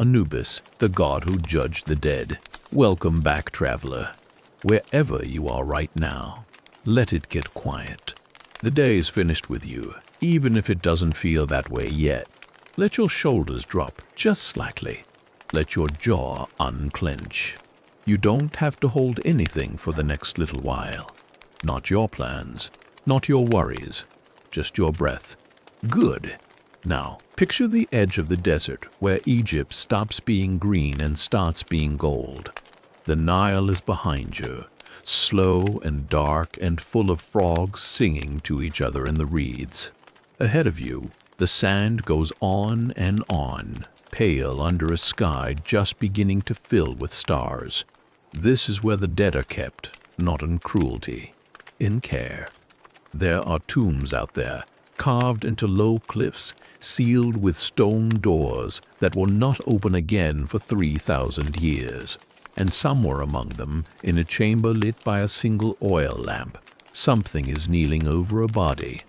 Anubis, the god who judged the dead. Welcome back, traveler. Wherever you are right now, let it get quiet. The day is finished with you, even if it doesn't feel that way yet. Let your shoulders drop just slightly. Let your jaw unclench. You don't have to hold anything for the next little while. Not your plans, not your worries, just your breath. Good. Now, picture the edge of the desert where Egypt stops being green and starts being gold. The Nile is behind you, slow and dark and full of frogs singing to each other in the reeds. Ahead of you, the sand goes on and on, pale under a sky just beginning to fill with stars. This is where the dead are kept, not in cruelty, in care. There are tombs out there, carved into low cliffs, sealed with stone doors that will not open again for 3,000 years. And somewhere among them, in a chamber lit by a single oil lamp, something is kneeling over a body.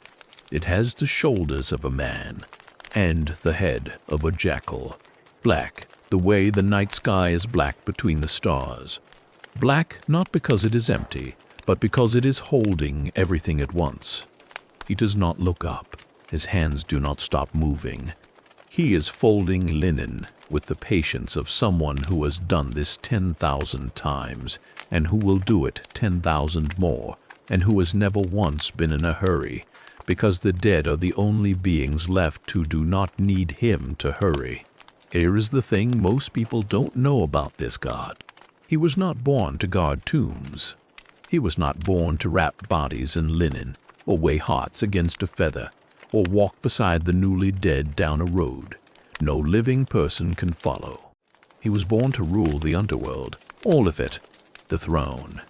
It has the shoulders of a man and the head of a jackal. Black, the way the night sky is black between the stars. Black not because it is empty, but because it is holding everything at once. He does not look up. His hands do not stop moving. He is folding linen with the patience of someone who has done this 10,000 times, and who will do it 10,000 more, and who has never once been in a hurry, because the dead are the only beings left who do not need him to hurry. Here is the thing most people don't know about this god. He was not born to guard tombs. He was not born to wrap bodies in linen, or weigh hearts against a feather, or walk beside the newly dead down a road no living person can follow. He was born to rule the underworld, all of it, the throne,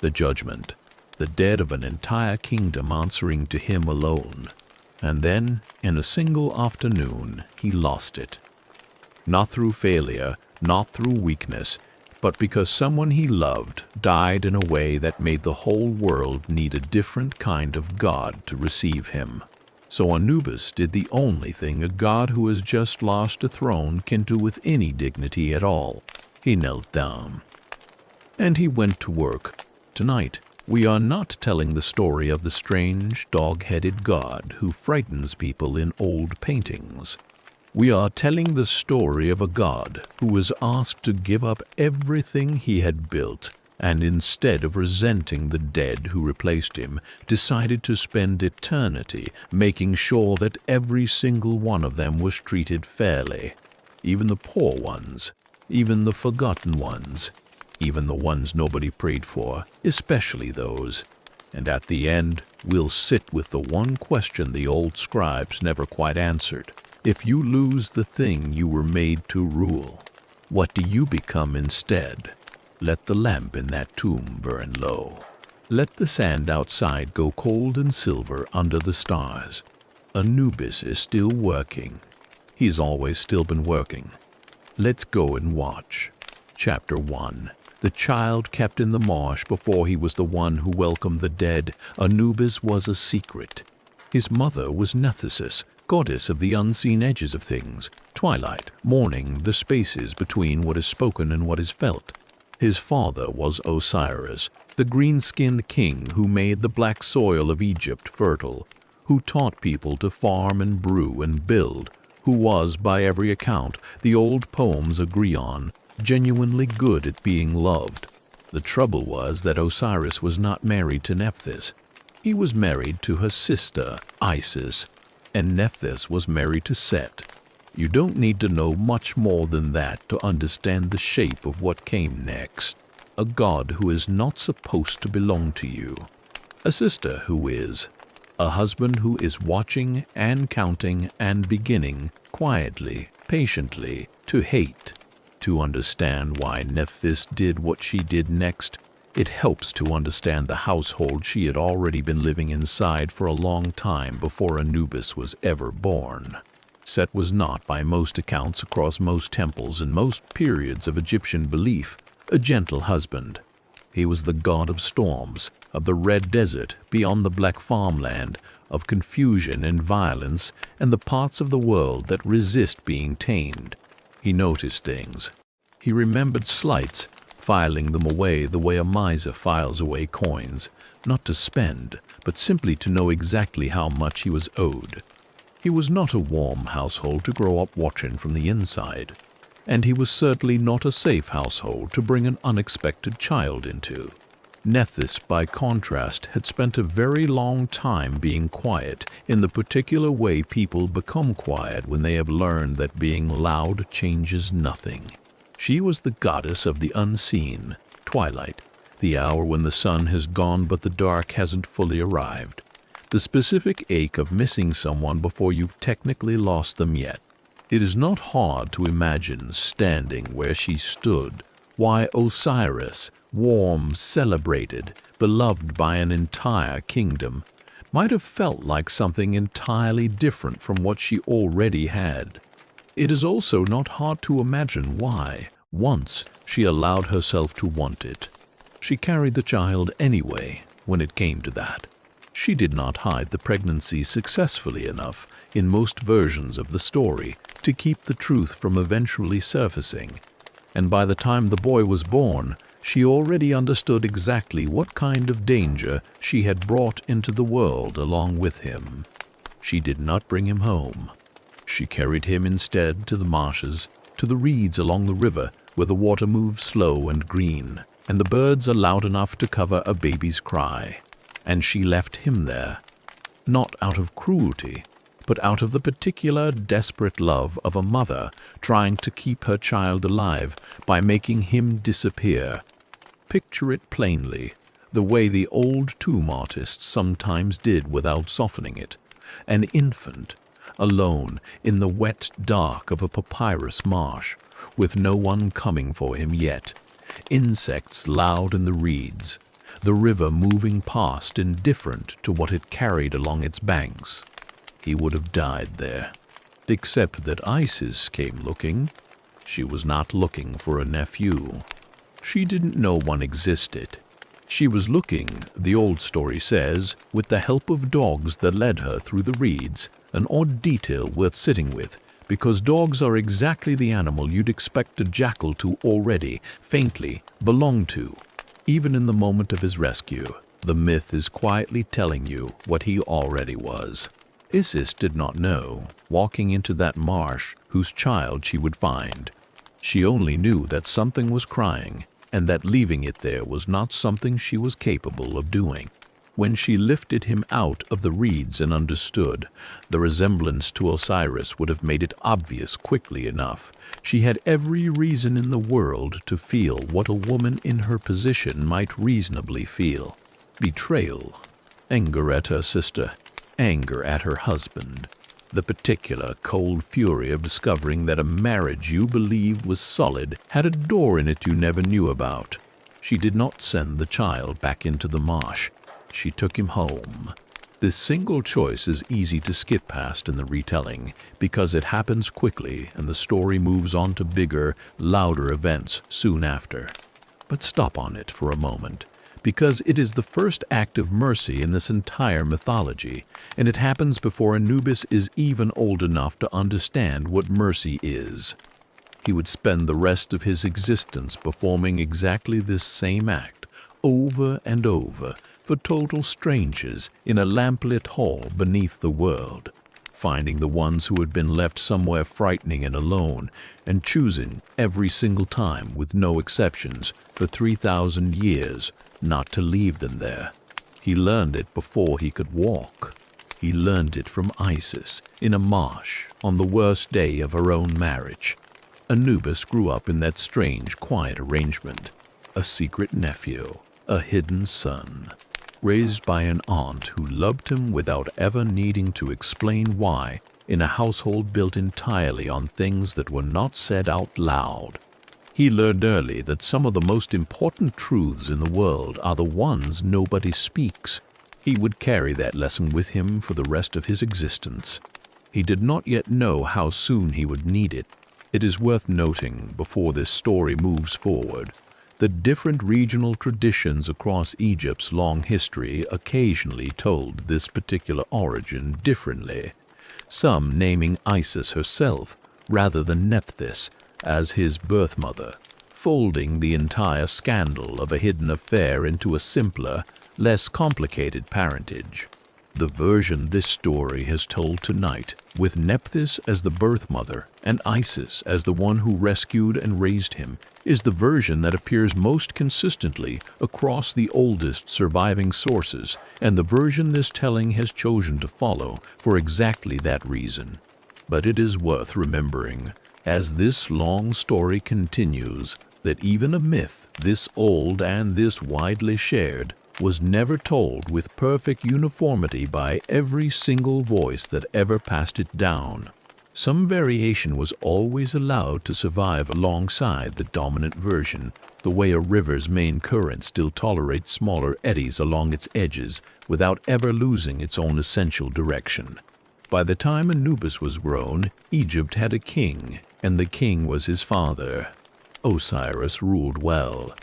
the judgment, the dead of an entire kingdom answering to him alone. And then, in a single afternoon, he lost it. Not through failure, not through weakness, but because someone he loved died in a way that made the whole world need a different kind of god to receive him. So Anubis did the only thing a god who has just lost a throne can do with any dignity at all. He knelt down. And he went to work. Tonight, we are not telling the story of the strange, dog-headed god who frightens people in old paintings. We are telling the story of a god who was asked to give up everything he had built, and instead of resenting the dead who replaced him, decided to spend eternity making sure that every single one of them was treated fairly. Even the poor ones, even the forgotten ones, even the ones nobody prayed for, especially those. And at the end, we'll sit with the one question the old scribes never quite answered. If you lose the thing you were made to rule, what do you become instead? Let the lamp in that tomb burn low. Let the sand outside go cold and silver under the stars. Anubis is still working. He's always still been working. Let's go and watch. Chapter 1. The child kept in the marsh before he was the one who welcomed the dead. Anubis was a secret. His mother was Nephthys, goddess of the unseen edges of things, twilight, morning, the spaces between what is spoken and what is felt. His father was Osiris, the green-skinned king who made the black soil of Egypt fertile, who taught people to farm and brew and build, who was, by every account, the old poems agree on, genuinely good at being loved. The trouble was that Osiris was not married to Nephthys. He was married to her sister, Isis, and Nephthys was married to Set. You don't need to know much more than that to understand the shape of what came next. A god who is not supposed to belong to you. A sister who is. A husband who is watching and counting and beginning, quietly, patiently, to hate. To understand why Nephthys did what she did next, it helps to understand the household she had already been living inside for a long time before Anubis was ever born. Set was not, by most accounts across most temples and most periods of Egyptian belief, a gentle husband. He was the god of storms, of the red desert beyond the black farmland, of confusion and violence, and the parts of the world that resist being tamed. He noticed things. He remembered slights, filing them away the way a miser files away coins, not to spend, but simply to know exactly how much he was owed. He was not a warm household to grow up watching from the inside, and he was certainly not a safe household to bring an unexpected child into. Nethys, by contrast, had spent a very long time being quiet in the particular way people become quiet when they have learned that being loud changes nothing. She was the goddess of the unseen, twilight, the hour when the sun has gone but the dark hasn't fully arrived. The specific ache of missing someone before you've technically lost them yet. It is not hard to imagine standing where she stood, why Osiris, warm, celebrated, beloved by an entire kingdom, might have felt like something entirely different from what she already had. It is also not hard to imagine why, once, she allowed herself to want it. She carried the child anyway, when it came to that. She did not hide the pregnancy successfully enough in most versions of the story to keep the truth from eventually surfacing, and by the time the boy was born, she already understood exactly what kind of danger she had brought into the world along with him. She did not bring him home. She carried him instead to the marshes, to the reeds along the river where the water moves slow and green, and the birds are loud enough to cover a baby's cry. And she left him there, not out of cruelty, but out of the particular desperate love of a mother trying to keep her child alive by making him disappear. Picture it plainly, the way the old tomb artists sometimes did without softening it. An infant, alone in the wet dark of a papyrus marsh, with no one coming for him yet. Insects loud in the reeds, the river moving past indifferent to what it carried along its banks. He would have died there. Except that Isis came looking. She was not looking for a nephew. She didn't know one existed. She was looking, the old story says, with the help of dogs that led her through the reeds, an odd detail worth sitting with, because dogs are exactly the animal you'd expect a jackal to already, faintly, belong to. Even in the moment of his rescue, the myth is quietly telling you what he already was. Isis did not know, walking into that marsh, whose child she would find. She only knew that something was crying, and that leaving it there was not something she was capable of doing. When she lifted him out of the reeds and understood, the resemblance to Osiris would have made it obvious quickly enough. She had every reason in the world to feel what a woman in her position might reasonably feel. Betrayal, anger at her sister, anger at her husband, the particular cold fury of discovering that a marriage you believed was solid had a door in it you never knew about. She did not send the child back into the marsh. She took him home. This single choice is easy to skip past in the retelling because it happens quickly and the story moves on to bigger, louder events soon after. But stop on it for a moment, because it is the first act of mercy in this entire mythology, and it happens before Anubis is even old enough to understand what mercy is. He would spend the rest of his existence performing exactly this same act, over and over, for total strangers in a lamplit hall beneath the world, finding the ones who had been left somewhere frightening and alone, and choosing every single time, with no exceptions, for 3,000 years, not to leave them there. He learned it before he could walk. He learned it from Isis, in a marsh, on the worst day of her own marriage. Anubis grew up in that strange, quiet arrangement. A secret nephew, a hidden son, raised by an aunt who loved him without ever needing to explain why, in a household built entirely on things that were not said out loud. He learned early that some of the most important truths in the world are the ones nobody speaks. He would carry that lesson with him for the rest of his existence. He did not yet know how soon he would need it. It is worth noting, before this story moves forward, that different regional traditions across Egypt's long history occasionally told this particular origin differently, some naming Isis herself rather than Nephthys, as his birth mother, folding the entire scandal of a hidden affair into a simpler, less complicated parentage. The version this story has told tonight, with Nephthys as the birth mother and Isis as the one who rescued and raised him, is the version that appears most consistently across the oldest surviving sources, and the version this telling has chosen to follow for exactly that reason. But it is worth remembering, as this long story continues, that even a myth this old and this widely shared was never told with perfect uniformity by every single voice that ever passed it down. Some variation was always allowed to survive alongside the dominant version, the way a river's main current still tolerates smaller eddies along its edges without ever losing its own essential direction. By the time Anubis was grown, Egypt had a king, and the king was his father. Osiris ruled well.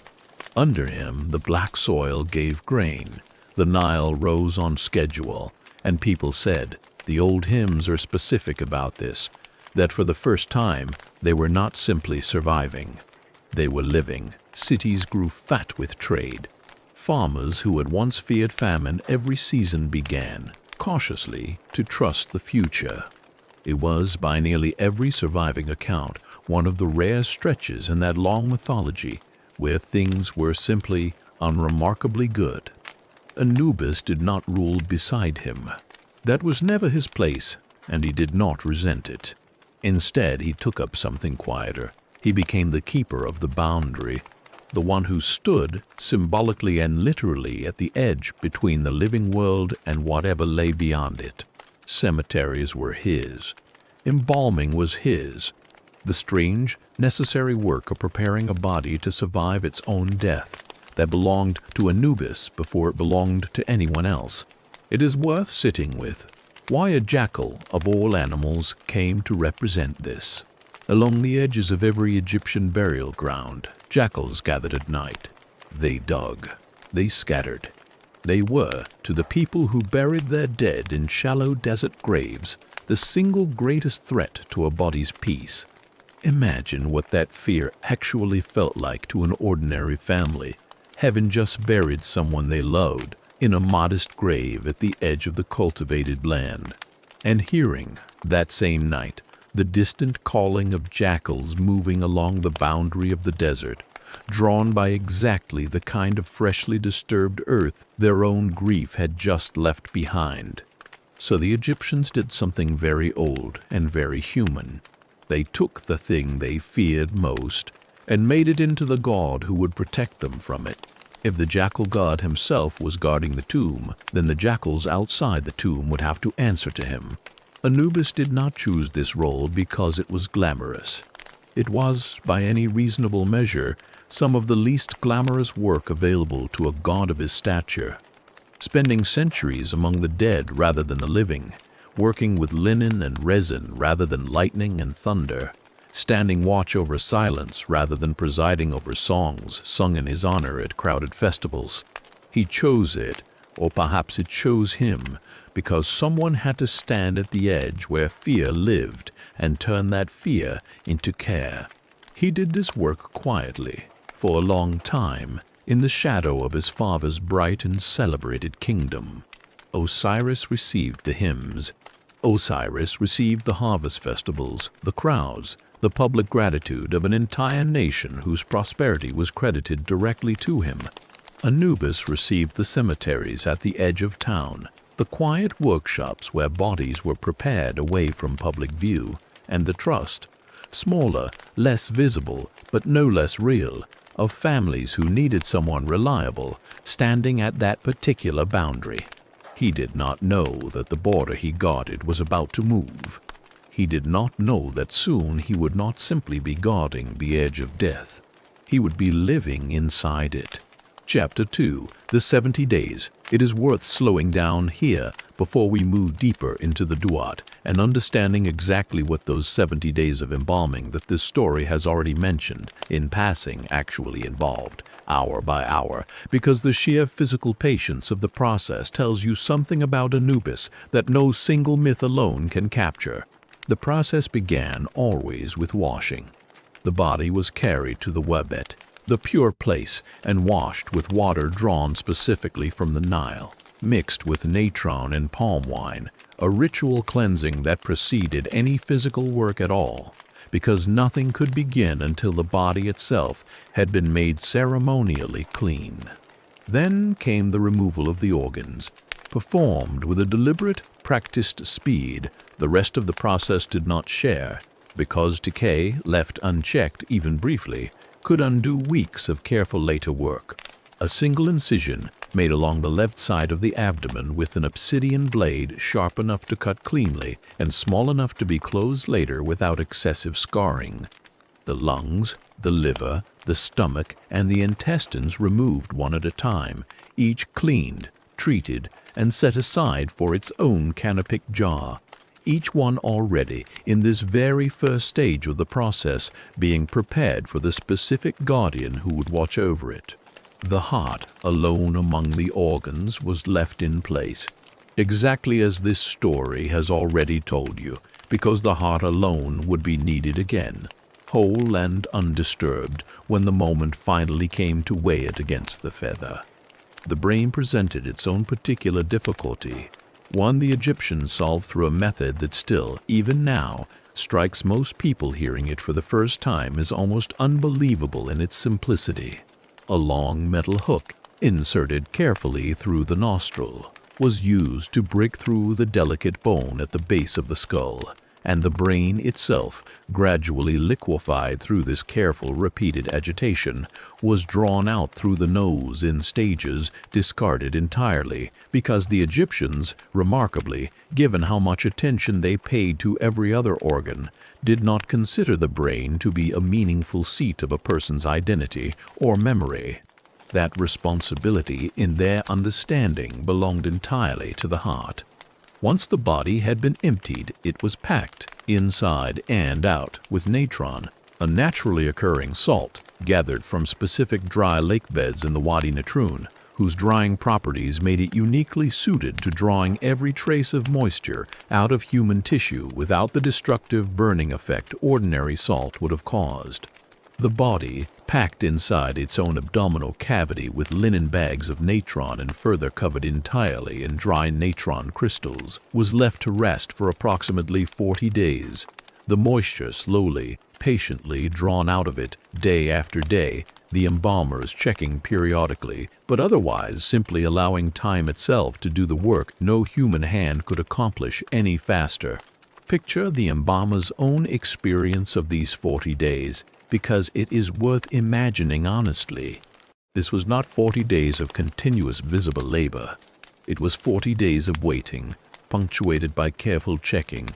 Under him, the black soil gave grain, the Nile rose on schedule, and people said, the old hymns are specific about this, that for the first time they were not simply surviving. They were living. Cities grew fat with trade. Farmers who had once feared famine every season began, cautiously, to trust the future. It was, by nearly every surviving account, one of the rare stretches in that long mythology where things were simply unremarkably good. Anubis did not rule beside him. That was never his place, and he did not resent it. Instead, he took up something quieter. He became the keeper of the boundary, the one who stood, symbolically and literally, at the edge between the living world and whatever lay beyond it. Cemeteries were his. Embalming was his. The strange, necessary work of preparing a body to survive its own death, that belonged to Anubis before it belonged to anyone else. It is worth sitting with. Why a jackal, of all animals, came to represent this. Along the edges of every Egyptian burial ground, jackals gathered at night. They dug. They scattered. They were, to the people who buried their dead in shallow desert graves, the single greatest threat to a body's peace. Imagine what that fear actually felt like to an ordinary family, having just buried someone they loved in a modest grave at the edge of the cultivated land, and hearing, that same night, the distant calling of jackals moving along the boundary of the desert, drawn by exactly the kind of freshly disturbed earth their own grief had just left behind. So the Egyptians did something very old and very human. They took the thing they feared most and made it into the god who would protect them from it. If the jackal god himself was guarding the tomb, then the jackals outside the tomb would have to answer to him. Anubis did not choose this role because it was glamorous. It was, by any reasonable measure, some of the least glamorous work available to a god of his stature. Spending centuries among the dead rather than the living, working with linen and resin rather than lightning and thunder, standing watch over silence rather than presiding over songs sung in his honor at crowded festivals. He chose it, or perhaps it chose him, because someone had to stand at the edge where fear lived and turn that fear into care. He did this work quietly, for a long time, in the shadow of his father's bright and celebrated kingdom. Osiris received the hymns. Osiris received the harvest festivals, the crowds, the public gratitude of an entire nation whose prosperity was credited directly to him. Anubis received the cemeteries at the edge of town, the quiet workshops where bodies were prepared away from public view, and the trust, smaller, less visible, but no less real, of families who needed someone reliable, standing at that particular boundary. He did not know that the border he guarded was about to move. He did not know that soon he would not simply be guarding the edge of death. He would be living inside it. Chapter 2, The 70 Days. It is worth slowing down here before we move deeper into the Duat and understanding exactly what those 70 days of embalming that this story has already mentioned in passing actually involved, hour by hour, because the sheer physical patience of the process tells you something about Anubis that no single myth alone can capture. The process began always with washing. The body was carried to the Wabet, the pure place, and washed with water drawn specifically from the Nile, mixed with natron and palm wine, a ritual cleansing that preceded any physical work at all, because nothing could begin until the body itself had been made ceremonially clean. Then came the removal of the organs, performed with a deliberate, practiced speed. The rest of the process did not share, because decay, left unchecked even briefly, could undo weeks of careful later work. A single incision, made along the left side of the abdomen with an obsidian blade sharp enough to cut cleanly and small enough to be closed later without excessive scarring. The lungs, the liver, the stomach, and the intestines removed one at a time, each cleaned, treated, and set aside for its own canopic jar, each one already, in this very first stage of the process, being prepared for the specific guardian who would watch over it. The heart, alone among the organs, was left in place, exactly as this story has already told you, because the heart alone would be needed again, whole and undisturbed, when the moment finally came to weigh it against the feather. The brain presented its own particular difficulty, one the Egyptians solved through a method that still, even now, strikes most people hearing it for the first time as almost unbelievable in its simplicity. A long metal hook, inserted carefully through the nostril, was used to break through the delicate bone at the base of the skull, and the brain itself, gradually liquefied through this careful repeated agitation, was drawn out through the nose in stages, discarded entirely, because the Egyptians, remarkably, given how much attention they paid to every other organ, did not consider the brain to be a meaningful seat of a person's identity or memory. That responsibility in their understanding belonged entirely to the heart. Once the body had been emptied, it was packed, inside and out, with natron, a naturally occurring salt gathered from specific dry lake beds in the Wadi Natrun, whose drying properties made it uniquely suited to drawing every trace of moisture out of human tissue without the destructive burning effect ordinary salt would have caused. The body, packed inside its own abdominal cavity with linen bags of natron and further covered entirely in dry natron crystals, was left to rest for approximately 40 days, the moisture slowly, patiently drawn out of it day after day, the embalmers checking periodically, but otherwise simply allowing time itself to do the work no human hand could accomplish any faster. Picture the embalmer's own experience of these 40 days, because it is worth imagining honestly. This was not 40 days of continuous visible labor. It was 40 days of waiting, punctuated by careful checking,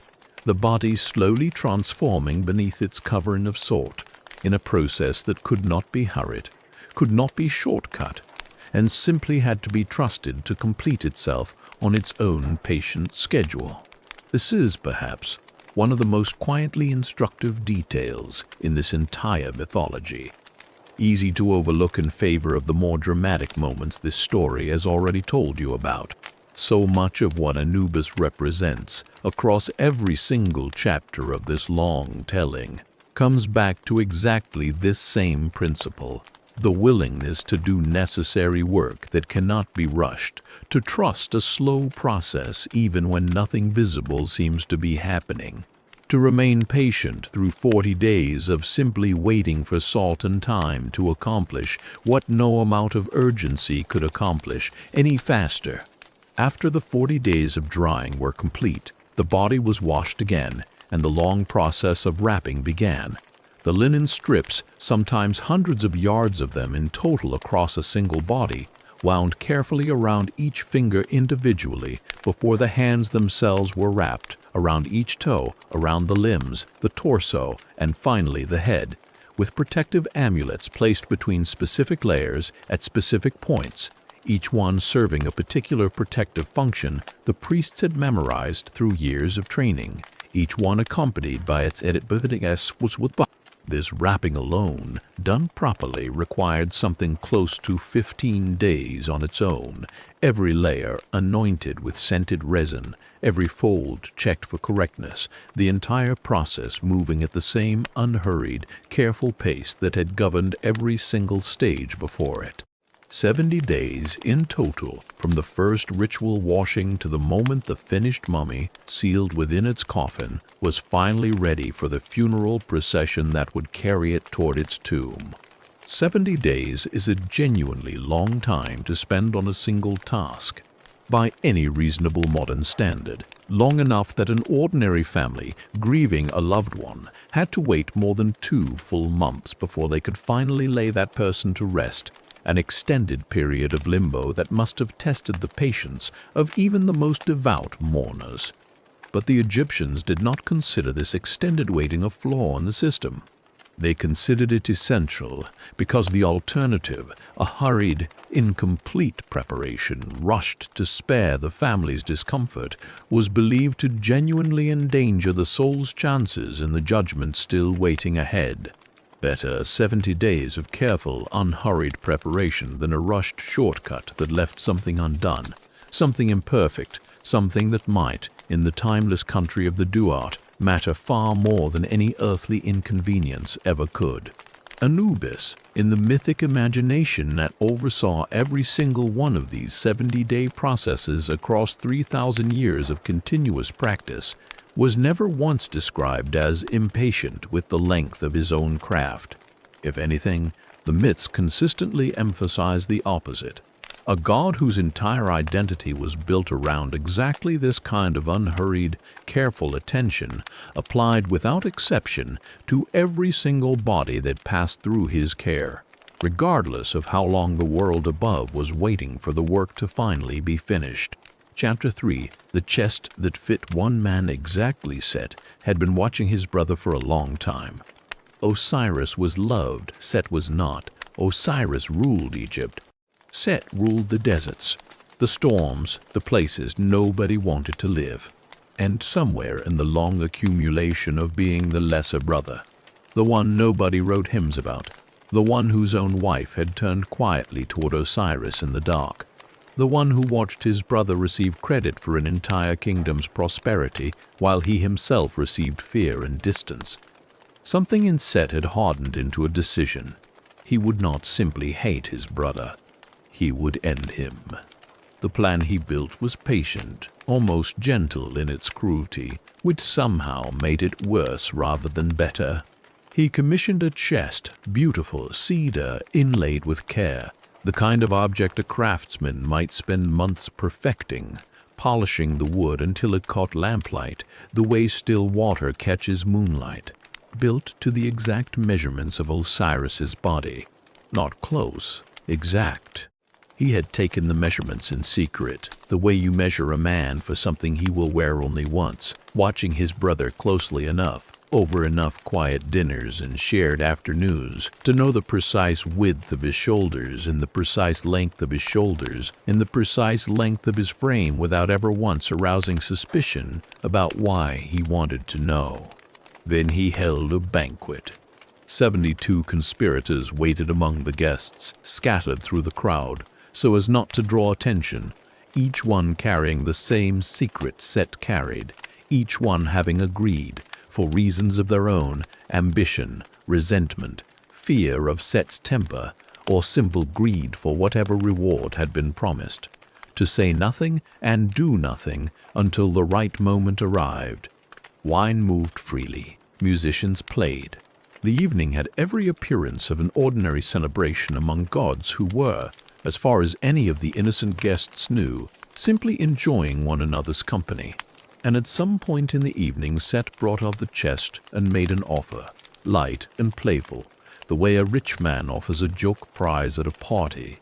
the body slowly transforming beneath its covering of salt, in a process that could not be hurried, could not be shortcut, and simply had to be trusted to complete itself on its own patient schedule. This is, perhaps, one of the most quietly instructive details in this entire mythology. Easy to overlook in favor of the more dramatic moments this story has already told you about. So much of what Anubis represents across every single chapter of this long telling comes back to exactly this same principle: the willingness to do necessary work that cannot be rushed, to trust a slow process even when nothing visible seems to be happening, to remain patient through 40 days of simply waiting for salt and time to accomplish what no amount of urgency could accomplish any faster. After the 40 days of drying were complete, the body was washed again, and the long process of wrapping began. The linen strips, sometimes hundreds of yards of them in total across a single body, wound carefully around each finger individually before the hands themselves were wrapped, around each toe, around the limbs, the torso, and finally the head, with protective amulets placed between specific layers at specific points, each one serving a particular protective function the priests had memorized through years of training, each one accompanied by its This wrapping alone, done properly, required something close to 15 days on its own, every layer anointed with scented resin, every fold checked for correctness, the entire process moving at the same unhurried, careful pace that had governed every single stage before it. 70 days in total, from the first ritual washing to the moment the finished mummy, sealed within its coffin, was finally ready for the funeral procession that would carry it toward its tomb. 70 days is a genuinely long time to spend on a single task. By any reasonable modern standard, long enough that an ordinary family, grieving a loved one, had to wait more than 2 full months before they could finally lay that person to rest, an extended period of limbo that must have tested the patience of even the most devout mourners. But the Egyptians did not consider this extended waiting a flaw in the system. They considered it essential because the alternative, a hurried, incomplete preparation rushed to spare the family's discomfort, was believed to genuinely endanger the soul's chances in the judgment still waiting ahead. Better 70 days of careful, unhurried preparation than a rushed shortcut that left something undone, something imperfect, something that might, in the timeless country of the Duat, matter far more than any earthly inconvenience ever could. Anubis, in the mythic imagination that oversaw every single one of these 70-day processes across 3,000 years of continuous practice, was never once described as impatient with the length of his own craft. If anything, the myths consistently emphasize the opposite. A god whose entire identity was built around exactly this kind of unhurried, careful attention, applied without exception to every single body that passed through his care, regardless of how long the world above was waiting for the work to finally be finished. Chapter 3. The chest that fit one man exactly Set had been watching his brother for a long time. Osiris was loved, Set was not. Osiris ruled Egypt. Set ruled the deserts, the storms, the places nobody wanted to live. And somewhere in the long accumulation of being the lesser brother, the one nobody wrote hymns about, the one whose own wife had turned quietly toward Osiris in the dark, the one who watched his brother receive credit for an entire kingdom's prosperity while he himself received fear and distance. Something in Set had hardened into a decision. He would not simply hate his brother. He would end him. The plan he built was patient, almost gentle in its cruelty, which somehow made it worse rather than better. He commissioned a chest, beautiful cedar inlaid with care, the kind of object a craftsman might spend months perfecting, polishing the wood until it caught lamplight, the way still water catches moonlight, built to the exact measurements of Osiris's body. Not close, exact. He had taken the measurements in secret, the way you measure a man for something he will wear only once, watching his brother closely enough, over enough quiet dinners and shared afternoons, to know the precise width of his shoulders and the precise length of his shoulders and the precise length of his frame without ever once arousing suspicion about why he wanted to know. Then he held a banquet. 72 conspirators waited among the guests, scattered through the crowd, so as not to draw attention, each one carrying the same secret Set carried, each one having agreed, for reasons of their own, ambition, resentment, fear of Set's temper, or simple greed for whatever reward had been promised, to say nothing and do nothing until the right moment arrived. Wine moved freely. Musicians played. The evening had every appearance of an ordinary celebration among gods who were, as far as any of the innocent guests knew, simply enjoying one another's company. And at some point in the evening Set brought out the chest and made an offer, light and playful, the way a rich man offers a joke prize at a party.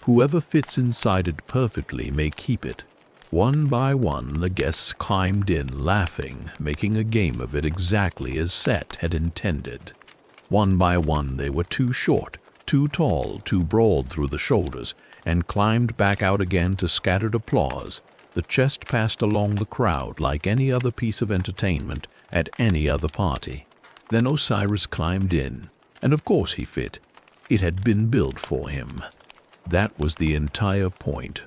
Whoever fits inside it perfectly may keep it. One by one the guests climbed in, laughing, making a game of it exactly as Set had intended. One by one they were too short, too tall, too broad through the shoulders, and climbed back out again to scattered applause. The chest passed along the crowd like any other piece of entertainment at any other party. Then Osiris climbed in, and of course he fit. It had been built for him. That was the entire point.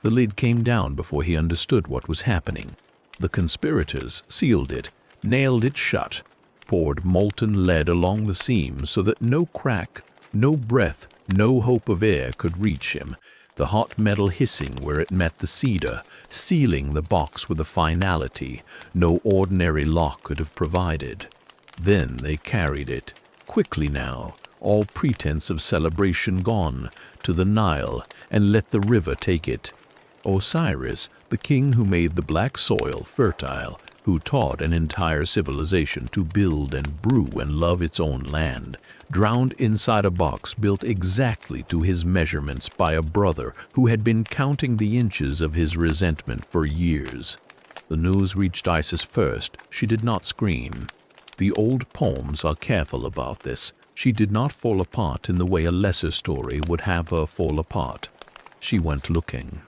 The lid came down before he understood what was happening. The conspirators sealed it, nailed it shut, poured molten lead along the seams so that no crack, no breath, no hope of air could reach him, the hot metal hissing where it met the cedar, sealing the box with a finality no ordinary lock could have provided. Then they carried it, quickly now, all pretense of celebration gone, to the Nile, and let the river take it. Osiris, the king who made the black soil fertile, who taught an entire civilization to build and brew and love its own land, drowned inside a box built exactly to his measurements by a brother who had been counting the inches of his resentment for years. The news reached Isis first. She did not scream. The old poems are careful about this. She did not fall apart in the way a lesser story would have her fall apart. She went looking.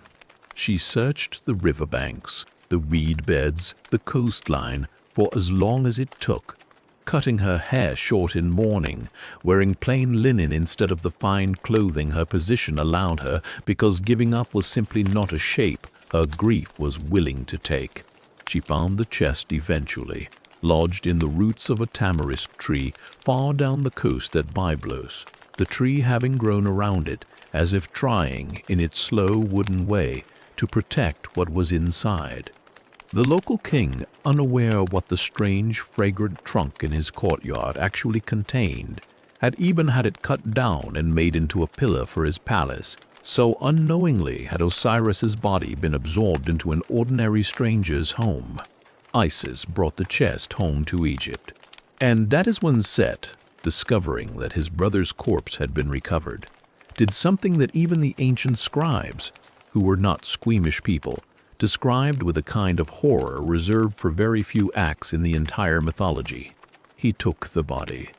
She searched the riverbanks, the reed beds, the coastline for as long as it took, cutting her hair short in mourning, wearing plain linen instead of the fine clothing her position allowed her because giving up was simply not a shape her grief was willing to take. She found the chest eventually, lodged in the roots of a tamarisk tree far down the coast at Byblos, the tree having grown around it as if trying, in its slow wooden way, to protect what was inside. The local king, unaware what the strange, fragrant trunk in his courtyard actually contained, had even had it cut down and made into a pillar for his palace. So unknowingly had Osiris's body been absorbed into an ordinary stranger's home. Isis brought the chest home to Egypt. And that is when Set, discovering that his brother's corpse had been recovered, did something that even the ancient scribes, who were not squeamish people, described with a kind of horror reserved for very few acts in the entire mythology. He took the body,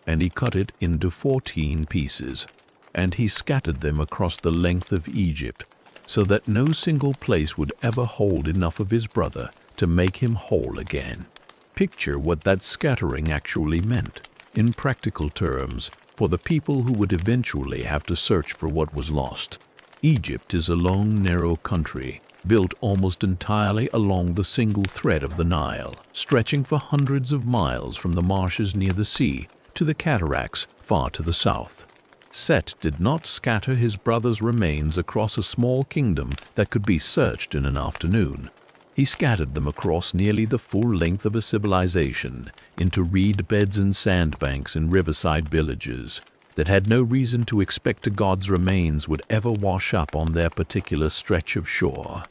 and he cut it into 14 pieces, and he scattered them across the length of Egypt, so that no single place would ever hold enough of his brother to make him whole again. Picture what that scattering actually meant, in practical terms, for the people who would eventually have to search for what was lost. Egypt is a long, narrow country, built almost entirely along the single thread of the Nile, stretching for hundreds of miles from the marshes near the sea to the cataracts far to the south. Set did not scatter his brother's remains across a small kingdom that could be searched in an afternoon. He scattered them across nearly the full length of a civilization, into reed beds and sandbanks in riverside villages that had no reason to expect a god's remains would ever wash up on their particular stretch of shore.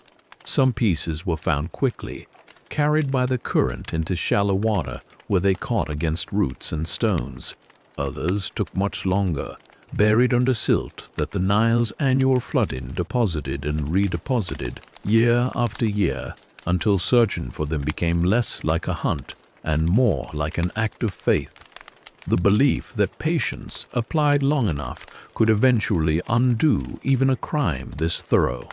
Some pieces were found quickly, carried by the current into shallow water where they caught against roots and stones. Others took much longer, buried under silt that the Nile's annual flooding deposited and redeposited year after year until searching for them became less like a hunt and more like an act of faith. The belief that patience, applied long enough, could eventually undo even a crime this thorough.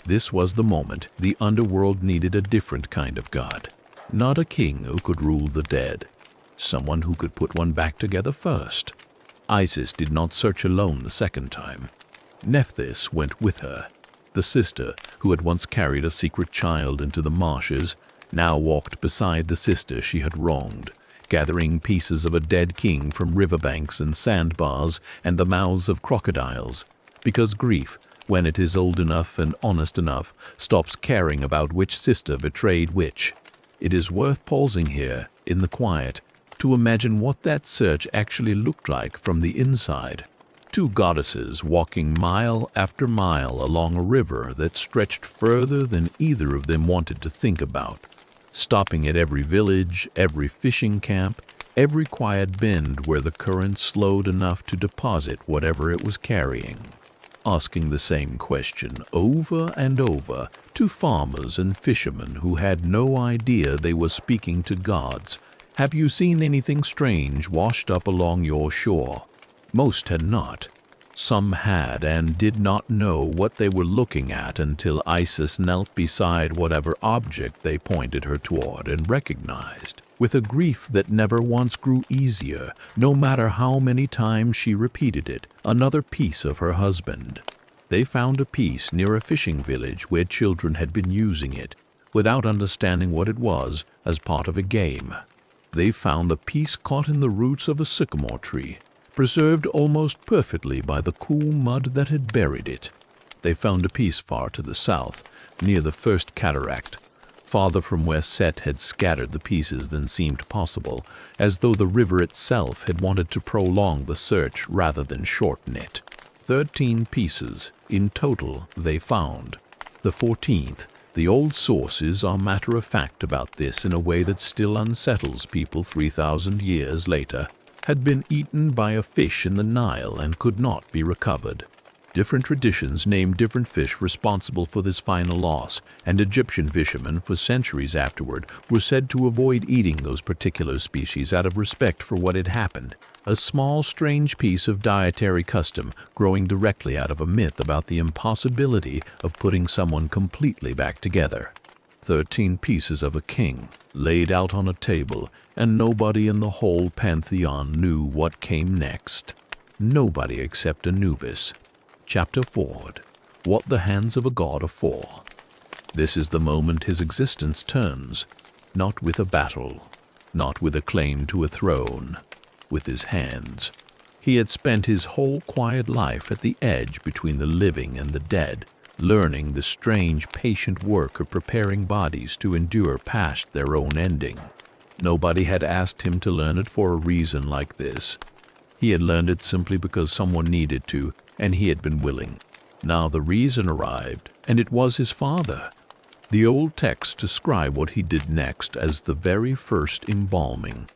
This was the moment the underworld needed a different kind of god. Not a king who could rule the dead. Someone who could put one back together first. Isis did not search alone the second time. Nephthys went with her. The sister, who had once carried a secret child into the marshes, now walked beside the sister she had wronged, gathering pieces of a dead king from riverbanks and sandbars and the mouths of crocodiles, because grief, when it is old enough and honest enough, stops caring about which sister betrayed which. It is worth pausing here, in the quiet, to imagine what that search actually looked like from the inside. Two goddesses walking mile after mile along a river that stretched further than either of them wanted to think about, stopping at every village, every fishing camp, every quiet bend where the current slowed enough to deposit whatever it was carrying, asking the same question over and over to farmers and fishermen who had no idea they were speaking to gods. Have you seen anything strange washed up along your shore? Most had not. Some had and did not know what they were looking at until Isis knelt beside whatever object they pointed her toward and recognized, with a grief that never once grew easier, no matter how many times she repeated it, another piece of her husband. They found a piece near a fishing village where children had been using it, without understanding what it was, as part of a game. They found the piece caught in the roots of a sycamore tree, preserved almost perfectly by the cool mud that had buried it. They found a piece far to the south, near the first cataract, farther from where Set had scattered the pieces than seemed possible, as though the river itself had wanted to prolong the search rather than shorten it. 13 pieces in total they found. The 14th, the old sources are matter-of-fact about this in a way that still unsettles people 3,000 years later, had been eaten by a fish in the Nile and could not be recovered. Different traditions name different fish responsible for this final loss, and Egyptian fishermen for centuries afterward were said to avoid eating those particular species out of respect for what had happened, a small strange piece of dietary custom growing directly out of a myth about the impossibility of putting someone completely back together. 13 pieces of a king, laid out on a table, and nobody in the whole pantheon knew what came next. Nobody except Anubis. Chapter 4. What the hands of a god are for. This is the moment his existence turns, not with a battle, not with a claim to a throne, with his hands. He had spent his whole quiet life at the edge between the living and the dead, learning the strange, patient work of preparing bodies to endure past their own ending. Nobody had asked him to learn it for a reason like this. He had learned it simply because someone needed to, and he had been willing. Now the reason arrived, and it was his father. The old texts describe what he did next as the very first embalming,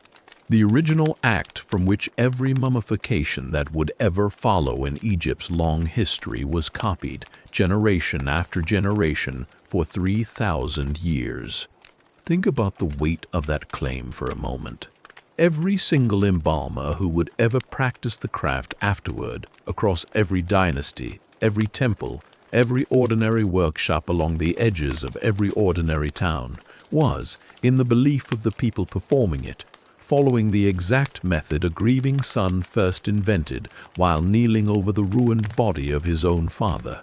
the original act from which every mummification that would ever follow in Egypt's long history was copied, generation after generation, for 3,000 years. Think about the weight of that claim for a moment. Every single embalmer who would ever practice the craft afterward, across every dynasty, every temple, every ordinary workshop along the edges of every ordinary town, was, in the belief of the people performing it, following the exact method a grieving son first invented while kneeling over the ruined body of his own father.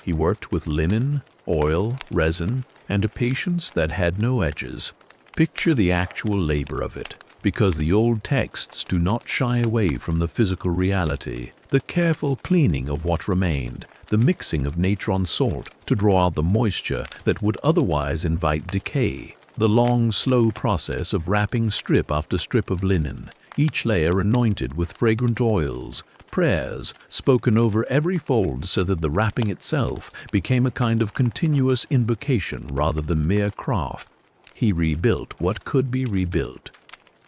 He worked with linen, oil, resin, and a patience that had no edges. Picture the actual labor of it, because the old texts do not shy away from the physical reality, the careful cleaning of what remained, the mixing of natron salt to draw out the moisture that would otherwise invite decay, the long, slow process of wrapping strip after strip of linen, each layer anointed with fragrant oils, prayers spoken over every fold so that the wrapping itself became a kind of continuous invocation rather than mere craft. He rebuilt what could be rebuilt.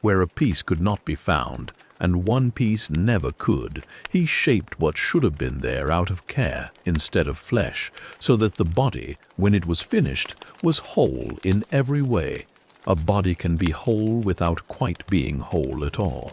Where a piece could not be found, and one piece never could, he shaped what should have been there out of care instead of flesh, so that the body, when it was finished, was whole in every way. A body can be whole without quite being whole at all.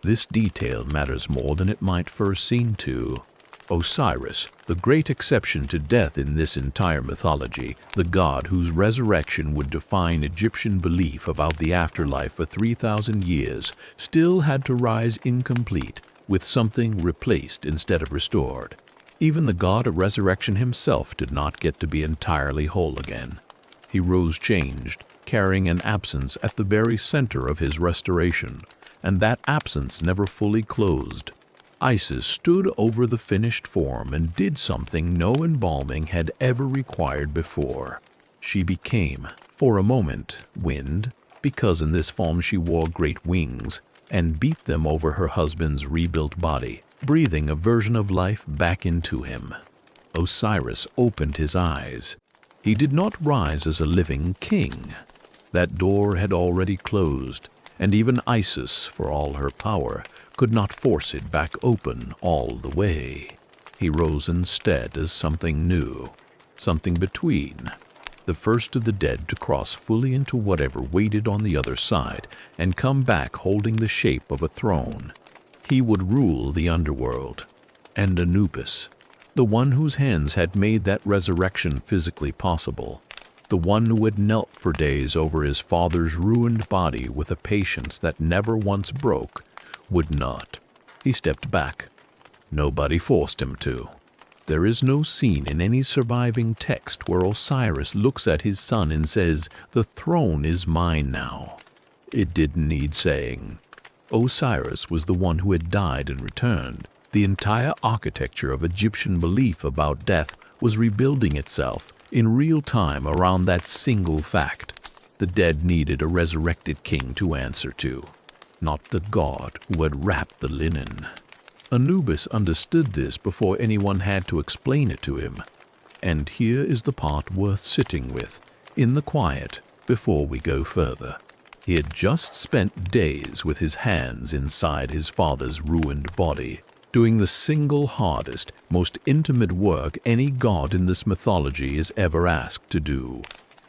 This detail matters more than it might first seem to. Osiris, the great exception to death in this entire mythology, the god whose resurrection would define Egyptian belief about the afterlife for 3,000 years, still had to rise incomplete, with something replaced instead of restored. Even the god of resurrection himself did not get to be entirely whole again. He rose changed, carrying an absence at the very center of his restoration, and that absence never fully closed. Isis stood over the finished form and did something no embalming had ever required before. She became, for a moment, wind, because in this form she wore great wings, and beat them over her husband's rebuilt body, breathing a version of life back into him. Osiris opened his eyes. He did not rise as a living king. That door had already closed, and even Isis, for all her power, could not force it back open all the way. He rose instead as something new, something between, the first of the dead to cross fully into whatever waited on the other side and come back holding the shape of a throne. He would rule the underworld. and Anubis, the one whose hands had made that resurrection physically possible, the one who had knelt for days over his father's ruined body with a patience that never once broke, would not. He stepped back. Nobody forced him to. There is no scene in any surviving text where Osiris looks at his son and says, "The throne is mine now." It didn't need saying. Osiris was the one who had died and returned. The entire architecture of Egyptian belief about death was rebuilding itself in real time around that single fact. The dead needed a resurrected king to answer to, not the god who had wrapped the linen. Anubis understood this before anyone had to explain it to him. And here is the part worth sitting with, in the quiet, before we go further. He had just spent days with his hands inside his father's ruined body, doing the single hardest, most intimate work any god in this mythology is ever asked to do.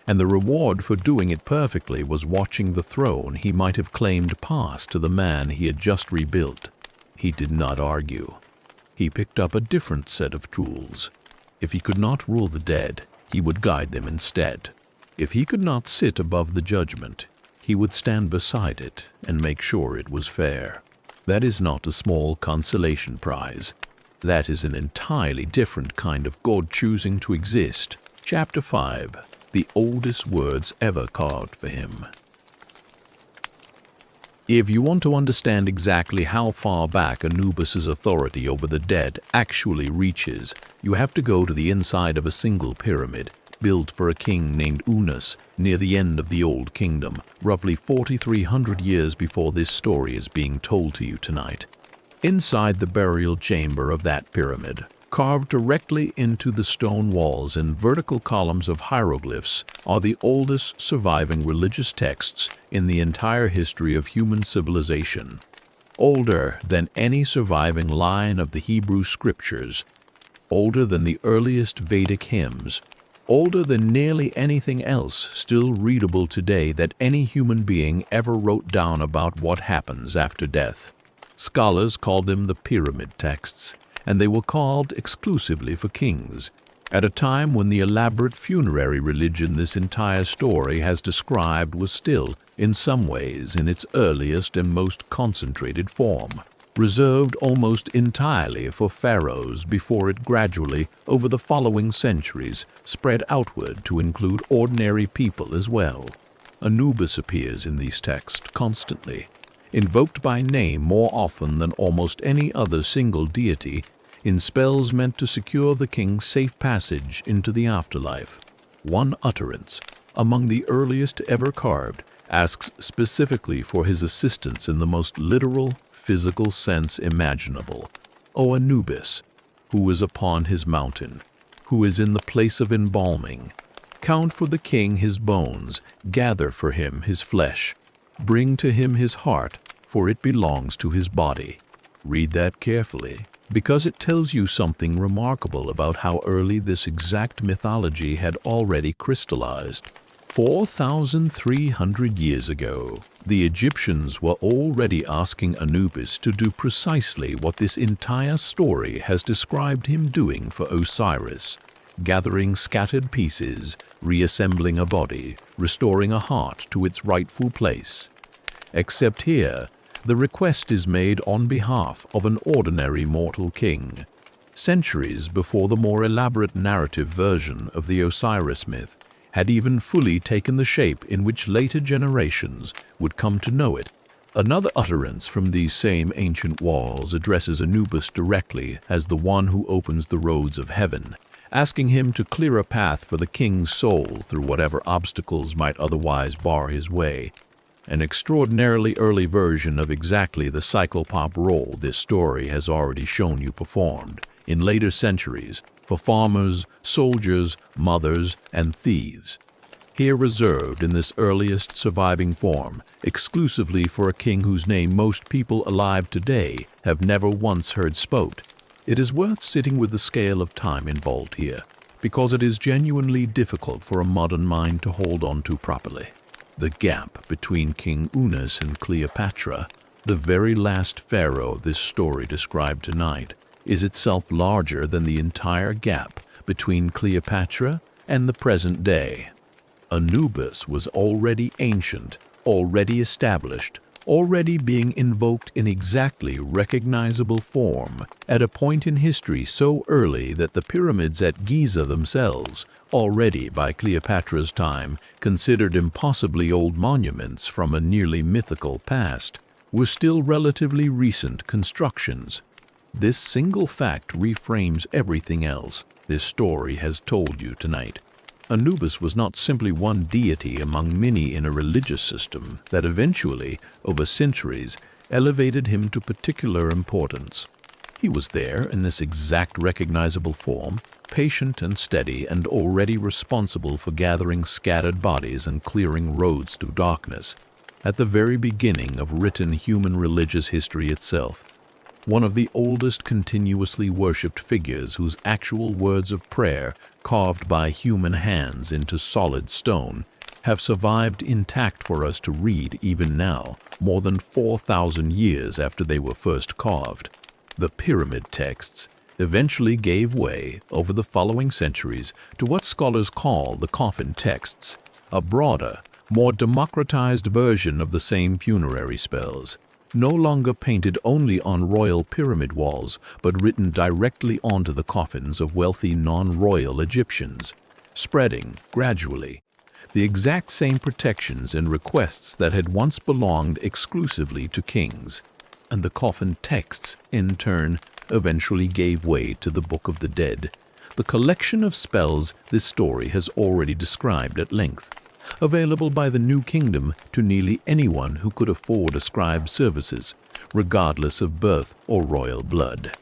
And the reward for doing it perfectly was watching the throne he might have claimed pass to the man he had just rebuilt. He did not argue. He picked up a different set of tools. If he could not rule the dead, he would guide them instead. If he could not sit above the judgment, he would stand beside it and make sure it was fair. That is not a small consolation prize. That is an entirely different kind of God choosing to exist. Chapter 5. The oldest words ever carved for him. If you want to understand exactly how far back Anubis's authority over the dead actually reaches, you have to go to the inside of a single pyramid, built for a king named Unas near the end of the Old Kingdom, roughly 4,300 years before this story is being told to you tonight. Inside the burial chamber of that pyramid, carved directly into the stone walls in vertical columns of hieroglyphs, are the oldest surviving religious texts in the entire history of human civilization. Older than any surviving line of the Hebrew scriptures, older than the earliest Vedic hymns, older than nearly anything else still readable today that any human being ever wrote down about what happens after death. Scholars called them the pyramid texts, and they were called exclusively for kings, at a time when the elaborate funerary religion this entire story has described was still, in some ways, in its earliest and most concentrated form, reserved almost entirely for pharaohs before it gradually, over the following centuries, spread outward to include ordinary people as well. Anubis appears in these texts constantly, invoked by name more often than almost any other single deity, in spells meant to secure the king's safe passage into the afterlife. One utterance, among the earliest ever carved, asks specifically for his assistance in the most literal, physical sense imaginable. O Anubis, who is upon his mountain, who is in the place of embalming, count for the king his bones, gather for him his flesh, bring to him his heart, for it belongs to his body. Read that carefully, because it tells you something remarkable about how early this exact mythology had already crystallized. 4,300 years ago, the Egyptians were already asking Anubis to do precisely what this entire story has described him doing for Osiris, gathering scattered pieces, reassembling a body, restoring a heart to its rightful place. Except here, the request is made on behalf of an ordinary mortal king, centuries before the more elaborate narrative version of the Osiris myth had even fully taken the shape in which later generations would come to know it. Another utterance from these same ancient walls addresses Anubis directly as the one who opens the roads of heaven, asking him to clear a path for the king's soul through whatever obstacles might otherwise bar his way. An extraordinarily early version of exactly the psychopomp role this story has already shown you performed, in later centuries, for farmers, soldiers, mothers, and thieves. Here reserved in this earliest surviving form, exclusively for a king whose name most people alive today have never once heard spoke. It is worth sitting with the scale of time involved here, because it is genuinely difficult for a modern mind to hold on to properly. The gap between King Unas and Cleopatra, the very last pharaoh this story described tonight, is itself larger than the entire gap between Cleopatra and the present day. Anubis was already ancient, already established, already being invoked in exactly recognizable form at a point in history so early that the pyramids at Giza themselves, already by Cleopatra's time considered impossibly old monuments from a nearly mythical past, were still relatively recent constructions. This single fact reframes everything else this story has told you tonight. Anubis was not simply one deity among many in a religious system that eventually, over centuries, elevated him to particular importance. He was there in this exact recognizable form, patient and steady and already responsible for gathering scattered bodies and clearing roads through darkness, at the very beginning of written human religious history itself. One of the oldest continuously worshipped figures whose actual words of prayer, carved by human hands into solid stone, have survived intact for us to read even now, more than 4,000 years after they were first carved. The pyramid texts eventually gave way over the following centuries to what scholars call the coffin texts, a broader, more democratized version of the same funerary spells, no longer painted only on royal pyramid walls, but written directly onto the coffins of wealthy non-royal Egyptians, spreading, gradually, the exact same protections and requests that had once belonged exclusively to kings. And the coffin texts, in turn, eventually gave way to the Book of the Dead, the collection of spells this story has already described at length, available by the New Kingdom to nearly anyone who could afford a scribe's services, regardless of birth or royal blood.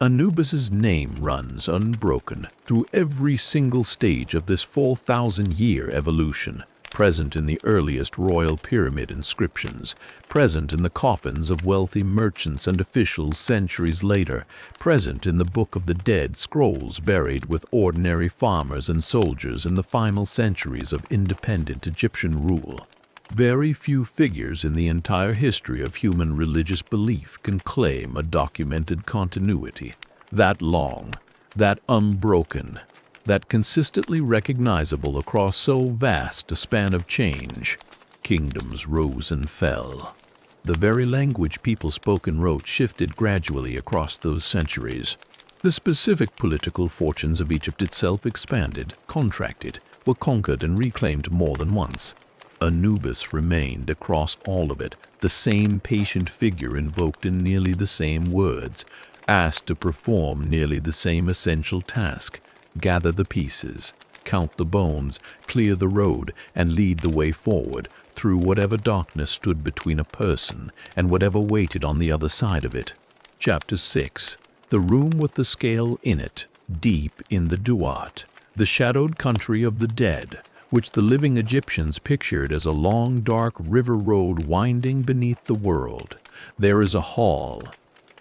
Anubis's name runs unbroken through every single stage of this 4,000-year evolution, present in the earliest royal pyramid inscriptions, present in the coffins of wealthy merchants and officials centuries later, present in the Book of the Dead scrolls buried with ordinary farmers and soldiers in the final centuries of independent Egyptian rule. Very few figures in the entire history of human religious belief can claim a documented continuity that long, that unbroken, that consistently recognizable across so vast a span of change. Kingdoms rose and fell. The very language people spoke and wrote shifted gradually across those centuries. The specific political fortunes of Egypt itself expanded, contracted, were conquered and reclaimed more than once. Anubis remained across all of it, the same patient figure invoked in nearly the same words, asked to perform nearly the same essential task: gather the pieces, count the bones, clear the road, and lead the way forward through whatever darkness stood between a person and whatever waited on the other side of it. Chapter 6. The room with the scale in it, deep in the Duat, the shadowed country of the dead, which the living Egyptians pictured as a long dark river road winding beneath the world. There is a hall.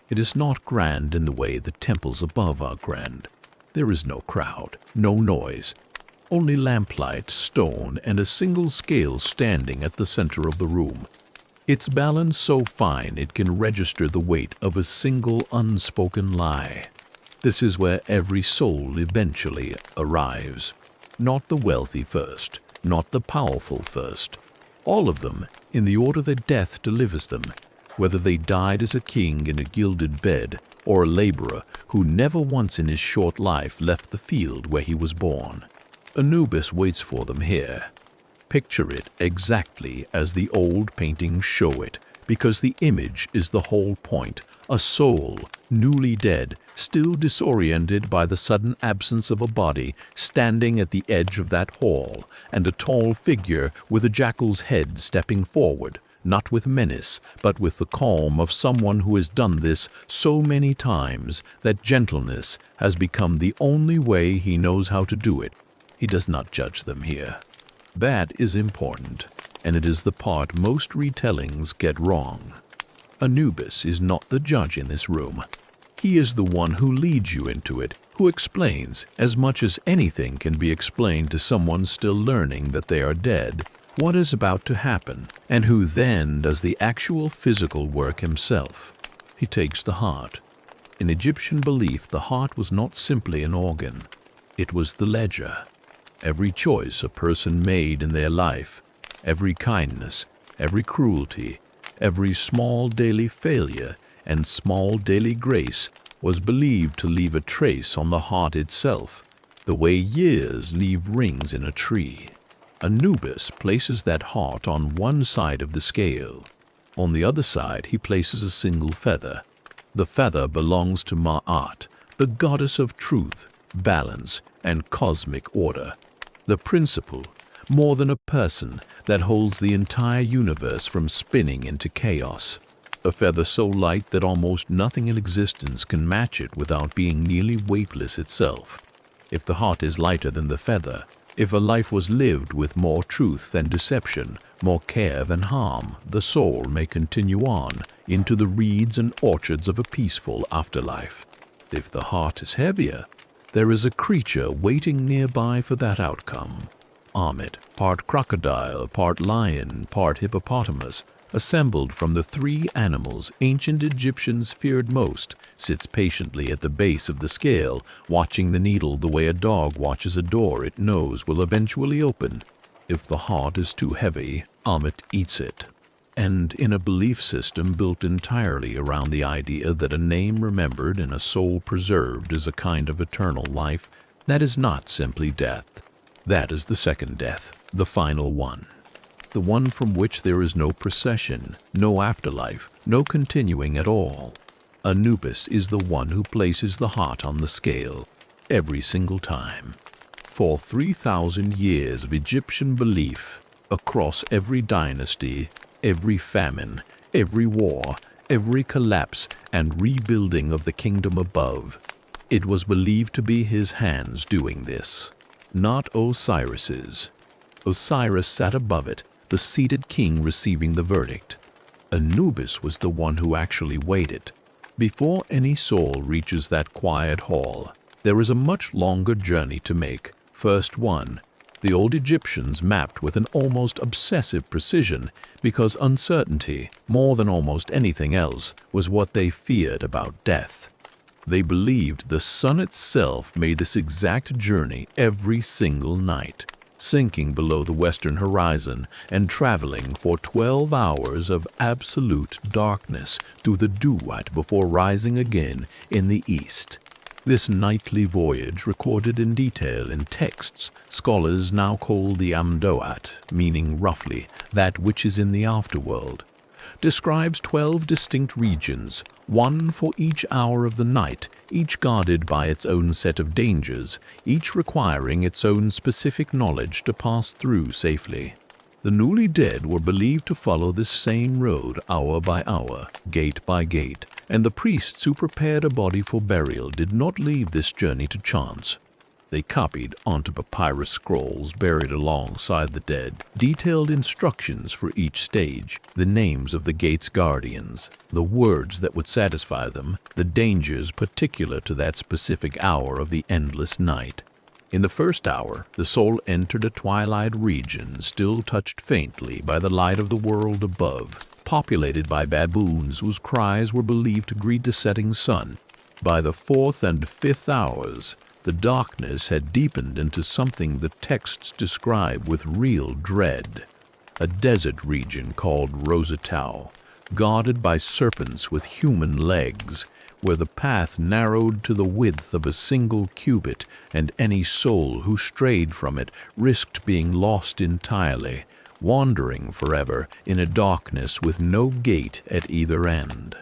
It is not grand in the way the temples above are grand. There is no crowd, no noise, only lamplight, stone, and a single scale standing at the center of the room. Its balance so fine it can register the weight of a single unspoken lie. This is where every soul eventually arrives. Not the wealthy first, not the powerful first. All of them, in the order that death delivers them, whether they died as a king in a gilded bed or a laborer who never once in his short life left the field where he was born. Anubis waits for them here. Picture it exactly as the old paintings show it, because the image is the whole point. A soul, newly dead, still disoriented by the sudden absence of a body, standing at the edge of that hall, and a tall figure with a jackal's head stepping forward, not with menace, but with the calm of someone who has done this so many times that gentleness has become the only way he knows how to do it. He does not judge them here. That is important, and it is the part most retellings get wrong. Anubis is not the judge in this room. He is the one who leads you into it, who explains, as much as anything can be explained to someone still learning that they are dead, what is about to happen, and who then does the actual physical work himself. He takes the heart, In Egyptian belief, the heart was not simply an organ. It was the ledger. Every choice a person made in their life, every kindness, every cruelty, every small daily failure and small daily grace was believed to leave a trace on the heart itself, the way years leave rings in a tree. Anubis places that heart on one side of the scale. On the other side, he places a single feather. The feather belongs to Ma'at, the goddess of truth, balance, and cosmic order. The principle, more than a person, that holds the entire universe from spinning into chaos. A feather so light that almost nothing in existence can match it without being nearly weightless itself. If the heart is lighter than the feather, if a life was lived with more truth than deception, more care than harm, the soul may continue on into the reeds and orchards of a peaceful afterlife. If the heart is heavier, there is a creature waiting nearby for that outcome. Amit, part crocodile, part lion, part hippopotamus, assembled from the three animals ancient Egyptians feared most, sits patiently at the base of the scale, watching the needle the way a dog watches a door it knows will eventually open. If the heart is too heavy, Amit eats it. And in a belief system built entirely around the idea that a name remembered and a soul preserved is a kind of eternal life, that is not simply death. That is the second death, the final one. The one from which there is no procession, no afterlife, no continuing at all. Anubis is the one who places the heart on the scale, every single time. For 3,000 years of Egyptian belief, across every dynasty, every famine, every war, every collapse and rebuilding of the kingdom above, it was believed to be his hands doing this, not Osiris's. Osiris sat above it, the seated king receiving the verdict. Anubis was the one who actually waited. Before any soul reaches that quiet hall, there is a much longer journey to make. First one, the old Egyptians mapped with an almost obsessive precision because uncertainty, more than almost anything else, was what they feared about death. They believed the sun itself made this exact journey every single night, sinking below the western horizon and traveling for 12 hours of absolute darkness through the Duat before rising again in the east. This nightly voyage, recorded in detail in texts scholars now call the Duat, meaning roughly that which is in the afterworld, describes 12 distinct regions, one for each hour of the night, each guarded by its own set of dangers, each requiring its own specific knowledge to pass through safely. The newly dead were believed to follow this same road hour by hour, gate by gate, and the priests who prepared a body for burial did not leave this journey to chance. They copied onto papyrus scrolls buried alongside the dead detailed instructions for each stage, the names of the gate's guardians, the words that would satisfy them, the dangers particular to that specific hour of the endless night. In the first hour, the soul entered a twilight region still touched faintly by the light of the world above, populated by baboons whose cries were believed to greet the setting sun. By the fourth and fifth hours, the darkness had deepened into something the texts describe with real dread. A desert region called Rosatau, guarded by serpents with human legs, where the path narrowed to the width of a single cubit, and any soul who strayed from it risked being lost entirely, wandering forever in a darkness with no gate at either end.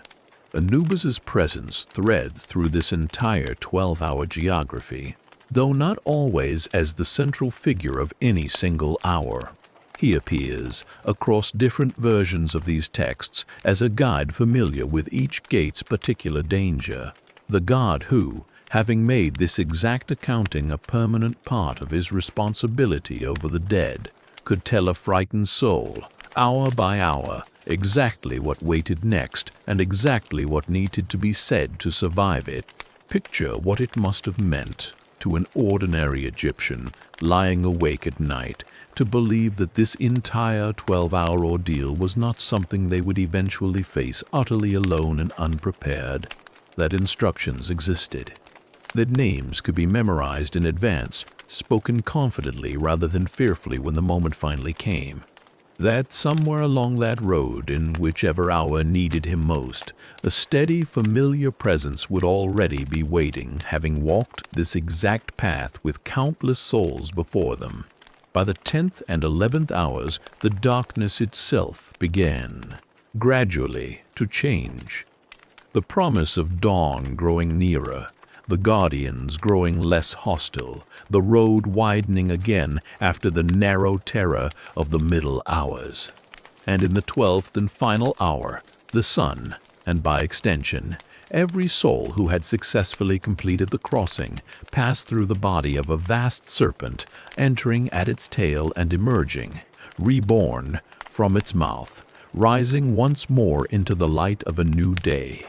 Anubis's presence threads through this entire 12-hour geography, though not always as the central figure of any single hour. He appears, across different versions of these texts, as a guide familiar with each gate's particular danger. The god who, having made this exact accounting a permanent part of his responsibility over the dead, could tell a frightened soul, hour by hour, exactly what waited next and exactly what needed to be said to survive it. Picture what it must have meant to an ordinary Egyptian lying awake at night to believe that this entire 12-hour ordeal was not something they would eventually face utterly alone and unprepared. that instructions existed, that names could be memorized in advance, spoken confidently rather than fearfully when the moment finally came, that somewhere along that road, in whichever hour needed him most, a steady, familiar presence would already be waiting, having walked this exact path with countless souls before them. By the 10th and 11th hours, the darkness itself began, gradually, to change. The promise of dawn growing nearer, the guardians growing less hostile, the road widening again after the narrow terror of the middle hours. And in the 12th and final hour, the sun, and by extension, every soul who had successfully completed the crossing, passed through the body of a vast serpent, entering at its tail and emerging, reborn, from its mouth, rising once more into the light of a new day.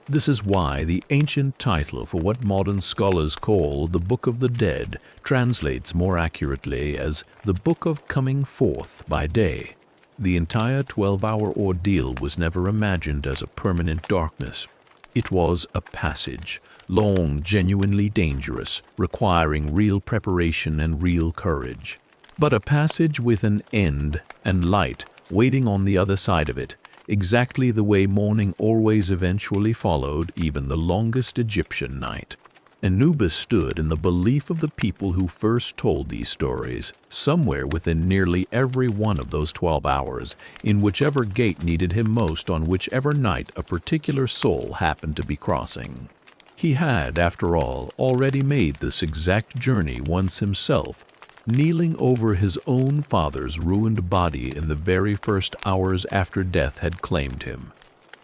This is why the ancient title for what modern scholars call the Book of the Dead translates more accurately as the Book of Coming Forth by Day. The entire 12-hour ordeal was never imagined as a permanent darkness. It was a passage, long, genuinely dangerous, requiring real preparation and real courage. But a passage with an end and light waiting on the other side of it, exactly the way morning always eventually followed even the longest Egyptian night. Anubis stood in the belief of the people who first told these stories, somewhere within nearly every one of those 12 hours, in whichever gate needed him most on whichever night a particular soul happened to be crossing. He had, after all, already made this exact journey once himself, kneeling over his own father's ruined body in the very first hours after death had claimed him.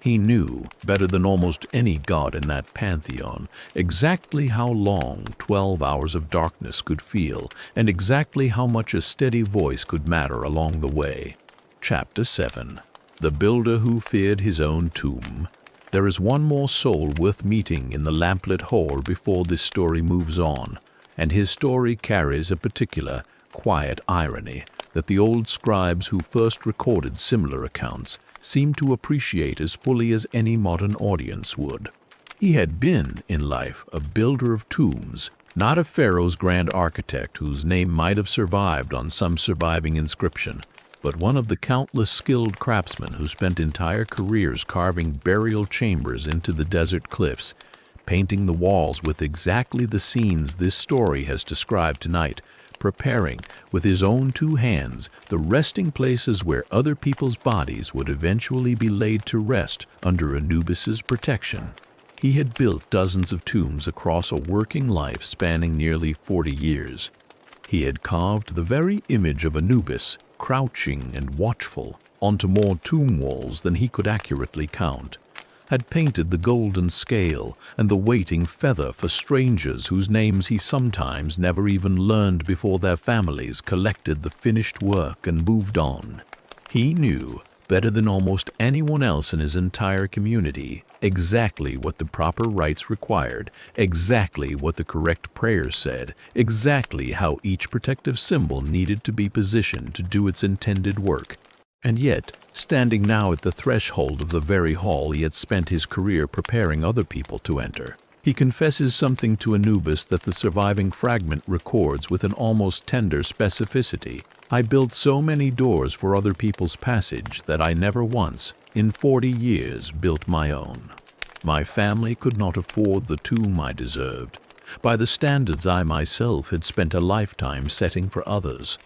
He knew, better than almost any god in that pantheon, exactly how long 12 hours of darkness could feel, and exactly how much a steady voice could matter along the way. Chapter 7. The Builder Who Feared His Own Tomb. There is one more soul worth meeting in the lamplit hall before this story moves on, and his story carries a particular, quiet irony that the old scribes who first recorded similar accounts seemed to appreciate as fully as any modern audience would. He had been, in life, a builder of tombs, not a pharaoh's grand architect whose name might have survived on some surviving inscription, but one of the countless skilled craftsmen who spent entire careers carving burial chambers into the desert cliffs, painting the walls with exactly the scenes this story has described tonight, preparing, with his own two hands, the resting places where other people's bodies would eventually be laid to rest under Anubis's protection. He had built dozens of tombs across a working life spanning nearly 40 years. He had carved the very image of Anubis, crouching and watchful, onto more tomb walls than he could accurately count, had painted the golden scale and the waiting feather for strangers whose names he sometimes never even learned before their families collected the finished work and moved on. He knew, better than almost anyone else in his entire community, exactly what the proper rites required, exactly what the correct prayers said, exactly how each protective symbol needed to be positioned to do its intended work. And yet, standing now at the threshold of the very hall he had spent his career preparing other people to enter, he confesses something to Anubis that the surviving fragment records with an almost tender specificity. I built so many doors for other people's passage that I never once, in 40 years, built my own. My family could not afford the tomb I deserved, by the standards I myself had spent a lifetime setting for others.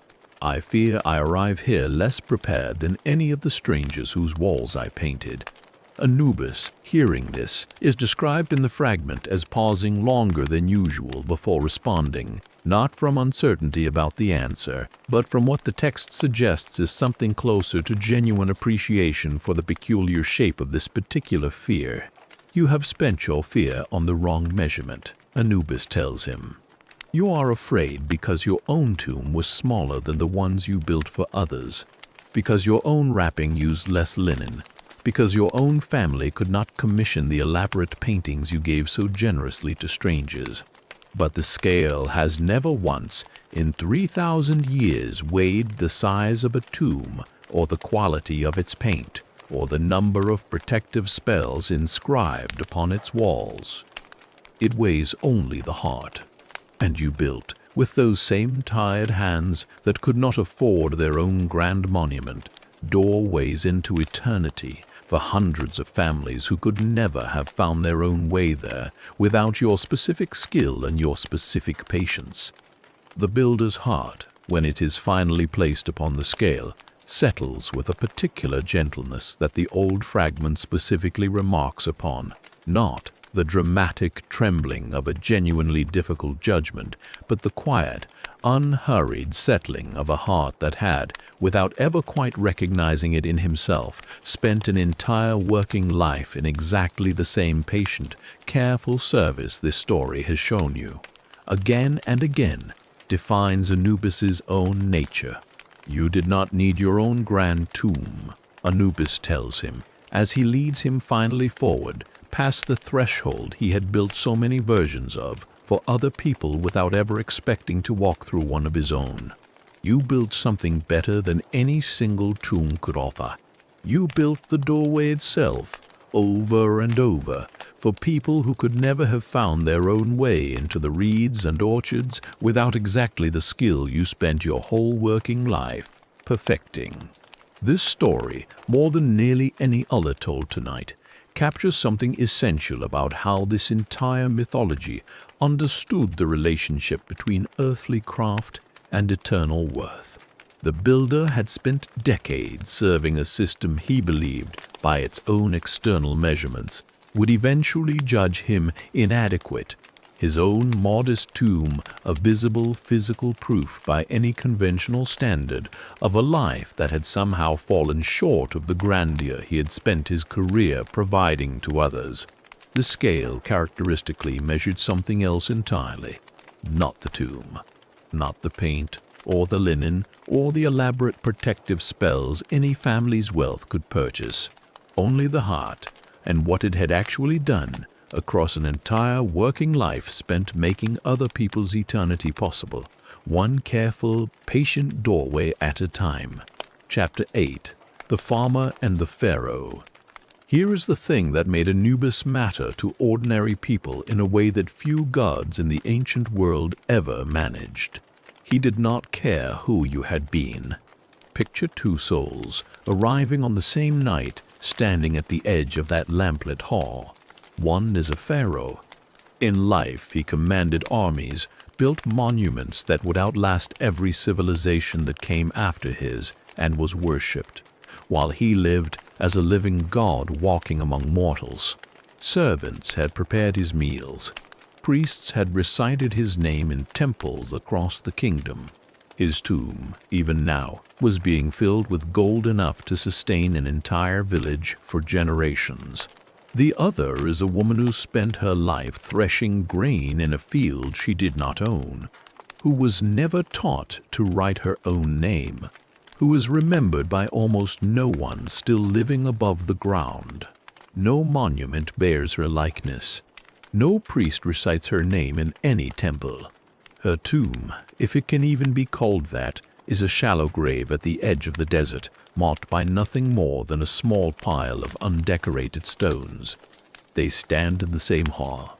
I fear I arrive here less prepared than any of the strangers whose walls I painted. Anubis, hearing this, is described in the fragment as pausing longer than usual before responding, not from uncertainty about the answer, but from what the text suggests is something closer to genuine appreciation for the peculiar shape of this particular fear. You have spent your fear on the wrong measurement, Anubis tells him. You are afraid because your own tomb was smaller than the ones you built for others, because your own wrapping used less linen, because your own family could not commission the elaborate paintings you gave so generously to strangers. But the scale has never once, in 3,000 years, weighed the size of a tomb or the quality of its paint. or the number of protective spells inscribed upon its walls. It weighs only the heart, and you built, with those same tired hands that could not afford their own grand monument, doorways into eternity for hundreds of families who could never have found their own way there without your specific skill and your specific patience. The builder's heart, when it is finally placed upon the scale, settles with a particular gentleness that the old fragment specifically remarks upon, not the dramatic trembling of a genuinely difficult judgment, but the quiet, unhurried settling of a heart that had, without ever quite recognizing it in himself, spent an entire working life in exactly the same patient, careful service this story has shown you. Again and again defines Anubis's own nature. You did not need your own grand tomb, Anubis tells him, as he leads him finally forward, past the threshold he had built so many versions of for other people without ever expecting to walk through one of his own. You built something better than any single tomb could offer. You built the doorway itself, over and over, for people who could never have found their own way into the reeds and orchards without exactly the skill you spent your whole working life perfecting. This story, more than nearly any other told tonight, captures something essential about how this entire mythology understood the relationship between earthly craft and eternal worth. The builder had spent decades serving a system he believed, by its own external measurements, would eventually judge him inadequate. His own modest tomb of visible physical proof by any conventional standard of a life that had somehow fallen short of the grandeur he had spent his career providing to others. The scale characteristically measured something else entirely, not the tomb, not the paint, or the linen, or the elaborate protective spells any family's wealth could purchase. Only the heart, and what it had actually done across an entire working life spent making other people's eternity possible, one careful, patient doorway at a time. Chapter 8. The Farmer and the Pharaoh. Here is the thing that made Anubis matter to ordinary people in a way that few gods in the ancient world ever managed. He did not care who you had been. Picture two souls arriving on the same night, standing at the edge of that lamplit hall. One is a pharaoh. In life, he commanded armies, built monuments that would outlast every civilization that came after his, and was worshipped, while he lived as a living god walking among mortals. Servants had prepared his meals. Priests had recited his name in temples across the kingdom. His tomb, even now, was being filled with gold enough to sustain an entire village for generations. The other is a woman who spent her life threshing grain in a field she did not own, who was never taught to write her own name, who is remembered by almost no one still living above the ground. No monument bears her likeness. No priest recites her name in any temple. Her tomb, if it can even be called that, is a shallow grave at the edge of the desert, marked by nothing more than a small pile of undecorated stones. They stand in the same hall.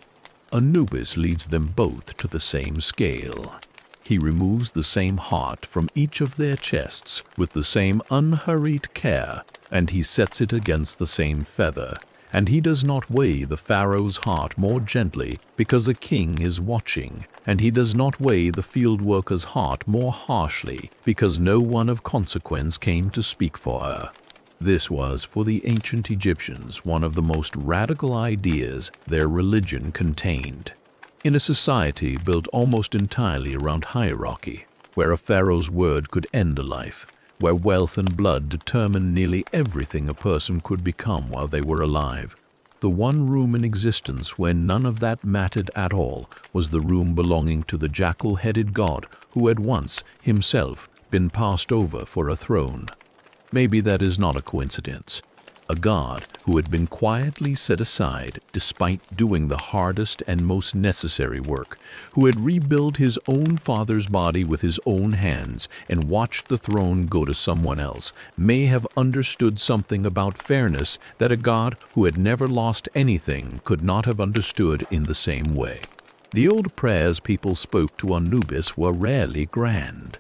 Anubis leads them both to the same scale. He removes the same heart from each of their chests with the same unhurried care, and he sets it against the same feather. And he does not weigh the pharaoh's heart more gently because a king is watching, and he does not weigh the field worker's heart more harshly because no one of consequence came to speak for her. This was, for the ancient Egyptians, one of the most radical ideas their religion contained. In a society built almost entirely around hierarchy, where a pharaoh's word could end a life, where wealth and blood determined nearly everything a person could become while they were alive, the one room in existence where none of that mattered at all was the room belonging to the jackal-headed god who had once, himself, been passed over for a throne. Maybe that is not a coincidence. a god who had been quietly set aside despite doing the hardest and most necessary work, who had rebuilt his own father's body with his own hands and watched the throne go to someone else, may have understood something about fairness that a god who had never lost anything could not have understood in the same way. The old prayers people spoke to Anubis were rarely grand.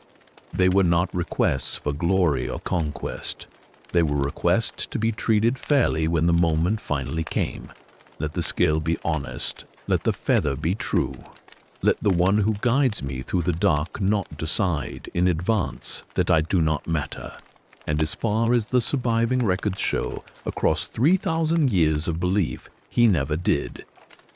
They were not requests for glory or conquest. They were requests to be treated fairly when the moment finally came. Let the scale be honest. Let the feather be true. Let the one who guides me through the dark not decide in advance that I do not matter. And as far as the surviving records show, across 3,000 years of belief, he never did.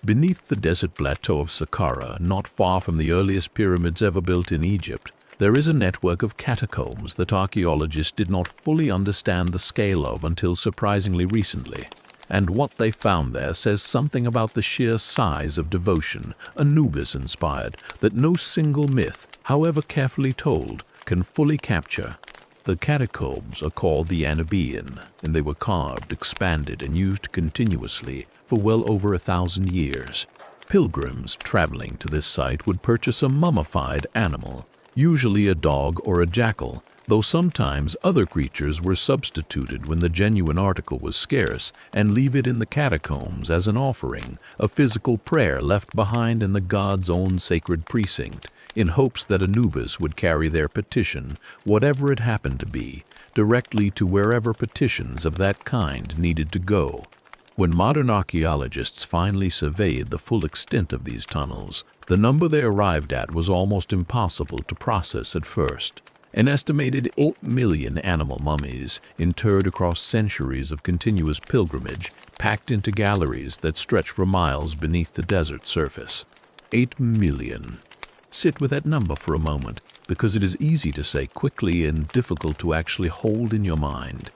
Beneath the desert plateau of Saqqara, not far from the earliest pyramids ever built in Egypt, there is a network of catacombs that archaeologists did not fully understand the scale of until surprisingly recently. And what they found there says something about the sheer size of devotion, Anubis-inspired, that no single myth, however carefully told, can fully capture. The catacombs are called the Anubian, and they were carved, expanded, and used continuously for well over 1,000 years. Pilgrims traveling to this site would purchase a mummified animal, usually a dog or a jackal, though sometimes other creatures were substituted when the genuine article was scarce, and leave it in the catacombs as an offering, a physical prayer left behind in the god's own sacred precinct, in hopes that Anubis would carry their petition, whatever it happened to be, directly to wherever petitions of that kind needed to go. When modern archaeologists finally surveyed the full extent of these tunnels, the number they arrived at was almost impossible to process at first. An estimated 8 million animal mummies, interred across centuries of continuous pilgrimage, packed into galleries that stretch for miles beneath the desert surface. 8 million. Sit with that number for a moment, because it is easy to say quickly and difficult to actually hold in your mind.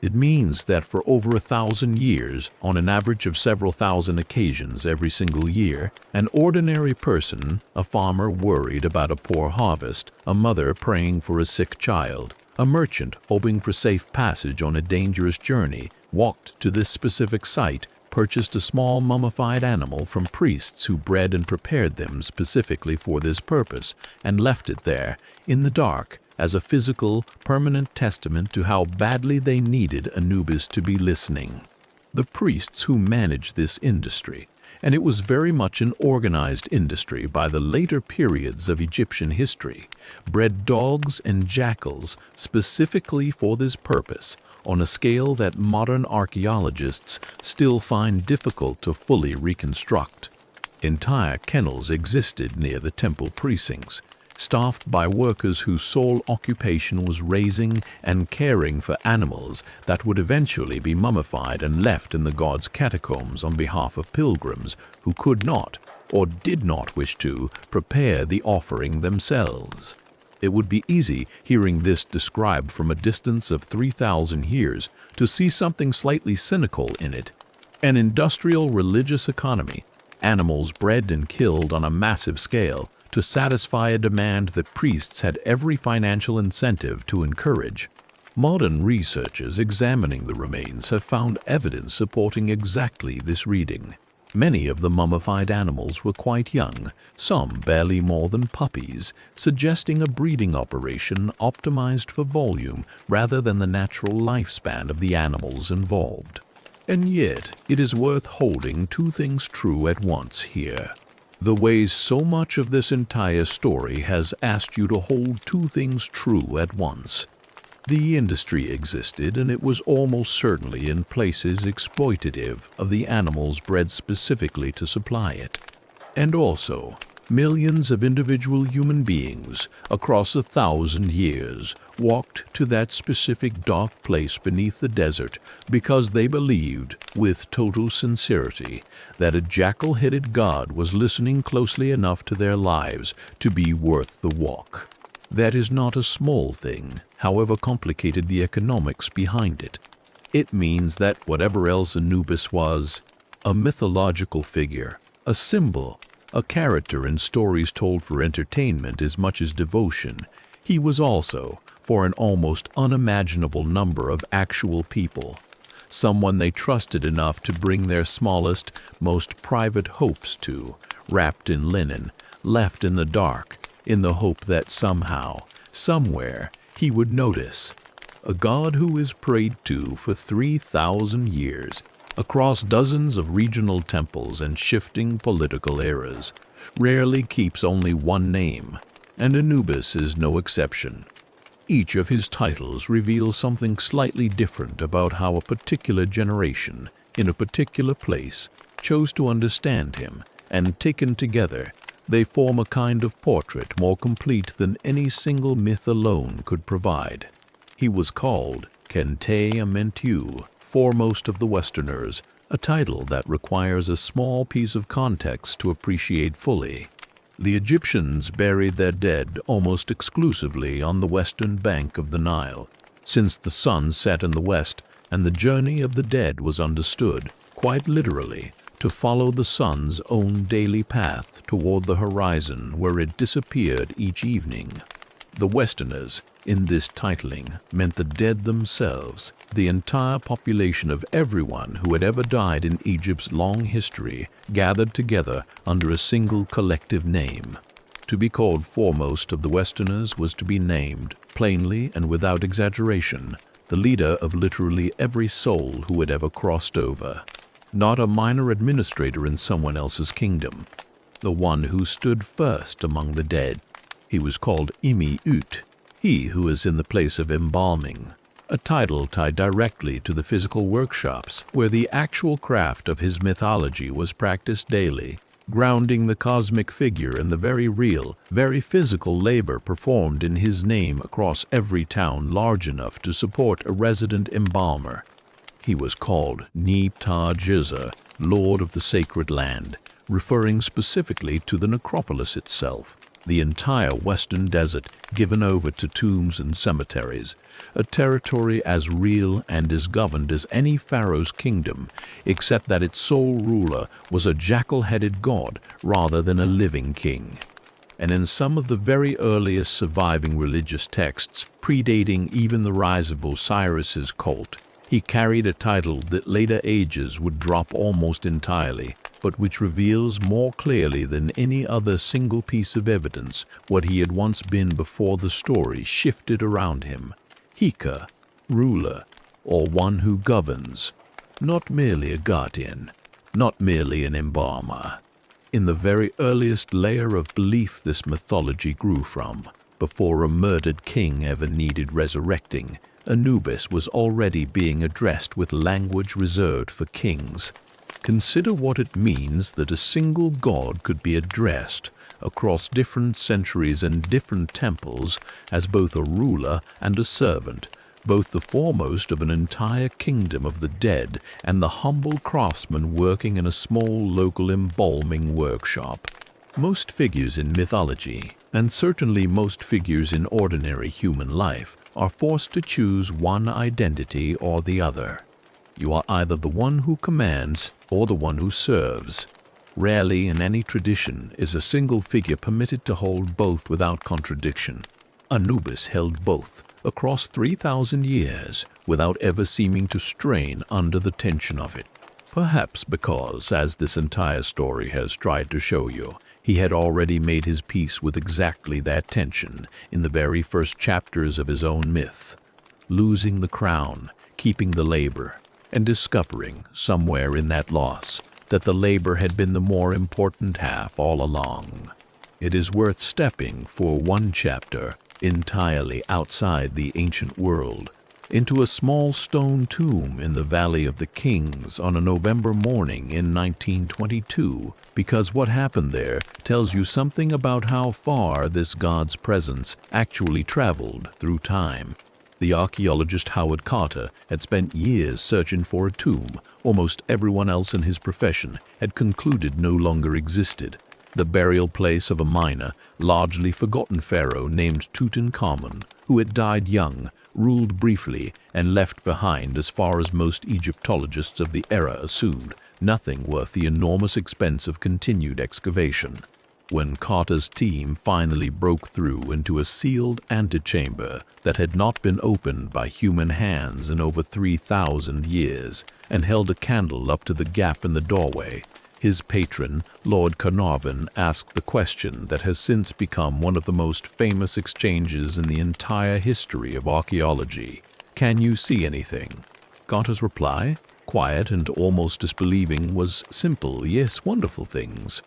It means that for over 1,000 years, on an average of several thousand occasions every single year, an ordinary person, a farmer worried about a poor harvest, a mother praying for a sick child, a merchant hoping for safe passage on a dangerous journey, walked to this specific site, purchased a small mummified animal from priests who bred and prepared them specifically for this purpose, and left it there, in the dark, as a physical, permanent testament to how badly they needed Anubis to be listening. The priests who managed this industry, and it was very much an organized industry by the later periods of Egyptian history, bred dogs and jackals specifically for this purpose, on a scale that modern archaeologists still find difficult to fully reconstruct. Entire kennels existed near the temple precincts, staffed by workers whose sole occupation was raising and caring for animals that would eventually be mummified and left in the god's catacombs on behalf of pilgrims who could not, or did not wish to, prepare the offering themselves. It would be easy, hearing this described from a distance of 3,000 years, to see something slightly cynical in it. An industrial religious economy, animals bred and killed on a massive scale, to satisfy a demand that priests had every financial incentive to encourage. Modern researchers examining the remains have found evidence supporting exactly this reading. Many of the mummified animals were quite young, some barely more than puppies, suggesting a breeding operation optimized for volume rather than the natural lifespan of the animals involved. And yet, it is worth holding two things true at once here. The way so much of this entire story has asked you to hold two things true at once. The industry existed, and it was almost certainly in places exploitative of the animals bred specifically to supply it. And also, millions of individual human beings across 1,000 years walked to that specific dark place beneath the desert because they believed, with total sincerity, that a jackal-headed god was listening closely enough to their lives to be worth the walk. That is not a small thing, however complicated the economics behind it. It means that whatever else Anubis was, a mythological figure, a symbol, a character in stories told for entertainment as much as devotion, he was also, for an almost unimaginable number of actual people, someone they trusted enough to bring their smallest, most private hopes to, wrapped in linen, left in the dark, in the hope that somehow, somewhere, he would notice. A god who is prayed to for 3,000 years, across dozens of regional temples and shifting political eras, rarely keeps only one name, and Anubis is no exception. Each of his titles reveals something slightly different about how a particular generation, in a particular place, chose to understand him, and taken together, they form a kind of portrait more complete than any single myth alone could provide. He was called Kente Amentu, foremost of the Westerners, a title that requires a small piece of context to appreciate fully. The Egyptians buried their dead almost exclusively on the western bank of the Nile, since the sun set in the west and the journey of the dead was understood, quite literally, to follow the sun's own daily path toward the horizon where it disappeared each evening. The Westerners, in this titling, meant the dead themselves, the entire population of everyone who had ever died in Egypt's long history, gathered together under a single collective name. To be called foremost of the Westerners was to be named, plainly and without exaggeration, the leader of literally every soul who had ever crossed over. Not a minor administrator in someone else's kingdom. The one who stood first among the dead. He was called Imi-Ut, he who is in the place of embalming, a title tied directly to the physical workshops where the actual craft of his mythology was practiced daily, grounding the cosmic figure in the very real, very physical labor performed in his name across every town large enough to support a resident embalmer. He was called Nib-ta-Jizza, Lord of the Sacred Land, referring specifically to the necropolis itself, the entire western desert given over to tombs and cemeteries, a territory as real and as governed as any pharaoh's kingdom, except that its sole ruler was a jackal-headed god rather than a living king. And in some of the very earliest surviving religious texts, predating even the rise of Osiris's cult, he carried a title that later ages would drop almost entirely, but which reveals more clearly than any other single piece of evidence what he had once been before the story shifted around him. Hika, ruler, or one who governs, not merely a guardian, not merely an embalmer. In the very earliest layer of belief this mythology grew from, before a murdered king ever needed resurrecting, Anubis was already being addressed with language reserved for kings. Consider what it means that a single god could be addressed across different centuries and different temples as both a ruler and a servant, both the foremost of an entire kingdom of the dead and the humble craftsman working in a small local embalming workshop. Most figures in mythology, and certainly most figures in ordinary human life, are forced to choose one identity or the other. You are either the one who commands or the one who serves. Rarely in any tradition is a single figure permitted to hold both without contradiction. Anubis held both across 3,000 years without ever seeming to strain under the tension of it. Perhaps because, as this entire story has tried to show you, he had already made his peace with exactly that tension in the very first chapters of his own myth, losing the crown, keeping the labor, and discovering, somewhere in that loss, that the labor had been the more important half all along. It is worth stepping for one chapter entirely outside the ancient world, into a small stone tomb in the Valley of the Kings on a November morning in 1922, because what happened there tells you something about how far this god's presence actually traveled through time. The archaeologist Howard Carter had spent years searching for a tomb almost everyone else in his profession had concluded no longer existed, the burial place of a minor, largely forgotten pharaoh named Tutankhamun, who had died young, ruled briefly, and left behind, as far as most Egyptologists of the era assumed, nothing worth the enormous expense of continued excavation. When Carter's team finally broke through into a sealed antechamber that had not been opened by human hands in over 3,000 years, and held a candle up to the gap in the doorway, his patron, Lord Carnarvon, asked the question that has since become one of the most famous exchanges in the entire history of archaeology. "Can you see anything?" Carter's reply, quiet and almost disbelieving, was simple, yes, wonderful things.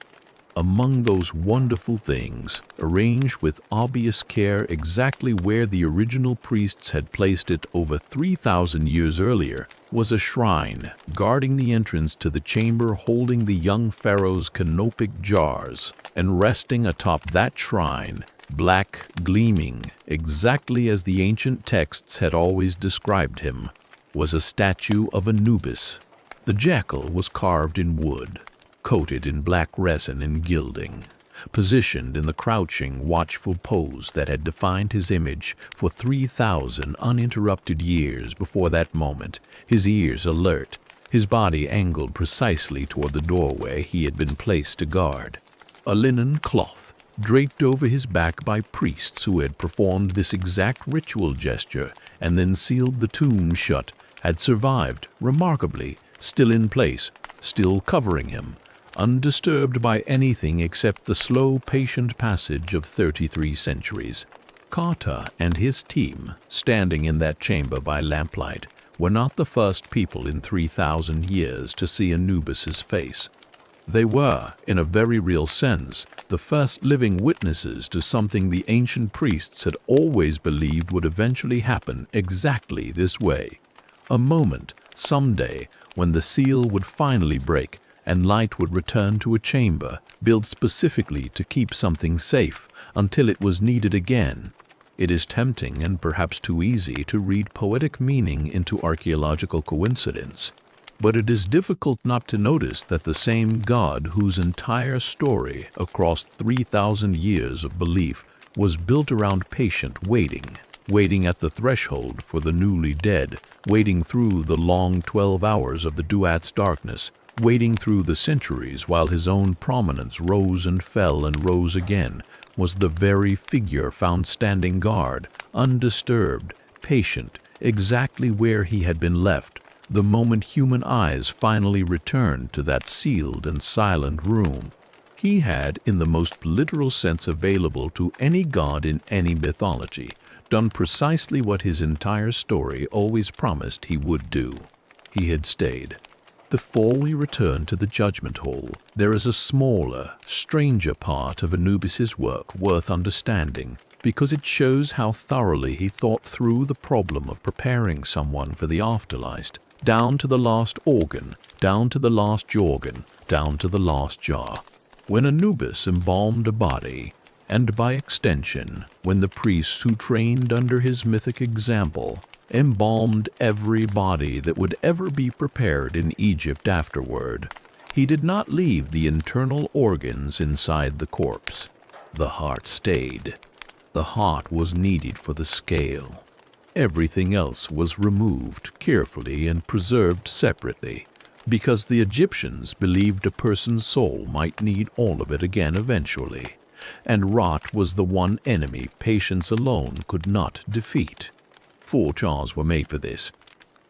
Among those wonderful things, arranged with obvious care exactly where the original priests had placed it over 3,000 years earlier, was a shrine guarding the entrance to the chamber, holding the young pharaoh's canopic jars, and resting atop that shrine, black, gleaming, exactly as the ancient texts had always described him, was a statue of Anubis. The jackal was carved in wood, coated in black resin and gilding, positioned in the crouching, watchful pose that had defined his image for 3,000 uninterrupted years before that moment, his ears alert, his body angled precisely toward the doorway he had been placed to guard. A linen cloth, draped over his back by priests who had performed this exact ritual gesture and then sealed the tomb shut, had survived, remarkably, still in place, still covering him, undisturbed by anything except the slow, patient passage of 33 centuries. Carter and his team, standing in that chamber by lamplight, were not the first people in 3,000 years to see Anubis's face. They were, in a very real sense, the first living witnesses to something the ancient priests had always believed would eventually happen exactly this way. A moment, someday, when the seal would finally break, and light would return to a chamber built specifically to keep something safe until it was needed again. It is tempting and perhaps too easy to read poetic meaning into archaeological coincidence, but it is difficult not to notice that the same God whose entire story across 3,000 years of belief was built around patient waiting at the threshold for the newly dead, waiting through the long 12 hours of the Duat's darkness, waiting through the centuries while his own prominence rose and fell and rose again, was the very figure found standing guard, undisturbed, patient, exactly where he had been left, the moment human eyes finally returned to that sealed and silent room. He had, in the most literal sense available to any god in any mythology, done precisely what his entire story always promised he would do. He had stayed. Before we return to the judgment hall, there is a smaller, stranger part of Anubis's work worth understanding, because it shows how thoroughly he thought through the problem of preparing someone for the afterlife, down to the last organ, down to the last jorgan, down to the last jar. When Anubis embalmed a body, and by extension, when the priests who trained under his mythic example embalmed every body that would ever be prepared in Egypt afterward, he did not leave the internal organs inside the corpse. The heart stayed. The heart was needed for the scale. Everything else was removed carefully and preserved separately, because the Egyptians believed a person's soul might need all of it again eventually, and rot was the one enemy patience alone could not defeat. 4 jars were made for this.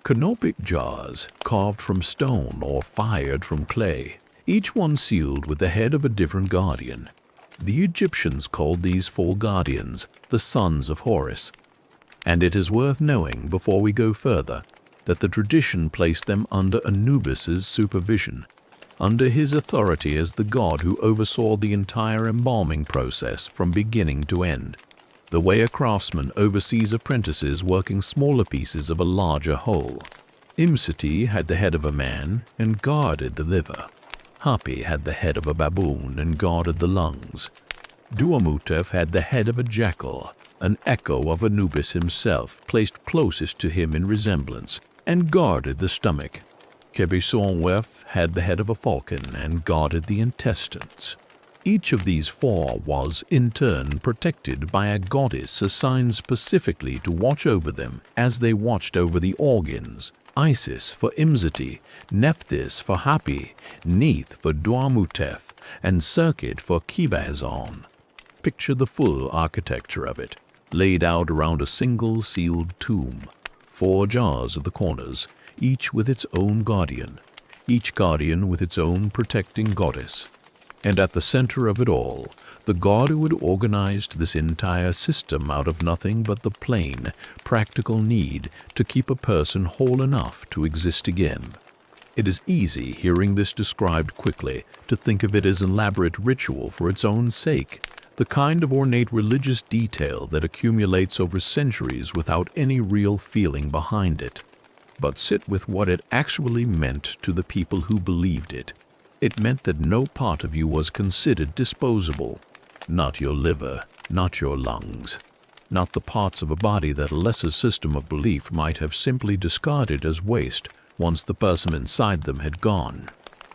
Canopic jars, carved from stone or fired from clay, each one sealed with the head of a different guardian. The Egyptians called these 4 guardians the sons of Horus, and it is worth knowing before we go further that the tradition placed them under Anubis's supervision, under his authority as the god who oversaw the entire embalming process from beginning to end, the way a craftsman oversees apprentices working smaller pieces of a larger whole. Imseti had the head of a man and guarded the liver. Hapi had the head of a baboon and guarded the lungs. Duamutef had the head of a jackal, an echo of Anubis himself placed closest to him in resemblance, and guarded the stomach. Kebisonwef had the head of a falcon and guarded the intestines. Each of these 4 was, in turn, protected by a goddess assigned specifically to watch over them as they watched over the organs, Isis for Imzati, Nephthys for Hapi, Neith for Duamutef, and Serkid for Kibazon. Picture the full architecture of it, laid out around a single sealed tomb. 4 jars at the corners, each with its own guardian, each guardian with its own protecting goddess. And at the center of it all, the god who had organized this entire system out of nothing but the plain, practical need to keep a person whole enough to exist again. It is easy, hearing this described quickly, to think of it as an elaborate ritual for its own sake, the kind of ornate religious detail that accumulates over centuries without any real feeling behind it. But sit with what it actually meant to the people who believed it. It meant that no part of you was considered disposable. Not your liver, not your lungs, not the parts of a body that a lesser system of belief might have simply discarded as waste once the person inside them had gone.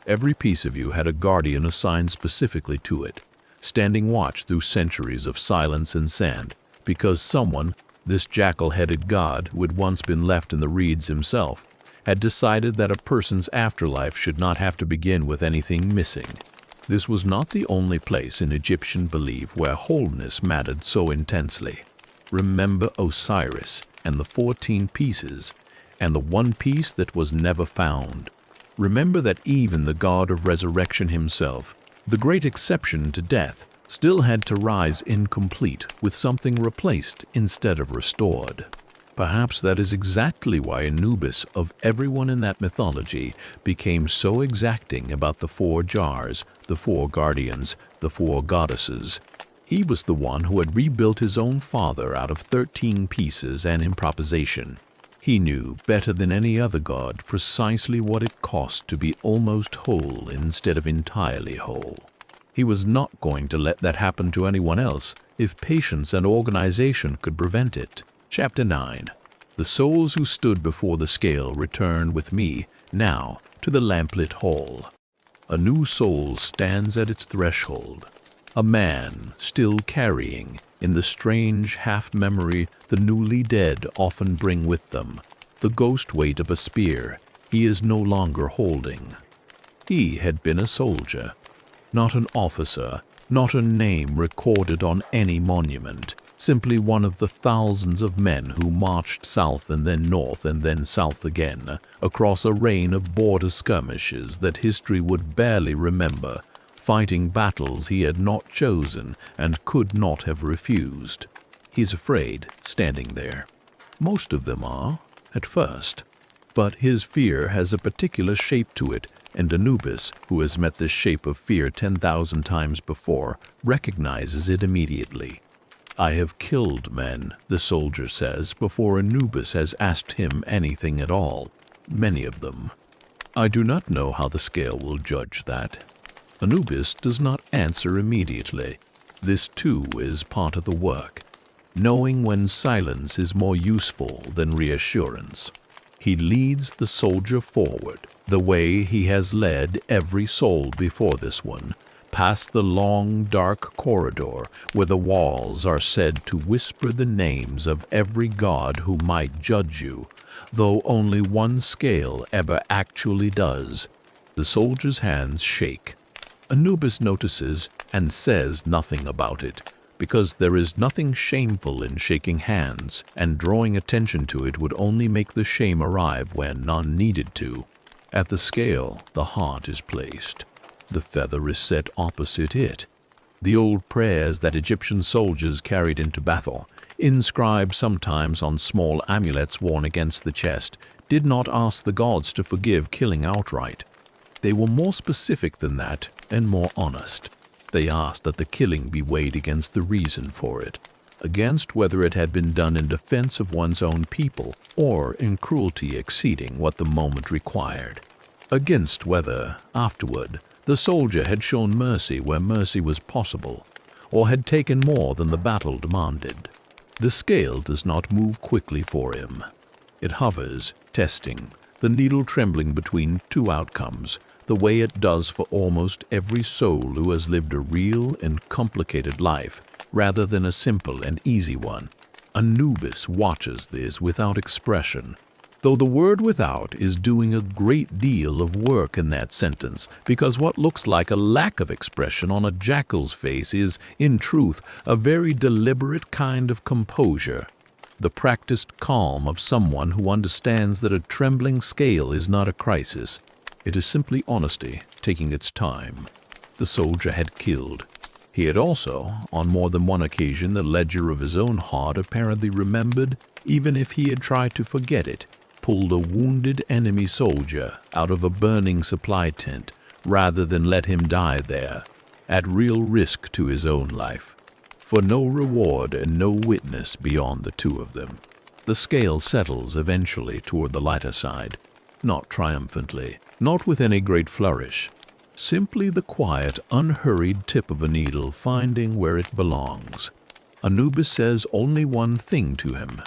Every piece of you had a guardian assigned specifically to it, standing watch through centuries of silence and sand, because someone, this jackal-headed god who had once been left in the reeds himself, had decided that a person's afterlife should not have to begin with anything missing. This was not the only place in Egyptian belief where wholeness mattered so intensely. Remember Osiris and the 14 pieces, and the one piece that was never found. Remember that even the god of resurrection himself, the great exception to death, still had to rise incomplete with something replaced instead of restored. Perhaps that is exactly why Anubis, of everyone in that mythology, became so exacting about the 4 jars, the 4 guardians, the 4 goddesses. He was the one who had rebuilt his own father out of 13 pieces and improvisation. He knew better than any other god precisely what it cost to be almost whole instead of entirely whole. He was not going to let that happen to anyone else if patience and organization could prevent it. Chapter 9. The souls who stood before the scale returned with me, now, to the lamplit hall. A new soul stands at its threshold. A man still carrying, in the strange half-memory the newly dead often bring with them, the ghost weight of a spear he is no longer holding. He had been a soldier, not an officer, not a name recorded on any monument, simply one of the thousands of men who marched south and then north and then south again, across a reign of border skirmishes that history would barely remember, fighting battles he had not chosen and could not have refused. He is afraid, standing there. Most of them are, at first. But his fear has a particular shape to it, and Anubis, who has met this shape of fear 10,000 times before, recognizes it immediately. I have killed men, the soldier says, before Anubis has asked him anything at all. Many of them. I do not know how the scale will judge that. Anubis does not answer immediately. This too is part of the work, knowing when silence is more useful than reassurance. He leads the soldier forward, the way he has led every soul before this one, past the long, dark corridor where the walls are said to whisper the names of every god who might judge you, though only one scale ever actually does. The soldier's hands shake. Anubis notices and says nothing about it, because there is nothing shameful in shaking hands, and drawing attention to it would only make the shame arrive where none needed to. At the scale, the heart is placed. The feather is set opposite it. The old prayers that Egyptian soldiers carried into battle, inscribed sometimes on small amulets worn against the chest, did not ask the gods to forgive killing outright. They were more specific than that and more honest. They asked that the killing be weighed against the reason for it, against whether it had been done in defense of one's own people or in cruelty exceeding what the moment required, against whether, afterward, the soldier had shown mercy where mercy was possible, or had taken more than the battle demanded. The scale does not move quickly for him. It hovers, testing, the needle trembling between 2 outcomes, the way it does for almost every soul who has lived a real and complicated life, rather than a simple and easy one. Anubis watches this without expression. though the word without is doing a great deal of work in that sentence, because what looks like a lack of expression on a jackal's face is, in truth, a very deliberate kind of composure, the practiced calm of someone who understands that a trembling scale is not a crisis. It is simply honesty taking its time. The soldier had killed. He had also, on more than one occasion, the ledger of his own heart apparently remembered, even if he had tried to forget it, pulled a wounded enemy soldier out of a burning supply tent rather than let him die there, at real risk to his own life, for no reward and no witness beyond the two of them. The scale settles eventually toward the lighter side, not triumphantly, not with any great flourish, simply the quiet, unhurried tip of a needle finding where it belongs. Anubis says only one thing to him,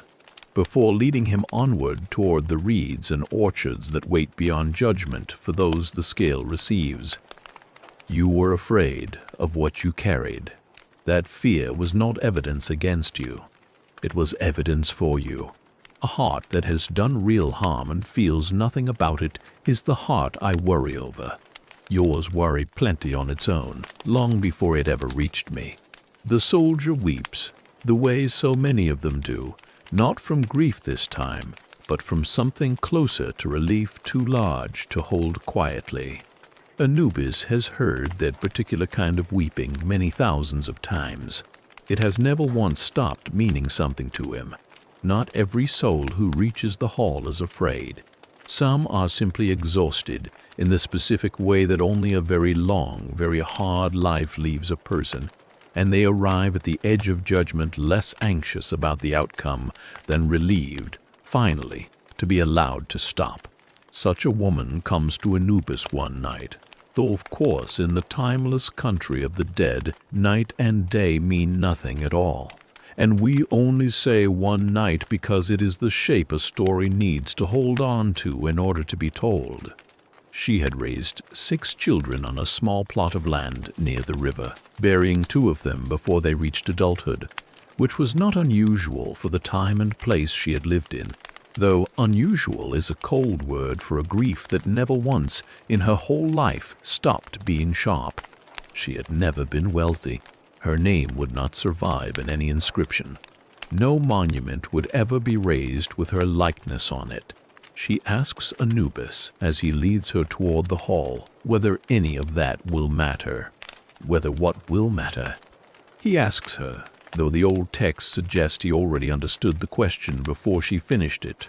before leading him onward toward the reeds and orchards that wait beyond judgment for those the scale receives. You were afraid of what you carried. That fear was not evidence against you. It was evidence for you. A heart that has done real harm and feels nothing about it is the heart I worry over. Yours worried plenty on its own, long before it ever reached me. The soldier weeps, the way so many of them do, not from grief this time, but from something closer to relief too large to hold quietly. Anubis has heard that particular kind of weeping many thousands of times. It has never once stopped meaning something to him. Not every soul who reaches the hall is afraid. Some are simply exhausted in the specific way that only a very long, very hard life leaves a person, and they arrive at the edge of judgment less anxious about the outcome than relieved, finally, to be allowed to stop. Such a woman comes to Anubis one night, though of course in the timeless country of the dead, night and day mean nothing at all. And we only say one night because it is the shape a story needs to hold on to in order to be told. She had raised 6 children on a small plot of land near the river, burying 2 of them before they reached adulthood, which was not unusual for the time and place she had lived in, though unusual is a cold word for a grief that never once in her whole life stopped being sharp. She had never been wealthy. Her name would not survive in any inscription. No monument would ever be raised with her likeness on it. She asks Anubis, as he leads her toward the hall, whether any of that will matter. Whether what will matter? He asks her, though the old text suggests he already understood the question before she finished it.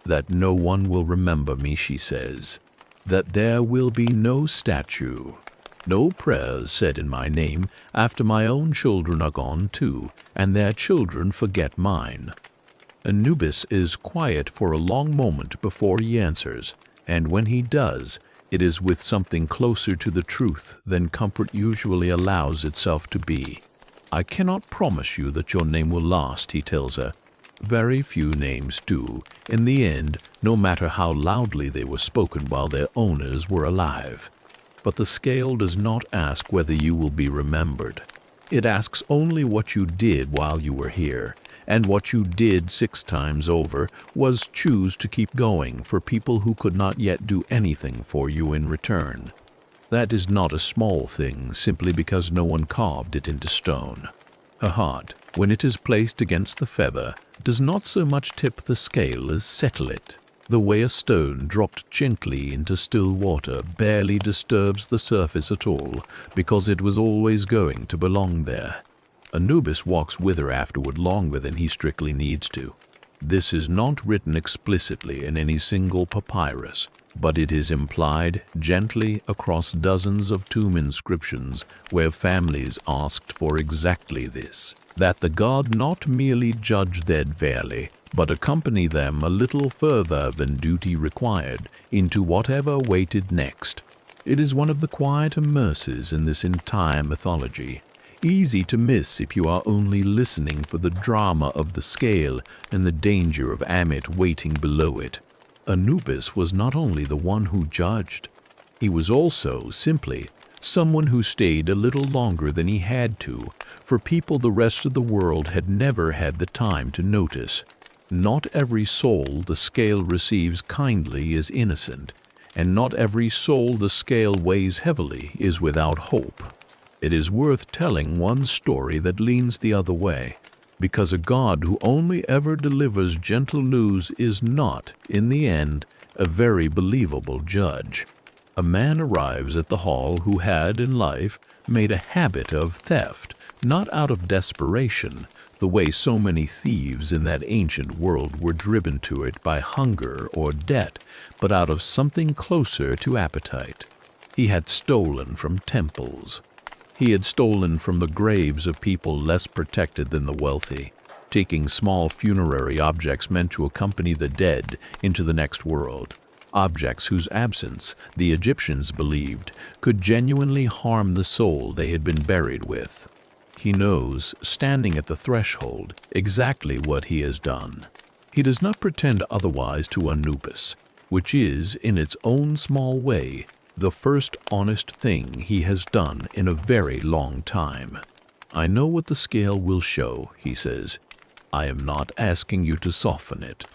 That no one will remember me, she says. That there will be no statue. No prayers said in my name after my own children are gone too, and their children forget mine. Anubis is quiet for a long moment before he answers, and when he does, it is with something closer to the truth than comfort usually allows itself to be. I cannot promise you that your name will last, he tells her. Very few names do, in the end, no matter how loudly they were spoken while their owners were alive. But the scale does not ask whether you will be remembered. It asks only what you did while you were here, and what you did 6 times over was choose to keep going for people who could not yet do anything for you in return. That is not a small thing simply because no one carved it into stone. A heart, when it is placed against the feather, does not so much tip the scale as settle it. The way a stone dropped gently into still water barely disturbs the surface at all, because it was always going to belong there. Anubis walks with her afterward longer than he strictly needs to. This is not written explicitly in any single papyrus, but it is implied gently across dozens of tomb inscriptions where families asked for exactly this, that the god not merely judge dead fairly, but accompany them a little further than duty required into whatever waited next. It is one of the quieter mercies in this entire mythology, easy to miss if you are only listening for the drama of the scale and the danger of Amit waiting below it. Anubis was not only the one who judged, he was also, simply, someone who stayed a little longer than he had to, for people the rest of the world had never had the time to notice. Not every soul the scale receives kindly is innocent, and not every soul the scale weighs heavily is without hope. It is worth telling one story that leans the other way, because a God who only ever delivers gentle news is not, in the end, a very believable judge. A man arrives at the hall who had, in life, made a habit of theft, not out of desperation, the way so many thieves in that ancient world were driven to it by hunger or debt, but out of something closer to appetite. He had stolen from temples. He had stolen from the graves of people less protected than the wealthy, taking small funerary objects meant to accompany the dead into the next world, objects whose absence, the Egyptians believed, could genuinely harm the soul they had been buried with. He knows, standing at the threshold, exactly what he has done. He does not pretend otherwise to Anubis, which is, in its own small way, the first honest thing he has done in a very long time. "I know what the scale will show," he says. "I am not asking you to soften it."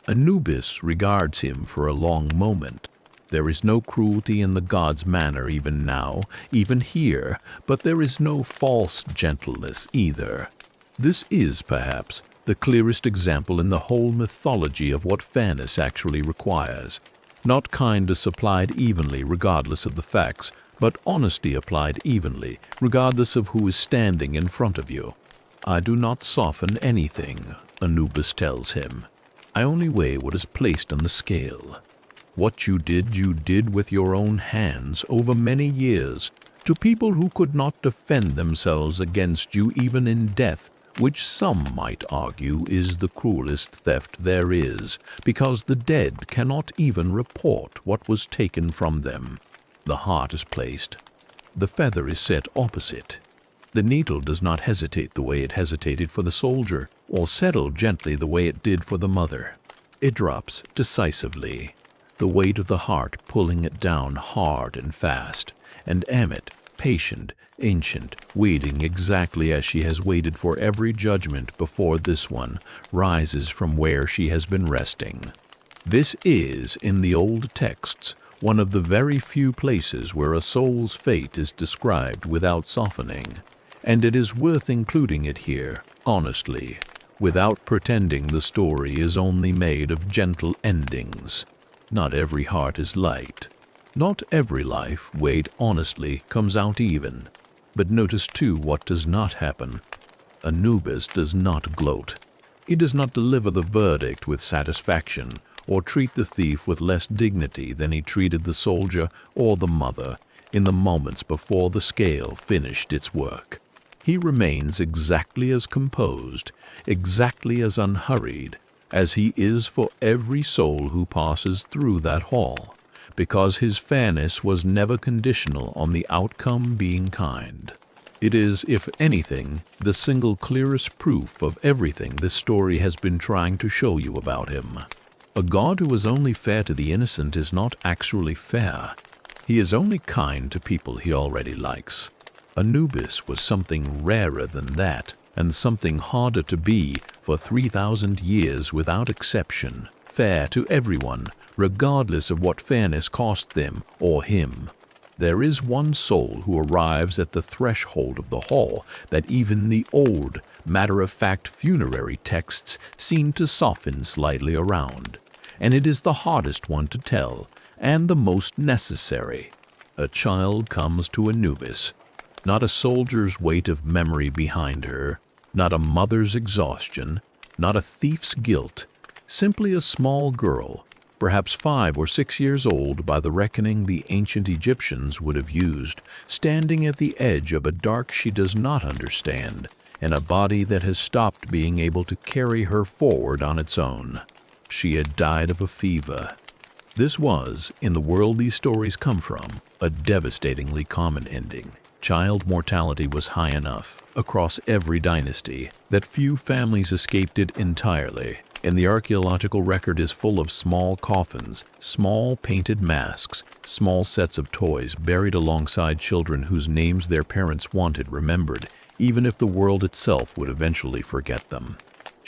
Anubis regards him for a long moment. There is no cruelty in the god's manner even now, even here, but there is no false gentleness either. This is, perhaps, the clearest example in the whole mythology of what fairness actually requires. Not kindness applied evenly regardless of the facts, but honesty applied evenly, regardless of who is standing in front of you. "I do not soften anything," Anubis tells him. "I only weigh what is placed on the scale. What you did with your own hands over many years, to people who could not defend themselves against you even in death, which some might argue is the cruelest theft there is, because the dead cannot even report what was taken from them. The heart is placed. The feather is set opposite. The needle does not hesitate the way it hesitated for the soldier, or settle gently the way it did for the mother. It drops decisively, the weight of the heart pulling it down hard and fast, and Amit, patient, ancient, waiting exactly as she has waited for every judgment before this one, rises from where she has been resting. This is, in the old texts, one of the very few places where a soul's fate is described without softening, and it is worth including it here, honestly, without pretending the story is only made of gentle endings. Not every heart is light. Not every life, weighed honestly, comes out even. But notice too what does not happen. Anubis does not gloat. He does not deliver the verdict with satisfaction, or treat the thief with less dignity than he treated the soldier or the mother in the moments before the scale finished its work. He remains exactly as composed, exactly as unhurried, as he is for every soul who passes through that hall, because his fairness was never conditional on the outcome being kind. It is, if anything, the single clearest proof of everything this story has been trying to show you about him. A God who is only fair to the innocent is not actually fair. He is only kind to people he already likes. Anubis was something rarer than that, and something harder to be for 3,000 years without exception, fair to everyone, regardless of what fairness cost them or him. There is one soul who arrives at the threshold of the hall that even the old, matter-of-fact funerary texts seem to soften slightly around, and it is the hardest one to tell, and the most necessary. A child comes to Anubis, not a soldier's weight of memory behind her, not a mother's exhaustion, not a thief's guilt, simply a small girl, perhaps 5 or 6 years old by the reckoning the ancient Egyptians would have used, standing at the edge of a dark she does not understand, and a body that has stopped being able to carry her forward on its own. She had died of a fever. This was, in the world these stories come from, a devastatingly common ending. Child mortality was high enough, across every dynasty, that few families escaped it entirely, and the archaeological record is full of small coffins, small painted masks, small sets of toys buried alongside children whose names their parents wanted remembered, even if the world itself would eventually forget them.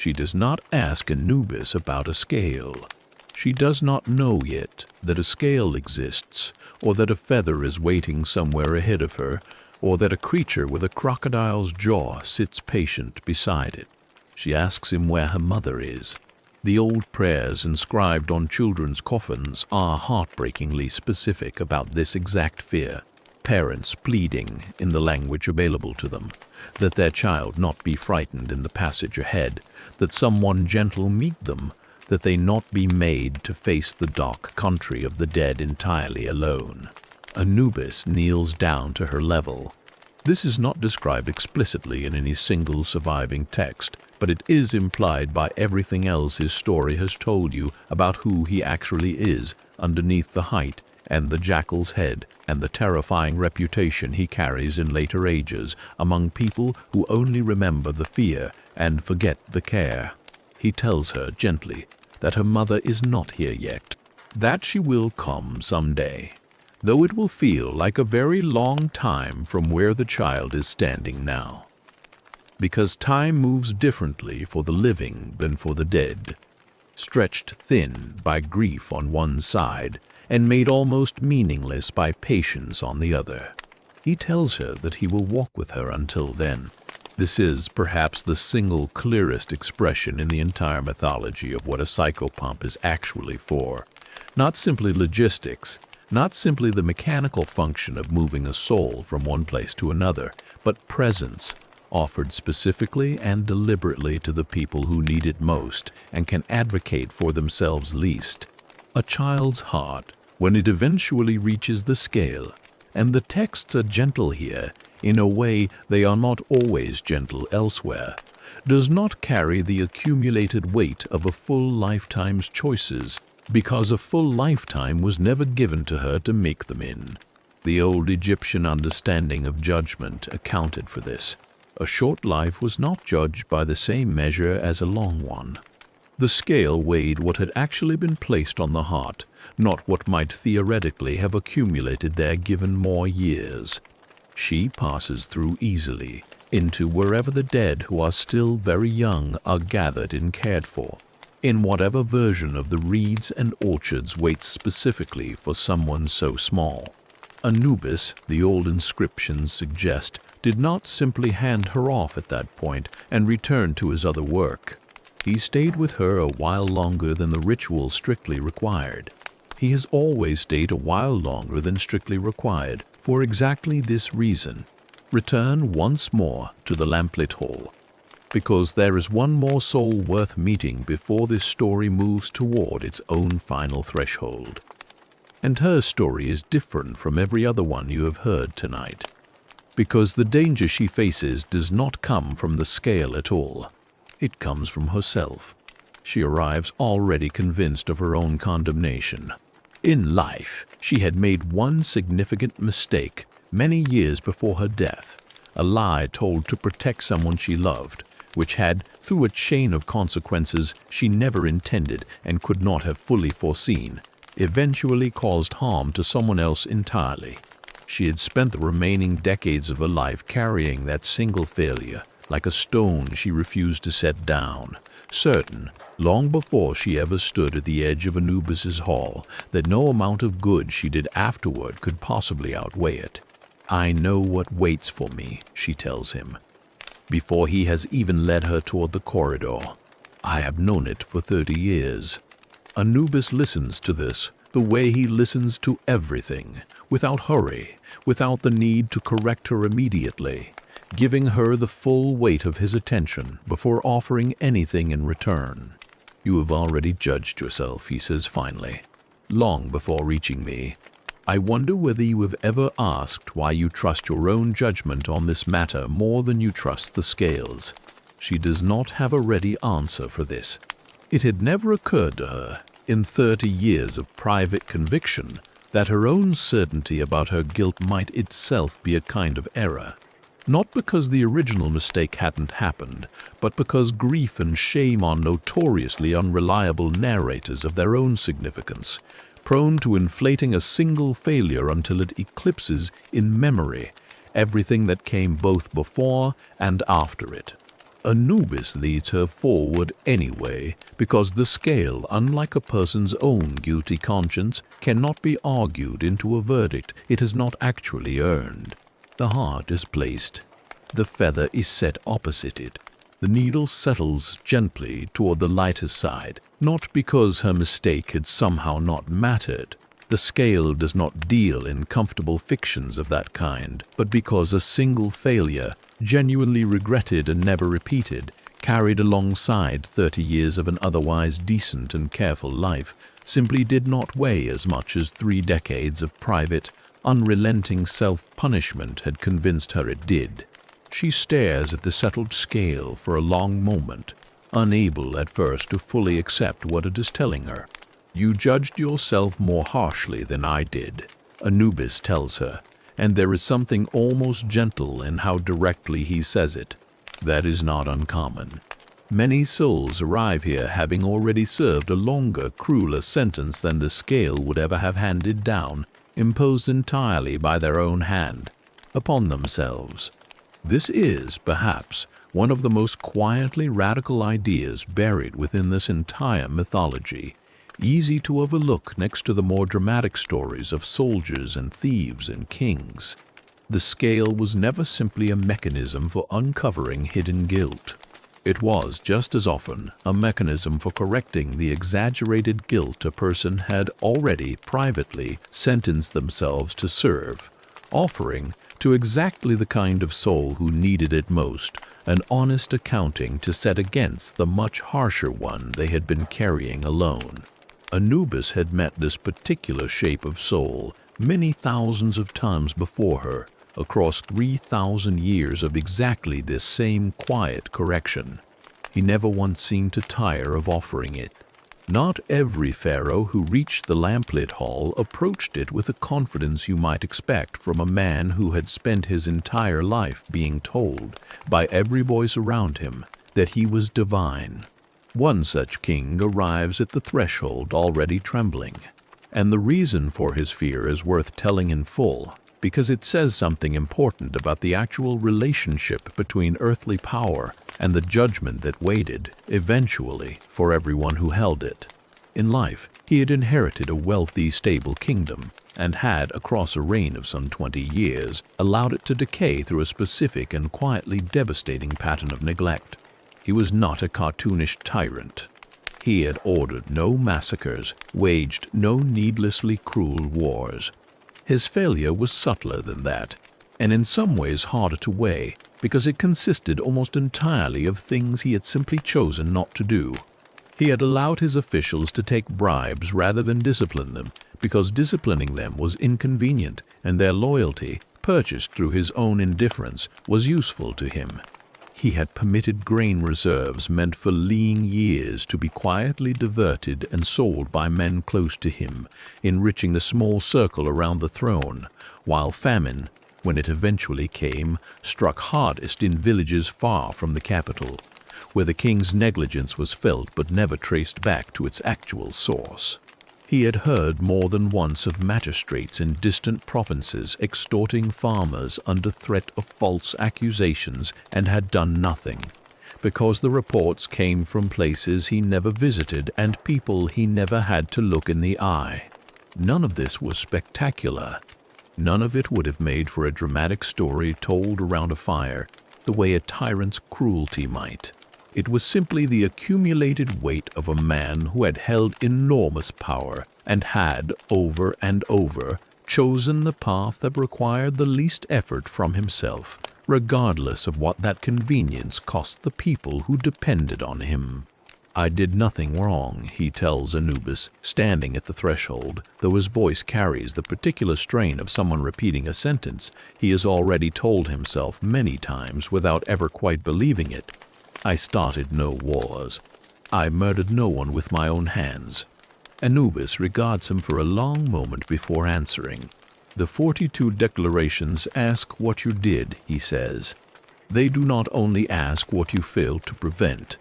She does not ask Anubis about a scale. She does not know yet that a scale exists, or that a feather is waiting somewhere ahead of her, or that a creature with a crocodile's jaw sits patient beside it. She asks him where her mother is. The old prayers inscribed on children's coffins are heartbreakingly specific about this exact fear. Parents pleading, in the language available to them, that their child not be frightened in the passage ahead, that someone gentle meet them, that they not be made to face the dark country of the dead entirely alone. Anubis kneels down to her level. This is not described explicitly in any single surviving text, but it is implied by everything else his story has told you about who he actually is underneath the height and the jackal's head and the terrifying reputation he carries in later ages among people who only remember the fear and forget the care. He tells her gently that her mother is not here yet, that she will come someday, though it will feel like a very long time from where the child is standing now. Because time moves differently for the living than for the dead, stretched thin by grief on one side and made almost meaningless by patience on the other. He tells her that he will walk with her until then. This is perhaps the single clearest expression in the entire mythology of what a psychopomp is actually for. Not simply logistics, not simply the mechanical function of moving a soul from one place to another, but presence, offered specifically and deliberately to the people who need it most and can advocate for themselves least. A child's heart, when it eventually reaches the scale, and the texts are gentle here in a way they are not always gentle elsewhere, does not carry the accumulated weight of a full lifetime's choices, because a full lifetime was never given to her to make them in. The old Egyptian understanding of judgment accounted for this. A short life was not judged by the same measure as a long one. The scale weighed what had actually been placed on the heart, not what might theoretically have accumulated there given more years. She passes through easily, into wherever the dead who are still very young are gathered and cared for, in whatever version of the reeds and orchards waits specifically for someone so small. Anubis, the old inscriptions suggest, did not simply hand her off at that point and return to his other work. He stayed with her a while longer than the ritual strictly required. He has always stayed a while longer than strictly required, for exactly this reason. Return once more to the lamplit hall, because there is one more soul worth meeting before this story moves toward its own final threshold. And her story is different from every other one you have heard tonight, because the danger she faces does not come from the scale at all. It comes from herself. She arrives already convinced of her own condemnation. In life, she had made one significant mistake many years before her death, a lie told to protect someone she loved, which had, through a chain of consequences she never intended and could not have fully foreseen, eventually caused harm to someone else entirely. She had spent the remaining decades of her life carrying that single failure, like a stone she refused to set down, certain, long before she ever stood at the edge of Anubis's hall, that no amount of good she did afterward could possibly outweigh it. "I know what waits for me," she tells him, before he has even led her toward the corridor. "I have known it for 30 years. Anubis listens to this the way he listens to everything, without hurry, without the need to correct her immediately, giving her the full weight of his attention before offering anything in return. "You have already judged yourself," he says finally, "long before reaching me. I wonder whether you have ever asked why you trust your own judgment on this matter more than you trust the scales." She does not have a ready answer for this. It had never occurred to her, in 30 years of private conviction, that her own certainty about her guilt might itself be a kind of error. Not because the original mistake hadn't happened, but because grief and shame are notoriously unreliable narrators of their own significance, prone to inflating a single failure until it eclipses in memory everything that came both before and after it. Anubis leads her forward anyway, because the scale, unlike a person's own guilty conscience, cannot be argued into a verdict it has not actually earned. The heart is placed. The feather is set opposite it. The needle settles gently toward the lighter side, not because her mistake had somehow not mattered. The scale does not deal in comfortable fictions of that kind, but because a single failure, genuinely regretted and never repeated, carried alongside 30 years of an otherwise decent and careful life, simply did not weigh as much as 3 decades of private, unrelenting self-punishment had convinced her it did. She stares at the settled scale for a long moment, unable at first to fully accept what it is telling her. "You judged yourself more harshly than I did," Anubis tells her, and there is something almost gentle in how directly he says it. That is not uncommon. Many souls arrive here having already served a longer, crueler sentence than the scale would ever have handed down, imposed entirely by their own hand, upon themselves. This is, perhaps, one of the most quietly radical ideas buried within this entire mythology, easy to overlook next to the more dramatic stories of soldiers and thieves and kings. The scale was never simply a mechanism for uncovering hidden guilt. It was, just as often, a mechanism for correcting the exaggerated guilt a person had already privately sentenced themselves to serve, offering, to exactly the kind of soul who needed it most, an honest accounting to set against the much harsher one they had been carrying alone. Anubis had met this particular shape of soul many thousands of times before her, across 3,000 years of exactly this same quiet correction. He never once seemed to tire of offering it. Not every pharaoh who reached the lamplit hall approached it with the confidence you might expect from a man who had spent his entire life being told, by every voice around him, that he was divine. One such king arrives at the threshold already trembling, and the reason for his fear is worth telling in full, because it says something important about the actual relationship between earthly power and the judgment that waited, eventually, for everyone who held it. In life, he had inherited a wealthy, stable kingdom, and had, across a reign of some 20 years, allowed it to decay through a specific and quietly devastating pattern of neglect. He was not a cartoonish tyrant. He had ordered no massacres, waged no needlessly cruel wars. His failure was subtler than that, and in some ways harder to weigh, because it consisted almost entirely of things he had simply chosen not to do. He had allowed his officials to take bribes rather than discipline them, because disciplining them was inconvenient, and their loyalty, purchased through his own indifference, was useful to him. He had permitted grain reserves meant for lean years to be quietly diverted and sold by men close to him, enriching the small circle around the throne, while famine, when it eventually came, struck hardest in villages far from the capital, where the king's negligence was felt but never traced back to its actual source. He had heard more than once of magistrates in distant provinces extorting farmers under threat of false accusations, and had done nothing, because the reports came from places he never visited and people he never had to look in the eye. None of this was spectacular. None of it would have made for a dramatic story told around a fire, the way a tyrant's cruelty might. It was simply the accumulated weight of a man who had held enormous power and had, over and over, chosen the path that required the least effort from himself, regardless of what that convenience cost the people who depended on him. "I did nothing wrong," he tells Anubis, standing at the threshold, though his voice carries the particular strain of someone repeating a sentence he has already told himself many times without ever quite believing it. "I started no wars. I murdered no one with my own hands." Anubis regards him for a long moment before answering. "The 42 declarations ask what you did," he says. "They do not only ask what you failed to prevent.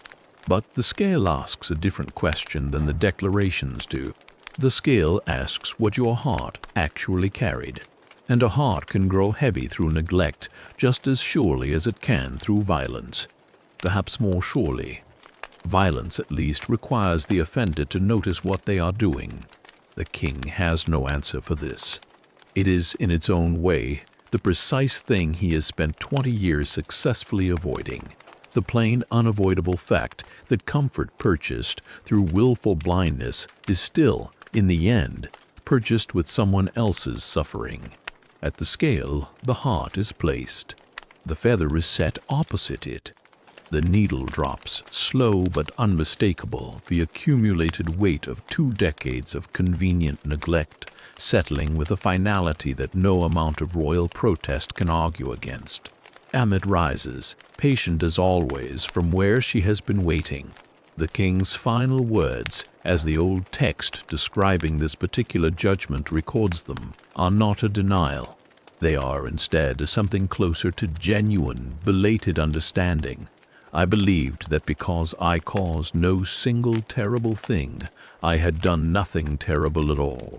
But the scale asks a different question than the declarations do. The scale asks what your heart actually carried. And a heart can grow heavy through neglect just as surely as it can through violence. perhaps more surely. Violence, at least, requires the offender to notice what they are doing. The king has no answer for this. It is, in its own way, the precise thing he has spent 20 years successfully avoiding. The plain, unavoidable fact that comfort purchased through willful blindness is still, in the end, purchased with someone else's suffering. At the scale, the heart is placed. The feather is set opposite it. The needle drops, slow but unmistakable, the accumulated weight of 2 decades of convenient neglect, settling with a finality that no amount of royal protest can argue against. Amit rises, patient as always, from where she has been waiting. The king's final words, as the old text describing this particular judgment records them, are not a denial. They are instead something closer to genuine, belated understanding. I believed that because I caused no single terrible thing, I had done nothing terrible at all.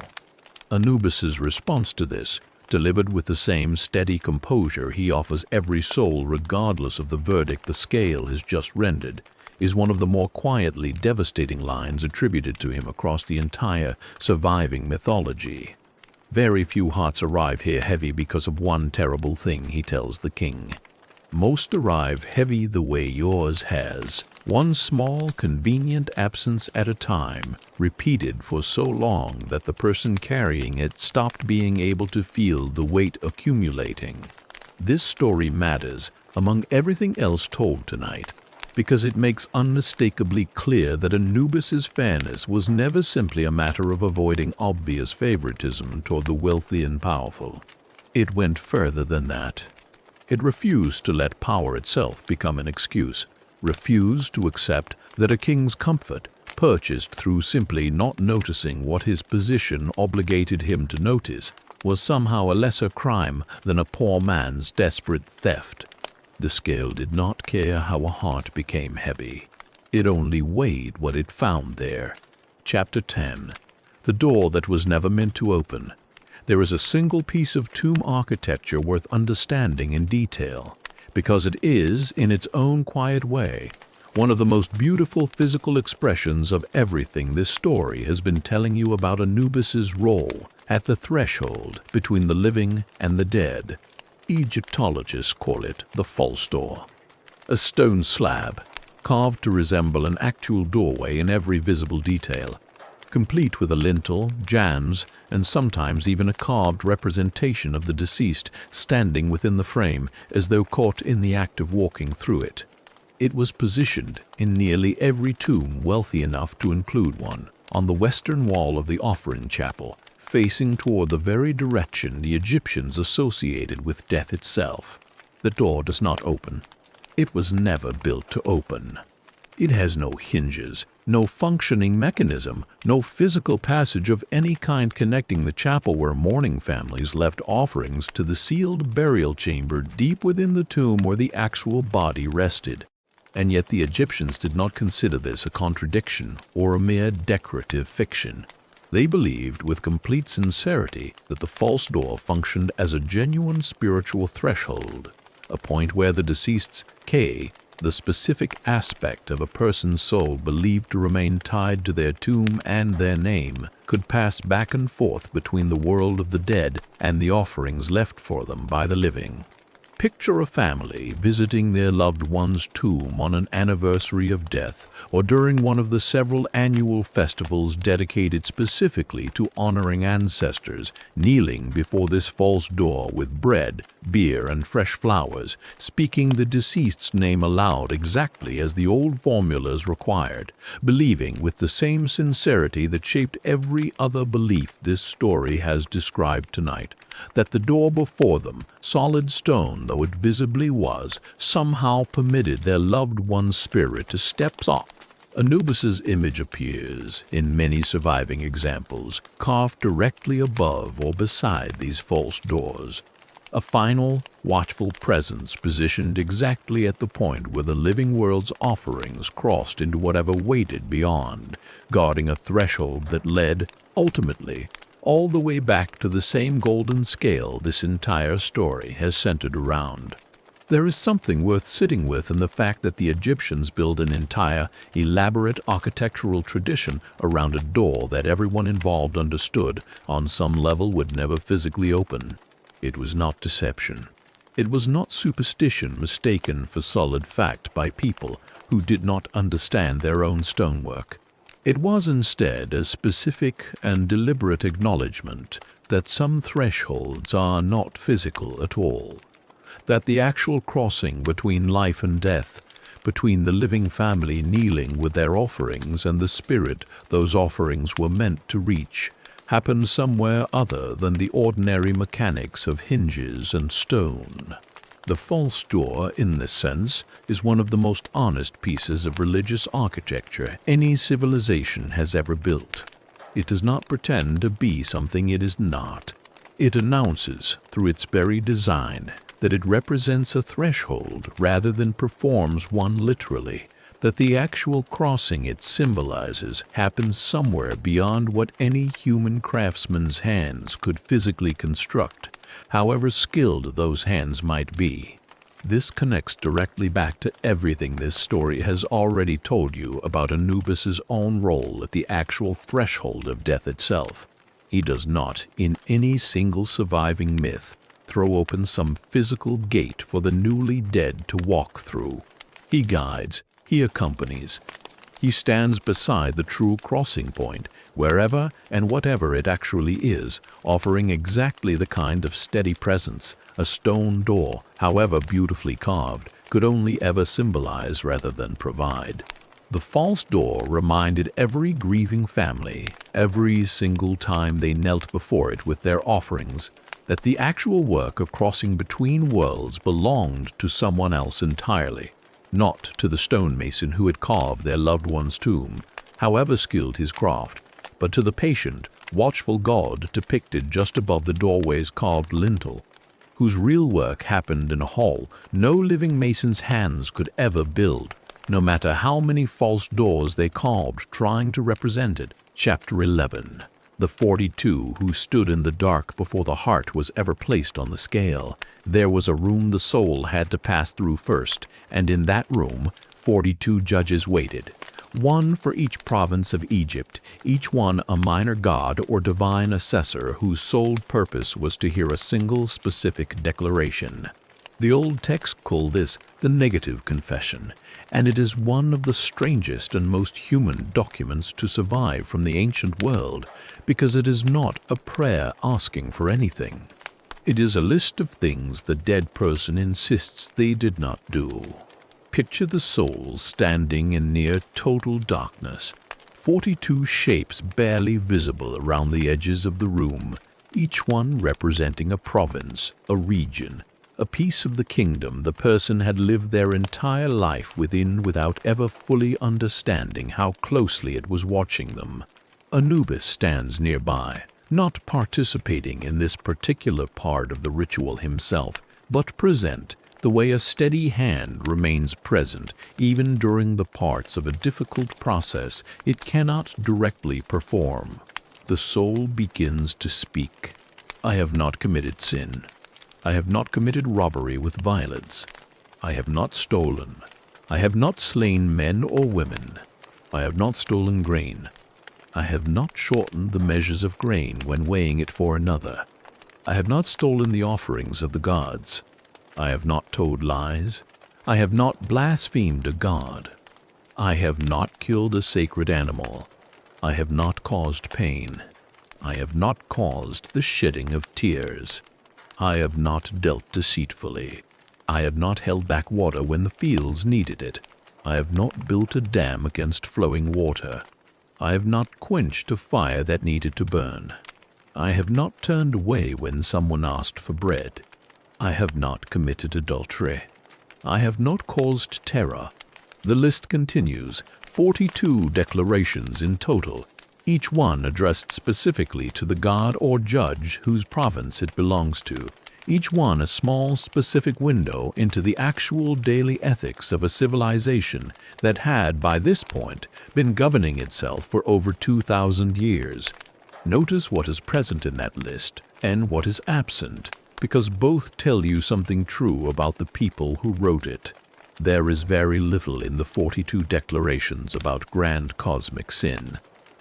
Anubis's response to this, delivered with the same steady composure he offers every soul regardless of the verdict the scale has just rendered, is one of the more quietly devastating lines attributed to him across the entire surviving mythology. Very few hearts arrive here heavy because of one terrible thing, he tells the king. Most arrive heavy the way yours has, one small, convenient absence at a time, repeated for so long that the person carrying it stopped being able to feel the weight accumulating. This story matters among everything else told tonight, because it makes unmistakably clear that Anubis's fairness was never simply a matter of avoiding obvious favoritism toward the wealthy and powerful. It went further than that. It refused to let power itself become an excuse, refused to accept that a king's comfort, purchased through simply not noticing what his position obligated him to notice, was somehow a lesser crime than a poor man's desperate theft. The scale did not care how a heart became heavy. It only weighed what it found there. Chapter 10. The door that was never meant to open. There is a single piece of tomb architecture worth understanding in detail, because it is, in its own quiet way, one of the most beautiful physical expressions of everything this story has been telling you about Anubis's role at the threshold between the living and the dead. Egyptologists call it the false door. A stone slab, carved to resemble an actual doorway in every visible detail, complete with a lintel, jambs, and sometimes even a carved representation of the deceased standing within the frame as though caught in the act of walking through it. It was positioned in nearly every tomb wealthy enough to include one, on the western wall of the offering chapel, facing toward the very direction the Egyptians associated with death itself. The door does not open. It was never built to open. It has no hinges, no functioning mechanism, no physical passage of any kind connecting the chapel where mourning families left offerings to the sealed burial chamber deep within the tomb where the actual body rested. And yet the Egyptians did not consider this a contradiction or a mere decorative fiction. They believed with complete sincerity that the false door functioned as a genuine spiritual threshold, a point where the deceased's the specific aspect of a person's soul believed to remain tied to their tomb and their name, could pass back and forth between the world of the dead and the offerings left for them by the living. Picture a family visiting their loved one's tomb on an anniversary of death or during one of the several annual festivals dedicated specifically to honoring ancestors, kneeling before this false door with bread, beer, and fresh flowers, speaking the deceased's name aloud exactly as the old formulas required, believing with the same sincerity that shaped every other belief this story has described tonight, that the door before them, solid stone though it visibly was, somehow permitted their loved one's spirit to step off. Anubis's image appears, in many surviving examples, carved directly above or beside these false doors. A final, watchful presence positioned exactly at the point where the living world's offerings crossed into whatever waited beyond, guarding a threshold that led, ultimately, all the way back to the same golden scale this entire story has centered around. There is something worth sitting with in the fact that the Egyptians built an entire, elaborate architectural tradition around a door that everyone involved understood on some level would never physically open. It was not deception. It was not superstition mistaken for solid fact by people who did not understand their own stonework. It was instead a specific and deliberate acknowledgement that some thresholds are not physical at all, that the actual crossing between life and death, between the living family kneeling with their offerings and the spirit those offerings were meant to reach, happened somewhere other than the ordinary mechanics of hinges and stone. The false door, in this sense, is one of the most honest pieces of religious architecture any civilization has ever built. It does not pretend to be something it is not. It announces, through its very design, that it represents a threshold rather than performs one literally, that the actual crossing it symbolizes happens somewhere beyond what any human craftsman's hands could physically construct, however skilled those hands might be. This connects directly back to everything this story has already told you about Anubis's own role at the actual threshold of death itself. He does not, in any single surviving myth, throw open some physical gate for the newly dead to walk through. He guides, he accompanies. He stands beside the true crossing point, wherever and whatever it actually is, offering exactly the kind of steady presence a stone door, however beautifully carved, could only ever symbolize rather than provide. The false door reminded every grieving family, every single time they knelt before it with their offerings, that the actual work of crossing between worlds belonged to someone else entirely, not to the stonemason who had carved their loved one's tomb, however skilled his craft, but to the patient, watchful god depicted just above the doorway's carved lintel, whose real work happened in a hall no living mason's hands could ever build, no matter how many false doors they carved trying to represent it. Chapter 11. The 42 who stood in the dark before the heart was ever placed on the scale. There was a room the soul had to pass through first, and in that room 42 judges waited, one for each province of Egypt, each one a minor god or divine assessor whose sole purpose was to hear a single specific declaration. The old texts call this the negative confession, and it is one of the strangest and most human documents to survive from the ancient world, because it is not a prayer asking for anything. It is a list of things the dead person insists they did not do. Picture the soul standing in near total darkness, 42 shapes barely visible around the edges of the room, each one representing a province, a region, a piece of the kingdom the person had lived their entire life within without ever fully understanding how closely it was watching them. Anubis stands nearby, not participating in this particular part of the ritual himself, but present the way a steady hand remains present even during the parts of a difficult process it cannot directly perform. The soul begins to speak. I have not committed sin. I have not committed robbery with violence. I have not stolen. I have not slain men or women. I have not stolen grain. I have not shortened the measures of grain when weighing it for another. I have not stolen the offerings of the gods. I have not told lies. I have not blasphemed a god. I have not killed a sacred animal. I have not caused pain. I have not caused the shedding of tears. I have not dealt deceitfully. I have not held back water when the fields needed it. I have not built a dam against flowing water. I have not quenched a fire that needed to burn. I have not turned away when someone asked for bread. I have not committed adultery. I have not caused terror. The list continues, 42 declarations in total, each one addressed specifically to the god or judge whose province it belongs to, each one a small specific window into the actual daily ethics of a civilization that had, by this point, been governing itself for over 2,000 years. Notice what is present in that list and what is absent. because both tell you something true about the people who wrote it. There is very little in the 42 declarations about grand cosmic sin.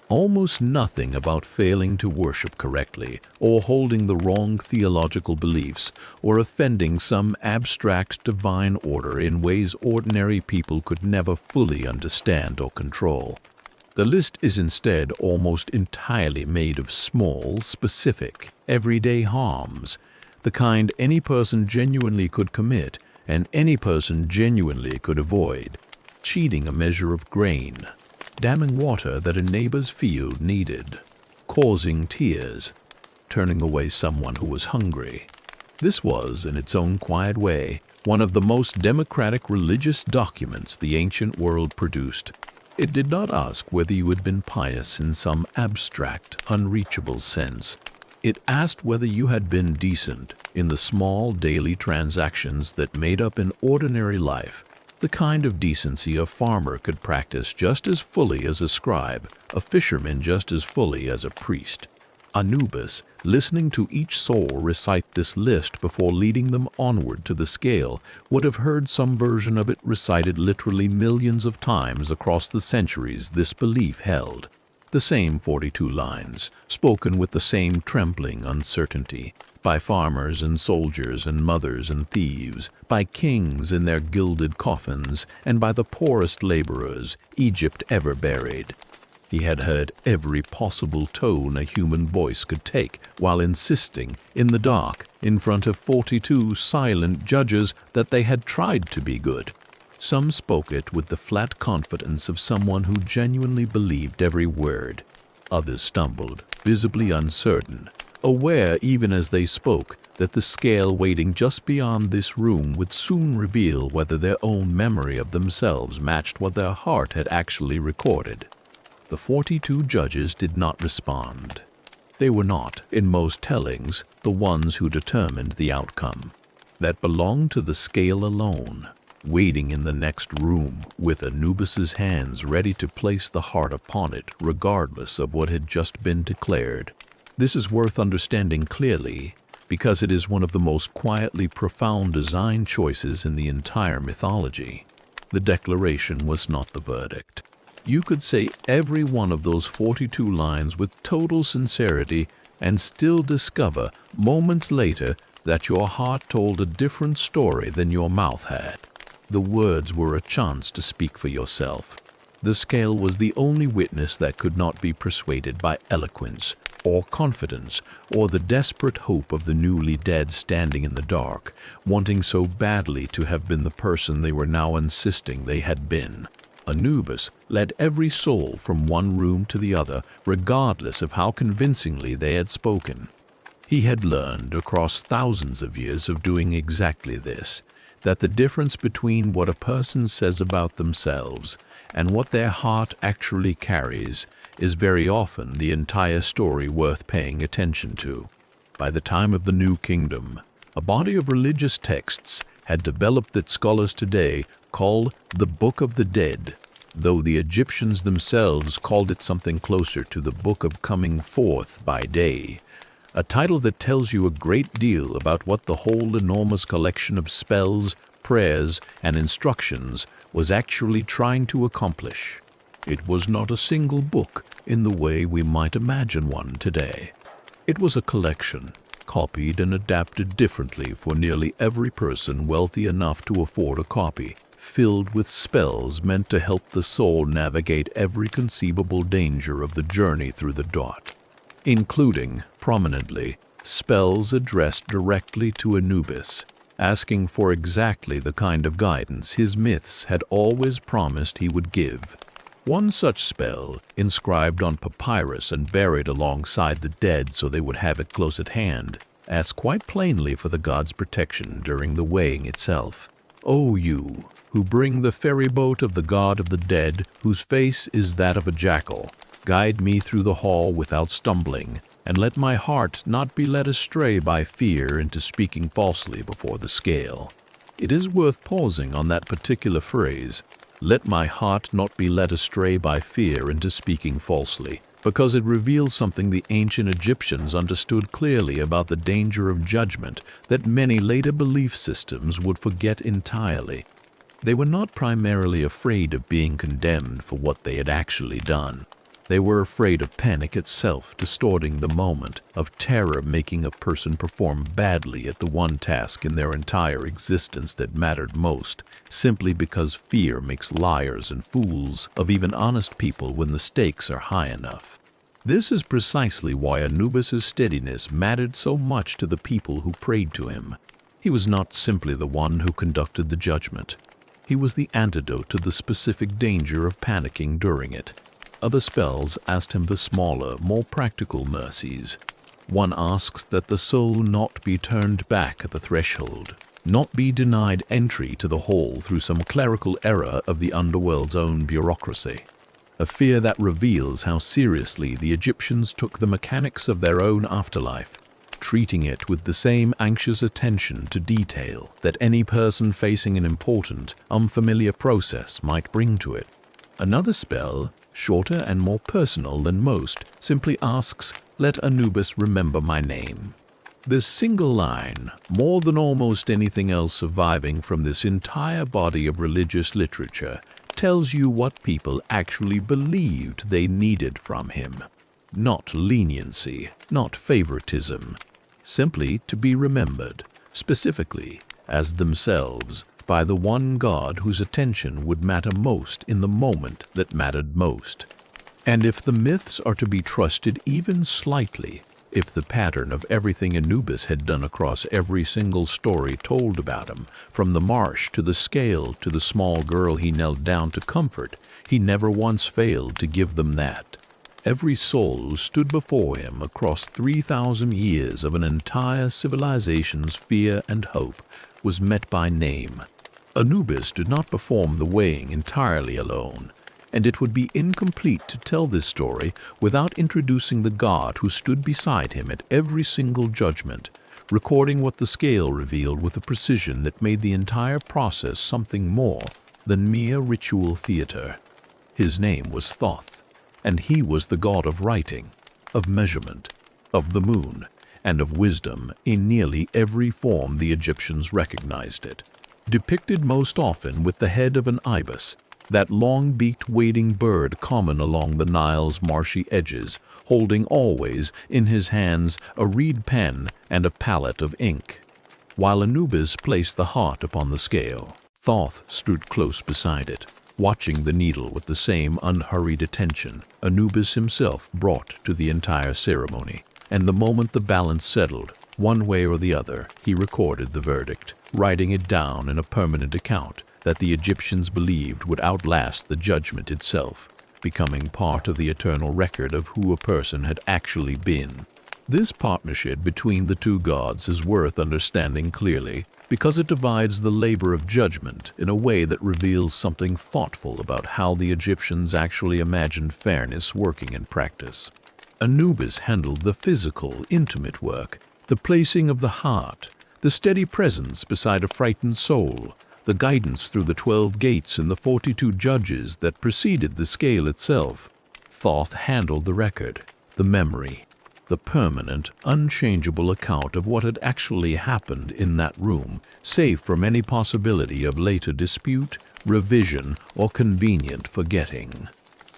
Almost nothing about failing to worship correctly, or holding the wrong theological beliefs, or offending some abstract divine order in ways ordinary people could never fully understand or control. The list is instead almost entirely made of small, specific, everyday harms, the kind any person genuinely could commit and any person genuinely could avoid. Cheating a measure of grain, damming water that a neighbor's field needed, causing tears, turning away someone who was hungry. This was, in its own quiet way, one of the most democratic religious documents the ancient world produced. It did not ask whether you had been pious in some abstract, unreachable sense. It asked whether you had been decent in the small daily transactions that made up an ordinary life, the kind of decency a farmer could practice just as fully as a scribe, a fisherman just as fully as a priest. Anubis, listening to each soul recite this list before leading them onward to the scale, would have heard some version of it recited literally millions of times across the centuries this belief held. The same 42 lines, spoken with the same trembling uncertainty, by farmers and soldiers and mothers and thieves, by kings in their gilded coffins, and by the poorest laborers Egypt ever buried. He had heard every possible tone a human voice could take while insisting, in the dark, in front of 42 silent judges, that they had tried to be good. Some spoke it with the flat confidence of someone who genuinely believed every word. Others stumbled, visibly uncertain, aware even as they spoke that the scale waiting just beyond this room would soon reveal whether their own memory of themselves matched what their heart had actually recorded. The 42 judges did not respond. They were not, in most tellings, the ones who determined the outcome. That belonged to the scale alone, waiting in the next room with Anubis's hands ready to place the heart upon it regardless of what had just been declared. This is worth understanding clearly because it is one of the most quietly profound design choices in the entire mythology. The declaration was not the verdict. You could say every one of those 42 lines with total sincerity and still discover, moments later, that your heart told a different story than your mouth had. The words were a chance to speak for yourself. The scale was the only witness that could not be persuaded by eloquence or confidence or the desperate hope of the newly dead standing in the dark, wanting so badly to have been the person they were now insisting they had been. Anubis led every soul from one room to the other, regardless of how convincingly they had spoken. He had learned, across thousands of years of doing exactly this, that the difference between what a person says about themselves and what their heart actually carries is very often the entire story worth paying attention to. By the time of the New Kingdom, a body of religious texts had developed that scholars today call the Book of the Dead, though the Egyptians themselves called it something closer to the Book of Coming Forth by Day, a title that tells you a great deal about what the whole enormous collection of spells, prayers, and instructions was actually trying to accomplish. It was not a single book in the way we might imagine one today. It was a collection, copied and adapted differently for nearly every person wealthy enough to afford a copy, filled with spells meant to help the soul navigate every conceivable danger of the journey through the Duat, including, prominently, spells addressed directly to Anubis, asking for exactly the kind of guidance his myths had always promised he would give. One such spell, inscribed on papyrus and buried alongside the dead so they would have it close at hand, asked quite plainly for the god's protection during the weighing itself. O you, who bring the ferry boat of the god of the dead, whose face is that of a jackal, guide me through the hall without stumbling, and let my heart not be led astray by fear into speaking falsely before the scale. It is worth pausing on that particular phrase, let my heart not be led astray by fear into speaking falsely, because it reveals something the ancient Egyptians understood clearly about the danger of judgment that many later belief systems would forget entirely. They were not primarily afraid of being condemned for what they had actually done. They were afraid of panic itself distorting the moment, of terror making a person perform badly at the one task in their entire existence that mattered most, simply because fear makes liars and fools of even honest people when the stakes are high enough. This is precisely why Anubis's steadiness mattered so much to the people who prayed to him. He was not simply the one who conducted the judgment. He was the antidote to the specific danger of panicking during it. Other spells asked him the smaller, more practical mercies. One asks that the soul not be turned back at the threshold, not be denied entry to the hall through some clerical error of the underworld's own bureaucracy. A fear that reveals how seriously the Egyptians took the mechanics of their own afterlife, treating it with the same anxious attention to detail that any person facing an important, unfamiliar process might bring to it. Another spell, shorter and more personal than most, simply asks, "Let Anubis remember my name." This single line, more than almost anything else surviving from this entire body of religious literature, tells you what people actually believed they needed from him. Not leniency, not favoritism, simply to be remembered, specifically as themselves, by the one God whose attention would matter most in the moment that mattered most. And if the myths are to be trusted even slightly, if the pattern of everything Anubis had done across every single story told about him, from the marsh to the scale to the small girl he knelt down to comfort, he never once failed to give them that. Every soul who stood before him across 3,000 years of an entire civilization's fear and hope was met by name. Anubis did not perform the weighing entirely alone, and it would be incomplete to tell this story without introducing the God who stood beside him at every single judgment, recording what the scale revealed with a precision that made the entire process something more than mere ritual theater. His name was Thoth, and he was the god of writing, of measurement, of the moon, and of wisdom in nearly every form the Egyptians recognized it. Depicted most often with the head of an ibis, that long-beaked wading bird common along the Nile's marshy edges, holding always in his hands a reed pen and a palette of ink. While Anubis placed the heart upon the scale, Thoth stood close beside it, watching the needle with the same unhurried attention Anubis himself brought to the entire ceremony. And the moment the balance settled, one way or the other, he recorded the verdict, writing it down in a permanent account that the Egyptians believed would outlast the judgment itself, becoming part of the eternal record of who a person had actually been. This partnership between the two gods is worth understanding clearly because it divides the labor of judgment in a way that reveals something thoughtful about how the Egyptians actually imagined fairness working in practice. Anubis handled the physical, intimate work, the placing of the heart, the steady presence beside a frightened soul, the guidance through the 12 gates and the 42 judges that preceded the scale itself. Thoth handled the record, the memory, the permanent, unchangeable account of what had actually happened in that room, safe from any possibility of later dispute, revision, or convenient forgetting.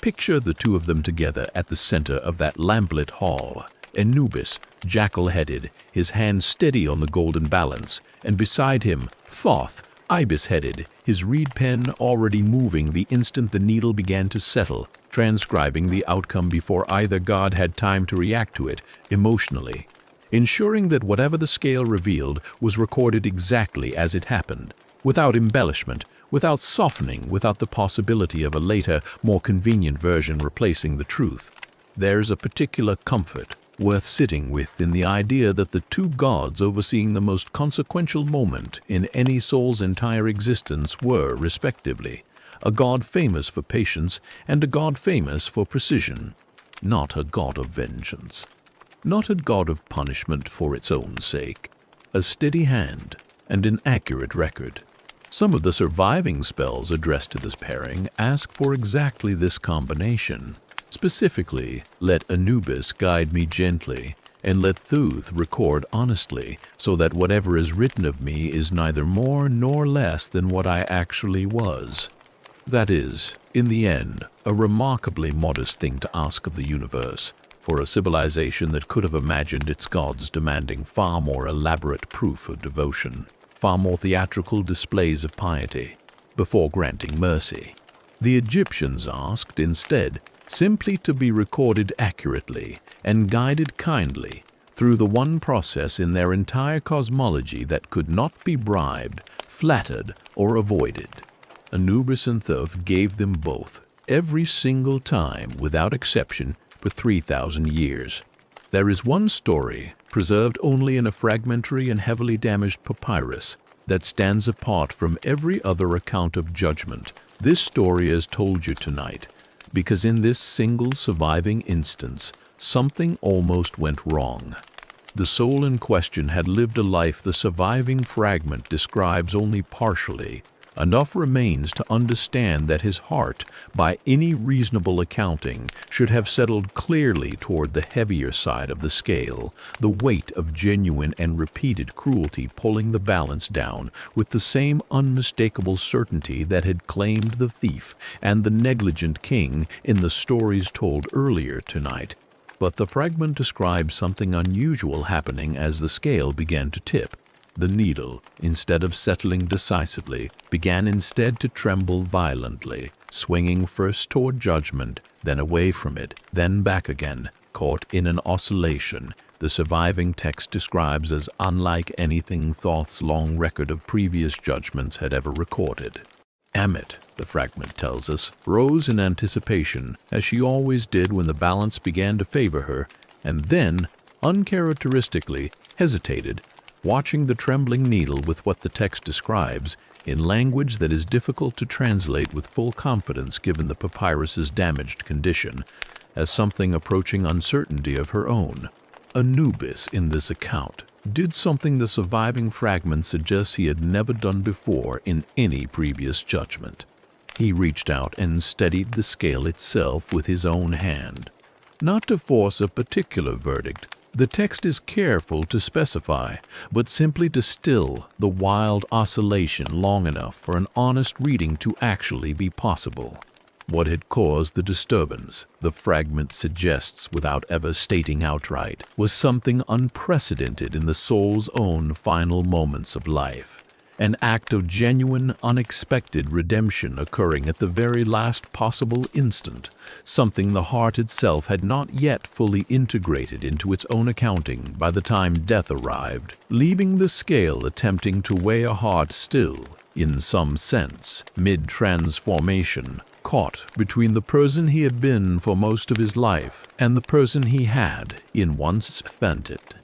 Picture the two of them together at the center of that lamplit hall, Anubis, jackal-headed, his hand steady on the golden balance, and beside him, Thoth, ibis-headed, his reed pen already moving the instant the needle began to settle, transcribing the outcome before either god had time to react to it emotionally, ensuring that whatever the scale revealed was recorded exactly as it happened, without embellishment, without softening, without the possibility of a later, more convenient version replacing the truth. There's a particular comfort worth sitting with in the idea that the two gods overseeing the most consequential moment in any soul's entire existence were, respectively, a god famous for patience and a god famous for precision, not a god of vengeance, not a god of punishment for its own sake, a steady hand and an accurate record. Some of the surviving spells addressed to this pairing ask for exactly this combination. Specifically, let Anubis guide me gently, and let Thoth record honestly, so that whatever is written of me is neither more nor less than what I actually was. That is, in the end, a remarkably modest thing to ask of the universe, for a civilization that could have imagined its gods demanding far more elaborate proof of devotion, far more theatrical displays of piety, before granting mercy. The Egyptians asked, instead, simply to be recorded accurately and guided kindly through the one process in their entire cosmology that could not be bribed, flattered, or avoided. Anubis and Thoth gave them both, every single time, without exception, for 3,000 years. There is one story, preserved only in a fragmentary and heavily damaged papyrus, that stands apart from every other account of judgment. This story is told you tonight, because in this single surviving instance, something almost went wrong. The soul in question had lived a life the surviving fragment describes only partially. Enough remains to understand that his heart, by any reasonable accounting, should have settled clearly toward the heavier side of the scale, the weight of genuine and repeated cruelty pulling the balance down with the same unmistakable certainty that had claimed the thief and the negligent king in the stories told earlier tonight. But the fragment describes something unusual happening as the scale began to tip. The needle, instead of settling decisively, began instead to tremble violently, swinging first toward judgment, then away from it, then back again, caught in an oscillation the surviving text describes as unlike anything Thoth's long record of previous judgments had ever recorded. Ammit, the fragment tells us, rose in anticipation, as she always did when the balance began to favor her, and then, uncharacteristically, hesitated, watching the trembling needle with what the text describes, in language that is difficult to translate with full confidence given the papyrus's damaged condition, as something approaching uncertainty of her own. Anubis, in this account, did something the surviving fragment suggests he had never done before in any previous judgment. He reached out and steadied the scale itself with his own hand. Not to force a particular verdict, the text is careful to specify, but simply to still the wild oscillation long enough for an honest reading to actually be possible. What had caused the disturbance, the fragment suggests without ever stating outright, was something unprecedented in the soul's own final moments of life. An act of genuine, unexpected redemption occurring at the very last possible instant, something the heart itself had not yet fully integrated into its own accounting by the time death arrived, leaving the scale attempting to weigh a heart still, in some sense, mid-transformation, caught between the person he had been for most of his life and the person he had, in once spent it.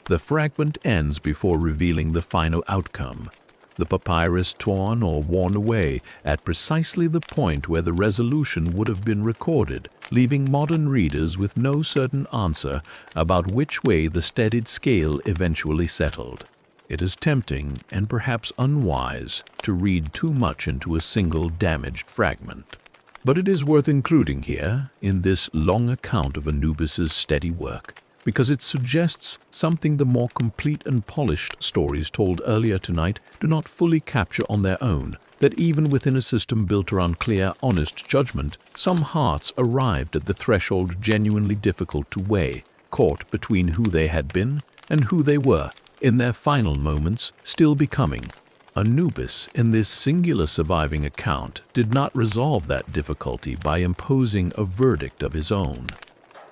The fragment ends before revealing the final outcome. The papyrus torn or worn away at precisely the point where the resolution would have been recorded, leaving modern readers with no certain answer about which way the steadied scale eventually settled. It is tempting and perhaps unwise to read too much into a single damaged fragment. But it is worth including here in this long account of Anubis's steady work, because it suggests something the more complete and polished stories told earlier tonight do not fully capture on their own, that even within a system built around clear, honest judgment, some hearts arrived at the threshold genuinely difficult to weigh, caught between who they had been and who they were, in their final moments, still becoming. Anubis, in this singular surviving account, did not resolve that difficulty by imposing a verdict of his own.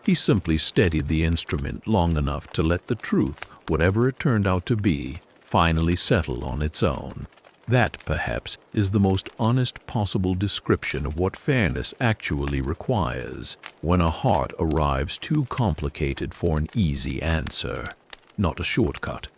He simply steadied the instrument long enough to let the truth, whatever it turned out to be, finally settle on its own. That, perhaps, is the most honest possible description of what fairness actually requires when a heart arrives too complicated for an easy answer. Not a shortcut,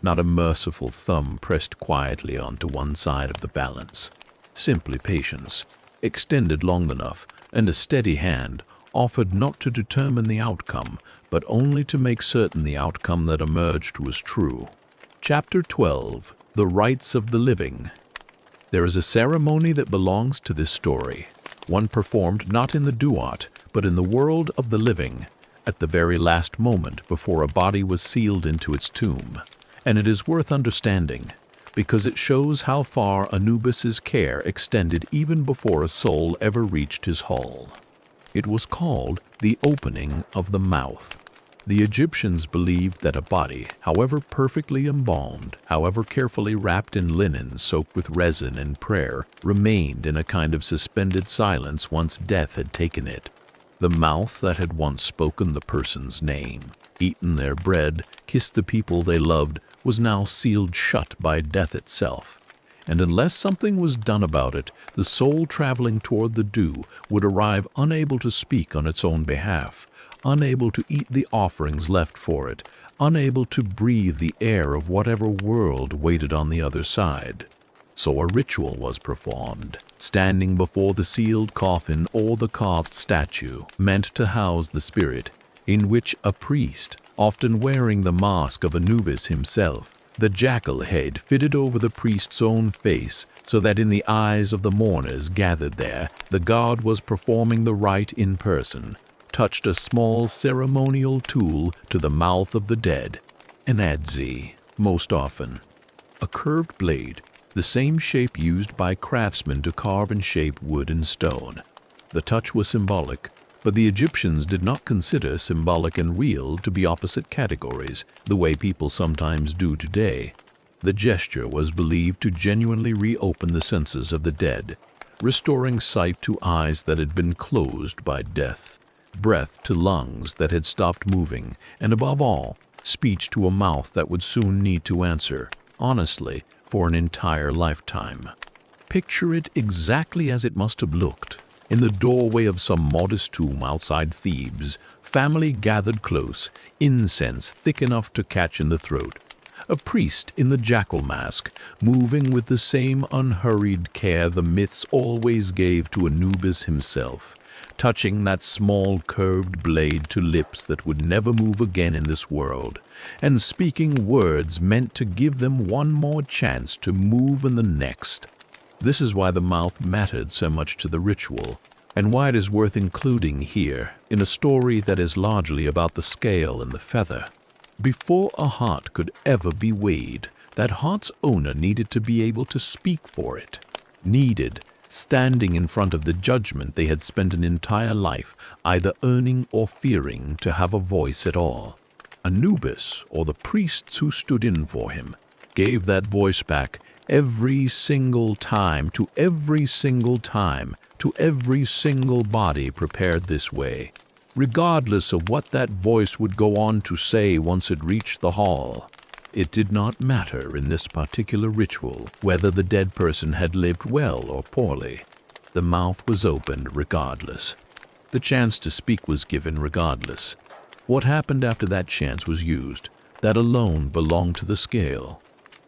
not a merciful thumb pressed quietly onto one side of the balance. Simply patience, extended long enough, and a steady hand, offered not to determine the outcome, but only to make certain the outcome that emerged was true. Chapter 12. The Rites of the Living. There is a ceremony that belongs to this story, one performed not in the Duat, but in the world of the living, at the very last moment before a body was sealed into its tomb. And it is worth understanding, because it shows how far Anubis's care extended even before a soul ever reached his hull. It was called the opening of the mouth. The Egyptians believed that a body, however perfectly embalmed, however carefully wrapped in linen soaked with resin and prayer, remained in a kind of suspended silence once death had taken it. The mouth that had once spoken the person's name, eaten their bread, kissed the people they loved, was now sealed shut by death itself. And unless something was done about it, the soul traveling toward the dew would arrive unable to speak on its own behalf, unable to eat the offerings left for it, unable to breathe the air of whatever world waited on the other side. So a ritual was performed, standing before the sealed coffin or the carved statue meant to house the spirit, in which a priest, often wearing the mask of Anubis himself, the jackal head fitted over the priest's own face so that in the eyes of the mourners gathered there, the god was performing the rite in person, touched a small ceremonial tool to the mouth of the dead, an adze, most often. A curved blade, the same shape used by craftsmen to carve and shape wood and stone. The touch was symbolic, but the Egyptians did not consider symbolic and real to be opposite categories, the way people sometimes do today. The gesture was believed to genuinely reopen the senses of the dead, restoring sight to eyes that had been closed by death, breath to lungs that had stopped moving, and above all, speech to a mouth that would soon need to answer, honestly, for an entire lifetime. Picture it exactly as it must have looked. In the doorway of some modest tomb outside Thebes, family gathered close, incense thick enough to catch in the throat. A priest in the jackal mask, moving with the same unhurried care the myths always gave to Anubis himself, touching that small curved blade to lips that would never move again in this world, and speaking words meant to give them one more chance to move in the next. This is why the mouth mattered so much to the ritual, and why it is worth including here in a story that is largely about the scale and the feather. Before a heart could ever be weighed, that heart's owner needed to be able to speak for it, needed, standing in front of the judgment they had spent an entire life either earning or fearing to have a voice at all. Anubis, or the priests who stood in for him, gave that voice back every single time, to every single body prepared this way, regardless of what that voice would go on to say once it reached the hall. It did not matter in this particular ritual whether the dead person had lived well or poorly. The mouth was opened regardless. The chance to speak was given regardless. What happened after that chance was used, that alone belonged to the scale.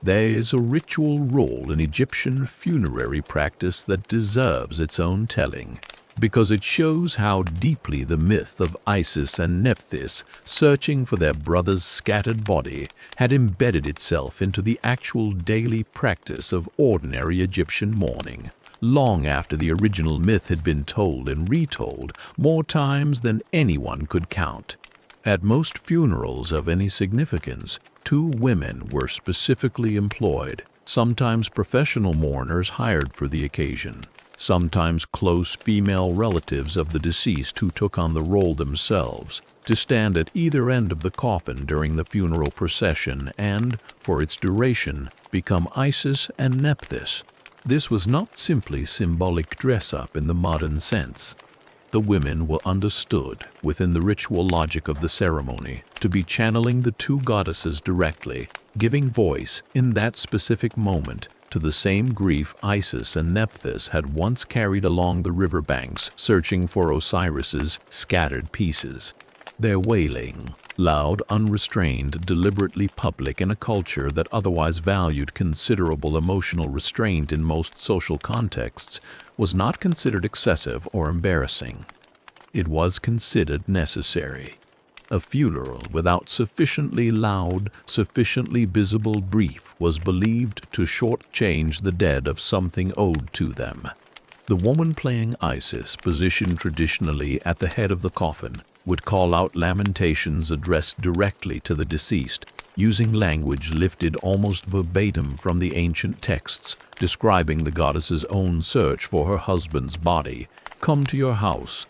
There is a ritual role in Egyptian funerary practice that deserves its own telling, because it shows how deeply the myth of Isis and Nephthys searching for their brother's scattered body had embedded itself into the actual daily practice of ordinary Egyptian mourning, long after the original myth had been told and retold more times than anyone could count. At most funerals of any significance, 2 women were specifically employed, sometimes professional mourners hired for the occasion, sometimes close female relatives of the deceased who took on the role themselves, to stand at either end of the coffin during the funeral procession and, for its duration, become Isis and Nephthys. This was not simply symbolic dress-up in the modern sense. The women were understood, within the ritual logic of the ceremony, to be channeling the 2 goddesses directly, giving voice, in that specific moment, to the same grief Isis and Nephthys had once carried along the riverbanks, searching for Osiris's scattered pieces. Their wailing, loud, unrestrained, deliberately public in a culture that otherwise valued considerable emotional restraint in most social contexts, was not considered excessive or embarrassing. It was considered necessary. A funeral without sufficiently loud, sufficiently visible grief was believed to shortchange the dead of something owed to them. The woman playing Isis, positioned traditionally at the head of the coffin, would call out lamentations addressed directly to the deceased, using language lifted almost verbatim from the ancient texts, describing the goddess's own search for her husband's body. "Come to your house,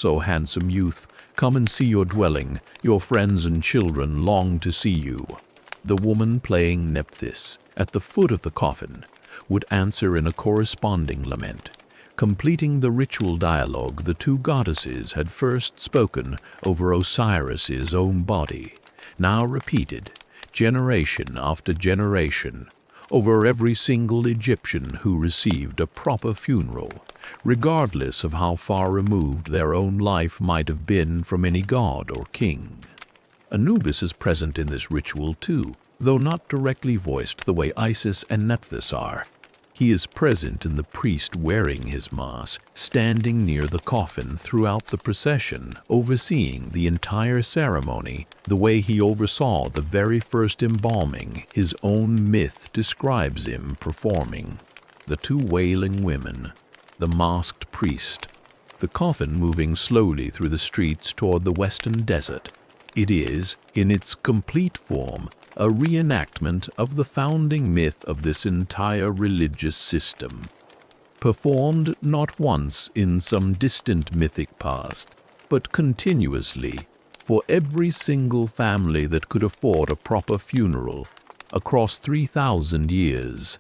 O handsome youth, come and see your dwelling, your friends and children long to see you." The woman playing Nephthys, at the foot of the coffin, would answer in a corresponding lament, completing the ritual dialogue the two goddesses had first spoken over Osiris's own body, now repeated, generation after generation, over every single Egyptian who received a proper funeral, regardless of how far removed their own life might have been from any god or king. Anubis is present in this ritual too, though not directly voiced the way Isis and Nephthys are. He is present in the priest wearing his mask, standing near the coffin throughout the procession, overseeing the entire ceremony, the way he oversaw the very first embalming his own myth describes him performing. The two wailing women, the masked priest, the coffin moving slowly through the streets toward the western desert. It is, in its complete form, a reenactment of the founding myth of this entire religious system, performed not once in some distant mythic past, but continuously for every single family that could afford a proper funeral across 3,000 years.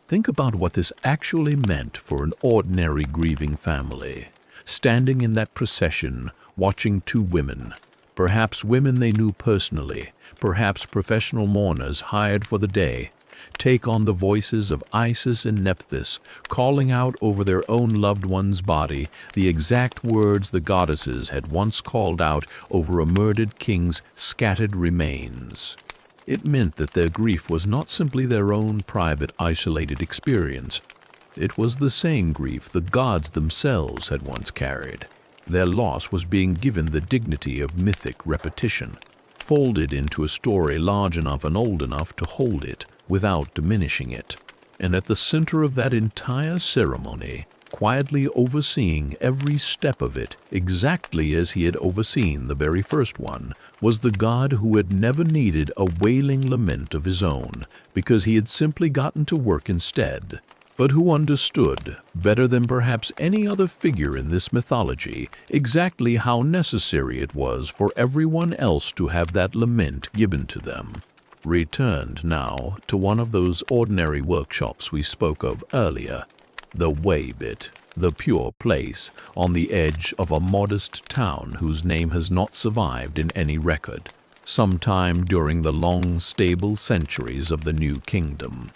Think about what this actually meant for an ordinary grieving family, standing in that procession, watching two women, perhaps women they knew personally, perhaps professional mourners hired for the day, take on the voices of Isis and Nephthys, calling out over their own loved one's body the exact words the goddesses had once called out over a murdered king's scattered remains. It meant that their grief was not simply their own private, isolated experience. It was the same grief the gods themselves had once carried. Their loss was being given the dignity of mythic repetition, folded into a story large enough and old enough to hold it without diminishing it. And at the center of that entire ceremony, quietly overseeing every step of it exactly as he had overseen the very first one, was the god who had never needed a wailing lament of his own because he had simply gotten to work instead, but who understood, better than perhaps any other figure in this mythology, exactly how necessary it was for everyone else to have that lament given to them. Returned now to one of those ordinary workshops we spoke of earlier, the Waybit, the pure place on the edge of a modest town whose name has not survived in any record, sometime during the long, stable centuries of the New Kingdom.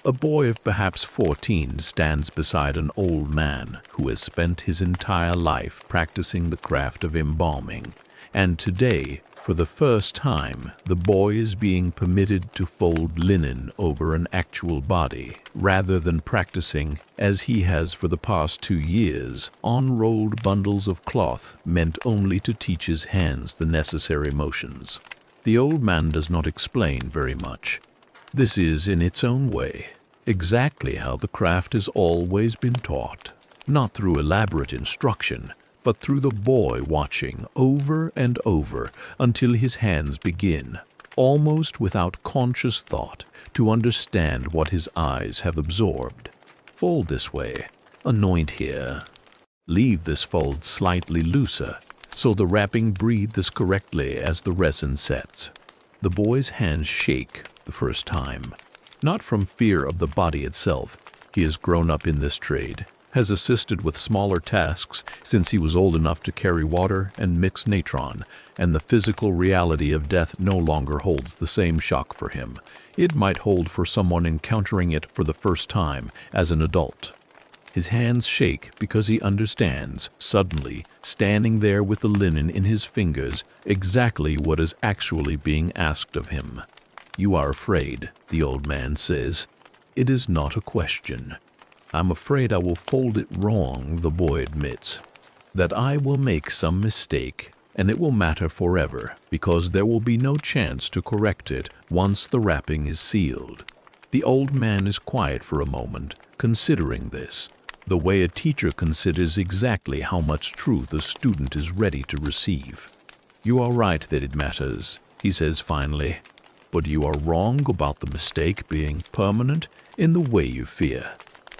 A boy of perhaps 14 stands beside an old man who has spent his entire life practicing the craft of embalming, and today, for the first time, the boy is being permitted to fold linen over an actual body, rather than practicing, as he has for the past 2 years, unrolled bundles of cloth meant only to teach his hands the necessary motions. The old man does not explain very much. This is, in its own way, exactly how the craft has always been taught, not through elaborate instruction, but through the boy watching over and over until his hands begin, almost without conscious thought, to understand what his eyes have absorbed. Fold this way, anoint here. Leave this fold slightly looser, so the wrapping breathes as correctly as the resin sets. The boy's hands shake the first time, not from fear of the body itself. He has grown up in this trade, has assisted with smaller tasks since he was old enough to carry water and mix natron, and the physical reality of death no longer holds the same shock for him it might hold for someone encountering it for the first time as an adult. His hands shake because he understands, suddenly, standing there with the linen in his fingers, exactly what is actually being asked of him. "You are afraid," the old man says. "It is not a question." "I'm afraid I will fold it wrong," the boy admits. "That I will make some mistake, and it will matter forever, because there will be no chance to correct it once the wrapping is sealed." The old man is quiet for a moment, considering this. the way a teacher considers exactly how much truth a student is ready to receive. "You are right that it matters," he says finally, "but you are wrong about the mistake being permanent in the way you fear."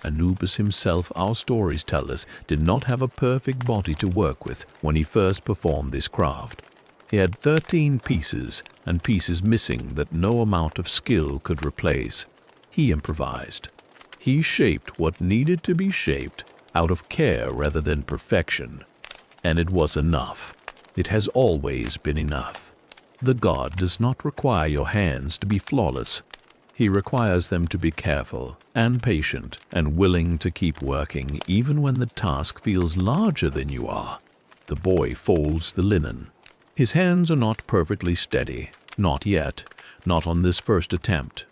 Anubis himself, our stories tell us, did not have a perfect body to work with when he first performed this craft. He had 13 pieces, and pieces missing that no amount of skill could replace. He improvised. He shaped what needed to be shaped out of care rather than perfection. And it was enough. It has always been enough. The god does not require your hands to be flawless. He requires them to be careful and patient and willing to keep working even when the task feels larger than you are. The boy folds the linen. His hands are not perfectly steady, not yet, not on this first attempt.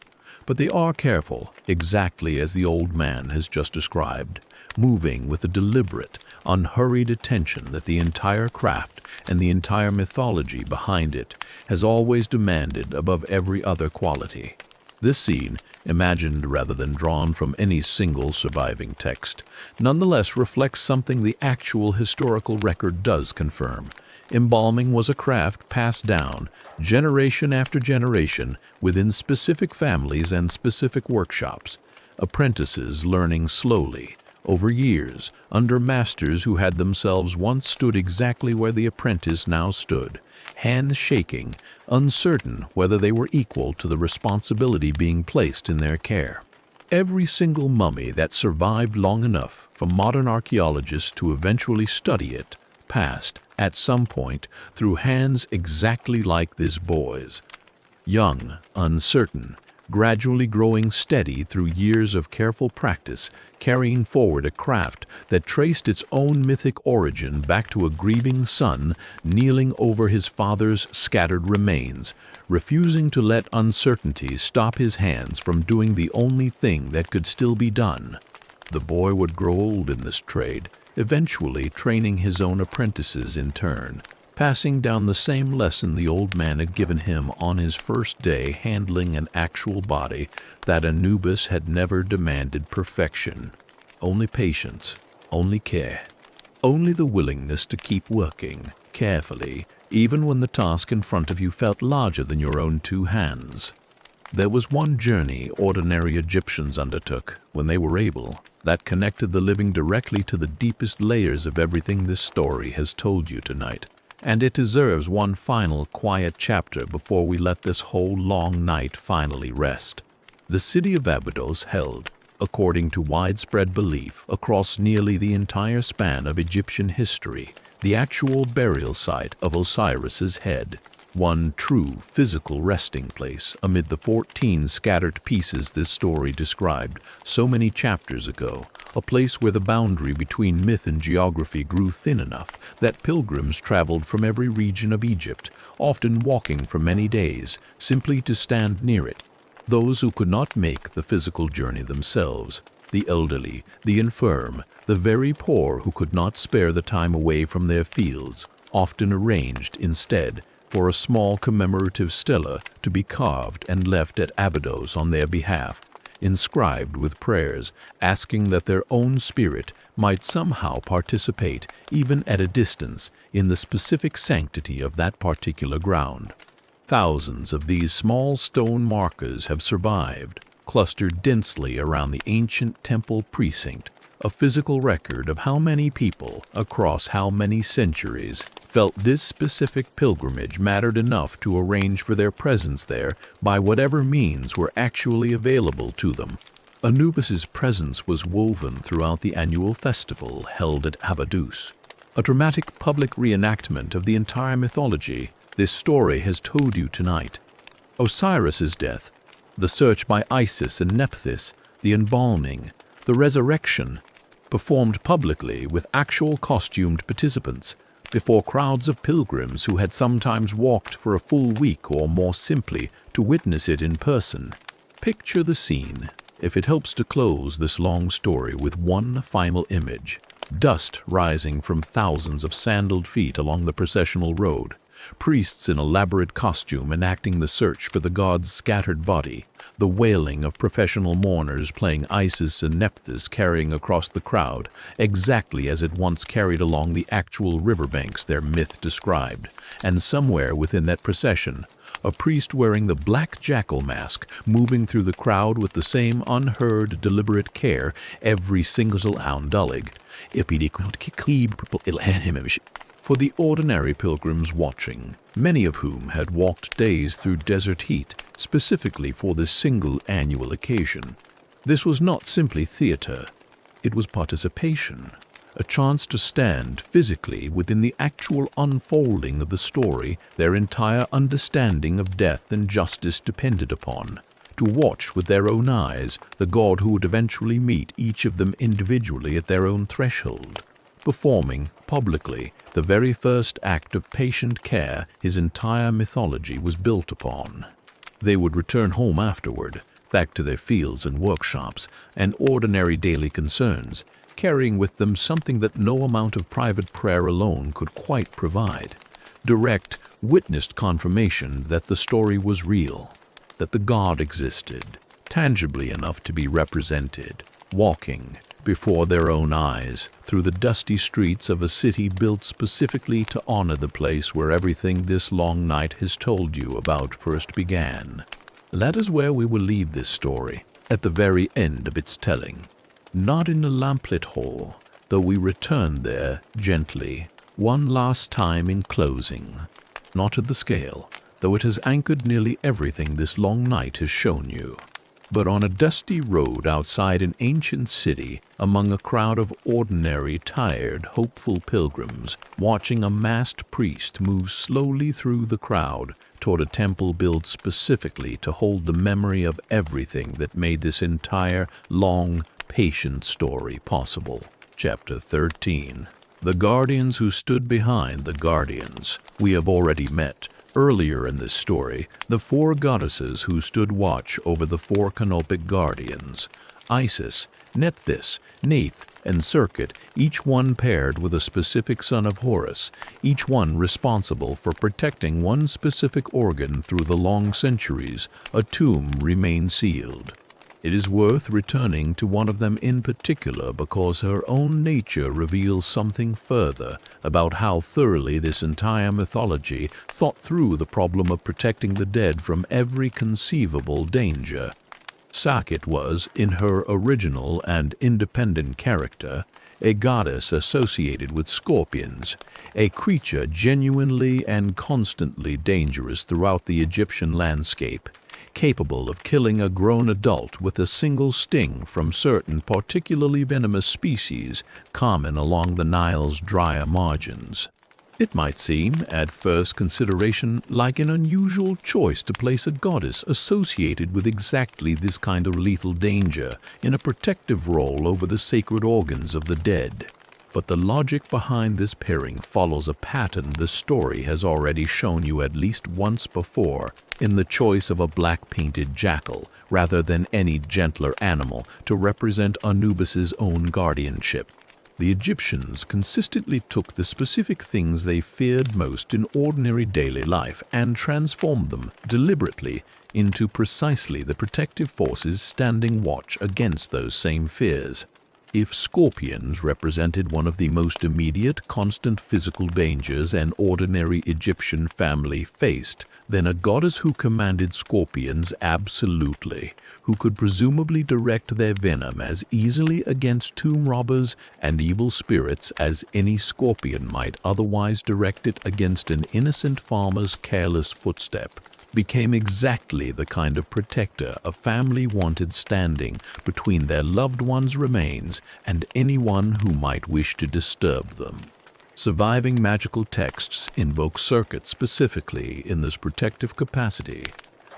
But they are careful, exactly as the old man has just described, moving with a deliberate, unhurried attention that the entire craft and the entire mythology behind it has always demanded above every other quality. This scene, imagined rather than drawn from any single surviving text, nonetheless reflects something the actual historical record does confirm. Embalming was a craft passed down, generation after generation, within specific families and specific workshops, apprentices learning slowly, over years, under masters who had themselves once stood exactly where the apprentice now stood, hands shaking, uncertain whether they were equal to the responsibility being placed in their care. Every single mummy that survived long enough for modern archaeologists to eventually study it passed, at some point, through hands exactly like this boy's. Young, uncertain, gradually growing steady through years of careful practice, carrying forward a craft that traced its own mythic origin back to a grieving son kneeling over his father's scattered remains, refusing to let uncertainty stop his hands from doing the only thing that could still be done. The boy would grow old in this trade, eventually training his own apprentices in turn, passing down the same lesson the old man had given him on his first day handling an actual body that Anubis had never demanded perfection. Only patience, only care, only the willingness to keep working carefully, even when the task in front of you felt larger than your own two hands. There was one journey ordinary Egyptians undertook, when they were able, that connected the living directly to the deepest layers of everything this story has told you tonight. And it deserves one final quiet chapter before we let this whole long night finally rest. The city of Abydos held, according to widespread belief across nearly the entire span of Egyptian history, the actual burial site of Osiris's head. One true physical resting place amid the 14 scattered pieces this story described so many chapters ago, a place where the boundary between myth and geography grew thin enough that pilgrims traveled from every region of Egypt, often walking for many days, simply to stand near it. Those who could not make the physical journey themselves, the elderly, the infirm, the very poor who could not spare the time away from their fields, often arranged instead for a small commemorative stela to be carved and left at Abydos on their behalf, inscribed with prayers asking that their own spirit might somehow participate, even at a distance, in the specific sanctity of that particular ground. Thousands of these small stone markers have survived, clustered densely around the ancient temple precinct, a physical record of how many people, across how many centuries, felt this specific pilgrimage mattered enough to arrange for their presence there by whatever means were actually available to them. Anubis's presence was woven throughout the annual festival held at Abydos, a dramatic public reenactment of the entire mythology this story has told you tonight. Osiris's death, the search by Isis and Nephthys, the embalming, the resurrection, performed publicly with actual costumed participants, before crowds of pilgrims who had sometimes walked for a full week or more simply to witness it in person. Picture the scene, if it helps to close this long story with one final image. Dust rising from thousands of sandaled feet along the processional road, priests in elaborate costume enacting the search for the god's scattered body, the wailing of professional mourners playing Isis and Nephthys carrying across the crowd, exactly as it once carried along the actual riverbanks their myth described, and somewhere within that procession, a priest wearing the black jackal mask, moving through the crowd with the same unheard, deliberate care every single oundalig. For the ordinary pilgrims watching, many of whom had walked days through desert heat specifically for this single annual occasion. This was not simply theater, it was participation, a chance to stand physically within the actual unfolding of the story their entire understanding of death and justice depended upon, to watch with their own eyes the god who would eventually meet each of them individually at their own threshold, performing, publicly, the very first act of patient care his entire mythology was built upon. They would return home afterward, back to their fields and workshops and ordinary daily concerns, carrying with them something that no amount of private prayer alone could quite provide: direct, witnessed confirmation that the story was real, that the god existed, tangibly enough to be represented, walking before their own eyes through the dusty streets of a city built specifically to honor the place where everything this long night has told you about first began. That is where we will leave this story, at the very end of its telling. Not in the lamplit hall, though we return there gently, one last time in closing. Not at the scale, though it has anchored nearly everything this long night has shown you, but on a dusty road outside an ancient city, among a crowd of ordinary, tired, hopeful pilgrims, watching a masked priest move slowly through the crowd toward a temple built specifically to hold the memory of everything that made this entire, long, patient story possible. Chapter 13. The guardians who stood behind the guardians. We have already met, earlier in this story, the four goddesses who stood watch over the four canopic guardians: Isis, Nephthys, Neith, and Serket, each one paired with a specific son of Horus, each one responsible for protecting one specific organ through the long centuries a tomb remained sealed. It is worth returning to one of them in particular because her own nature reveals something further about how thoroughly this entire mythology thought through the problem of protecting the dead from every conceivable danger. Serket was, in her original and independent character, a goddess associated with scorpions, a creature genuinely and constantly dangerous throughout the Egyptian landscape, capable of killing a grown adult with a single sting from certain particularly venomous species common along the Nile's drier margins. It might seem, at first consideration, like an unusual choice to place a goddess associated with exactly this kind of lethal danger in a protective role over the sacred organs of the dead. But the logic behind this pairing follows a pattern the story has already shown you at least once before in the choice of a black-painted jackal rather than any gentler animal to represent Anubis's own guardianship. The Egyptians consistently took the specific things they feared most in ordinary daily life and transformed them deliberately into precisely the protective forces standing watch against those same fears. If scorpions represented one of the most immediate, constant physical dangers an ordinary Egyptian family faced, then a goddess who commanded scorpions absolutely, who could presumably direct their venom as easily against tomb robbers and evil spirits as any scorpion might otherwise direct it against an innocent farmer's careless footstep, became exactly the kind of protector a family wanted standing between their loved one's remains and anyone who might wish to disturb them. Surviving magical texts invoke Serket specifically in this protective capacity,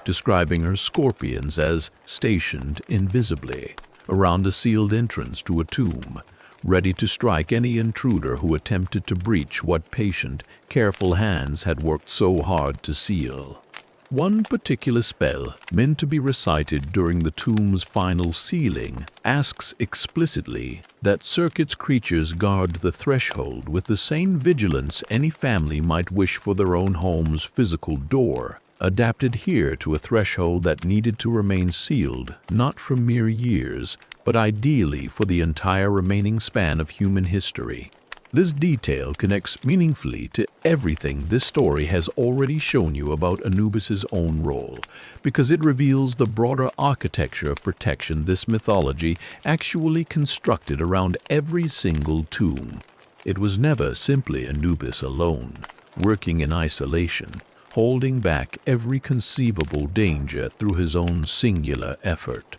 describing her scorpions as stationed invisibly around a sealed entrance to a tomb, ready to strike any intruder who attempted to breach what patient, careful hands had worked so hard to seal. One particular spell, meant to be recited during the tomb's final sealing, asks explicitly that Circuit's creatures guard the threshold with the same vigilance any family might wish for their own home's physical door, adapted here to a threshold that needed to remain sealed, not for mere years, but ideally for the entire remaining span of human history. This detail connects meaningfully to everything this story has already shown you about Anubis's own role, because it reveals the broader architecture of protection this mythology actually constructed around every single tomb. It was never simply Anubis alone, working in isolation, holding back every conceivable danger through his own singular effort.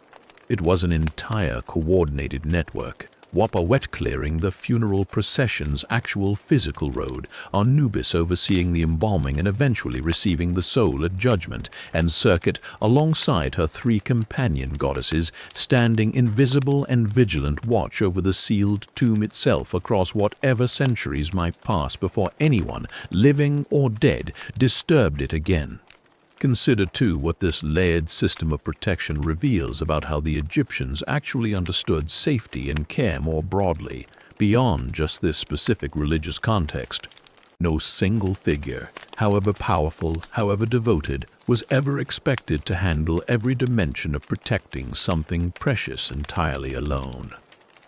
It was an entire coordinated network, Wapawet clearing the funeral procession's actual physical road, Anubis overseeing the embalming and eventually receiving the soul at judgment, and Circuit, alongside her three companion goddesses, standing invisible and vigilant watch over the sealed tomb itself across whatever centuries might pass before anyone, living or dead, disturbed it again. Consider, too, what this layered system of protection reveals about how the Egyptians actually understood safety and care more broadly, beyond just this specific religious context. No single figure, however powerful, however devoted, was ever expected to handle every dimension of protecting something precious entirely alone.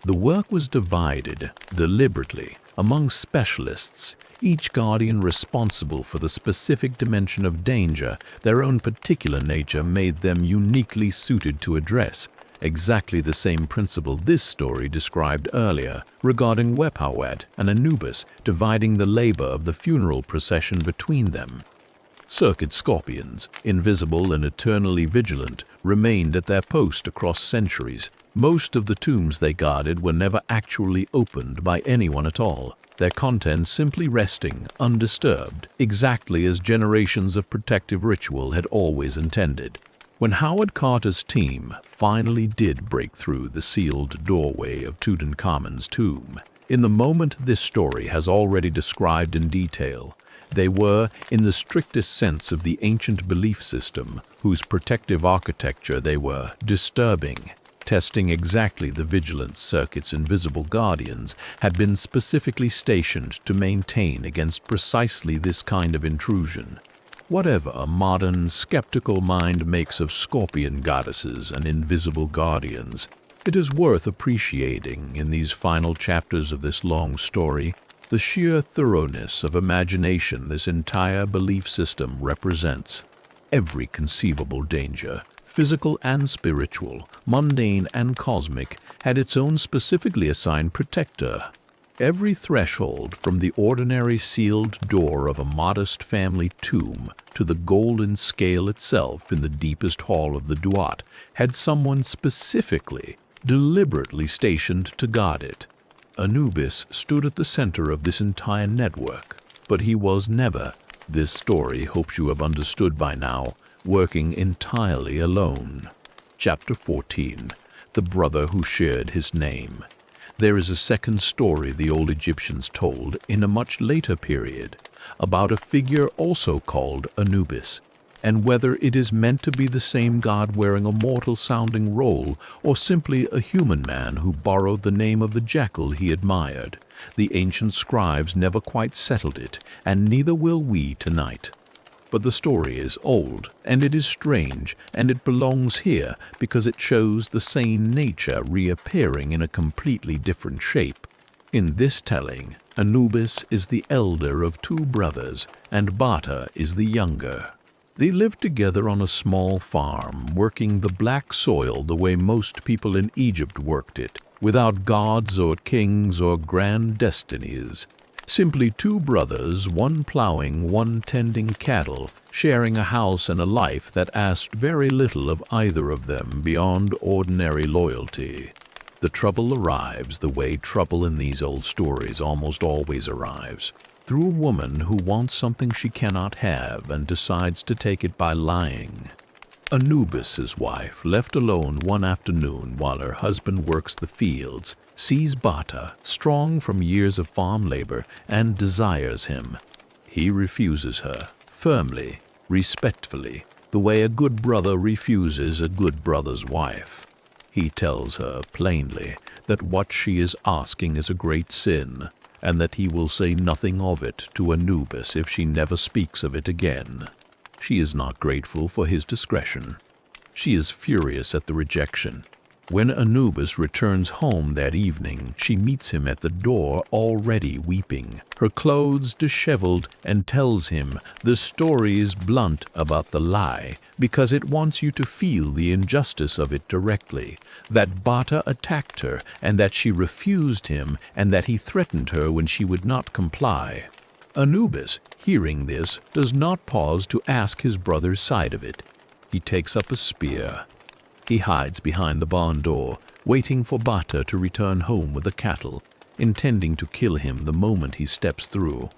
The work was divided, deliberately, among specialists, each guardian responsible for the specific dimension of danger their own particular nature made them uniquely suited to address, exactly the same principle this story described earlier regarding Wapawet and Anubis dividing the labor of the funeral procession between them. Circuit scorpions, invisible and eternally vigilant, remained at their post across centuries. Most of the tombs they guarded were never actually opened by anyone at all, their contents simply resting, undisturbed, exactly as generations of protective ritual had always intended. When Howard Carter's team finally did break through the sealed doorway of Tutankhamun's tomb, in the moment this story has already described in detail, they were, in the strictest sense of the ancient belief system, whose protective architecture they were disturbing, testing exactly the vigilance Circuit's invisible guardians had been specifically stationed to maintain against precisely this kind of intrusion. Whatever a modern, skeptical mind makes of scorpion goddesses and invisible guardians, it is worth appreciating in these final chapters of this long story the sheer thoroughness of imagination this entire belief system represents. Every conceivable danger, physical and spiritual, mundane and cosmic, had its own specifically assigned protector. Every threshold, from the ordinary sealed door of a modest family tomb to the golden scale itself in the deepest hall of the Duat, had someone specifically, deliberately stationed to guard it. Anubis stood at the center of this entire network, but he was never, this story hopes you have understood by now, working entirely alone. Chapter 14. The Brother Who Shared His Name. There is a second story the old Egyptians told in a much later period about a figure also called Anubis, and whether it is meant to be the same god wearing a mortal-sounding role or simply a human man who borrowed the name of the jackal he admired. The ancient scribes never quite settled it, and neither will we tonight. But the story is old, and it is strange, and it belongs here because it shows the same nature reappearing in a completely different shape. In this telling, Anubis is the elder of two brothers, and Bata is the younger. They lived together on a small farm, working the black soil the way most people in Egypt worked it, without gods or kings or grand destinies. Simply two brothers, one plowing, one tending cattle, sharing a house and a life that asked very little of either of them beyond ordinary loyalty. The trouble arrives the way trouble in these old stories almost always arrives, through a woman who wants something she cannot have and decides to take it by lying. Anubis' wife, left alone one afternoon while her husband works the fields, sees Bata, strong from years of farm labor, and desires him. He refuses her, firmly, respectfully, the way a good brother refuses a good brother's wife. He tells her plainly that what she is asking is a great sin, and that he will say nothing of it to Anubis if she never speaks of it again. She is not grateful for his discretion. She is furious at the rejection. When Anubis returns home that evening, she meets him at the door already weeping, her clothes disheveled, and tells him the story is blunt about the lie because it wants you to feel the injustice of it directly, that Bata attacked her and that she refused him and that he threatened her when she would not comply. Anubis, hearing this, does not pause to ask his brother's side of it. He takes up a spear. He hides behind the barn door, waiting for Bata to return home with the cattle, intending to kill him the moment he steps through.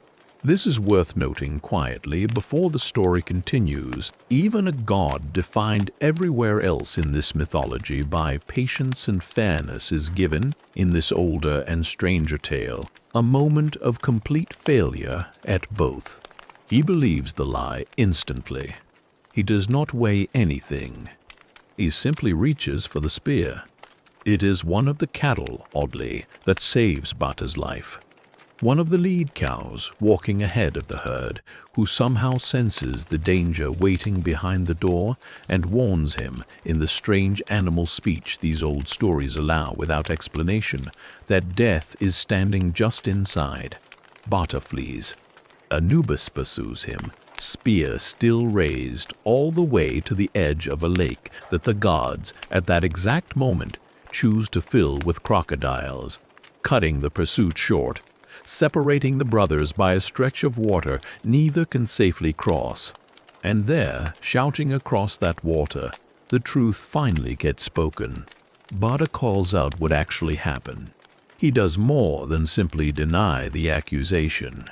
This is worth noting quietly before the story continues. Even a god defined everywhere else in this mythology by patience and fairness is given, in this older and stranger tale, a moment of complete failure at both. He believes the lie instantly. He does not weigh anything. He simply reaches for the spear. It is one of the cattle, oddly, that saves Bata's life. One of the lead cows, walking ahead of the herd, who somehow senses the danger waiting behind the door and warns him, in the strange animal speech these old stories allow without explanation, that death is standing just inside. Bata flees. Anubis pursues him, spear still raised, all the way to the edge of a lake that the gods, at that exact moment, choose to fill with crocodiles, cutting the pursuit short. Separating the brothers by a stretch of water neither can safely cross. And there, shouting across that water, the truth finally gets spoken. Bata calls out what actually happened. He does more than simply deny the accusation.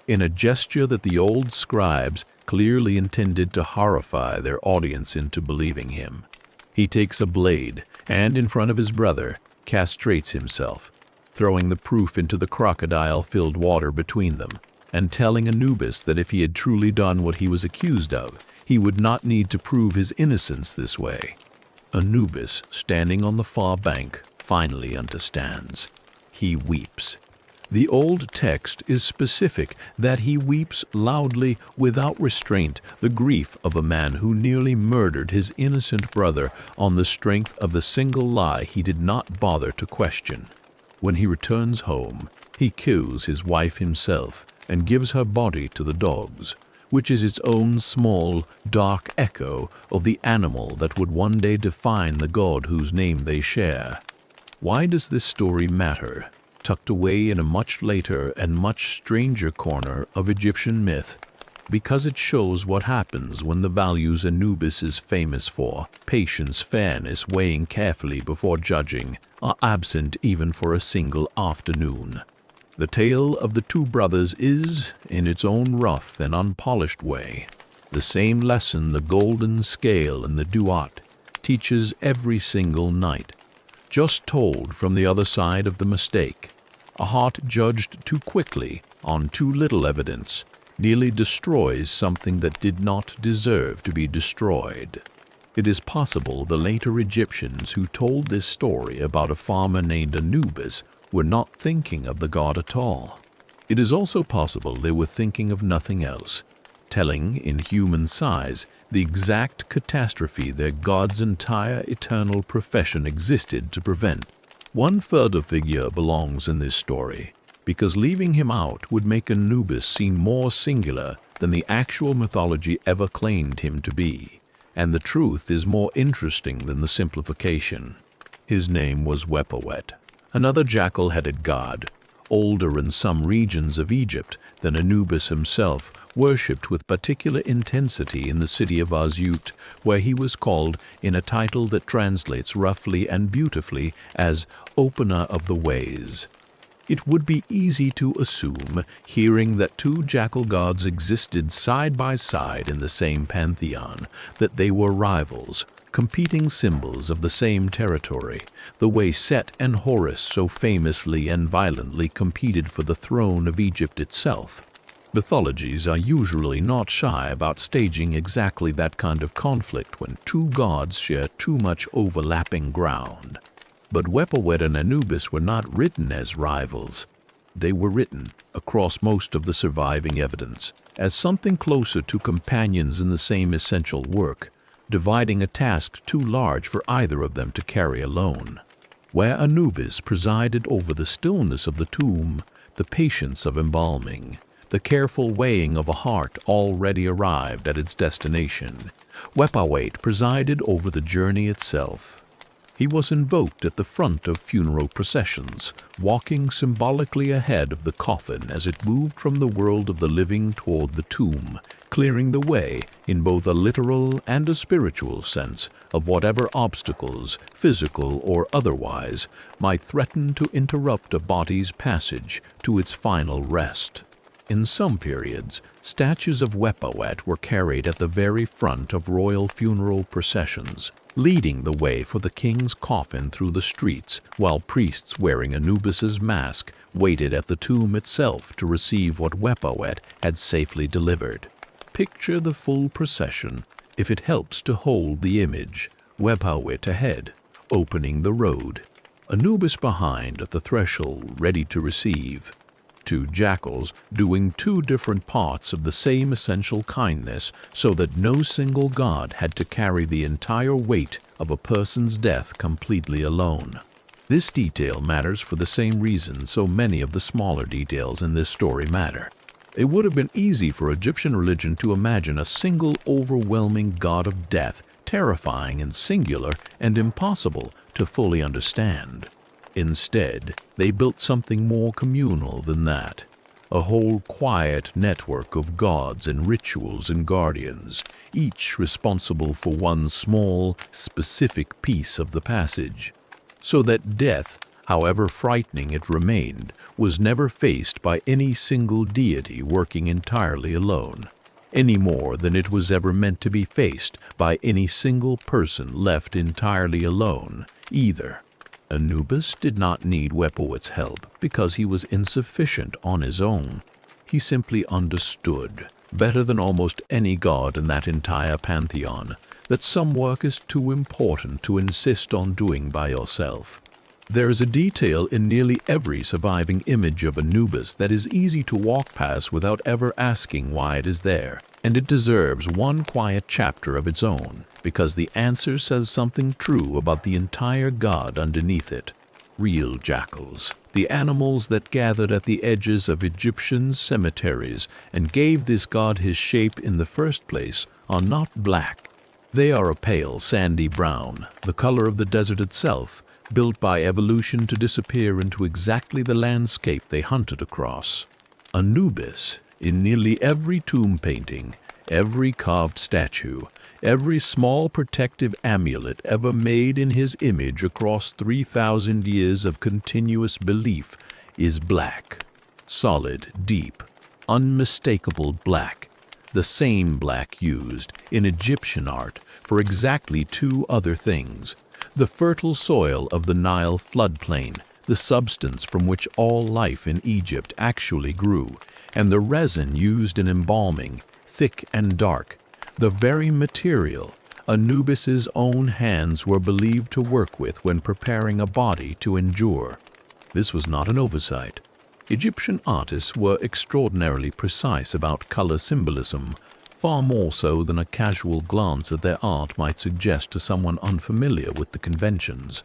In a gesture that the old scribes clearly intended to horrify their audience into believing him, he takes a blade and, in front of his brother, castrates himself, throwing the proof into the crocodile-filled water between them, and telling Anubis that if he had truly done what he was accused of, he would not need to prove his innocence this way. Anubis, standing on the far bank, finally understands. He weeps. The old text is specific that he weeps loudly, without restraint, the grief of a man who nearly murdered his innocent brother on the strength of the single lie he did not bother to question. When he returns home, he kills his wife himself and gives her body to the dogs, which is its own small, dark echo of the animal that would one day define the god whose name they share. Why does this story matter? Tucked away in a much later and much stranger corner of Egyptian myth, because it shows what happens when the values Anubis is famous for, patience, fairness, weighing carefully before judging, are absent even for a single afternoon. The tale of the two brothers is, in its own rough and unpolished way, the same lesson the golden scale in the Duat teaches every single night, just told from the other side of the mistake. A heart judged too quickly on too little evidence nearly destroys something that did not deserve to be destroyed. It is possible the later Egyptians who told this story about a farmer named Anubis were not thinking of the god at all. It is also possible they were thinking of nothing else, telling in human size the exact catastrophe their god's entire eternal profession existed to prevent. One further figure belongs in this story, because leaving him out would make Anubis seem more singular than the actual mythology ever claimed him to be, and the truth is more interesting than the simplification. His name was Wepawet, another jackal-headed god, older in some regions of Egypt than Anubis himself, worshipped with particular intensity in the city of Asyut, where he was called in a title that translates roughly and beautifully as Opener of the Ways. It would be easy to assume, hearing that two jackal gods existed side by side in the same pantheon, that they were rivals, competing symbols of the same territory, the way Set and Horus so famously and violently competed for the throne of Egypt itself. Mythologies are usually not shy about staging exactly that kind of conflict when two gods share too much overlapping ground. But Wepawet and Anubis were not written as rivals. They were written, across most of the surviving evidence, as something closer to companions in the same essential work, dividing a task too large for either of them to carry alone. Where Anubis presided over the stillness of the tomb, the patience of embalming, the careful weighing of a heart already arrived at its destination, Wepawet presided over the journey itself. He was invoked at the front of funeral processions, walking symbolically ahead of the coffin as it moved from the world of the living toward the tomb, clearing the way, in both a literal and a spiritual sense, of whatever obstacles, physical or otherwise, might threaten to interrupt a body's passage to its final rest. In some periods, statues of Wepawet were carried at the very front of royal funeral processions, leading the way for the king's coffin through the streets, while priests wearing Anubis's mask waited at the tomb itself to receive what Wepawet had safely delivered. Picture the full procession, if it helps to hold the image, Wepawet ahead, opening the road, Anubis behind at the threshold ready to receive. Two jackals doing two different parts of the same essential kindness so that no single god had to carry the entire weight of a person's death completely alone. This detail matters for the same reason so many of the smaller details in this story matter. It would have been easy for Egyptian religion to imagine a single overwhelming god of death, terrifying and singular and impossible to fully understand. Instead, they built something more communal than that, a whole quiet network of gods and rituals and guardians, each responsible for one small, specific piece of the passage, so that death, however frightening it remained, was never faced by any single deity working entirely alone, any more than it was ever meant to be faced by any single person left entirely alone, either. Anubis did not need Wepawet's help because he was insufficient on his own. He simply understood, better than almost any god in that entire pantheon, that some work is too important to insist on doing by yourself. There is a detail in nearly every surviving image of Anubis that is easy to walk past without ever asking why it is there, and it deserves one quiet chapter of its own, because the answer says something true about the entire god underneath it. Real jackals, the animals that gathered at the edges of Egyptian cemeteries and gave this god his shape in the first place, are not black. They are a pale, sandy brown, the color of the desert itself, built by evolution to disappear into exactly the landscape they hunted across. Anubis, in nearly every tomb painting, every carved statue, every small protective amulet ever made in his image across 3,000 years of continuous belief, is black. Solid, deep, unmistakable black. The same black used in Egyptian art for exactly two other things: the fertile soil of the Nile floodplain, the substance from which all life in Egypt actually grew, and the resin used in embalming, thick and dark, the very material Anubis's own hands were believed to work with when preparing a body to endure. This was not an oversight. Egyptian artists were extraordinarily precise about color symbolism, far more so than a casual glance at their art might suggest to someone unfamiliar with the conventions.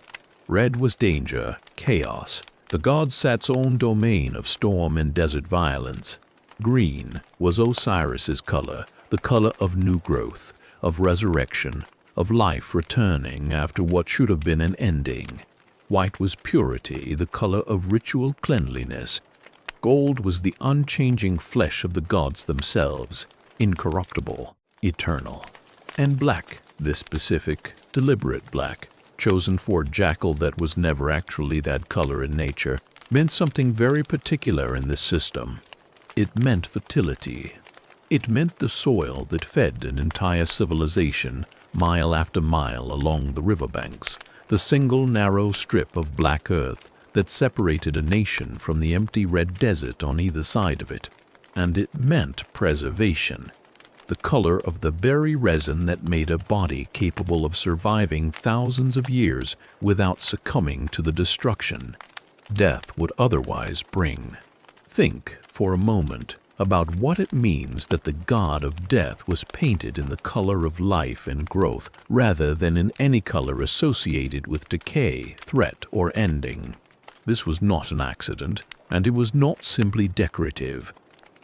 Red was danger, chaos, the god Set's own domain of storm and desert violence. Green was Osiris's color, the color of new growth, of resurrection, of life returning after what should have been an ending. White was purity, the color of ritual cleanliness. Gold was the unchanging flesh of the gods themselves, incorruptible, eternal. And black, this specific, deliberate black, chosen for a jackal that was never actually that color in nature, meant something very particular in this system. It meant fertility. It meant the soil that fed an entire civilization, mile after mile along the riverbanks, the single narrow strip of black earth that separated a nation from the empty red desert on either side of it. and it meant preservation. The color of the very resin that made a body capable of surviving thousands of years without succumbing to the destruction death would otherwise bring. Think for a moment about what it means that the god of death was painted in the color of life and growth rather than in any color associated with decay, threat, or ending. This was not an accident, and it was not simply decorative.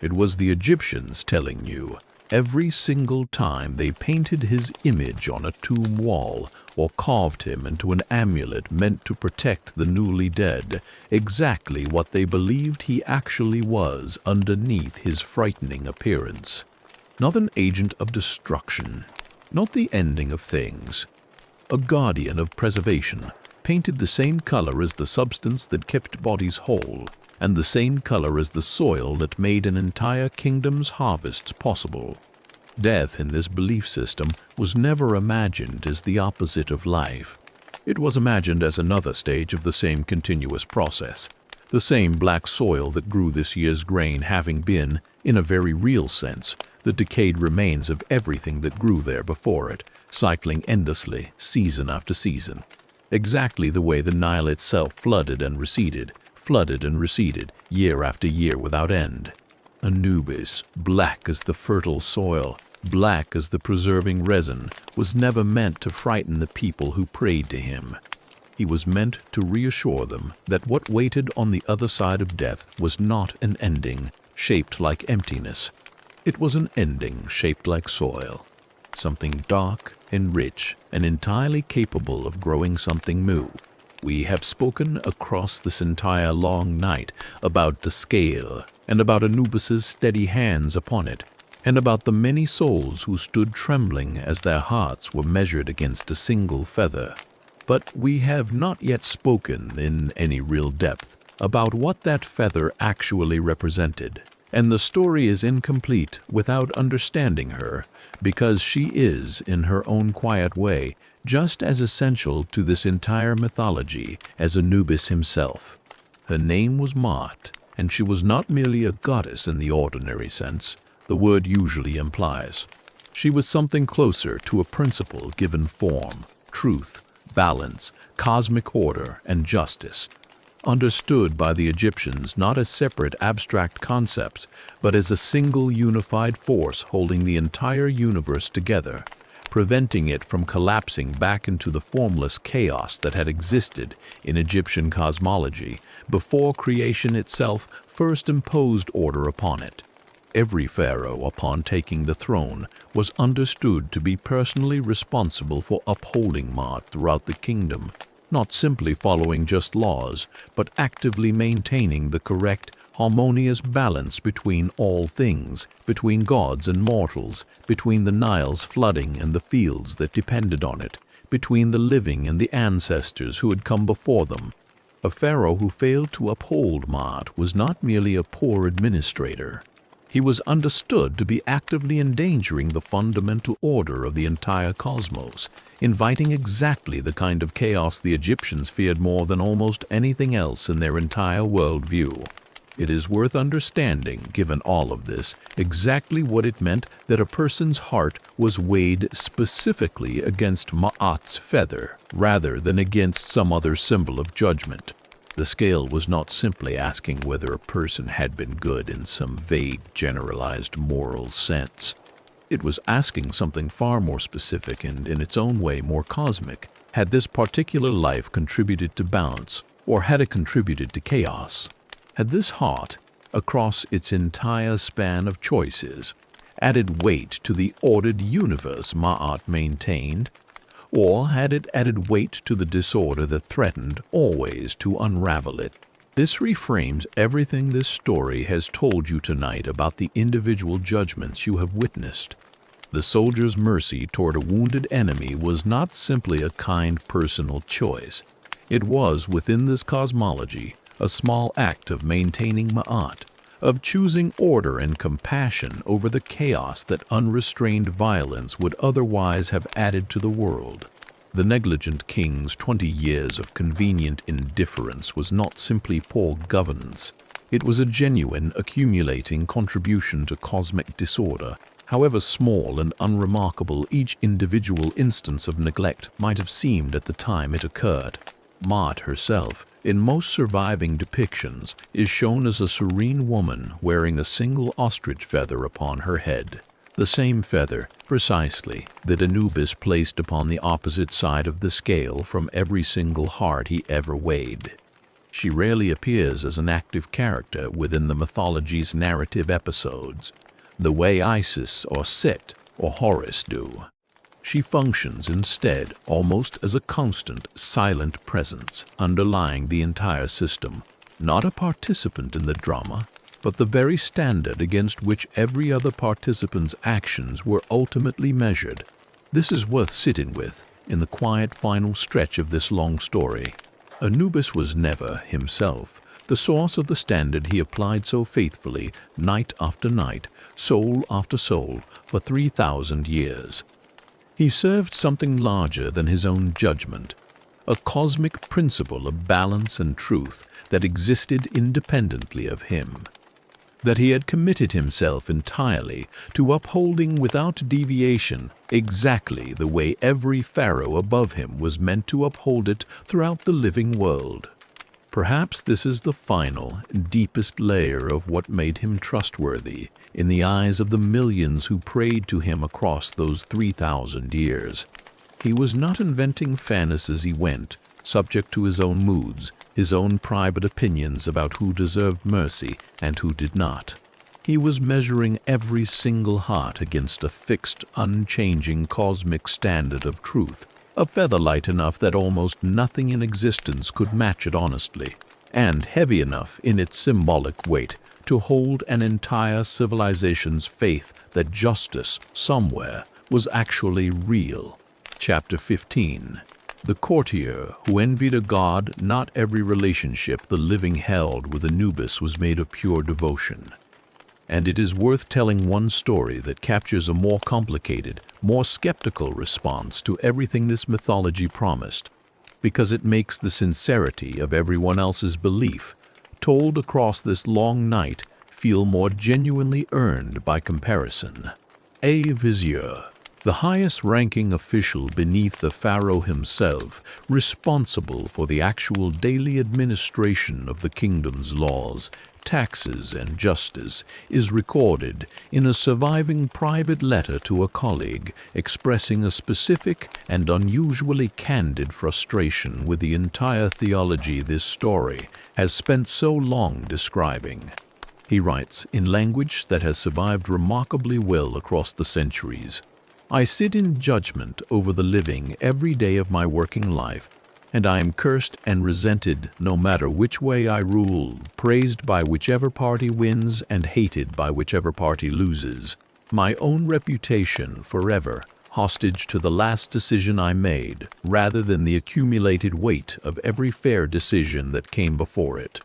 It was the Egyptians telling you, every single time they painted his image on a tomb wall or carved him into an amulet meant to protect the newly dead, exactly what they believed he actually was underneath his frightening appearance. Not an agent of destruction, not the ending of things. A guardian of preservation, painted the same color as the substance that kept bodies whole, and the same color as the soil that made an entire kingdom's harvests possible. Death in this belief system was never imagined as the opposite of life. It was imagined as another stage of the same continuous process, the same black soil that grew this year's grain having been, in a very real sense, the decayed remains of everything that grew there before it, cycling endlessly, season after season. Exactly the way the Nile itself flooded and receded, year after year without end. Anubis, black as the fertile soil, black as the preserving resin, was never meant to frighten the people who prayed to him. He was meant to reassure them that what waited on the other side of death was not an ending shaped like emptiness. It was an ending shaped like soil, something dark and rich and entirely capable of growing something new. We have spoken across this entire long night about the scale and about Anubis's steady hands upon it, and about the many souls who stood trembling as their hearts were measured against a single feather. But we have not yet spoken in any real depth about what that feather actually represented, and the story is incomplete without understanding her, because she is, in her own quiet way, just as essential to this entire mythology as Anubis himself. Her name was Maat, and she was not merely a goddess in the ordinary sense the word usually implies. She was something closer to a principle given form, truth, balance, cosmic order, and justice, understood by the Egyptians not as separate abstract concepts, but as a single unified force holding the entire universe together, preventing it from collapsing back into the formless chaos that had existed in Egyptian cosmology before creation itself first imposed order upon it. Every pharaoh, upon taking the throne, was understood to be personally responsible for upholding Maat throughout the kingdom, not simply following just laws, but actively maintaining the correct, harmonious balance between all things, between gods and mortals, between the Nile's flooding and the fields that depended on it, between the living and the ancestors who had come before them. A pharaoh who failed to uphold Maat was not merely a poor administrator. He was understood to be actively endangering the fundamental order of the entire cosmos, inviting exactly the kind of chaos the Egyptians feared more than almost anything else in their entire worldview. It is worth understanding, given all of this, exactly what it meant that a person's heart was weighed specifically against Maat's feather, rather than against some other symbol of judgment. The scale was not simply asking whether a person had been good in some vague, generalized moral sense. It was asking something far more specific and, in its own way, more cosmic. Had this particular life contributed to balance, or had it contributed to chaos? Had this heart, across its entire span of choices, added weight to the ordered universe Maat maintained? Or had it added weight to the disorder that threatened always to unravel it? This reframes everything this story has told you tonight about the individual judgments you have witnessed. The soldier's mercy toward a wounded enemy was not simply a kind personal choice. It was, within this cosmology, a small act of maintaining Maat, of choosing order and compassion over the chaos that unrestrained violence would otherwise have added to the world. The negligent king's 20 years of convenient indifference was not simply poor governance. It was a genuine, accumulating contribution to cosmic disorder. However small and unremarkable each individual instance of neglect might have seemed at the time it occurred, Maat herself, in most surviving depictions, is shown as a serene woman wearing a single ostrich feather upon her head. The same feather, precisely, that Anubis placed upon the opposite side of the scale from every single heart he ever weighed. She rarely appears as an active character within the mythology's narrative episodes, the way Isis or Set or Horus do. She functions instead almost as a constant, silent presence underlying the entire system, not a participant in the drama, but the very standard against which every other participant's actions were ultimately measured. This is worth sitting with in the quiet final stretch of this long story. Anubis was never, himself, the source of the standard he applied so faithfully, night after night, soul after soul, for 3,000 years. He served something larger than his own judgment, a cosmic principle of balance and truth that existed independently of him, that he had committed himself entirely to upholding without deviation exactly the way every pharaoh above him was meant to uphold it throughout the living world. Perhaps this is the final, deepest layer of what made him trustworthy in the eyes of the millions who prayed to him across those 3,000 years. He was not inventing fairness as he went, subject to his own moods, his own private opinions about who deserved mercy and who did not. He was measuring every single heart against a fixed, unchanging cosmic standard of truth, a feather light enough that almost nothing in existence could match it honestly, and heavy enough in its symbolic weight to hold an entire civilization's faith that justice, somewhere, was actually real. Chapter 15. The courtier who envied a god. Not every relationship the living held with Anubis was made of pure devotion. And it is worth telling one story that captures a more complicated, more skeptical response to everything this mythology promised, because it makes the sincerity of everyone else's belief, told across this long night, feel more genuinely earned by comparison. A vizier, the highest-ranking official beneath the pharaoh himself, responsible for the actual daily administration of the kingdom's laws, taxes, and justice, is recorded in a surviving private letter to a colleague expressing a specific and unusually candid frustration with the entire theology this story has spent so long describing. He writes, in language that has survived remarkably well across the centuries, "I sit in judgment over the living every day of my working life, and I am cursed and resented no matter which way I rule, praised by whichever party wins and hated by whichever party loses. My own reputation forever hostage to the last decision I made, rather than the accumulated weight of every fair decision that came before it.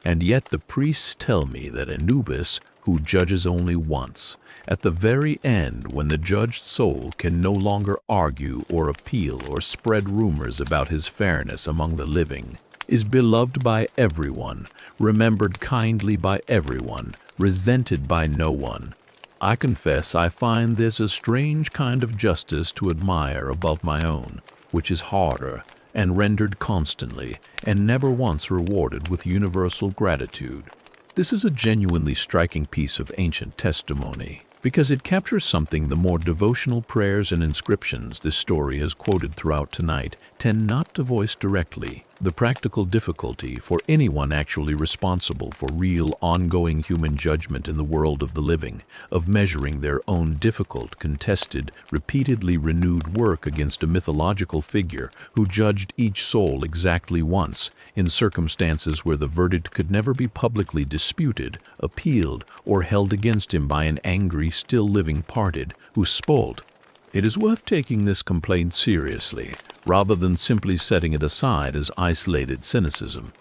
And yet the priests tell me that Anubis, who judges only once, at the very end when the judged soul can no longer argue or appeal or spread rumors about his fairness among the living, is beloved by everyone, remembered kindly by everyone, resented by no one. I confess I find this a strange kind of justice to admire above my own, which is harder and rendered constantly and never once rewarded with universal gratitude." This is a genuinely striking piece of ancient testimony, because it captures something the more devotional prayers and inscriptions this story has quoted throughout tonight tend not to voice directly: the practical difficulty for anyone actually responsible for real, ongoing human judgment in the world of the living, of measuring their own difficult, contested, repeatedly renewed work against a mythological figure who judged each soul exactly once, in circumstances where the verdict could never be publicly disputed, appealed, or held against him by an angry, still-living party who spoiled. It is worth taking this complaint seriously, rather than simply setting it aside as isolated cynicism,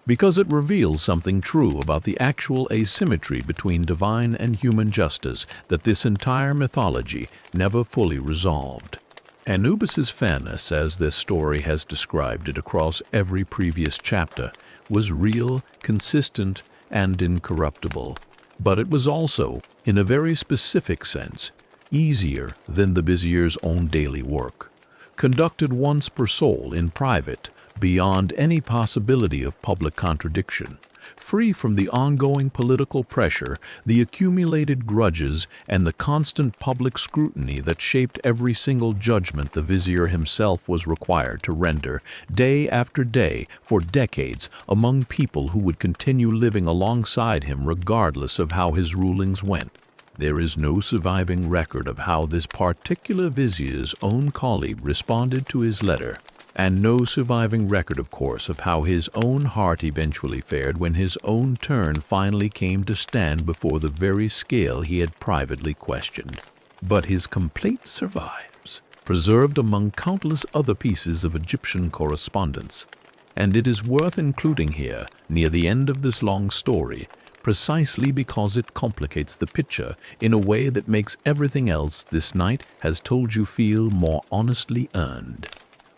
because it reveals something true about the actual asymmetry between divine and human justice that this entire mythology never fully resolved. Anubis's fairness, as this story has described it across every previous chapter, was real, consistent, and incorruptible. But it was also, in a very specific sense, easier than the vizier's own daily work, conducted once per soul in private, beyond any possibility of public contradiction, free from the ongoing political pressure, the accumulated grudges, and the constant public scrutiny that shaped every single judgment the vizier himself was required to render, day after day, for decades, among people who would continue living alongside him regardless of how his rulings went. There is no surviving record of how this particular vizier's own colleague responded to his letter, and no surviving record, of course, of how his own heart eventually fared when his own turn finally came to stand before the very scale he had privately questioned. But his complaint survives, preserved among countless other pieces of Egyptian correspondence, and it is worth including here, near the end of this long story, precisely because it complicates the picture in a way that makes everything else this night has told you feel more honestly earned.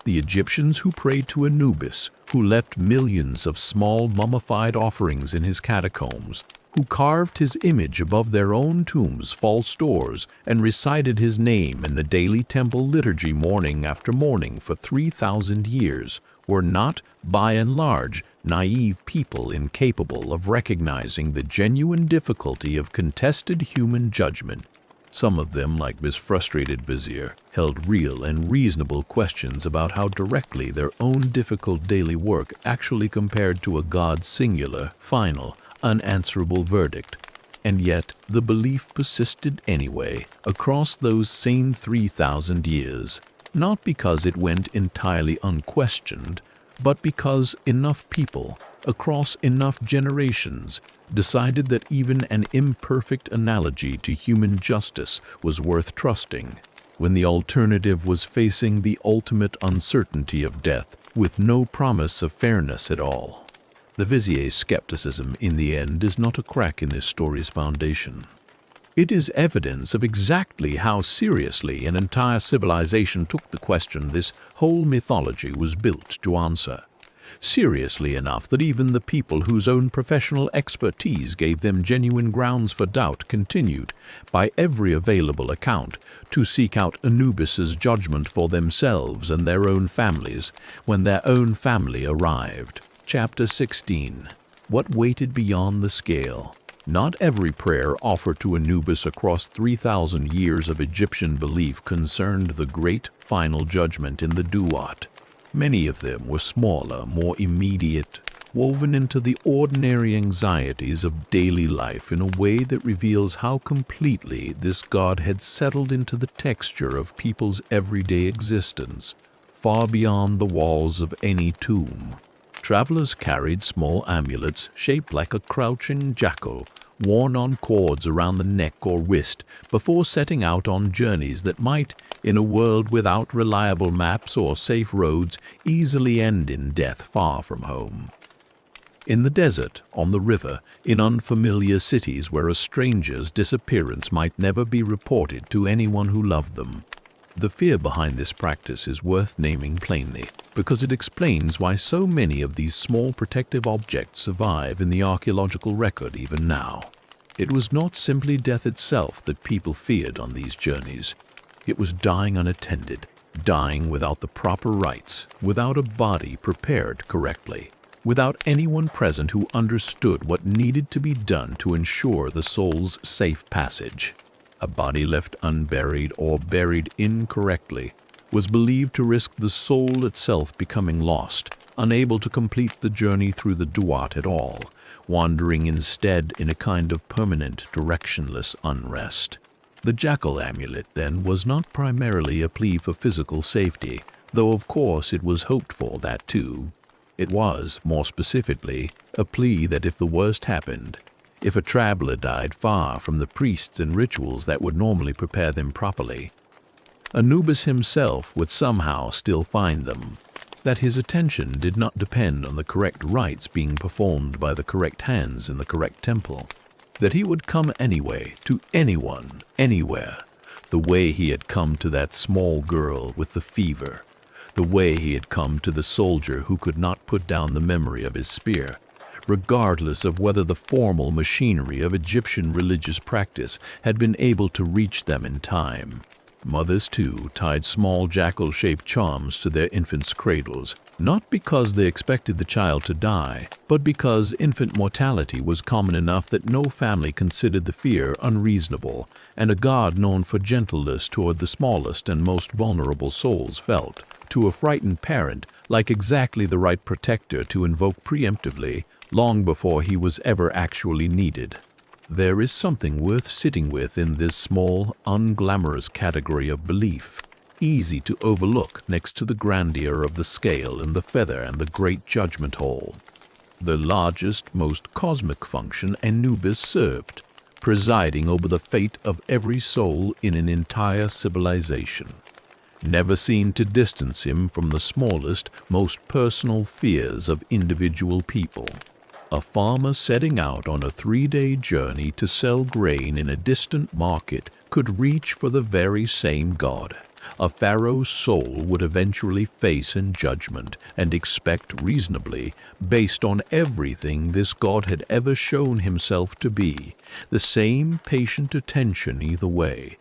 The Egyptians who prayed to Anubis, who left millions of small mummified offerings in his catacombs, who carved his image above their own tombs' false doors and recited his name in the daily temple liturgy morning after morning for 3,000 years, were not, by and large, naive people incapable of recognizing the genuine difficulty of contested human judgment. Some of them, like this frustrated vizier, held real and reasonable questions about how directly their own difficult daily work actually compared to a God's singular, final, unanswerable verdict. And yet the belief persisted anyway across those same 3,000 years, not because it went entirely unquestioned, but because enough people, across enough generations, decided that even an imperfect analogy to human justice was worth trusting, when the alternative was facing the ultimate uncertainty of death with no promise of fairness at all. The vizier's skepticism, in the end, is not a crack in this story's foundation. It is evidence of exactly how seriously an entire civilization took the question this whole mythology was built to answer. Seriously enough that even the people whose own professional expertise gave them genuine grounds for doubt continued, by every available account, to seek out Anubis's judgment for themselves and their own families when their own family arrived. Chapter 16. What waited beyond the scale? Not every prayer offered to Anubis across 3,000 years of Egyptian belief concerned the great final judgment in the Duat. Many of them were smaller, more immediate, woven into the ordinary anxieties of daily life in a way that reveals how completely this god had settled into the texture of people's everyday existence, far beyond the walls of any tomb. Travelers carried small amulets shaped like a crouching jackal, worn on cords around the neck or wrist, before setting out on journeys that might, in a world without reliable maps or safe roads, easily end in death far from home. In the desert, on the river, in unfamiliar cities where a stranger's disappearance might never be reported to anyone who loved them. The fear behind this practice is worth naming plainly, because it explains why so many of these small protective objects survive in the archaeological record even now. It was not simply death itself that people feared on these journeys. It was dying unattended, dying without the proper rites, without a body prepared correctly, without anyone present who understood what needed to be done to ensure the soul's safe passage. A body left unburied or buried incorrectly was believed to risk the soul itself becoming lost, unable to complete the journey through the Duat at all, wandering instead in a kind of permanent, directionless unrest. The jackal amulet, then, was not primarily a plea for physical safety, though of course it was hoped for that too. It was, more specifically, a plea that if the worst happened, if a traveler died far from the priests and rituals that would normally prepare them properly, Anubis himself would somehow still find them, that his attention did not depend on the correct rites being performed by the correct hands in the correct temple, that he would come anyway to anyone, anywhere, the way he had come to that small girl with the fever, the way he had come to the soldier who could not put down the memory of his spear, regardless of whether the formal machinery of Egyptian religious practice had been able to reach them in time. Mothers, too, tied small jackal-shaped charms to their infants' cradles, not because they expected the child to die, but because infant mortality was common enough that no family considered the fear unreasonable, and a god known for gentleness toward the smallest and most vulnerable souls felt, to a frightened parent, like exactly the right protector to invoke preemptively, long before he was ever actually needed. There is something worth sitting with in this small, unglamorous category of belief, easy to overlook next to the grandeur of the scale and the feather and the great judgment hall. The largest, most cosmic function Anubis served, presiding over the fate of every soul in an entire civilization, never seemed to distance him from the smallest, most personal fears of individual people. A farmer setting out on a 3-day journey to sell grain in a distant market could reach for the very same god a pharaoh's soul would eventually face in judgment and expect reasonably, based on everything this god had ever shown himself to be, the same patient attention either way.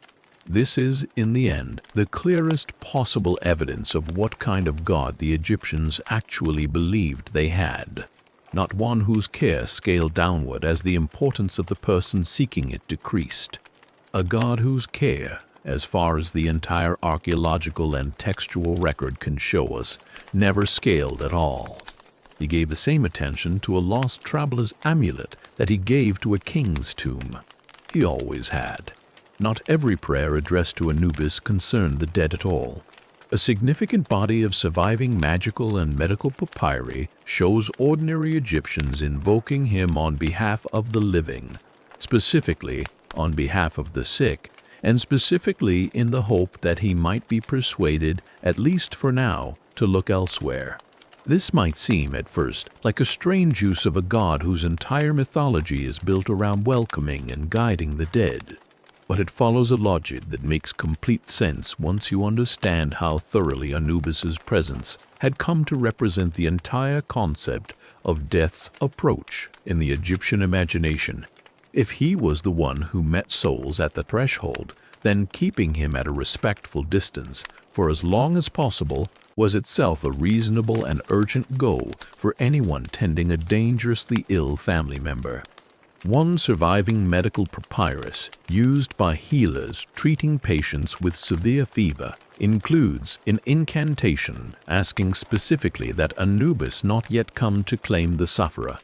This is, in the end, the clearest possible evidence of what kind of god the Egyptians actually believed they had. Not one whose care scaled downward as the importance of the person seeking it decreased. A god whose care, as far as the entire archaeological and textual record can show us, never scaled at all. He gave the same attention to a lost traveler's amulet that he gave to a king's tomb. He always had. Not every prayer addressed to Anubis concerned the dead at all. A significant body of surviving magical and medical papyri shows ordinary Egyptians invoking him on behalf of the living, specifically on behalf of the sick, and specifically in the hope that he might be persuaded, at least for now, to look elsewhere. This might seem, at first, like a strange use of a god whose entire mythology is built around welcoming and guiding the dead. But it follows a logic that makes complete sense once you understand how thoroughly Anubis's presence had come to represent the entire concept of death's approach in the Egyptian imagination. If he was the one who met souls at the threshold, then keeping him at a respectful distance for as long as possible was itself a reasonable and urgent goal for anyone tending a dangerously ill family member. One surviving medical papyrus used by healers treating patients with severe fever includes an incantation asking specifically that Anubis not yet come to claim the sufferer,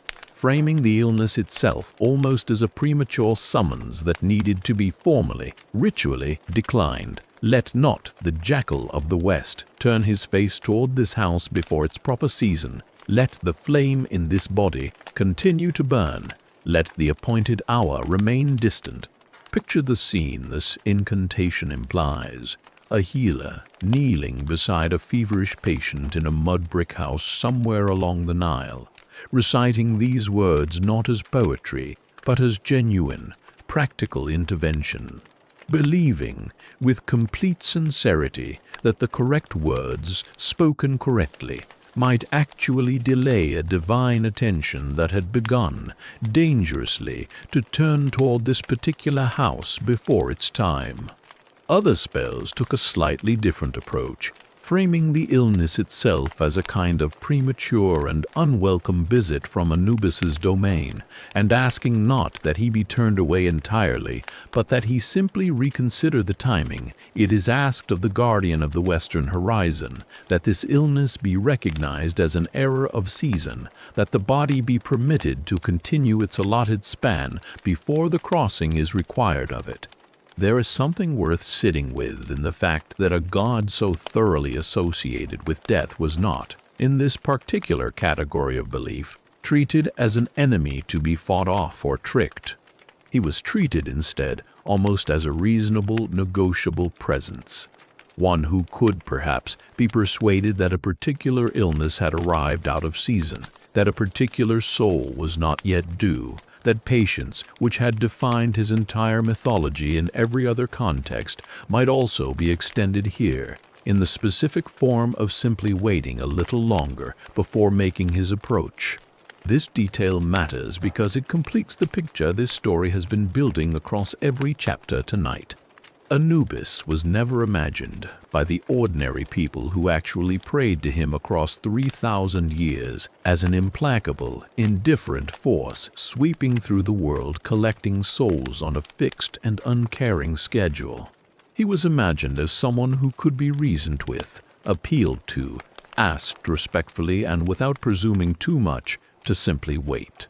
framing the illness itself almost as a premature summons that needed to be formally, ritually declined. Let not the jackal of the West turn his face toward this house before its proper season. Let the flame in this body continue to burn. Let the appointed hour remain distant. Picture the scene this incantation implies. A healer kneeling beside a feverish patient in a mud brick house somewhere along the Nile, reciting these words not as poetry, but as genuine, practical intervention, believing with complete sincerity that the correct words, spoken correctly, might actually delay a divine attention that had begun, dangerously, to turn toward this particular house before its time. Other spells took a slightly different approach, framing the illness itself as a kind of premature and unwelcome visit from Anubis's domain, and asking not that he be turned away entirely, but that he simply reconsider the timing. It is asked of the guardian of the western horizon that this illness be recognized as an error of season, that the body be permitted to continue its allotted span before the crossing is required of it. There is something worth sitting with in the fact that a god so thoroughly associated with death was not, in this particular category of belief, treated as an enemy to be fought off or tricked. He was treated instead almost as a reasonable, negotiable presence, one who could perhaps be persuaded that a particular illness had arrived out of season, that a particular soul was not yet due, that patience, which had defined his entire mythology in every other context, might also be extended here, in the specific form of simply waiting a little longer before making his approach. This detail matters because it completes the picture this story has been building across every chapter tonight. Anubis was never imagined by the ordinary people who actually prayed to him across 3,000 years as an implacable, indifferent force sweeping through the world collecting souls on a fixed and uncaring schedule. He was imagined as someone who could be reasoned with, appealed to, asked respectfully and without presuming too much to simply wait.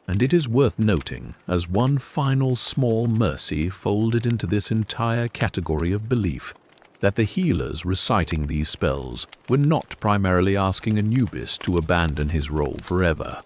And it is worth noting, as one final small mercy folded into this entire category of belief, that the healers reciting these spells were not primarily asking Anubis to abandon his role forever.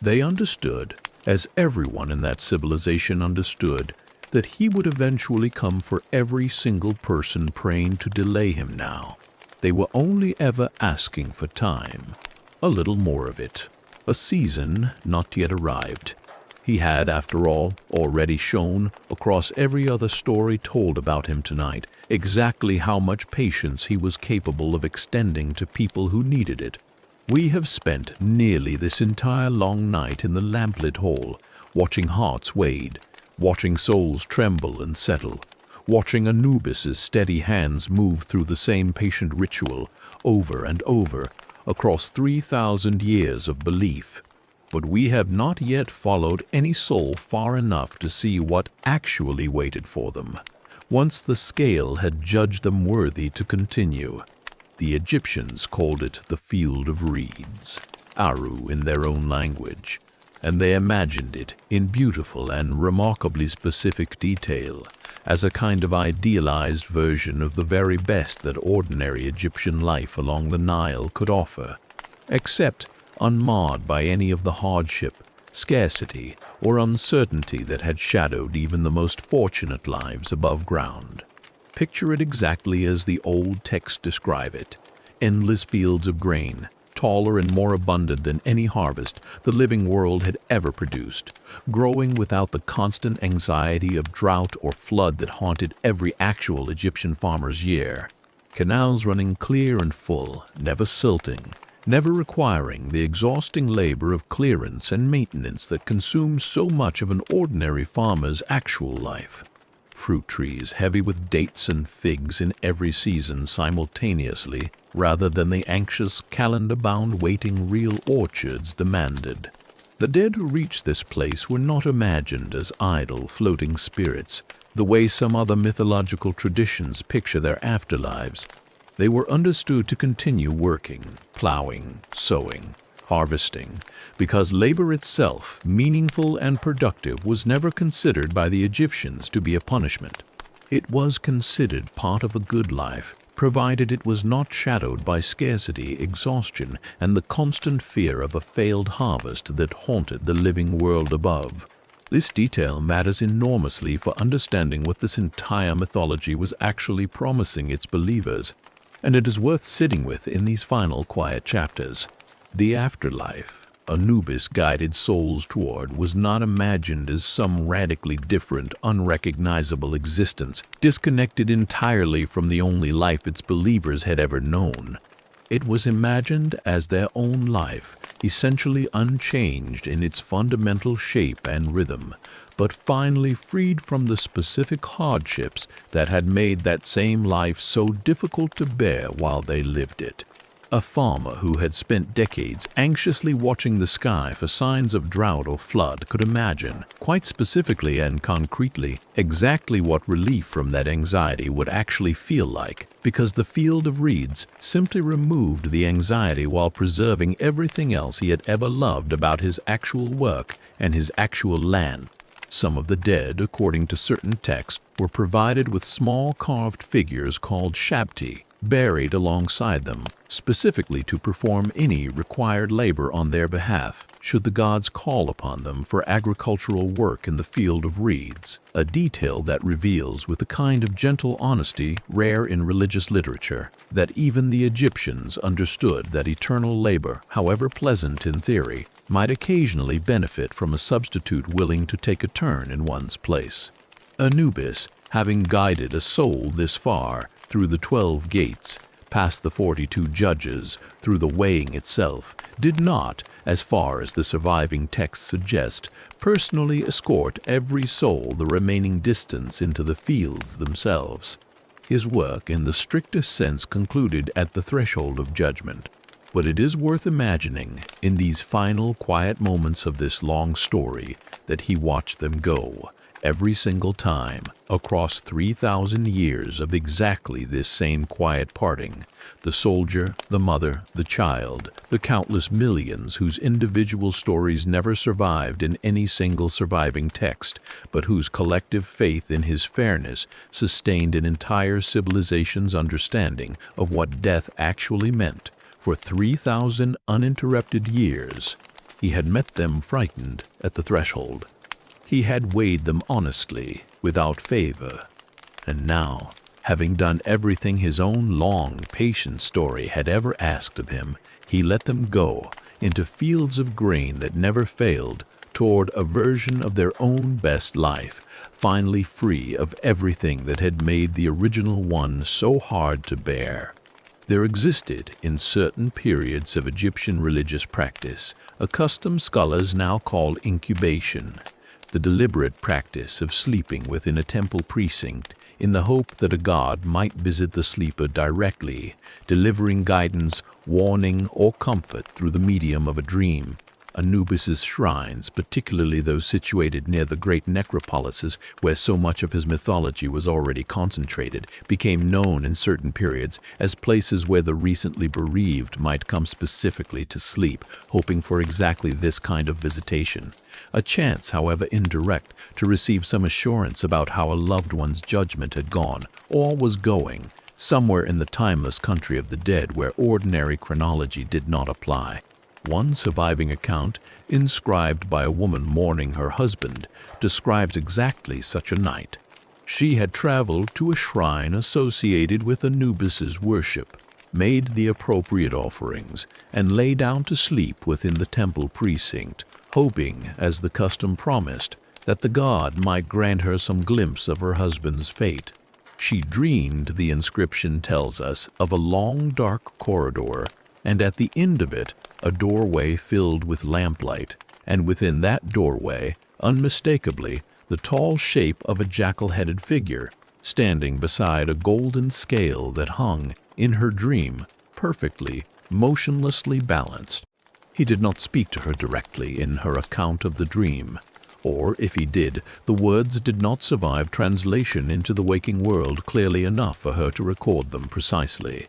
They understood, as everyone in that civilization understood, that he would eventually come for every single person praying to delay him now. They were only ever asking for time, a little more of it. A season not yet arrived. He had, after all, already shown, across every other story told about him tonight, exactly how much patience he was capable of extending to people who needed it. We have spent nearly this entire long night in the lamplit hall, watching hearts wade, watching souls tremble and settle, watching Anubis's steady hands move through the same patient ritual over and over, across 3,000 years of belief. But we have not yet followed any soul far enough to see what actually waited for them, once the scale had judged them worthy to continue. The Egyptians called it the Field of Reeds, Aru in their own language, and they imagined it in beautiful and remarkably specific detail, as a kind of idealized version of the very best that ordinary Egyptian life along the Nile could offer, except unmarred by any of the hardship, scarcity, or uncertainty that had shadowed even the most fortunate lives above ground. Picture it exactly as the old texts describe it: endless fields of grain, taller and more abundant than any harvest the living world had ever produced, growing without the constant anxiety of drought or flood that haunted every actual Egyptian farmer's year. Canals running clear and full, never silting, never requiring the exhausting labor of clearance and maintenance that consumes so much of an ordinary farmer's actual life. Fruit trees heavy with dates and figs in every season simultaneously, rather than the anxious, calendar-bound waiting real orchards demanded. The dead who reached this place were not imagined as idle, floating spirits, the way some other mythological traditions picture their afterlives. They were understood to continue working, plowing, sowing, harvesting, because labor itself, meaningful and productive, was never considered by the Egyptians to be a punishment. It was considered part of a good life, provided it was not shadowed by scarcity, exhaustion, and the constant fear of a failed harvest that haunted the living world above. This detail matters enormously for understanding what this entire mythology was actually promising its believers, and it is worth sitting with in these final quiet chapters. The afterlife Anubis guided souls toward was not imagined as some radically different, unrecognizable existence, disconnected entirely from the only life its believers had ever known. It was imagined as their own life, essentially unchanged in its fundamental shape and rhythm, but finally freed from the specific hardships that had made that same life so difficult to bear while they lived it. A farmer who had spent decades anxiously watching the sky for signs of drought or flood could imagine, quite specifically and concretely, exactly what relief from that anxiety would actually feel like, because the Field of Reeds simply removed the anxiety while preserving everything else he had ever loved about his actual work and his actual land. Some of the dead, according to certain texts, were provided with small carved figures called shabti, buried alongside them, specifically to perform any required labor on their behalf, should the gods call upon them for agricultural work in the Field of Reeds, a detail that reveals with a kind of gentle honesty rare in religious literature, that even the Egyptians understood that eternal labor, however pleasant in theory, might occasionally benefit from a substitute willing to take a turn in one's place. Anubis, having guided a soul this far through the 12 gates, past the 42 judges, through the weighing itself, did not, as far as the surviving texts suggest, personally escort every soul the remaining distance into the fields themselves. His work, in the strictest sense, concluded at the threshold of judgment. But it is worth imagining, in these final quiet moments of this long story, that he watched them go, every single time, across 3,000 years of exactly this same quiet parting, the soldier, the mother, the child, the countless millions whose individual stories never survived in any single surviving text, but whose collective faith in his fairness sustained an entire civilization's understanding of what death actually meant. For 3,000 uninterrupted years, he had met them frightened at the threshold. He had weighed them honestly, without favor. And now, having done everything his own long, patient story had ever asked of him, he let them go into fields of grain that never failed, toward a version of their own best life, finally free of everything that had made the original one so hard to bear. There existed, in certain periods of Egyptian religious practice, a custom scholars now call incubation, the deliberate practice of sleeping within a temple precinct in the hope that a god might visit the sleeper directly, delivering guidance, warning, or comfort through the medium of a dream. Anubis's shrines, particularly those situated near the great necropolises where so much of his mythology was already concentrated, became known in certain periods as places where the recently bereaved might come specifically to sleep, hoping for exactly this kind of visitation. A chance, however indirect, to receive some assurance about how a loved one's judgment had gone, or was going, somewhere in the timeless country of the dead where ordinary chronology did not apply. One surviving account, inscribed by a woman mourning her husband, describes exactly such a night. She had traveled to a shrine associated with Anubis's worship, made the appropriate offerings, and lay down to sleep within the temple precinct, hoping, as the custom promised, that the god might grant her some glimpse of her husband's fate. She dreamed, the inscription tells us, of a long dark corridor, and at the end of it, a doorway filled with lamplight, and within that doorway, unmistakably, the tall shape of a jackal-headed figure, standing beside a golden scale that hung, in her dream, perfectly, motionlessly balanced. He did not speak to her directly in her account of the dream, or, if he did, the words did not survive translation into the waking world clearly enough for her to record them precisely.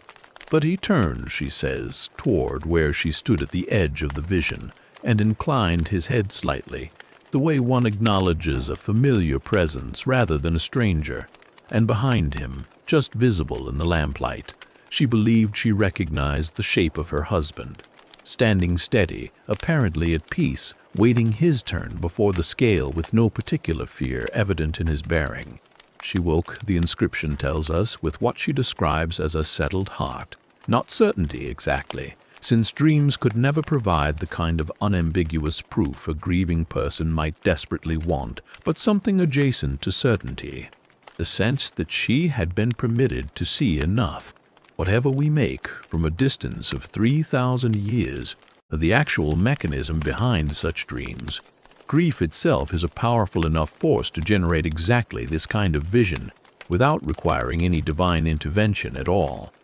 But he turned, she says, toward where she stood at the edge of the vision, and inclined his head slightly, the way one acknowledges a familiar presence rather than a stranger, and behind him, just visible in the lamplight, she believed she recognized the shape of her husband, standing steady, apparently at peace, waiting his turn before the scale with no particular fear evident in his bearing. She woke, the inscription tells us, with what she describes as a settled heart. Not certainty exactly, since dreams could never provide the kind of unambiguous proof a grieving person might desperately want, but something adjacent to certainty. The sense that she had been permitted to see enough, whatever we make, from a distance of 3,000 years, of the actual mechanism behind such dreams. Grief itself is a powerful enough force to generate exactly this kind of vision, without requiring any divine intervention at all.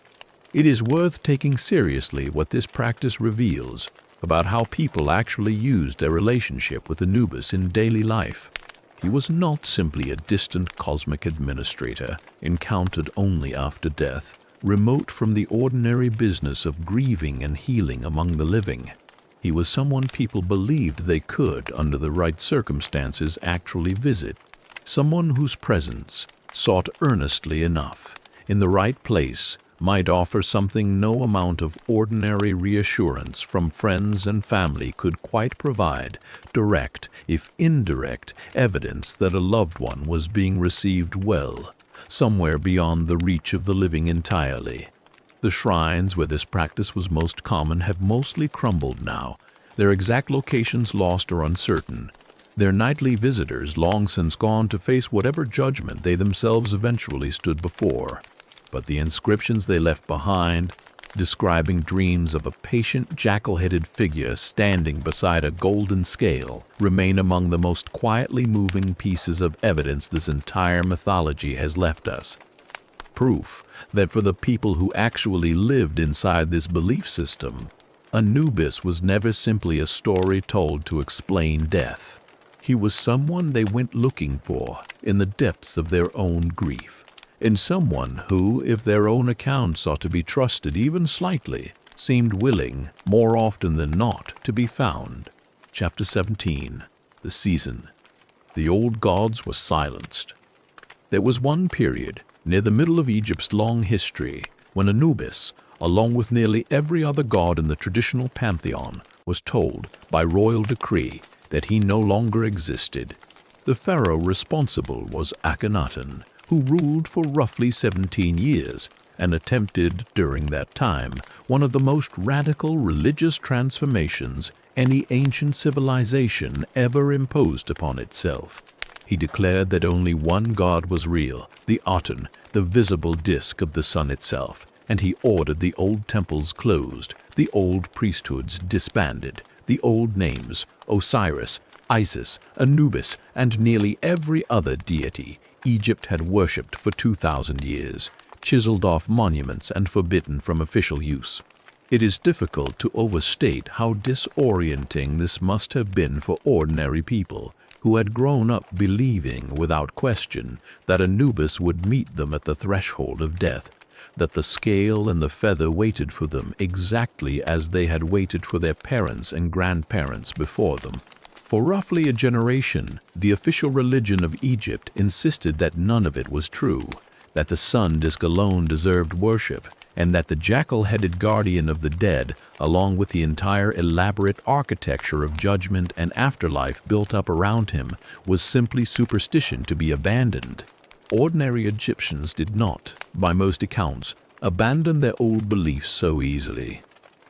It is worth taking seriously what this practice reveals about how people actually used their relationship with Anubis in daily life. He was not simply a distant cosmic administrator, encountered only after death, remote from the ordinary business of grieving and healing among the living. He was someone people believed they could, under the right circumstances, actually visit. Someone whose presence, sought earnestly enough, in the right place, might offer something no amount of ordinary reassurance from friends and family could quite provide, direct, if indirect, evidence that a loved one was being received well, somewhere beyond the reach of the living entirely. The shrines where this practice was most common have mostly crumbled now, their exact locations lost or uncertain, their nightly visitors long since gone to face whatever judgment they themselves eventually stood before. but the inscriptions they left behind, describing dreams of a patient jackal-headed figure standing beside a golden scale, remain among the most quietly moving pieces of evidence this entire mythology has left us. Proof that for the people who actually lived inside this belief system, Anubis was never simply a story told to explain death. He was someone they went looking for in the depths of their own grief, in someone who, if their own accounts are to be trusted even slightly, seemed willing, more often than not, to be found. Chapter 17. The Season. The old gods were silenced. There was one period, near the middle of Egypt's long history, when Anubis, along with nearly every other god in the traditional pantheon, was told, by royal decree, that he no longer existed. The pharaoh responsible was Akhenaten, who ruled for roughly 17 years and attempted, during that time, one of the most radical religious transformations any ancient civilization ever imposed upon itself. He declared that only one god was real, the Aten, the visible disk of the sun itself, and he ordered the old temples closed, the old priesthoods disbanded, the old names, Osiris, Isis, Anubis, and nearly every other deity Egypt had worshipped for 2,000 years, chiseled off monuments and forbidden from official use. It is difficult to overstate how disorienting this must have been for ordinary people who had grown up believing without question that Anubis would meet them at the threshold of death, that the scale and the feather waited for them exactly as they had waited for their parents and grandparents before them. For roughly a generation, the official religion of Egypt insisted that none of it was true, that the sun disk alone deserved worship, and that the jackal-headed guardian of the dead, along with the entire elaborate architecture of judgment and afterlife built up around him, was simply superstition to be abandoned. Ordinary Egyptians did not, by most accounts, abandon their old beliefs so easily.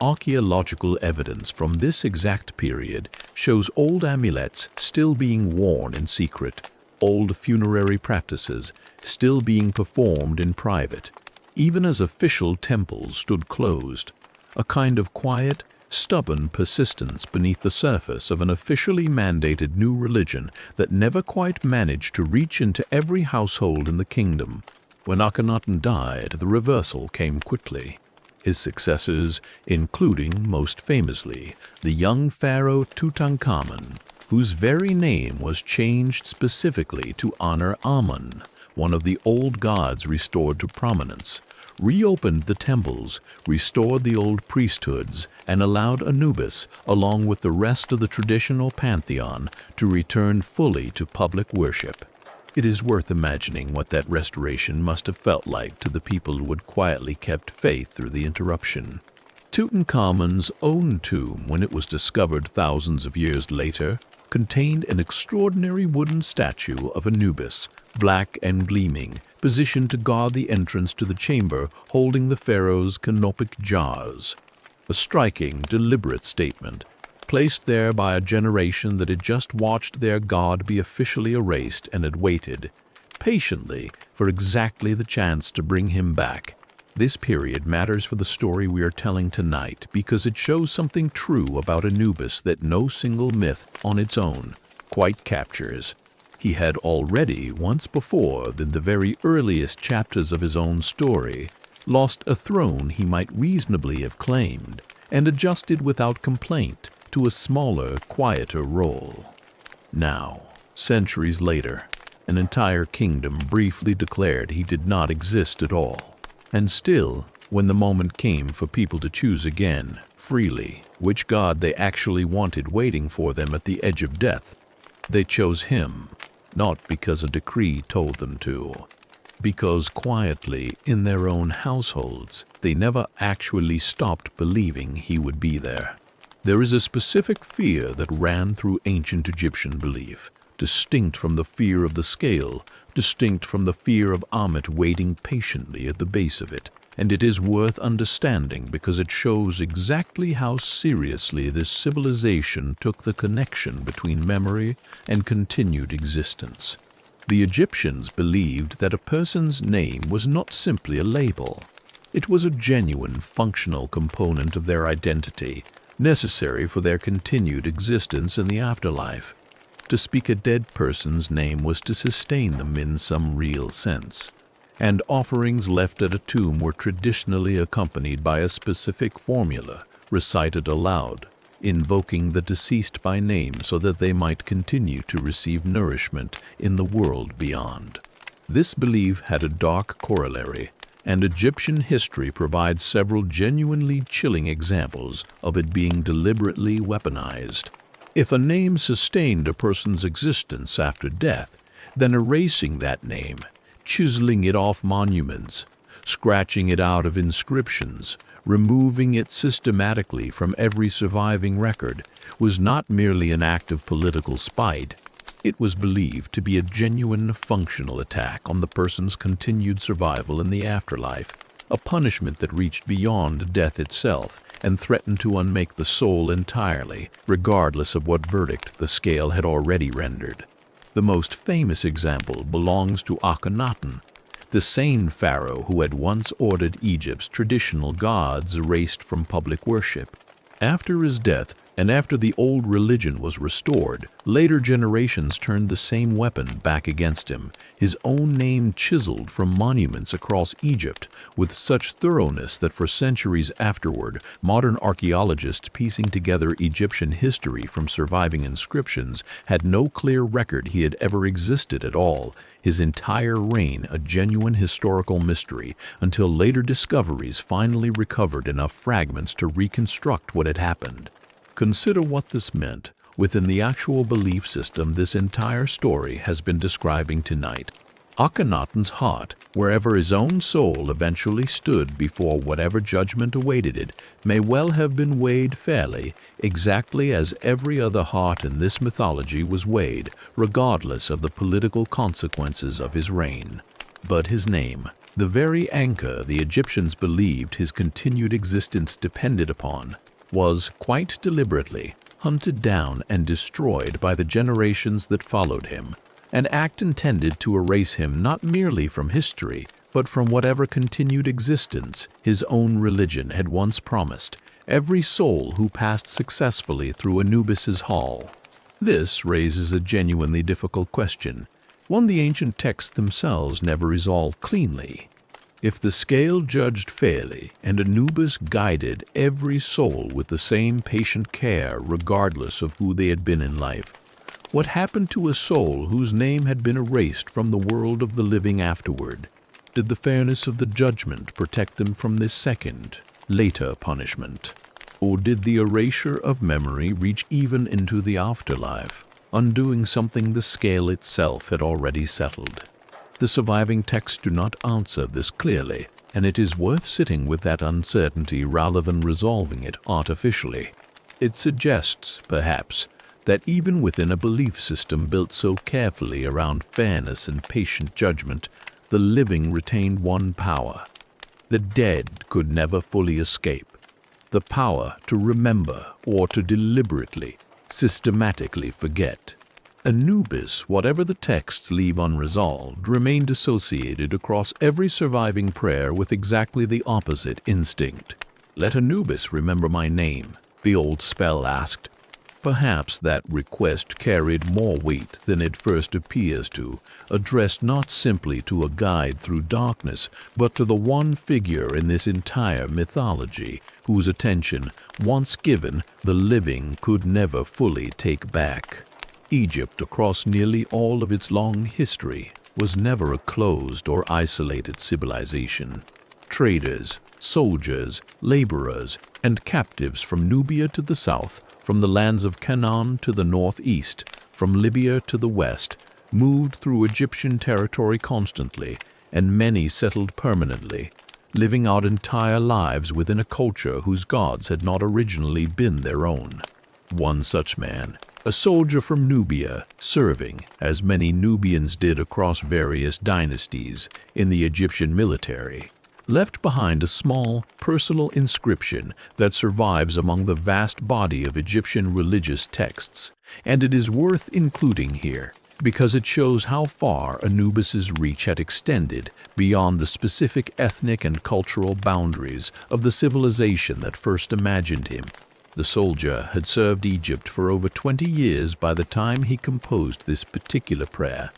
Archaeological evidence from this exact period shows old amulets still being worn in secret, old funerary practices still being performed in private, even as official temples stood closed, a kind of quiet, stubborn persistence beneath the surface of an officially mandated new religion that never quite managed to reach into every household in the kingdom. When Akhenaten died, the reversal came quickly. His successors, including, most famously, the young pharaoh Tutankhamun, whose very name was changed specifically to honor Amun, one of the old gods restored to prominence, reopened the temples, restored the old priesthoods, and allowed Anubis, along with the rest of the traditional pantheon, to return fully to public worship. It is worth imagining what that restoration must have felt like to the people who had quietly kept faith through the interruption. Tutankhamun's own tomb, when it was discovered thousands of years later, contained an extraordinary wooden statue of Anubis, black and gleaming, positioned to guard the entrance to the chamber holding the pharaoh's canopic jars. A striking, deliberate statement, placed there by a generation that had just watched their god be officially erased and had waited, patiently, for exactly the chance to bring him back. This period matters for the story we are telling tonight because it shows something true about Anubis that no single myth on its own quite captures. He had already, once before, in the very earliest chapters of his own story, lost a throne he might reasonably have claimed, and adjusted without complaint to a smaller, quieter role. Now, centuries later, an entire kingdom briefly declared he did not exist at all. And still, when the moment came for people to choose again, freely, which god they actually wanted waiting for them at the edge of death, they chose him, not because a decree told them to, because quietly, in their own households, they never actually stopped believing he would be there. There is a specific fear that ran through ancient Egyptian belief, distinct from the fear of the scale, distinct from the fear of Ammit waiting patiently at the base of it, and it is worth understanding because it shows exactly how seriously this civilization took the connection between memory and continued existence. The Egyptians believed that a person's name was not simply a label. It was a genuine functional component of their identity, necessary for their continued existence in the afterlife. To speak a dead person's name was to sustain them in some real sense, and offerings left at a tomb were traditionally accompanied by a specific formula, recited aloud, invoking the deceased by name so that they might continue to receive nourishment in the world beyond. This belief had a dark corollary, and Egyptian history provides several genuinely chilling examples of it being deliberately weaponized. If a name sustained a person's existence after death, then erasing that name, chiseling it off monuments, scratching it out of inscriptions, removing it systematically from every surviving record, was not merely an act of political spite. It was believed to be a genuine functional attack on the person's continued survival in the afterlife, a punishment that reached beyond death itself and threatened to unmake the soul entirely, regardless of what verdict the scale had already rendered. The most famous example belongs to Akhenaten, the same pharaoh who had once ordered Egypt's traditional gods erased from public worship. After his death, and after the old religion was restored, later generations turned the same weapon back against him, his own name chiseled from monuments across Egypt with such thoroughness that for centuries afterward, modern archaeologists piecing together Egyptian history from surviving inscriptions had no clear record he had ever existed at all, his entire reign a genuine historical mystery, until later discoveries finally recovered enough fragments to reconstruct what had happened. Consider what this meant within the actual belief system this entire story has been describing tonight. Akhenaten's heart, wherever his own soul eventually stood before whatever judgment awaited it, may well have been weighed fairly, exactly as every other heart in this mythology was weighed, regardless of the political consequences of his reign. But his name, the very anchor the Egyptians believed his continued existence depended upon, was, quite deliberately, hunted down and destroyed by the generations that followed him, an act intended to erase him not merely from history, but from whatever continued existence his own religion had once promised every soul who passed successfully through Anubis's hall. This raises a genuinely difficult question, one the ancient texts themselves never resolved cleanly. If the scale judged fairly and Anubis guided every soul with the same patient care regardless of who they had been in life, what happened to a soul whose name had been erased from the world of the living afterward? Did the fairness of the judgment protect them from this second, later punishment? Or did the erasure of memory reach even into the afterlife, undoing something the scale itself had already settled? The surviving texts do not answer this clearly, and it is worth sitting with that uncertainty rather than resolving it artificially. It suggests, perhaps, that even within a belief system built so carefully around fairness and patient judgment, the living retained one power. The dead could never fully escape, the power to remember or to deliberately, systematically forget. Anubis, whatever the texts leave unresolved, remained associated across every surviving prayer with exactly the opposite instinct. "Let Anubis remember my name," the old spell asked. Perhaps that request carried more weight than it first appears to, addressed not simply to a guide through darkness, but to the one figure in this entire mythology, whose attention, once given, the living could never fully take back. Egypt, across nearly all of its long history, was never a closed or isolated civilization. Traders, soldiers, laborers, and captives from Nubia to the south, from the lands of Canaan to the northeast, from Libya to the west, moved through Egyptian territory constantly, and many settled permanently, living out entire lives within a culture whose gods had not originally been their own. One such man, a soldier from Nubia, serving, as many Nubians did across various dynasties, in the Egyptian military, left behind a small, personal inscription that survives among the vast body of Egyptian religious texts, and it is worth including here. because it shows how far Anubis's reach had extended beyond the specific ethnic and cultural boundaries of the civilization that first imagined him. The soldier had served Egypt for over 20 years by the time he composed this particular prayer,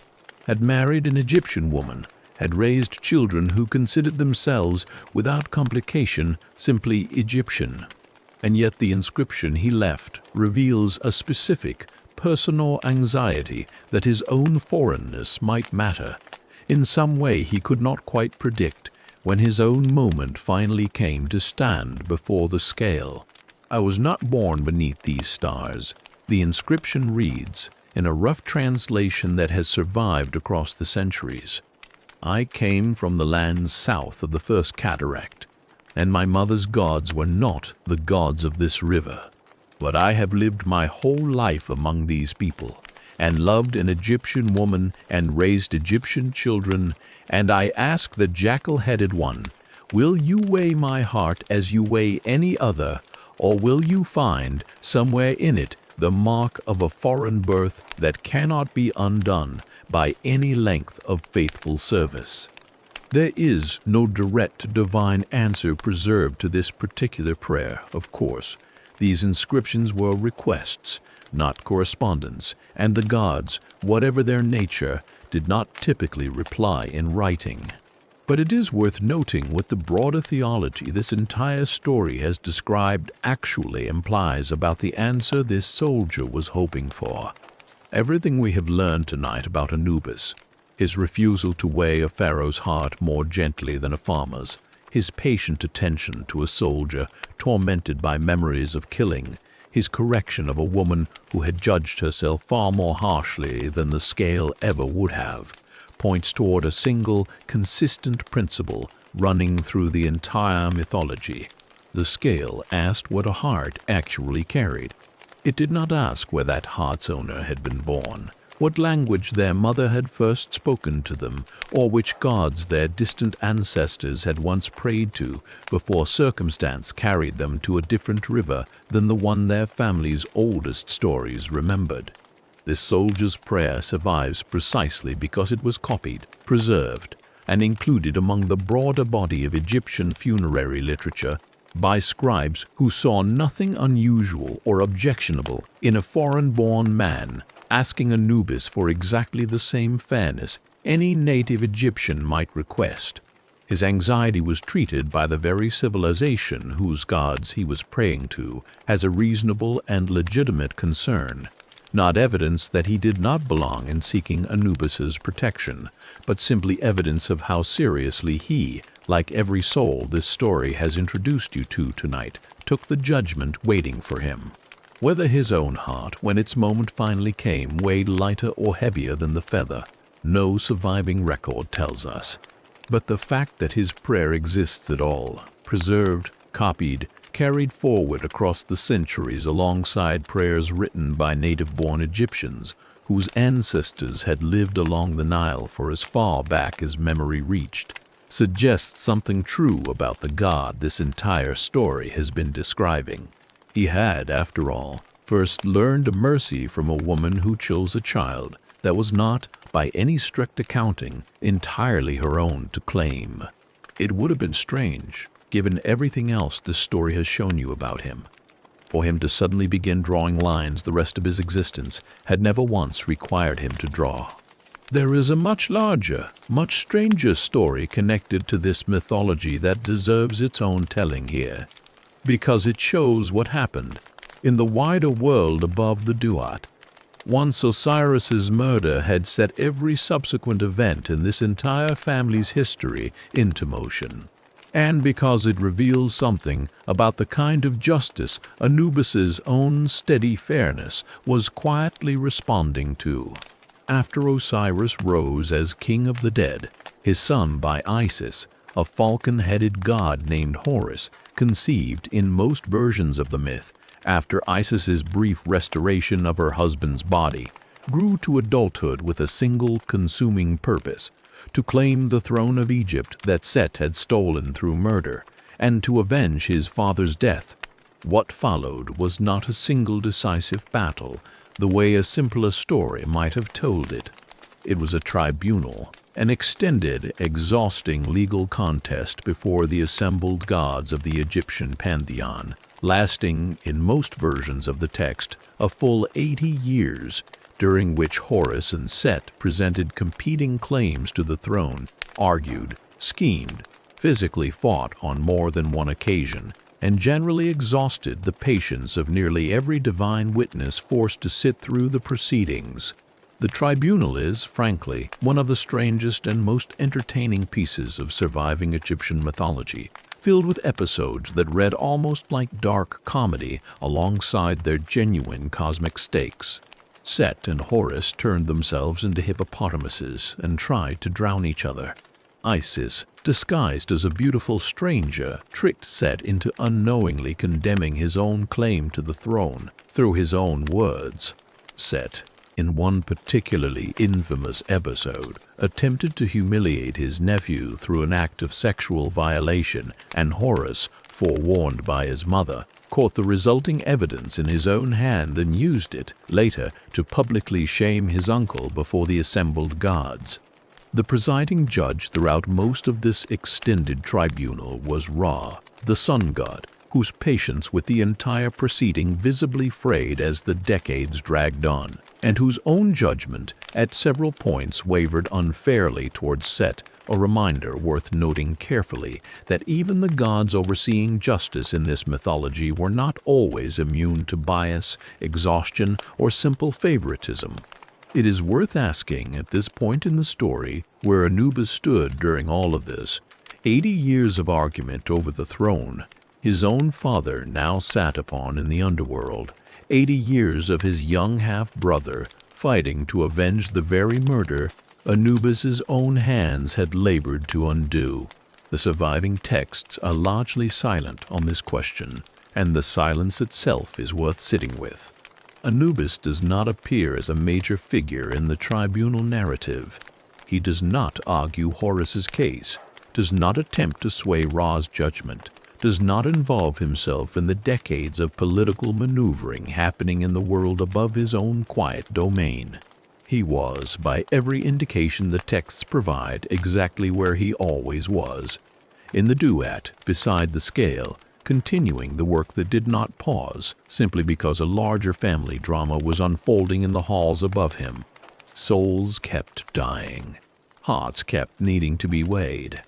had married an Egyptian woman, had raised children who considered themselves, without complication, simply Egyptian. And yet the inscription he left reveals a specific, personal anxiety that his own foreignness might matter in some way he could not quite predict when his own moment finally came to stand before the scale. "I was not born beneath these stars," the inscription reads, in a rough translation that has survived across the centuries. "I came from the lands south of the first cataract, and my mother's gods were not the gods of this river. But I have lived my whole life among these people, and loved an Egyptian woman and raised Egyptian children, and I ask the jackal-headed one, will you weigh my heart as you weigh any other, or will you find somewhere in it the mark of a foreign birth that cannot be undone by any length of faithful service?" There is no direct divine answer preserved to this particular prayer, of course. These inscriptions were requests, not correspondence, and the gods, whatever their nature, did not typically reply in writing. But it is worth noting what the broader theology this entire story has described actually implies about the answer this soldier was hoping for. Everything we have learned tonight about Anubis, his refusal to weigh a pharaoh's heart more gently than a farmer's, his patient attention to a soldier tormented by memories of killing, his correction of a woman who had judged herself far more harshly than the scale ever would have, points toward a single, consistent principle running through the entire mythology. The scale asked what a heart actually carried. It did not ask where that heart's owner had been born, what language their mother had first spoken to them, or which gods their distant ancestors had once prayed to before circumstance carried them to a different river than the one their family's oldest stories remembered. This soldier's prayer survives precisely because it was copied, preserved, and included among the broader body of Egyptian funerary literature by scribes who saw nothing unusual or objectionable in a foreign-born man asking Anubis for exactly the same fairness any native Egyptian might request. His anxiety was treated by the very civilization whose gods he was praying to as a reasonable and legitimate concern, not evidence that he did not belong in seeking Anubis's protection, but simply evidence of how seriously he, like every soul this story has introduced you to tonight, took the judgment waiting for him. Whether his own heart, when its moment finally came, weighed lighter or heavier than the feather, no surviving record tells us. But the fact that his prayer exists at all, preserved, copied, carried forward across the centuries alongside prayers written by native-born Egyptians whose ancestors had lived along the Nile for as far back as memory reached, suggests something true about the god this entire story has been describing. He had, after all, first learned mercy from a woman who chose a child that was not, by any strict accounting, entirely her own to claim. It would have been strange, given everything else this story has shown you about him, for him to suddenly begin drawing lines the rest of his existence had never once required him to draw. There is a much larger, much stranger story connected to this mythology that deserves its own telling here, because it shows what happened in the wider world above the Duat. Once Osiris's murder had set every subsequent event in this entire family's history into motion, and because it reveals something about the kind of justice Anubis's own steady fairness was quietly responding to. After Osiris rose as king of the dead, his son by Isis, a falcon-headed god named Horus, conceived in most versions of the myth, after Isis's brief restoration of her husband's body, grew to adulthood with a single consuming purpose: to claim the throne of Egypt that Set had stolen through murder, and to avenge his father's death. What followed was not a single decisive battle, the way a simpler story might have told it. It was a tribunal, an extended, exhausting legal contest before the assembled gods of the Egyptian pantheon, lasting, in most versions of the text, a full 80 years, during which Horus and Set presented competing claims to the throne, argued, schemed, physically fought on more than one occasion, and generally exhausted the patience of nearly every divine witness forced to sit through the proceedings. The tribunal is, frankly, one of the strangest and most entertaining pieces of surviving Egyptian mythology, filled with episodes that read almost like dark comedy alongside their genuine cosmic stakes. Set and Horus turned themselves into hippopotamuses and tried to drown each other. Isis, disguised as a beautiful stranger, tricked Set into unknowingly condemning his own claim to the throne through his own words. Set, in one particularly infamous episode, attempted to humiliate his nephew through an act of sexual violation, and Horus, forewarned by his mother, caught the resulting evidence in his own hand and used it, later, to publicly shame his uncle before the assembled gods. The presiding judge throughout most of this extended tribunal was Ra, the sun god, whose patience with the entire proceeding visibly frayed as the decades dragged on, and whose own judgment at several points wavered unfairly towards Set, a reminder worth noting carefully that even the gods overseeing justice in this mythology were not always immune to bias, exhaustion, or simple favoritism. It is worth asking at this point in the story where Anubis stood during all of this. 80 years of argument over the throne, his own father now sat upon in the underworld, 80 years of his young half-brother fighting to avenge the very murder Anubis's own hands had labored to undo. The surviving texts are largely silent on this question, and the silence itself is worth sitting with. Anubis does not appear as a major figure in the tribunal narrative. He does not argue Horus's case, does not attempt to sway Ra's judgment, does not involve himself in the decades of political maneuvering happening in the world above his own quiet domain. He was, by every indication the texts provide, exactly where he always was, in the Duat, beside the scale, continuing the work that did not pause, simply because a larger family drama was unfolding in the halls above him. Souls kept dying. Hearts kept needing to be weighed.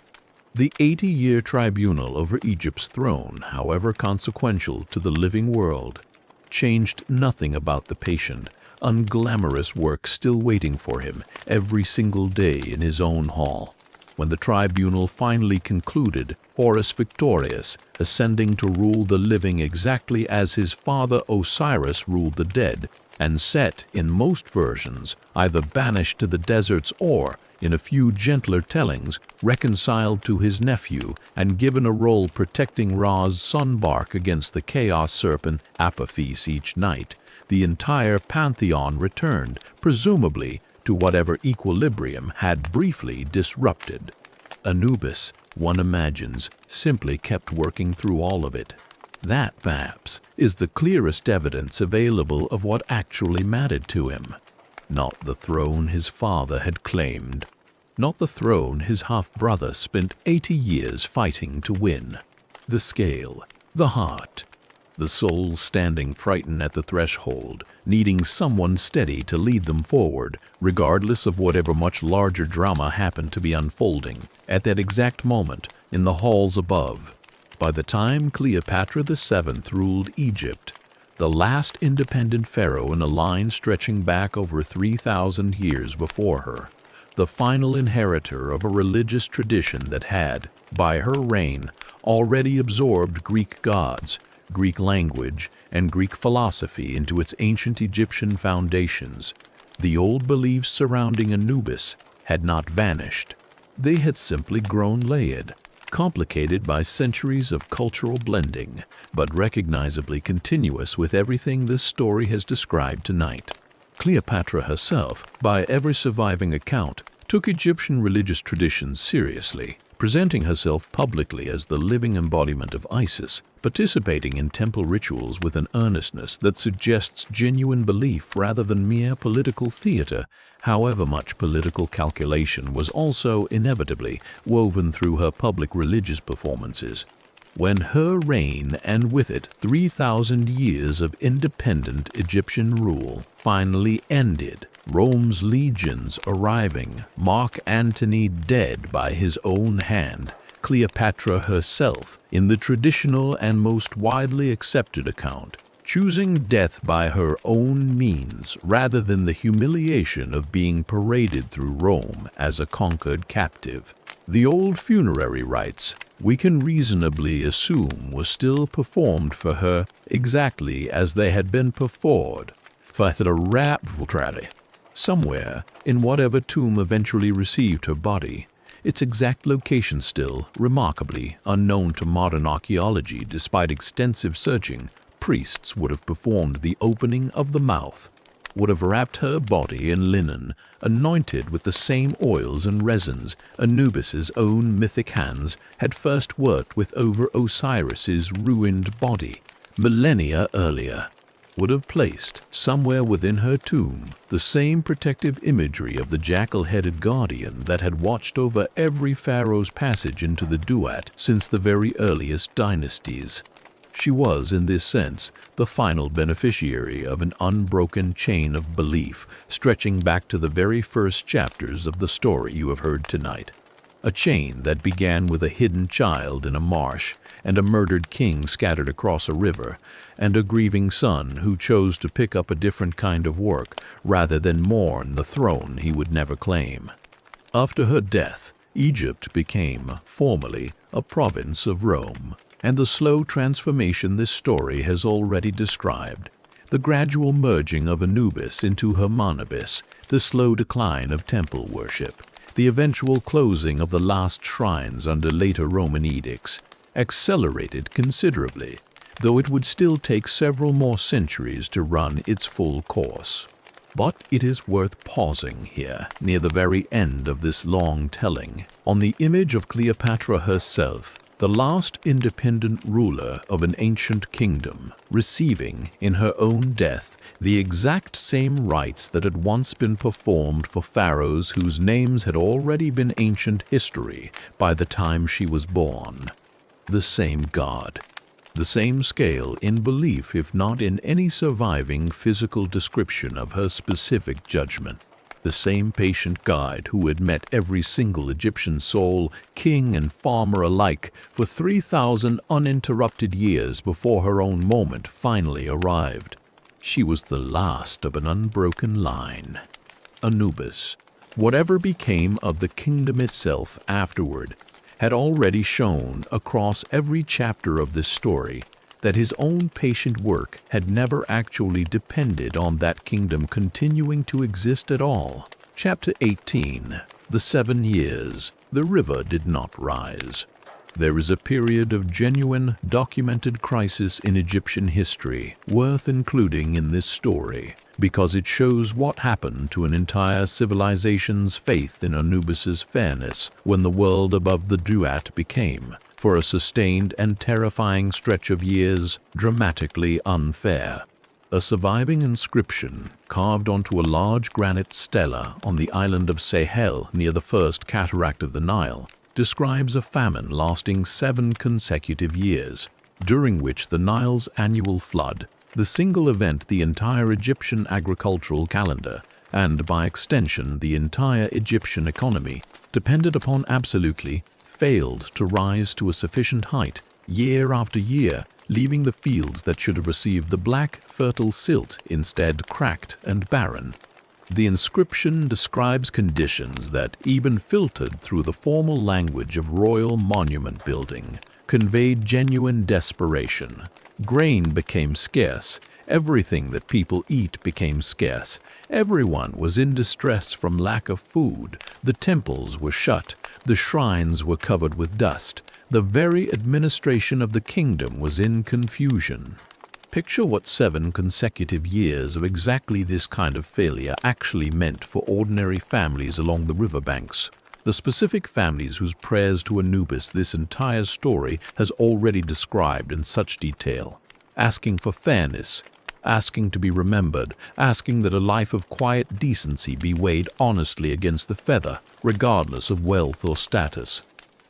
The 80-year tribunal over Egypt's throne, however consequential to the living world, changed nothing about the patient, unglamorous work still waiting for him every single day in his own hall. When the tribunal finally concluded, Horus victorious, ascending to rule the living exactly as his father Osiris ruled the dead, and Set, in most versions, either banished to the deserts or, in a few gentler tellings, reconciled to his nephew and given a role protecting Ra's sun bark against the chaos serpent Apophis each night, the entire pantheon returned, presumably, to whatever equilibrium had briefly disrupted. Anubis, one imagines, simply kept working through all of it. That, perhaps, is the clearest evidence available of what actually mattered to him. Not the throne his father had claimed, not the throne his half-brother spent 80 years fighting to win. The scale, the heart, the souls standing frightened at the threshold, needing someone steady to lead them forward, regardless of whatever much larger drama happened to be unfolding at that exact moment in the halls above. By the time Cleopatra VII ruled Egypt, the last independent pharaoh in a line stretching back over 3,000 years before her, the final inheritor of a religious tradition that had, by her reign, already absorbed Greek gods, Greek language, and Greek philosophy into its ancient Egyptian foundations, the old beliefs surrounding Anubis had not vanished. They had simply grown layered, complicated by centuries of cultural blending, but recognizably continuous with everything this story has described tonight. Cleopatra herself, by every surviving account, took Egyptian religious traditions seriously, presenting herself publicly as the living embodiment of Isis, participating in temple rituals with an earnestness that suggests genuine belief rather than mere political theater. However, much political calculation was also inevitably woven through her public religious performances. When her reign, and with it 3,000 years of independent Egyptian rule, finally ended, Rome's legions arriving, Mark Antony dead by his own hand, Cleopatra herself, in the traditional and most widely accepted account, choosing death by her own means rather than the humiliation of being paraded through Rome as a conquered captive. The old funerary rites, we can reasonably assume, were still performed for her exactly as they had been performed for the rapture. Somewhere, in whatever tomb eventually received her body, its exact location still, remarkably, unknown to modern archaeology despite extensive searching, priests would have performed the opening of the mouth, would have wrapped her body in linen, anointed with the same oils and resins Anubis's own mythic hands had first worked with over Osiris's ruined body, millennia earlier, would have placed, somewhere within her tomb, the same protective imagery of the jackal-headed guardian that had watched over every pharaoh's passage into the Duat since the very earliest dynasties. She was, in this sense, the final beneficiary of an unbroken chain of belief stretching back to the very first chapters of the story you have heard tonight. A chain that began with a hidden child in a marsh, and a murdered king scattered across a river, and a grieving son who chose to pick up a different kind of work rather than mourn the throne he would never claim. After her death, Egypt became, formally, a province of Rome, and the slow transformation this story has already described, the gradual merging of Anubis into Hermonibis, the slow decline of temple worship, the eventual closing of the last shrines under later Roman edicts, accelerated considerably, though it would still take several more centuries to run its full course. But it is worth pausing here, near the very end of this long telling, on the image of Cleopatra herself, the last independent ruler of an ancient kingdom, receiving, in her own death, the exact same rites that had once been performed for pharaohs whose names had already been ancient history by the time she was born. The same God, the same scale in belief if not in any surviving physical description of her specific judgment. The same patient guide who had met every single Egyptian soul, king and farmer alike, for 3,000 uninterrupted years before her own moment finally arrived. She was the last of an unbroken line. Anubis, whatever became of the kingdom itself afterward, had already shown across every chapter of this story that his own patient work had never actually depended on that kingdom continuing to exist at all. Chapter 18. The 7 years. The river did not rise. There is a period of genuine, documented crisis in Egyptian history worth including in this story, because it shows what happened to an entire civilization's faith in Anubis's fairness when the world above the Duat became, for a sustained and terrifying stretch of years, dramatically unfair. A surviving inscription, carved onto a large granite stela on the island of Sahel near the first cataract of the Nile, describes a famine lasting 7 consecutive years, during which the Nile's annual flood, the single event the entire Egyptian agricultural calendar, and by extension the entire Egyptian economy, depended upon absolutely, failed to rise to a sufficient height year after year, leaving the fields that should have received the black, fertile silt instead cracked and barren. The inscription describes conditions that, even filtered through the formal language of royal monument building, conveyed genuine desperation. Grain became scarce, everything that people eat became scarce, everyone was in distress from lack of food, the temples were shut, the shrines were covered with dust, the very administration of the kingdom was in confusion. Picture what 7 consecutive years of exactly this kind of failure actually meant for ordinary families along the riverbanks. The specific families whose prayers to Anubis this entire story has already described in such detail, asking for fairness, asking to be remembered, asking that a life of quiet decency be weighed honestly against the feather, regardless of wealth or status.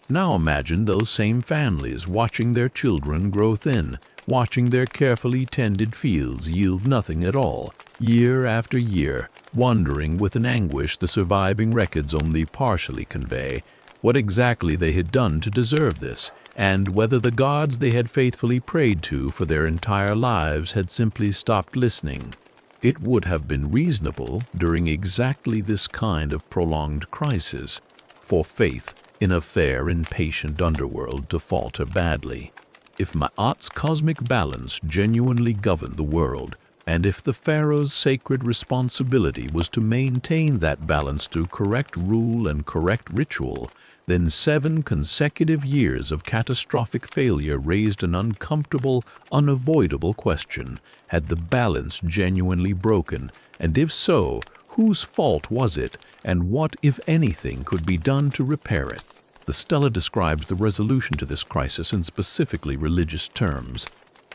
Now imagine those same families watching their children grow thin, watching their carefully tended fields yield nothing at all, year after year, wondering with an anguish the surviving records only partially convey what exactly they had done to deserve this, and whether the gods they had faithfully prayed to for their entire lives had simply stopped listening. It would have been reasonable during exactly this kind of prolonged crisis for faith in a fair and patient underworld to falter badly. If Ma'at's cosmic balance genuinely governed the world, and if the pharaoh's sacred responsibility was to maintain that balance through correct rule and correct ritual, then 7 consecutive years of catastrophic failure raised an uncomfortable, unavoidable question. Had the balance genuinely broken? And if so, whose fault was it? And what, if anything, could be done to repair it? The stela describes the resolution to this crisis in specifically religious terms.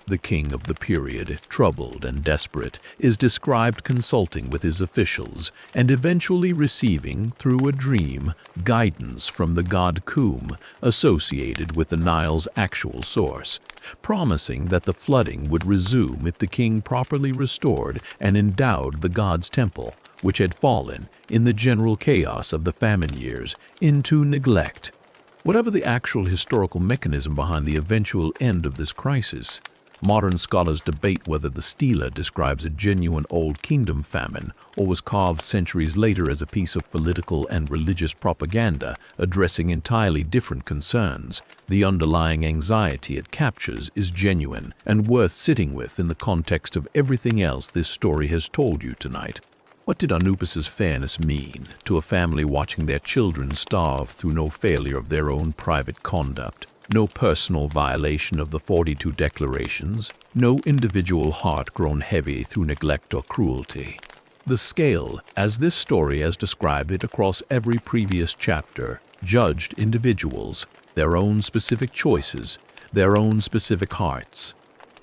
The king of the period, troubled and desperate, is described consulting with his officials and eventually receiving, through a dream, guidance from the god Kum, associated with the Nile's actual source, promising that the flooding would resume if the king properly restored and endowed the god's temple, which had fallen, in the general chaos of the famine years, into neglect. Whatever the actual historical mechanism behind the eventual end of this crisis, modern scholars debate whether the stela describes a genuine Old Kingdom famine or was carved centuries later as a piece of political and religious propaganda addressing entirely different concerns. The underlying anxiety it captures is genuine and worth sitting with in the context of everything else this story has told you tonight. What did Anubis's fairness mean to a family watching their children starve through no failure of their own private conduct? No personal violation of the 42 declarations, no individual heart grown heavy through neglect or cruelty. The scale, as this story has described it across every previous chapter, judged individuals, their own specific choices, their own specific hearts.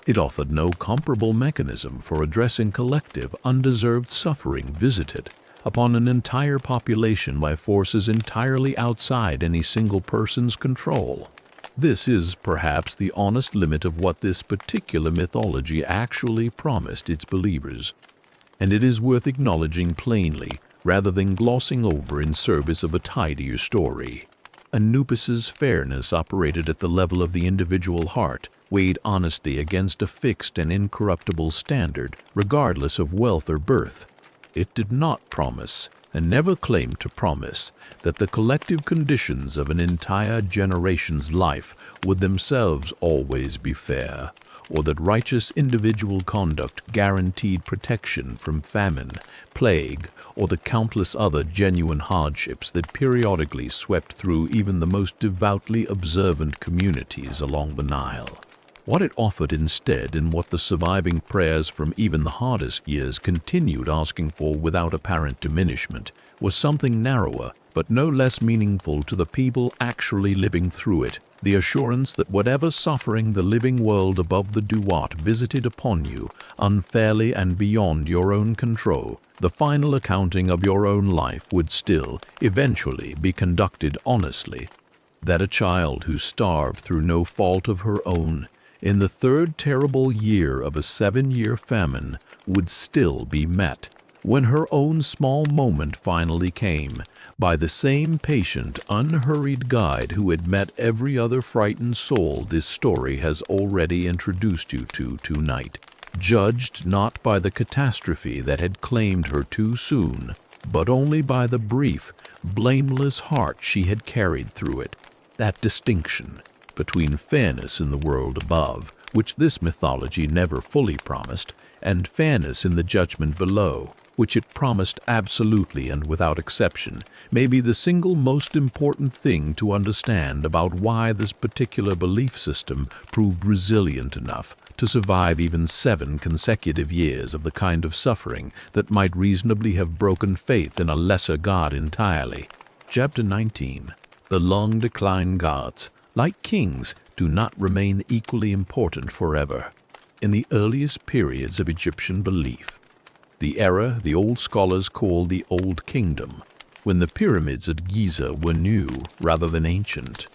It offered no comparable mechanism for addressing collective, undeserved suffering visited upon an entire population by forces entirely outside any single person's control. This is perhaps the honest limit of what this particular mythology actually promised its believers, and it is worth acknowledging plainly rather than glossing over in service of a tidier story. Anubis's fairness operated at the level of the individual heart, weighed honesty against a fixed and incorruptible standard, regardless of wealth or birth. It did not promise, and never claimed to promise, that the collective conditions of an entire generation's life would themselves always be fair, or that righteous individual conduct guaranteed protection from famine, plague, or the countless other genuine hardships that periodically swept through even the most devoutly observant communities along the Nile. What it offered instead, and what the surviving prayers from even the hardest years continued asking for without apparent diminishment, was something narrower but no less meaningful to the people actually living through it: the assurance that whatever suffering the living world above the Duat visited upon you, unfairly and beyond your own control, the final accounting of your own life would still, eventually, be conducted honestly. That a child who starved through no fault of her own, in the 3rd terrible year of a 7-year famine, would still be met, when her own small moment finally came, by the same patient, unhurried guide who had met every other frightened soul this story has already introduced you to tonight, judged not by the catastrophe that had claimed her too soon, but only by the brief, blameless heart she had carried through it. That distinction between fairness in the world above, which this mythology never fully promised, and fairness in the judgment below, which it promised absolutely and without exception, may be the single most important thing to understand about why this particular belief system proved resilient enough to survive even 7 consecutive years of the kind of suffering that might reasonably have broken faith in a lesser god entirely. Chapter 19. The long decline gods, like kings, do not remain equally important forever. In the earliest periods of Egyptian belief, the era the old scholars call the Old Kingdom, when the pyramids at Giza were new rather than ancient,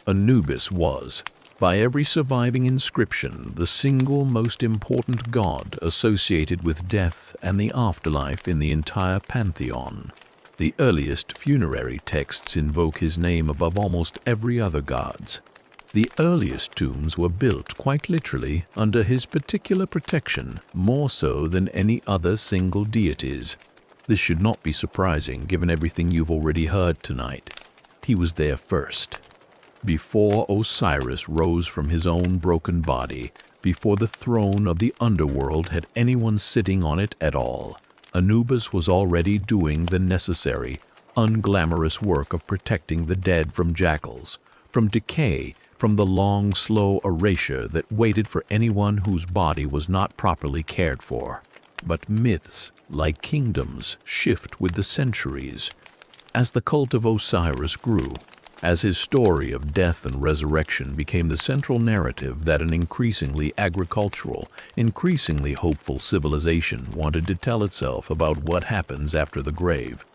Anubis was, by every surviving inscription, the single most important god associated with death and the afterlife in the entire pantheon. The earliest funerary texts invoke his name above almost every other god's. The earliest tombs were built quite literally under his particular protection, more so than any other single deity's. This should not be surprising given everything you've already heard tonight. He was there first. Before Osiris rose from his own broken body, before the throne of the underworld had anyone sitting on it at all, Anubis was already doing the necessary, unglamorous work of protecting the dead from jackals, from decay, from the long, slow erasure that waited for anyone whose body was not properly cared for. But myths, like kingdoms, shift with the centuries. As the cult of Osiris grew, as his story of death and resurrection became the central narrative that an increasingly agricultural, increasingly hopeful civilization wanted to tell itself about what happens after the grave,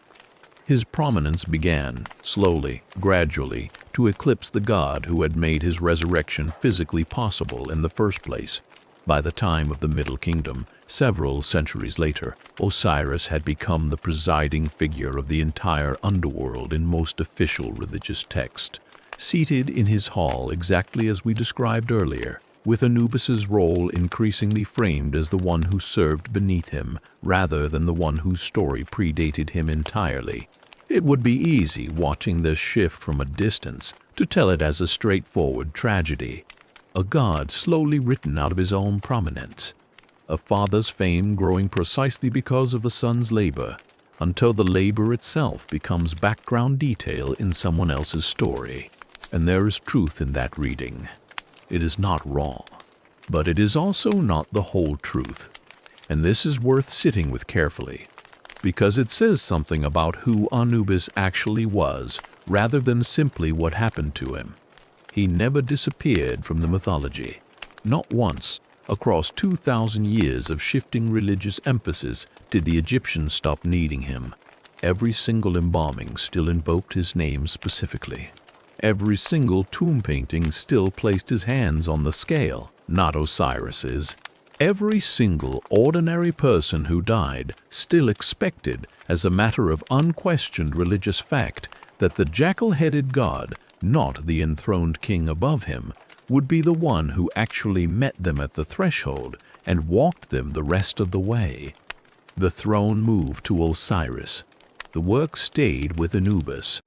his prominence began, slowly, gradually, to eclipse the god who had made his resurrection physically possible in the first place. By the time of the Middle Kingdom, several centuries later, Osiris had become the presiding figure of the entire underworld in most official religious text, seated in his hall exactly as we described earlier, with Anubis's role increasingly framed as the one who served beneath him rather than the one whose story predated him entirely. It would be easy, watching this shift from a distance, to tell it as a straightforward tragedy, a god slowly written out of his own prominence, a father's fame growing precisely because of the son's labor, until the labor itself becomes background detail in someone else's story. And there is truth in that reading. It is not wrong, but it is also not the whole truth. And this is worth sitting with carefully, because it says something about who Anubis actually was, rather than simply what happened to him. He never disappeared from the mythology. Not once, across 2,000 years of shifting religious emphasis, did the Egyptians stop needing him. Every single embalming still invoked his name specifically. Every single tomb painting still placed his hands on the scale, not Osiris's. Every single ordinary person who died still expected, as a matter of unquestioned religious fact, that the jackal-headed god, not the enthroned king above him, would be the one who actually met them at the threshold and walked them the rest of the way. The throne moved to Osiris. The work stayed with Anubis.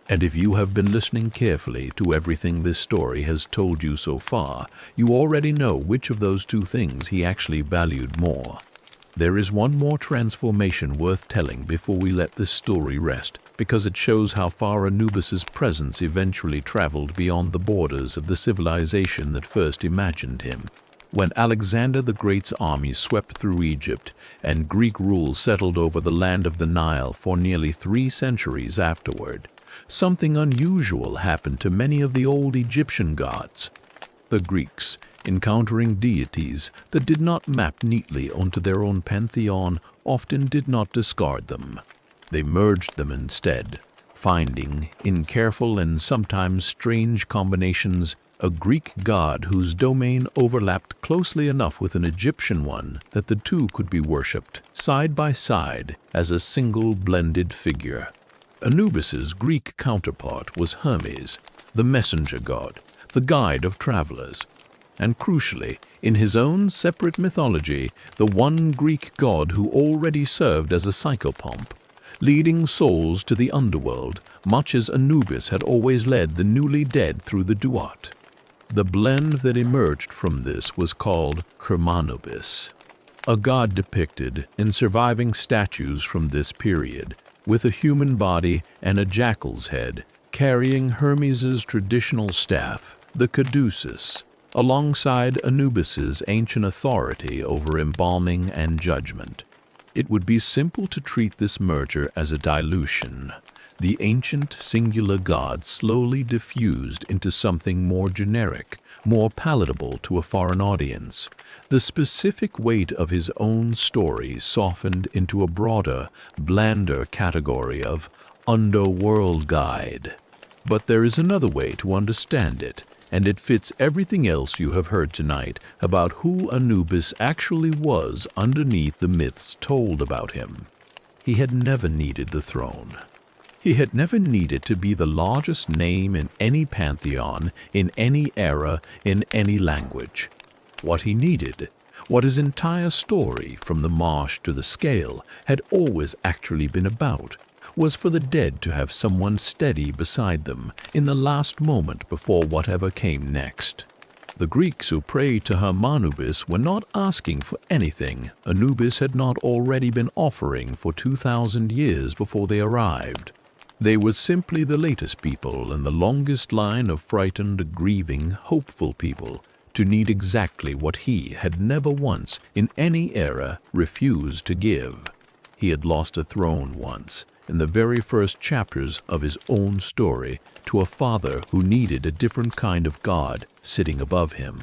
And if you have been listening carefully to everything this story has told you so far, you already know which of those two things he actually valued more. There is one more transformation worth telling before we let this story rest, because it shows how far Anubis's presence eventually traveled beyond the borders of the civilization that first imagined him. When Alexander the Great's army swept through Egypt and Greek rule settled over the land of the Nile for nearly 3 centuries afterward, something unusual happened to many of the old Egyptian gods. The Greeks, encountering deities that did not map neatly onto their own pantheon, often did not discard them. They merged them instead, finding, in careful and sometimes strange combinations, a Greek god whose domain overlapped closely enough with an Egyptian one that the two could be worshipped side by side as a single blended figure. Anubis's Greek counterpart was Hermes, the messenger god, the guide of travelers, and crucially, in his own separate mythology, the one Greek god who already served as a psychopomp, leading souls to the underworld, much as Anubis had always led the newly dead through the Duat. The blend that emerged from this was called Anubis, a god depicted in surviving statues from this period, with a human body and a jackal's head, carrying Hermes's traditional staff, the caduceus, alongside Anubis's ancient authority over embalming and judgment. It would be simple to treat this merger as a dilution, The ancient singular god slowly diffused into something more generic, more palatable to a foreign audience. The specific weight of his own story softened into a broader, blander category of underworld guide. But there is another way to understand it, and it fits everything else you have heard tonight about who Anubis actually was underneath the myths told about him. He had never needed the throne. He had never needed to be the largest name in any pantheon, in any era, in any language. What he needed, what his entire story, from the marsh to the scale, had always actually been about, was for the dead to have someone steady beside them in the last moment before whatever came next. The Greeks who prayed to Anubis were not asking for anything Anubis had not already been offering for 2,000 years before they arrived. They were simply the latest people in the longest line of frightened, grieving, hopeful people to need exactly what he had never once in any era refused to give. He had lost a throne once, in the very first chapters of his own story, to a father who needed a different kind of god sitting above him.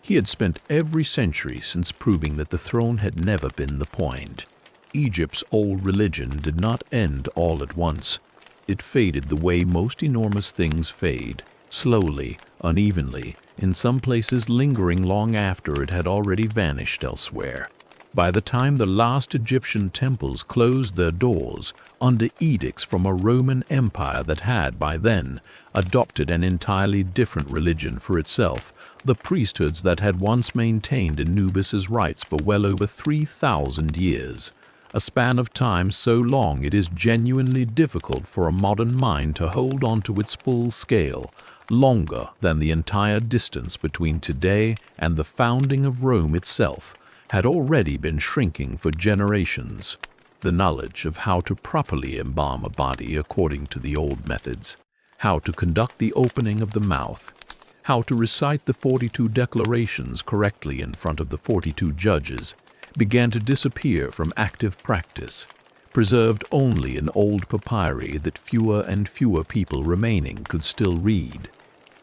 He had spent every century since proving that the throne had never been the point. Egypt's old religion did not end all at once. It faded the way most enormous things fade, slowly, unevenly, in some places lingering long after it had already vanished elsewhere. By the time the last Egyptian temples closed their doors under edicts from a Roman Empire that had, by then, adopted an entirely different religion for itself, the priesthoods that had once maintained Anubis's rights for well over 3,000 years, a span of time so long it is genuinely difficult for a modern mind to hold on to its full scale, longer than the entire distance between today and the founding of Rome itself, had already been shrinking for generations. The knowledge of how to properly embalm a body according to the old methods, how to conduct the opening of the mouth, how to recite the 42 declarations correctly in front of the 42 judges, began to disappear from active practice, preserved only in old papyri that fewer and fewer people remaining could still read.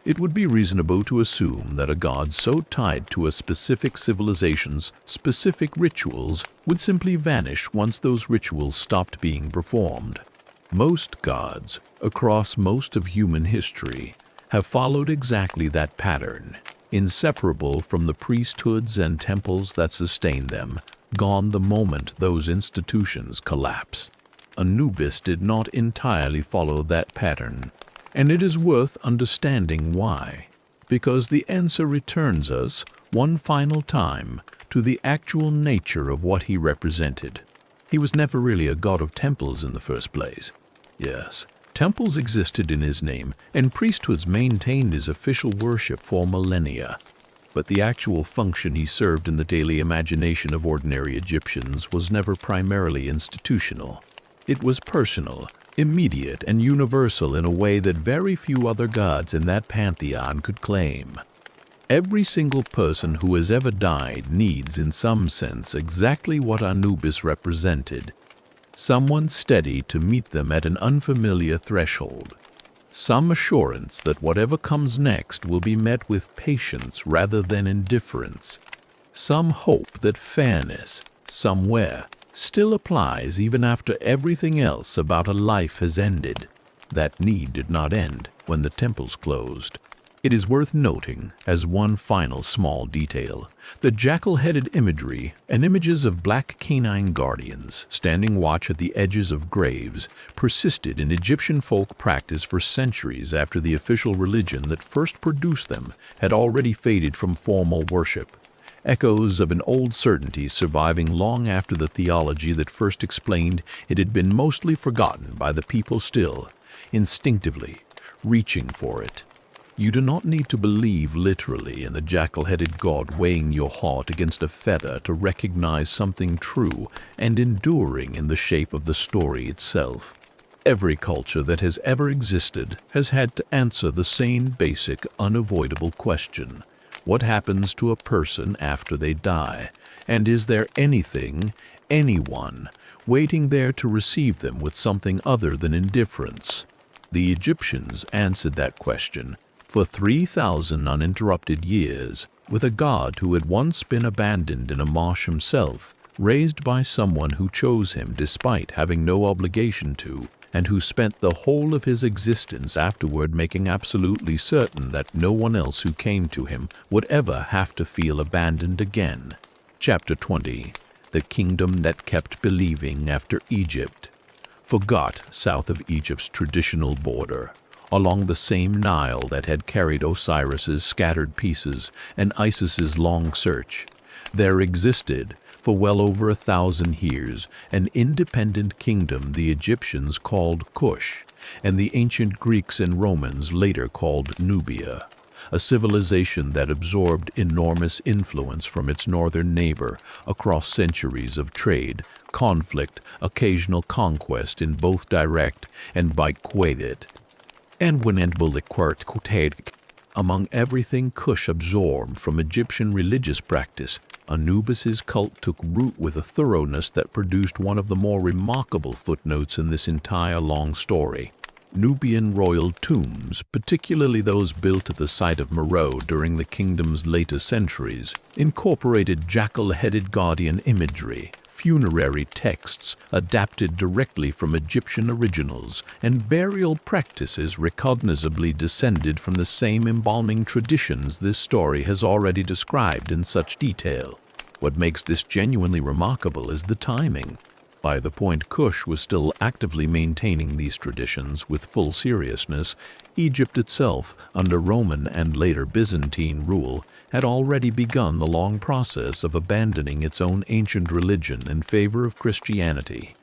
It would be reasonable to assume that a god so tied to a specific civilization's specific rituals would simply vanish once those rituals stopped being performed. Most gods, across most of human history, have followed exactly that pattern, inseparable from the priesthoods and temples that sustain them, gone the moment those institutions collapse. Anubis did not entirely follow that pattern, and it is worth understanding why, because the answer returns us, one final time, to the actual nature of what he represented. He was never really a god of temples in the first place. Yes, temples existed in his name, and priesthoods maintained his official worship for millennia. But the actual function he served in the daily imagination of ordinary Egyptians was never primarily institutional. It was personal, immediate, and universal in a way that very few other gods in that pantheon could claim. Every single person who has ever died needs, in some sense, exactly what Anubis represented. Someone steady to meet them at an unfamiliar threshold. Some assurance that whatever comes next will be met with patience rather than indifference. Some hope that fairness, somewhere, still applies even after everything else about a life has ended. That need did not end when the temples closed. It is worth noting, as one final small detail, the jackal-headed imagery and images of black canine guardians standing watch at the edges of graves persisted in Egyptian folk practice for centuries after the official religion that first produced them had already faded from formal worship. Echoes of an old certainty surviving long after the theology that first explained it had been mostly forgotten by the people still, instinctively, reaching for it. You do not need to believe literally in the jackal-headed god weighing your heart against a feather to recognize something true and enduring in the shape of the story itself. Every culture that has ever existed has had to answer the same basic, unavoidable question. What happens to a person after they die? And is there anything, anyone, waiting there to receive them with something other than indifference. The Egyptians answered that question for 3,000 uninterrupted years with a god who had once been abandoned in a marsh himself, raised by someone who chose him despite having no obligation to, and who spent the whole of his existence afterward making absolutely certain that no one else who came to him would ever have to feel abandoned again. Chapter 20. The Kingdom That Kept Believing After Egypt. Forgot south of Egypt's traditional border, along the same Nile that had carried Osiris's scattered pieces and Isis's long search, there existed, for well over 1,000 years, an independent kingdom the Egyptians called Kush, and the ancient Greeks and Romans later called Nubia, a civilization that absorbed enormous influence from its northern neighbor across centuries of trade, conflict, occasional conquest in both direct and biquated. And when among everything Kush absorbed from Egyptian religious practice, Anubis's cult took root with a thoroughness that produced one of the more remarkable footnotes in this entire long story. Nubian royal tombs, particularly those built at the site of Meroe during the kingdom's later centuries, incorporated jackal-headed guardian imagery, funerary texts adapted directly from Egyptian originals, and burial practices recognizably descended from the same embalming traditions this story has already described in such detail. What makes this genuinely remarkable is the timing. By the point Kush was still actively maintaining these traditions with full seriousness, Egypt itself, under Roman and later Byzantine rule, had already begun the long process of abandoning its own ancient religion in favor of Christianity.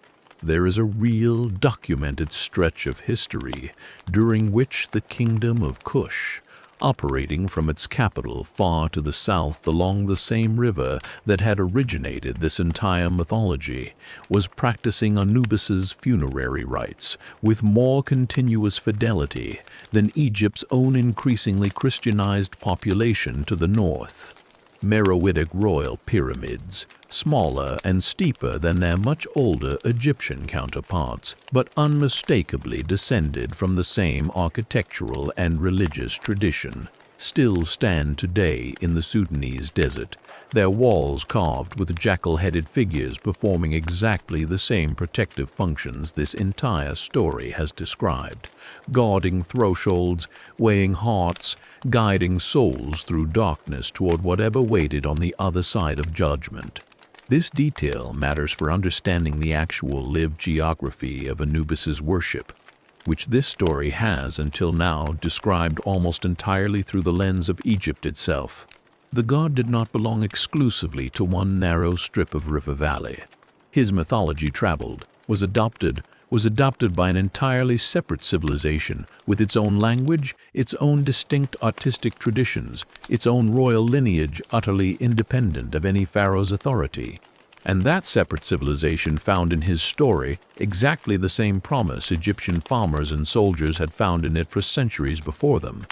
There is a real documented stretch of history during which the kingdom of Kush, operating from its capital far to the south along the same river that had originated this entire mythology, was practicing Anubis's funerary rites with more continuous fidelity than Egypt's own increasingly Christianized population to the north. Meroitic royal pyramids, smaller and steeper than their much older Egyptian counterparts, but unmistakably descended from the same architectural and religious tradition, still stand today in the Sudanese desert, their walls carved with jackal-headed figures performing exactly the same protective functions this entire story has described, guarding thresholds, weighing hearts, guiding souls through darkness toward whatever waited on the other side of judgment. This detail matters for understanding the actual lived geography of Anubis's worship, which this story has until now described almost entirely through the lens of Egypt itself. The god did not belong exclusively to one narrow strip of river valley. His mythology was adopted by an entirely separate civilization with its own language, its own distinct artistic traditions, its own royal lineage utterly independent of any pharaoh's authority. And that separate civilization found in his story exactly the same promise Egyptian farmers and soldiers had found in it for centuries before them.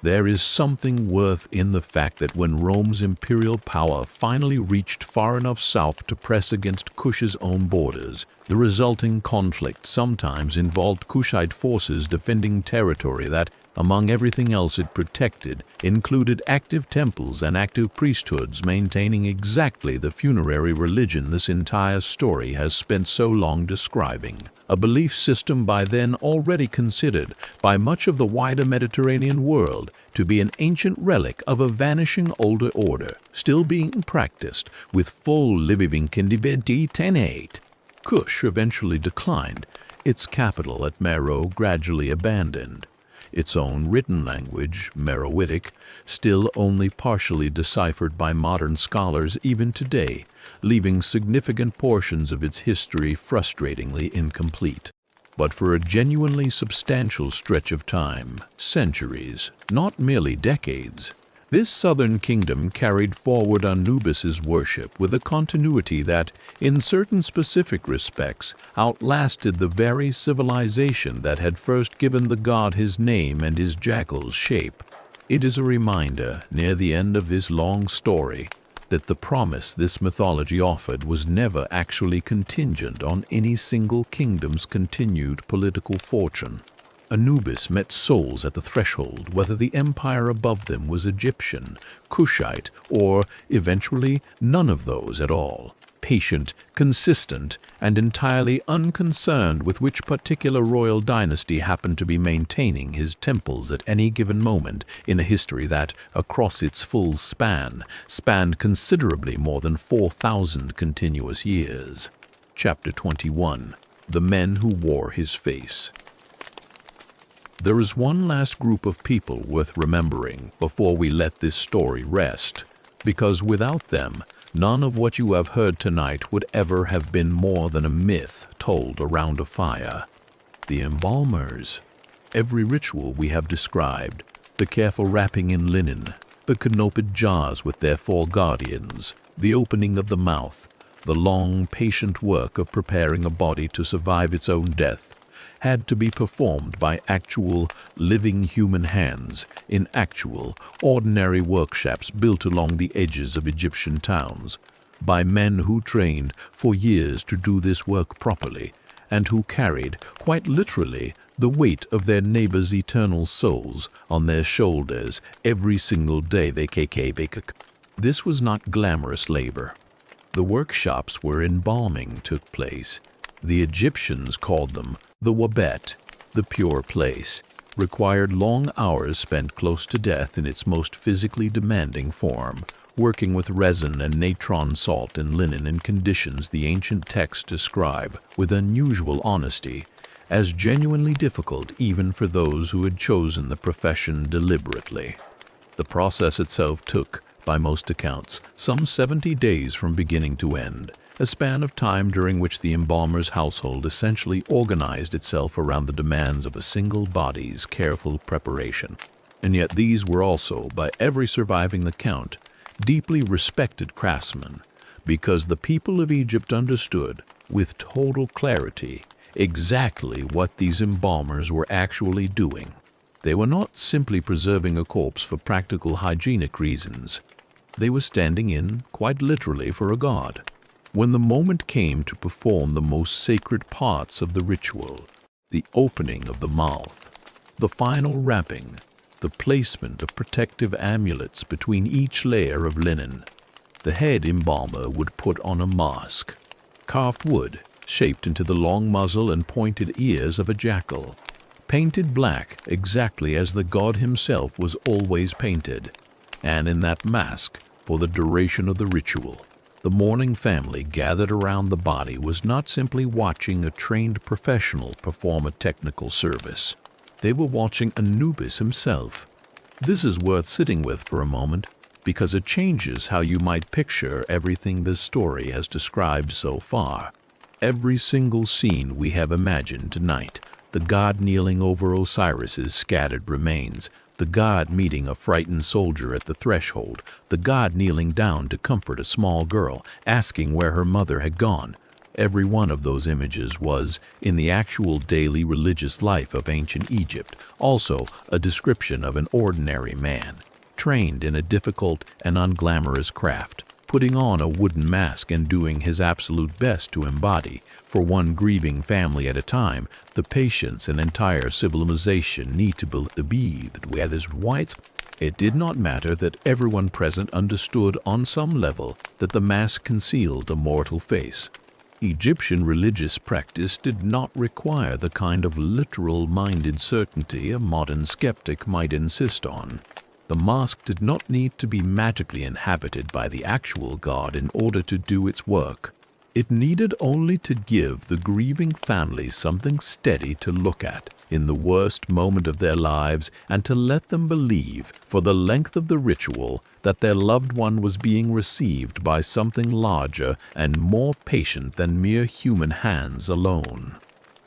There is something worth in the fact that when Rome's imperial power finally reached far enough south to press against Kush's own borders, the resulting conflict sometimes involved Kushite forces defending territory that, among everything else it protected, included active temples and active priesthoods maintaining exactly the funerary religion this entire story has spent so long describing. A belief system by then already considered by much of the wider Mediterranean world to be an ancient relic of a vanishing older order, still being practiced with full living tenate. Kush eventually declined, its capital at Meroe gradually abandoned. Its own written language, Meroitic, still only partially deciphered by modern scholars even today, leaving significant portions of its history frustratingly incomplete. But for a genuinely substantial stretch of time, centuries, not merely decades, this southern kingdom carried forward Anubis's worship with a continuity that, in certain specific respects, outlasted the very civilization that had first given the god his name and his jackal's shape. It is a reminder, near the end of this long story, that the promise this mythology offered was never actually contingent on any single kingdom's continued political fortune. Anubis met souls at the threshold, whether the empire above them was Egyptian, Kushite, or, eventually, none of those at all. Patient, consistent, and entirely unconcerned with which particular royal dynasty happened to be maintaining his temples at any given moment in a history that, across its full span, spanned considerably more than 4,000 continuous years. Chapter 21. The Men Who Wore His Face. There is one last group of people worth remembering before we let this story rest, because without them, none of what you have heard tonight would ever have been more than a myth told around a fire. The embalmers. Every ritual we have described, the careful wrapping in linen, the canoped jars with their 4 guardians, the opening of the mouth, the long, patient work of preparing a body to survive its own death, had to be performed by actual, living human hands in actual, ordinary workshops built along the edges of Egyptian towns, by men who trained for years to do this work properly, and who carried, quite literally, the weight of their neighbors' eternal souls on their shoulders every single day they cake. This was not glamorous labor. The workshops where embalming took place. The Egyptians called them the wabet, the pure place, required long hours spent close to death in its most physically demanding form, working with resin and natron salt and linen in conditions the ancient texts describe with unusual honesty as genuinely difficult even for those who had chosen the profession deliberately. The process itself took, by most accounts, some 70 days from beginning to end, a span of time during which the embalmer's household essentially organized itself around the demands of a single body's careful preparation. And yet these were also, by every surviving account, deeply respected craftsmen, because the people of Egypt understood, with total clarity, exactly what these embalmers were actually doing. They were not simply preserving a corpse for practical hygienic reasons. They were standing in, quite literally, for a god. When the moment came to perform the most sacred parts of the ritual, the opening of the mouth, the final wrapping, the placement of protective amulets between each layer of linen, the head embalmer would put on a mask, carved wood, shaped into the long muzzle and pointed ears of a jackal, painted black exactly as the god himself was always painted, and in that mask, for the duration of the ritual, the mourning family gathered around the body was not simply watching a trained professional perform a technical service. They were watching Anubis himself. This is worth sitting with for a moment, because it changes how you might picture everything this story has described so far. Every single scene we have imagined tonight, the god kneeling over Osiris's scattered remains, the god meeting a frightened soldier at the threshold, the god kneeling down to comfort a small girl, asking where her mother had gone. Every one of those images was, in the actual daily religious life of ancient Egypt, also a description of an ordinary man, trained in a difficult and unglamorous craft, putting on a wooden mask and doing his absolute best to embody, for one grieving family at a time, the patience an entire civilization need to be that we had this white. It did not matter that everyone present understood on some level that the mask concealed a mortal face. Egyptian religious practice did not require the kind of literal-minded certainty a modern skeptic might insist on. The mask did not need to be magically inhabited by the actual god in order to do its work. It needed only to give the grieving family something steady to look at in the worst moment of their lives and to let them believe, for the length of the ritual, that their loved one was being received by something larger and more patient than mere human hands alone.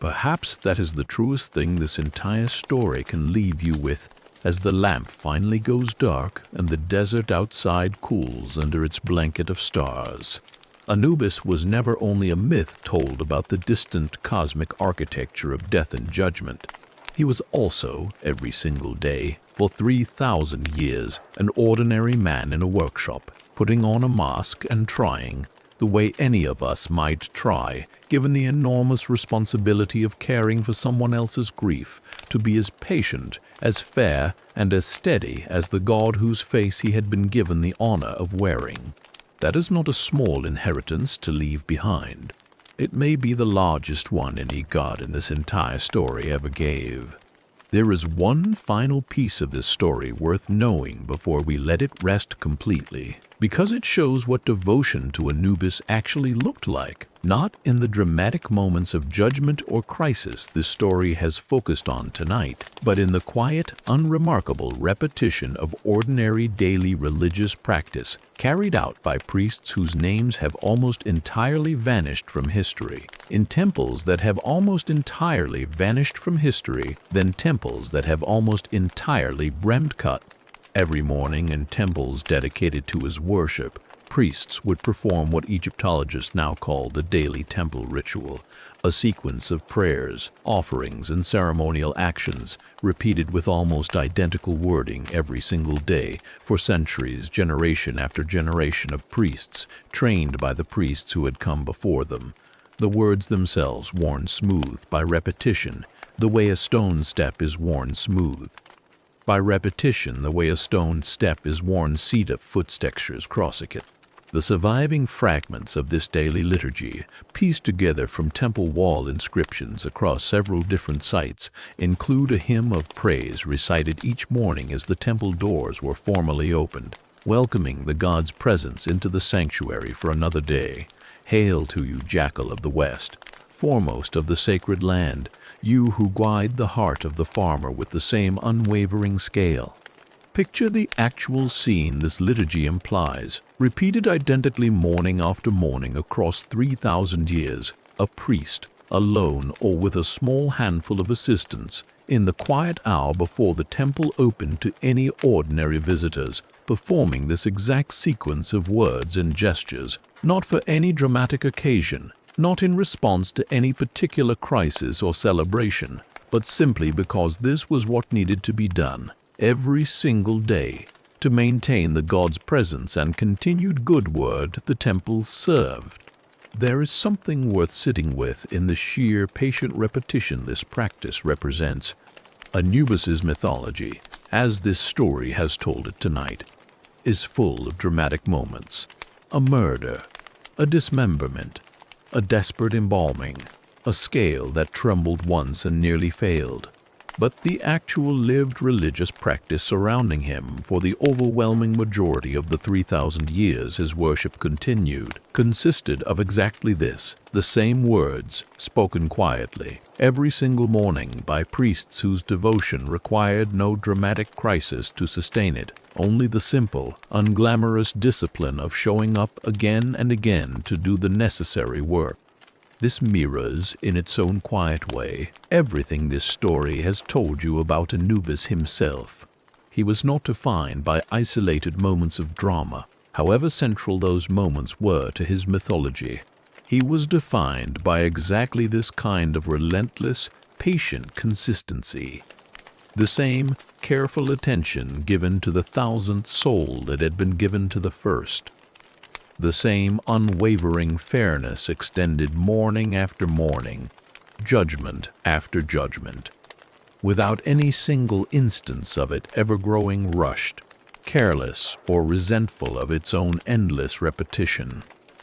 Perhaps that is the truest thing this entire story can leave you with, as the lamp finally goes dark and the desert outside cools under its blanket of stars. Anubis was never only a myth told about the distant cosmic architecture of death and judgment. He was also, every single day, for 3,000 years, an ordinary man in a workshop, putting on a mask and trying, the way any of us might try, given the enormous responsibility of caring for someone else's grief, to be as patient, as fair, and as steady as the god whose face he had been given the honor of wearing. That is not a small inheritance to leave behind. It may be the largest one any god in this entire story ever gave. There is one final piece of this story worth knowing before we let it rest completely, because it shows what devotion to Anubis actually looked like. Not in the dramatic moments of judgment or crisis this story has focused on tonight, but in the quiet, unremarkable repetition of ordinary daily religious practice carried out by priests whose names have almost entirely vanished from history, in temples that have almost entirely vanished from history, then temples that have almost entirely brimmed cut. Every morning in temples dedicated to his worship, priests would perform what Egyptologists now call the daily temple ritual, a sequence of prayers, offerings, and ceremonial actions repeated with almost identical wording every single day for centuries, generation after generation of priests, trained by the priests who had come before them. The words themselves worn smooth by repetition, the way a stone step is worn smooth. By repetition, the way a stone step is worn seat footstextures crossing it. The surviving fragments of this daily liturgy, pieced together from temple wall inscriptions across several different sites, include a hymn of praise recited each morning as the temple doors were formally opened, welcoming the god's presence into the sanctuary for another day. Hail to you, Jackal of the West, foremost of the sacred land, you who guide the heart of the farmer with the same unwavering scale. Picture the actual scene this liturgy implies, repeated identically morning after morning across 3,000 years, a priest, alone or with a small handful of assistants, in the quiet hour before the temple opened to any ordinary visitors, performing this exact sequence of words and gestures, not for any dramatic occasion, not in response to any particular crisis or celebration, but simply because this was what needed to be done every single day to maintain the god's presence and continued good word the temple served. There is something worth sitting with in the sheer patient repetition this practice represents. Anubis's mythology, as this story has told it tonight, is full of dramatic moments. A murder, a dismemberment, a desperate embalming, a scale that trembled once and nearly failed. But the actual lived religious practice surrounding him for the overwhelming majority of the 3,000 years his worship continued consisted of exactly this, the same words, spoken quietly, every single morning by priests whose devotion required no dramatic crisis to sustain it, only the simple, unglamorous discipline of showing up again and again to do the necessary work. This mirrors, in its own quiet way, everything this story has told you about Anubis himself. He was not defined by isolated moments of drama, however central those moments were to his mythology. He was defined by exactly this kind of relentless, patient consistency. The same careful attention given to the 1,000th soul that had been given to the first. The same unwavering fairness extended morning after morning, judgment after judgment, without any single instance of it ever growing rushed, careless, or resentful of its own endless repetition.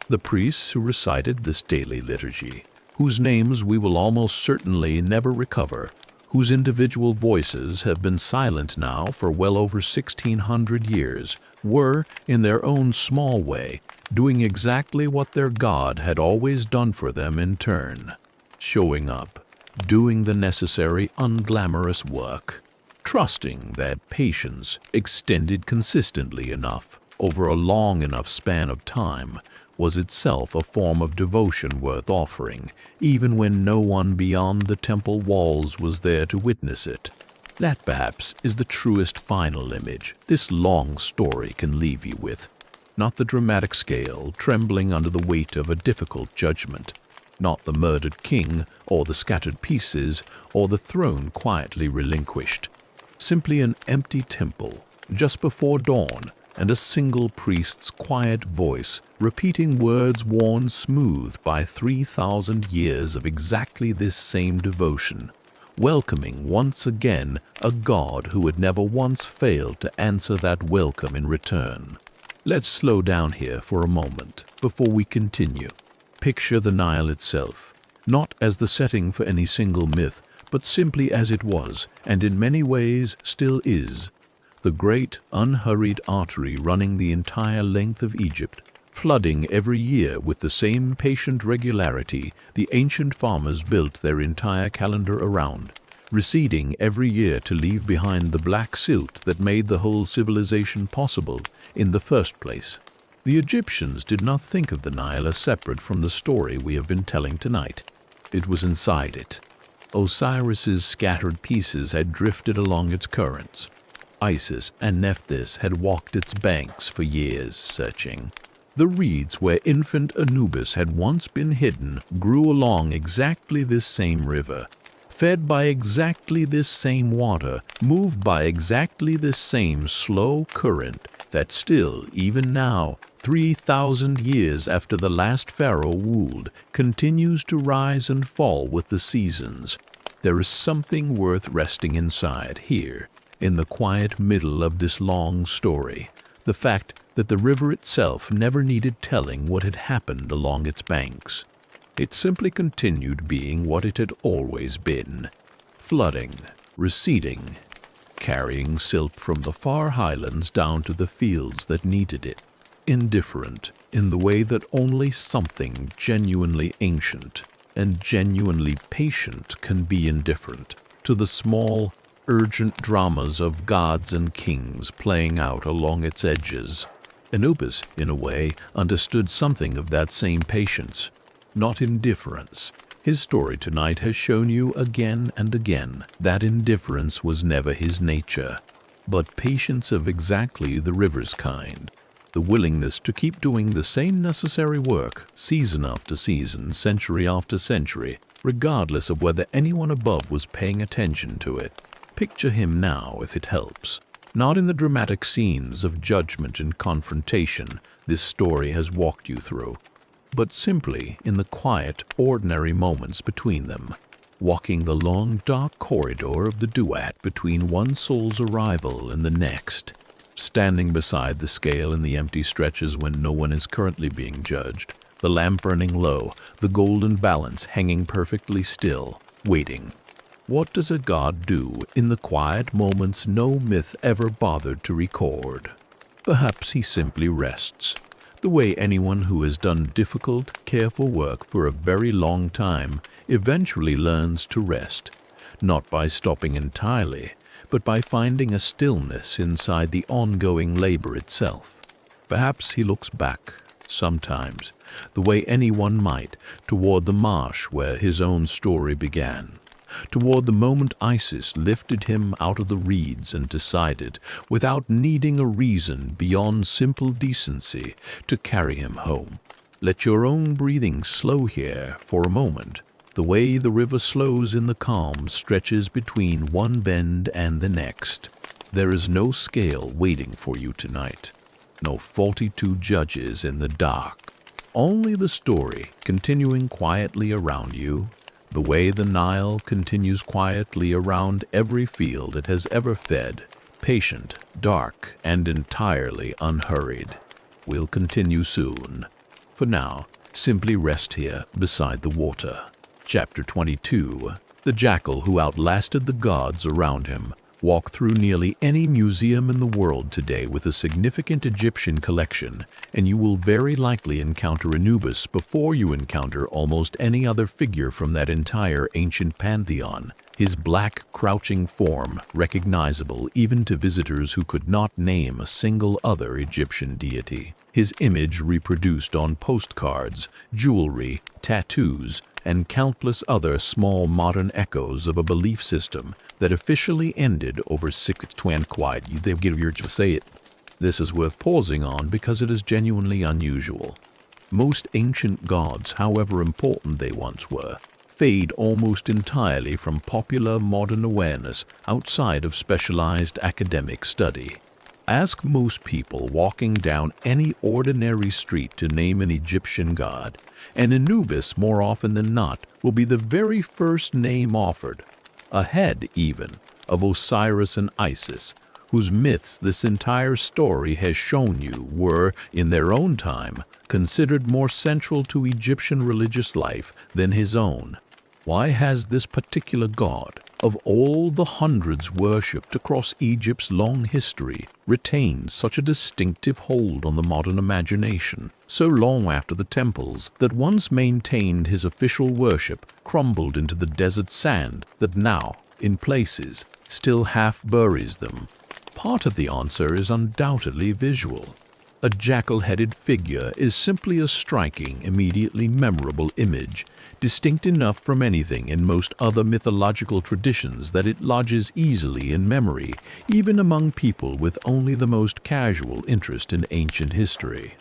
The priests who recited this daily liturgy, whose names we will almost certainly never recover, whose individual voices have been silent now for well over 1,600 years, were, in their own small way, doing exactly what their God had always done for them in turn, showing up, doing the necessary unglamorous work, trusting that patience, extended consistently enough over a long enough span of time, was itself a form of devotion worth offering, even when no one beyond the temple walls was there to witness it. That perhaps is the truest final image this long story can leave you with. Not the dramatic scale trembling under the weight of a difficult judgment, not the murdered king or the scattered pieces or the throne quietly relinquished. Simply an empty temple, just before dawn, and a single priest's quiet voice repeating words worn smooth by 3,000 years of exactly this same devotion, welcoming once again a god who had never once failed to answer that welcome in return. Let's slow down here for a moment before we continue. Picture the Nile itself, not as the setting for any single myth, but simply as it was, and in many ways still is, the great, unhurried artery running the entire length of Egypt, flooding every year with the same patient regularity the ancient farmers built their entire calendar around, receding every year to leave behind the black silt that made the whole civilization possible in the first place. The Egyptians did not think of the Nile as separate from the story we have been telling tonight. It was inside it. Osiris's scattered pieces had drifted along its currents. Isis and Nephthys had walked its banks for years, searching. The reeds where infant Anubis had once been hidden grew along exactly this same river, fed by exactly this same water, moved by exactly this same slow current that still, even now, 3,000 years after the last pharaoh ruled, continues to rise and fall with the seasons. There is something worth resting inside here, in the quiet middle of this long story. The fact that the river itself never needed telling what had happened along its banks. It simply continued being what it had always been, flooding, receding, carrying silt from the far highlands down to the fields that needed it. Indifferent in the way that only something genuinely ancient and genuinely patient can be indifferent to the small, urgent dramas of gods and kings playing out along its edges. Anubis, in a way, understood something of that same patience, not indifference. His story tonight has shown you again and again that indifference was never his nature, but patience of exactly the river's kind. The willingness to keep doing the same necessary work, season after season, century after century, regardless of whether anyone above was paying attention to it. Picture him now, if it helps. Not in the dramatic scenes of judgment and confrontation this story has walked you through, but simply in the quiet, ordinary moments between them, walking the long, dark corridor of the Duat between one soul's arrival and the next, standing beside the scale in the empty stretches when no one is currently being judged, the lamp burning low, the golden balance hanging perfectly still, waiting. What does a god do in the quiet moments no myth ever bothered to record? Perhaps he simply rests, the way anyone who has done difficult, careful work for a very long time eventually learns to rest, not by stopping entirely, but by finding a stillness inside the ongoing labor itself. Perhaps he looks back, sometimes, the way anyone might, toward the marsh where his own story began, toward the moment Isis lifted him out of the reeds and decided, without needing a reason beyond simple decency, to carry him home. Let your own breathing slow here for a moment. The way the river slows in the calm stretches between one bend and the next. There is no scale waiting for you tonight, no 42 judges in the dark. Only the story continuing quietly around you, the way the Nile continues quietly around every field it has ever fed, patient, dark, and entirely unhurried. We'll continue soon. For now, simply rest here beside the water. Chapter 22. The jackal who outlasted the gods around him. Walk through nearly any museum in the world today with a significant Egyptian collection, and you will very likely encounter Anubis before you encounter almost any other figure from that entire ancient pantheon. His black, crouching form, recognizable even to visitors who could not name a single other Egyptian deity. His image reproduced on postcards, jewelry, tattoos, and countless other small modern echoes of a belief system that officially ended over 625. They give you to say it. This is worth pausing on because it is genuinely unusual. Most ancient gods, however important they once were, fade almost entirely from popular modern awareness outside of specialized academic study. Ask most people walking down any ordinary street to name an Egyptian god, and Anubis, more often than not, will be the very first name offered, ahead even of Osiris and Isis, whose myths this entire story has shown you were, in their own time, considered more central to Egyptian religious life than his own. Why has this particular god, of all the hundreds worshipped across Egypt's long history, retained such a distinctive hold on the modern imagination, so long after the temples that once maintained his official worship crumbled into the desert sand that now, in places, still half buries them? Part of the answer is undoubtedly visual. A jackal-headed figure is simply a striking, immediately memorable image, distinct enough from anything in most other mythological traditions that it lodges easily in memory, even among people with only the most casual interest in ancient history.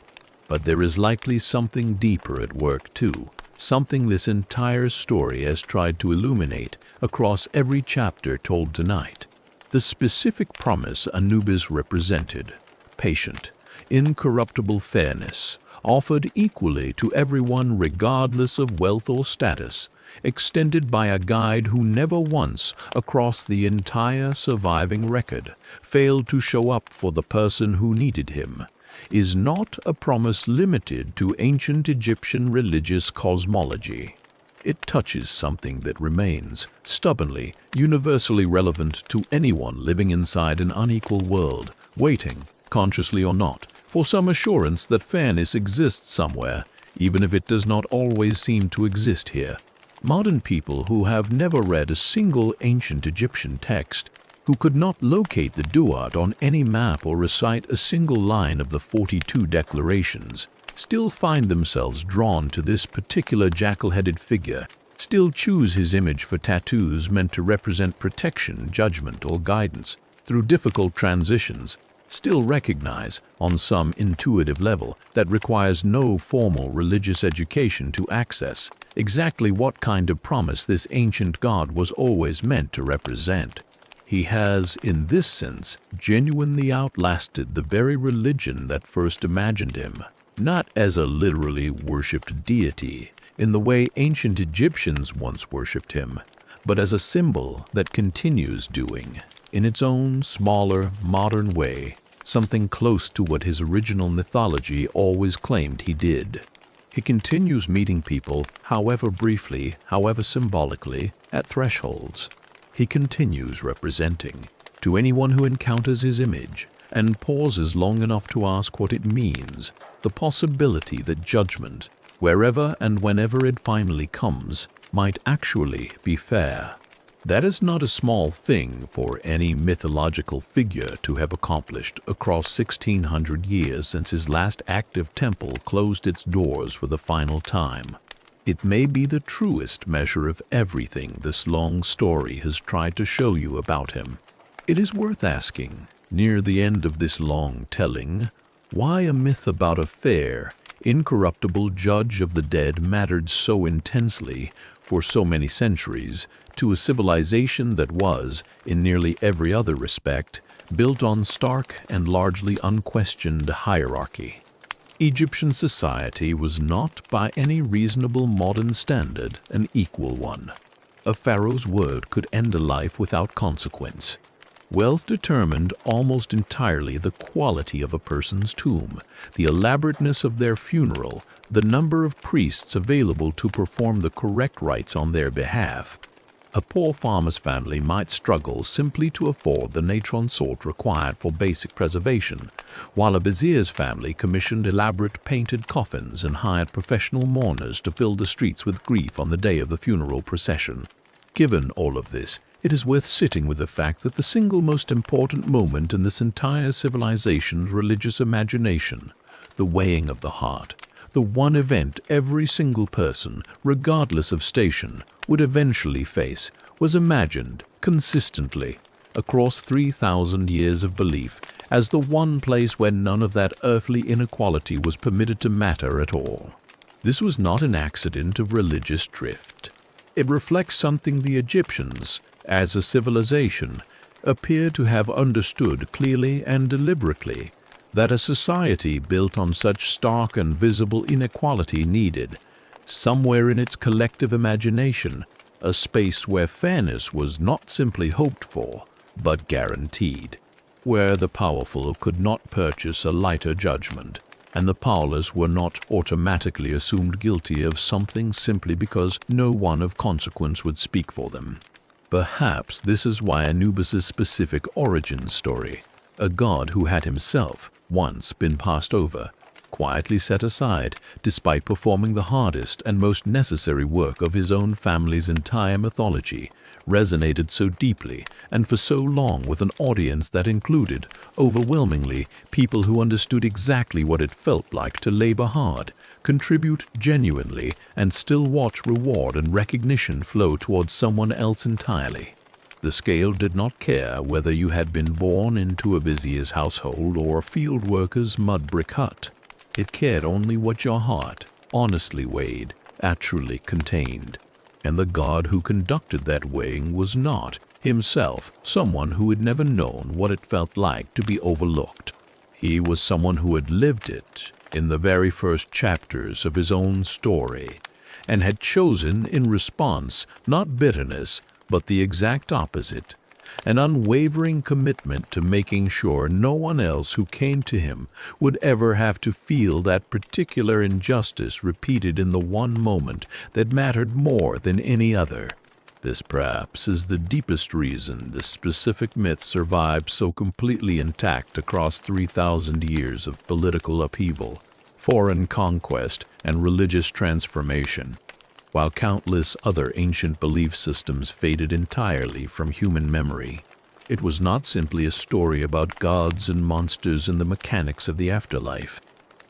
But there is likely something deeper at work too, something this entire story has tried to illuminate across every chapter told tonight. The specific promise Anubis represented, patient, incorruptible fairness, offered equally to everyone regardless of wealth or status, extended by a guide who never once, across the entire surviving record, failed to show up for the person who needed him, is not a promise limited to ancient Egyptian religious cosmology. It touches something that remains, stubbornly, universally relevant to anyone living inside an unequal world, waiting, consciously or not, for some assurance that fairness exists somewhere, even if it does not always seem to exist here. Modern people who have never read a single ancient Egyptian text, who could not locate the Duat on any map or recite a single line of the 42 declarations, still find themselves drawn to this particular jackal-headed figure, still choose his image for tattoos meant to represent protection, judgment, or guidance through difficult transitions, still recognize, on some intuitive level that requires no formal religious education to access, exactly what kind of promise this ancient god was always meant to represent. He has, in this sense, genuinely outlasted the very religion that first imagined him, not as a literally worshipped deity, in the way ancient Egyptians once worshipped him, but as a symbol that continues doing, in its own smaller, modern way, something close to what his original mythology always claimed he did. He continues meeting people, however briefly, however symbolically, at thresholds. He continues representing, to anyone who encounters his image, and pauses long enough to ask what it means, the possibility that judgment, wherever and whenever it finally comes, might actually be fair. That is not a small thing for any mythological figure to have accomplished across 1600 years since his last active temple closed its doors for the final time. It may be the truest measure of everything this long story has tried to show you about him. It is worth asking, near the end of this long telling, why a myth about a fair, incorruptible judge of the dead mattered so intensely for so many centuries to a civilization that was, in nearly every other respect, built on stark and largely unquestioned hierarchy. Egyptian society was not, by any reasonable modern standard, an equal one. A pharaoh's word could end a life without consequence. Wealth determined almost entirely the quality of a person's tomb, the elaborateness of their funeral, the number of priests available to perform the correct rites on their behalf. A poor farmer's family might struggle simply to afford the natron salt required for basic preservation, while a vizier's family commissioned elaborate painted coffins and hired professional mourners to fill the streets with grief on the day of the funeral procession. Given all of this, it is worth sitting with the fact that the single most important moment in this entire civilization's religious imagination, the weighing of the heart, the one event every single person, regardless of station, would eventually face, was imagined, consistently, across 3,000 years of belief, as the one place where none of that earthly inequality was permitted to matter at all. This was not an accident of religious drift. It reflects something the Egyptians, as a civilization, appear to have understood clearly and deliberately that a society built on such stark and visible inequality needed, somewhere in its collective imagination, a space where fairness was not simply hoped for, but guaranteed, where the powerful could not purchase a lighter judgment, and the powerless were not automatically assumed guilty of something simply because no one of consequence would speak for them. Perhaps this is why Anubis' specific origin story, a god who had himself once been passed over, quietly set aside despite performing the hardest and most necessary work of his own family's entire mythology, resonated so deeply and for so long with an audience that included, overwhelmingly, people who understood exactly what it felt like to labor hard, contribute genuinely, and still watch reward and recognition flow towards someone else entirely. The scale did not care whether you had been born into a vizier's household or a field worker's mud brick hut. It cared only what your heart, honestly weighed, actually contained. And the god who conducted that weighing was not, himself, someone who had never known what it felt like to be overlooked. He was someone who had lived it in the very first chapters of his own story, and had chosen in response not bitterness, but the exact opposite, an unwavering commitment to making sure no one else who came to him would ever have to feel that particular injustice repeated in the one moment that mattered more than any other. This perhaps is the deepest reason this specific myth survived so completely intact across 3,000 years of political upheaval, foreign conquest, and religious transformation. While countless other ancient belief systems faded entirely from human memory, it was not simply a story about gods and monsters and the mechanics of the afterlife.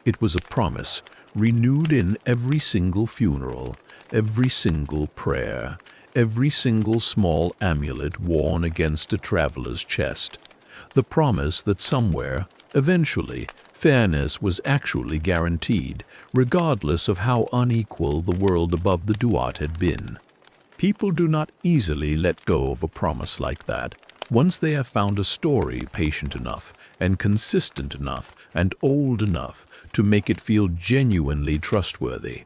It was a promise, renewed in every single funeral, every single prayer, every single small amulet worn against a traveler's chest. The promise that somewhere, eventually, fairness was actually guaranteed, regardless of how unequal the world above the Duat had been. People do not easily let go of a promise like that once they have found a story patient enough and consistent enough and old enough to make it feel genuinely trustworthy.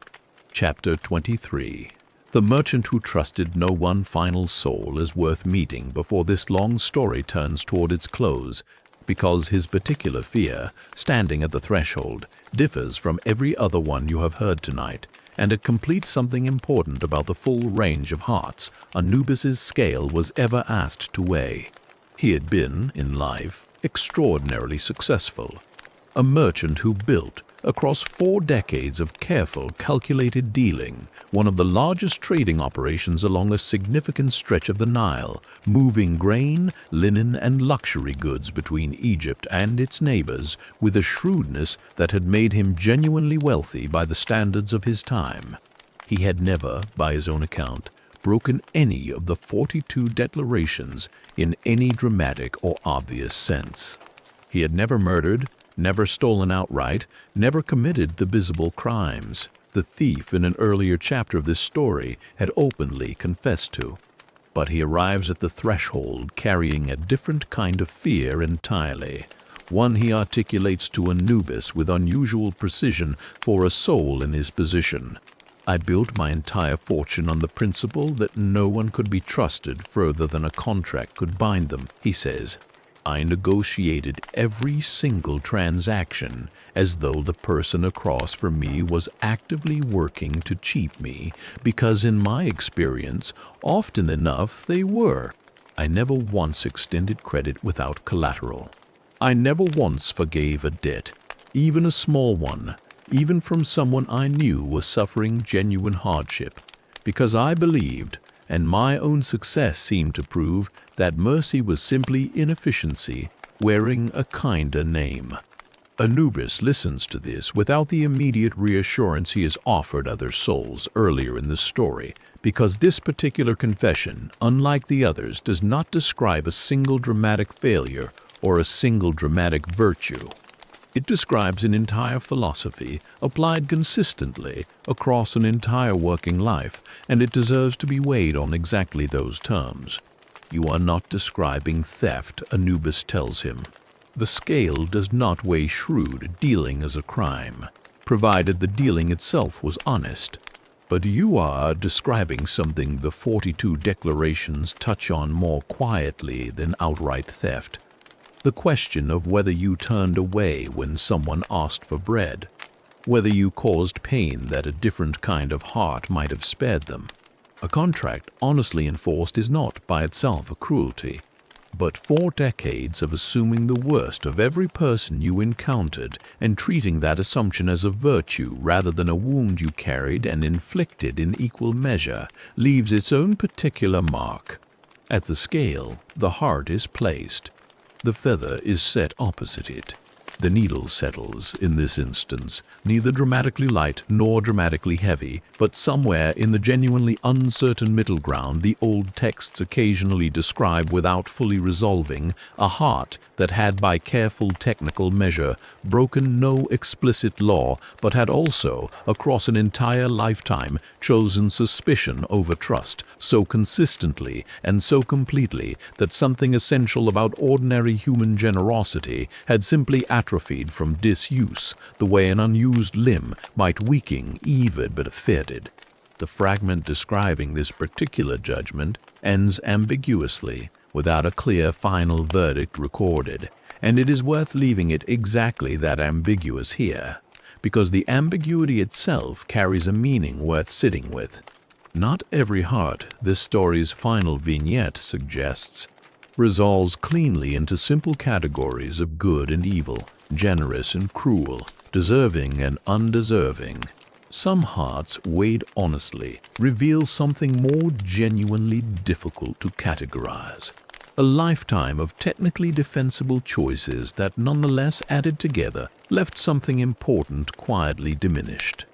Chapter 23. The merchant who trusted no one final soul is worth meeting before this long story turns toward its close, because his particular fear, standing at the threshold, differs from every other one you have heard tonight, and it completes something important about the full range of hearts Anubis's scale was ever asked to weigh. He had been, in life, extraordinarily successful. A merchant who built, across 4 decades of careful, calculated dealing, one of the largest trading operations along a significant stretch of the Nile, moving grain, linen, and luxury goods between Egypt and its neighbors with a shrewdness that had made him genuinely wealthy by the standards of his time. He had never, by his own account, broken any of the 42 declarations in any dramatic or obvious sense. He had never murdered, never stolen outright, never committed the visible crimes the thief in an earlier chapter of this story had openly confessed to. But he arrives at the threshold carrying a different kind of fear entirely, one he articulates to Anubis with unusual precision for a soul in his position. I built my entire fortune on the principle that no one could be trusted further than a contract could bind them, he says. I negotiated every single transaction as though the person across from me was actively working to cheat me, because in my experience, often enough they were. I never once extended credit without collateral. I never once forgave a debt, even a small one, even from someone I knew was suffering genuine hardship, because I believed, and my own success seemed to prove, that mercy was simply inefficiency wearing a kinder name. Anubis listens to this without the immediate reassurance he has offered other souls earlier in the story, because this particular confession, unlike the others, does not describe a single dramatic failure or a single dramatic virtue. It describes an entire philosophy applied consistently across an entire working life, and it deserves to be weighed on exactly those terms. You are not describing theft, Anubis tells him. The scale does not weigh shrewd dealing as a crime, provided the dealing itself was honest. But you are describing something the 42 declarations touch on more quietly than outright theft. The question of whether you turned away when someone asked for bread, whether you caused pain that a different kind of heart might have spared them. A contract honestly enforced is not by itself a cruelty, but 4 decades of assuming the worst of every person you encountered and treating that assumption as a virtue rather than a wound you carried and inflicted in equal measure leaves its own particular mark. At the scale, the heart is placed. The feather is set opposite it. The needle settles, in this instance, neither dramatically light nor dramatically heavy, but somewhere in the genuinely uncertain middle ground the old texts occasionally describe without fully resolving a heart that had by careful technical measure broken no explicit law, but had also, across an entire lifetime, chosen suspicion over trust so consistently and so completely that something essential about ordinary human generosity had simply atrophied from disuse, the way an unused limb might weaken even but faded. The fragment describing this particular judgment ends ambiguously, without a clear final verdict recorded, and it is worth leaving it exactly that ambiguous here, because the ambiguity itself carries a meaning worth sitting with. Not every heart, this story's final vignette suggests, resolves cleanly into simple categories of good and evil, generous and cruel, deserving and undeserving. Some hearts, weighed honestly, reveal something more genuinely difficult to categorize. A lifetime of technically defensible choices that nonetheless added together left something important quietly diminished.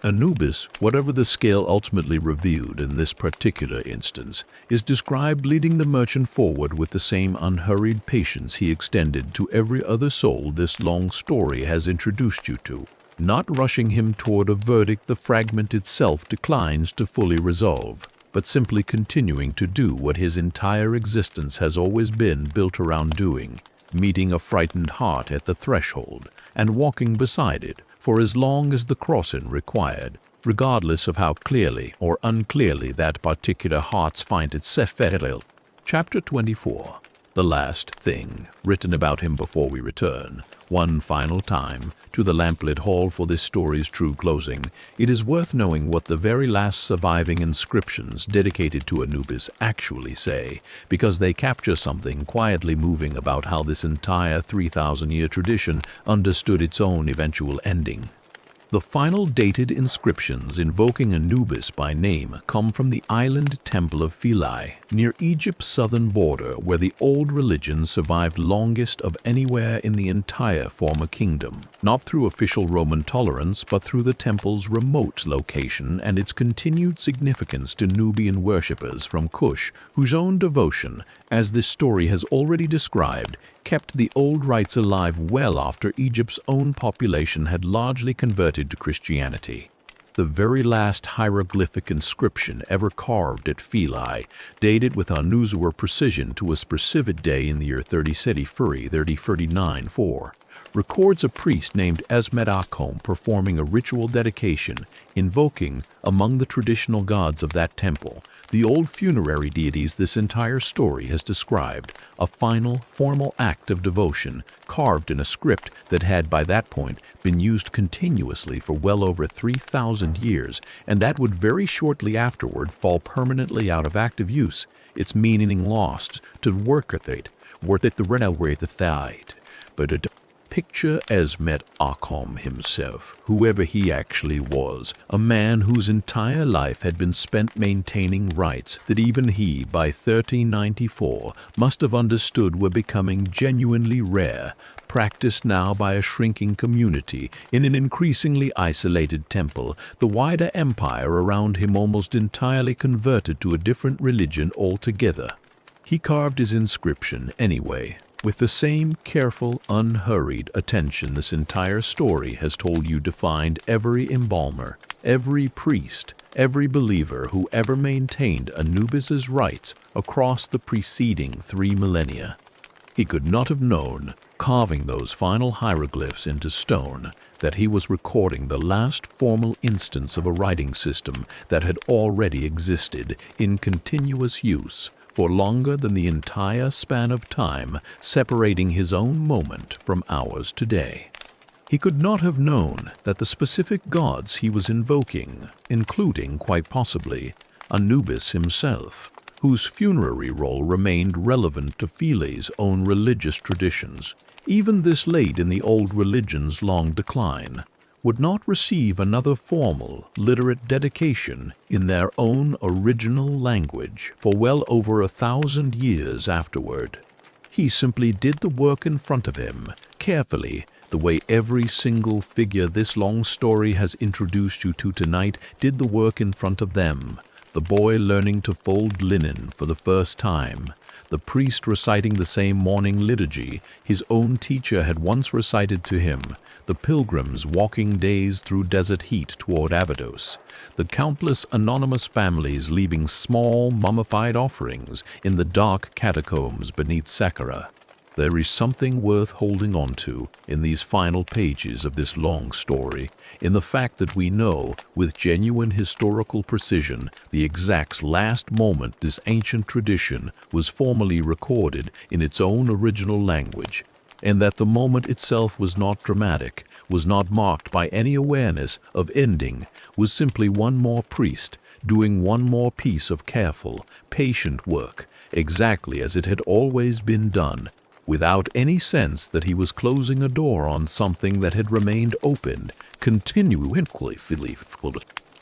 Anubis, whatever the scale ultimately revealed in this particular instance, is described leading the merchant forward with the same unhurried patience he extended to every other soul this long story has introduced you to, not rushing him toward a verdict the fragment itself declines to fully resolve, but simply continuing to do what his entire existence has always been built around doing, meeting a frightened heart at the threshold and walking beside it for as long as the crossing required, regardless of how clearly or unclearly that particular heart finds itself fettered. Chapter 24. The last thing written about him before we return, one final time, to the lamplit hall for this story's true closing. It is worth knowing what the very last surviving inscriptions dedicated to Anubis actually say, because they capture something quietly moving about how this entire 3,000-year tradition understood its own eventual ending. The final dated inscriptions invoking Anubis by name come from the island temple of Philae, near Egypt's southern border, where the old religion survived longest of anywhere in the entire former kingdom, not through official Roman tolerance but through the temple's remote location and its continued significance to Nubian worshippers from Kush, whose own devotion, as this story has already described, kept the old rites alive well after Egypt's own population had largely converted to Christianity. The very last hieroglyphic inscription ever carved at Philae, dated with unusual precision to a specific day in the year 3039-4, records a priest named Esmet-Akhom performing a ritual dedication, invoking, among the traditional gods of that temple, the old funerary deities this entire story has described, a final, formal act of devotion carved in a script that had by that point been used continuously for well over 3,000 years, and that would very shortly afterward fall permanently out of active use, its meaning lost to worth it the renaway the thide. But a picture Esmet-Akhom himself, whoever he actually was, a man whose entire life had been spent maintaining rites that even he, by 1394, must have understood were becoming genuinely rare, practiced now by a shrinking community in an increasingly isolated temple, the wider empire around him almost entirely converted to a different religion altogether. He carved his inscription anyway, with the same careful, unhurried attention this entire story has told you defined every embalmer, every priest, every believer who ever maintained Anubis's rights across the preceding 3 millennia. He could not have known, carving those final hieroglyphs into stone, that he was recording the last formal instance of a writing system that had already existed in continuous use for longer than the entire span of time separating his own moment from ours today. He could not have known that the specific gods he was invoking, including, quite possibly, Anubis himself, whose funerary role remained relevant to Philae's own religious traditions, even this late in the old religion's long decline, would not receive another formal, literate dedication in their own original language for well over 1,000 years afterward. He simply did the work in front of him, carefully, the way every single figure this long story has introduced you to tonight did the work in front of them. The boy learning to fold linen for the first time, the priest reciting the same morning liturgy his own teacher had once recited to him, the pilgrims walking days through desert heat toward Abydos, the countless anonymous families leaving small mummified offerings in the dark catacombs beneath Saqqara. There is something worth holding on to in these final pages of this long story, in the fact that we know, with genuine historical precision, the exact last moment this ancient tradition was formally recorded in its own original language, and that the moment itself was not dramatic, was not marked by any awareness of ending, was simply one more priest doing one more piece of careful, patient work, exactly as it had always been done, without any sense that he was closing a door on something that had remained open, continually.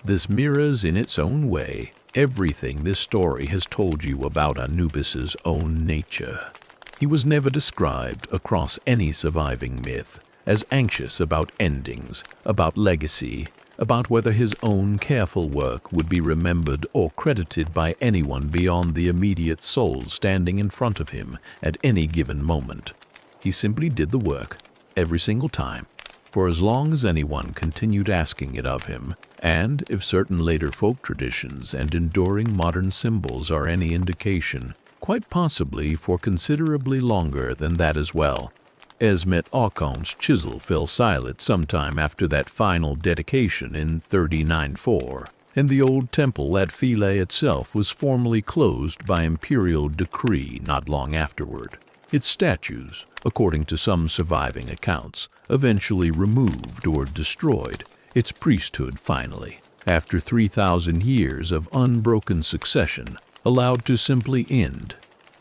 This mirrors in its own way everything this story has told you about Anubis's own nature. He was never described across any surviving myth as anxious about endings, about legacy, about whether his own careful work would be remembered or credited by anyone beyond the immediate soul standing in front of him at any given moment. He simply did the work, every single time, for as long as anyone continued asking it of him, and, if certain later folk traditions and enduring modern symbols are any indication, quite possibly for considerably longer than that as well. Esmet Archon's chisel fell silent sometime after that final dedication in 39-4, and the old temple at Philae itself was formally closed by imperial decree not long afterward. Its statues, according to some surviving accounts, eventually removed or destroyed, its priesthood finally, after 3,000 years of unbroken succession, allowed to simply end.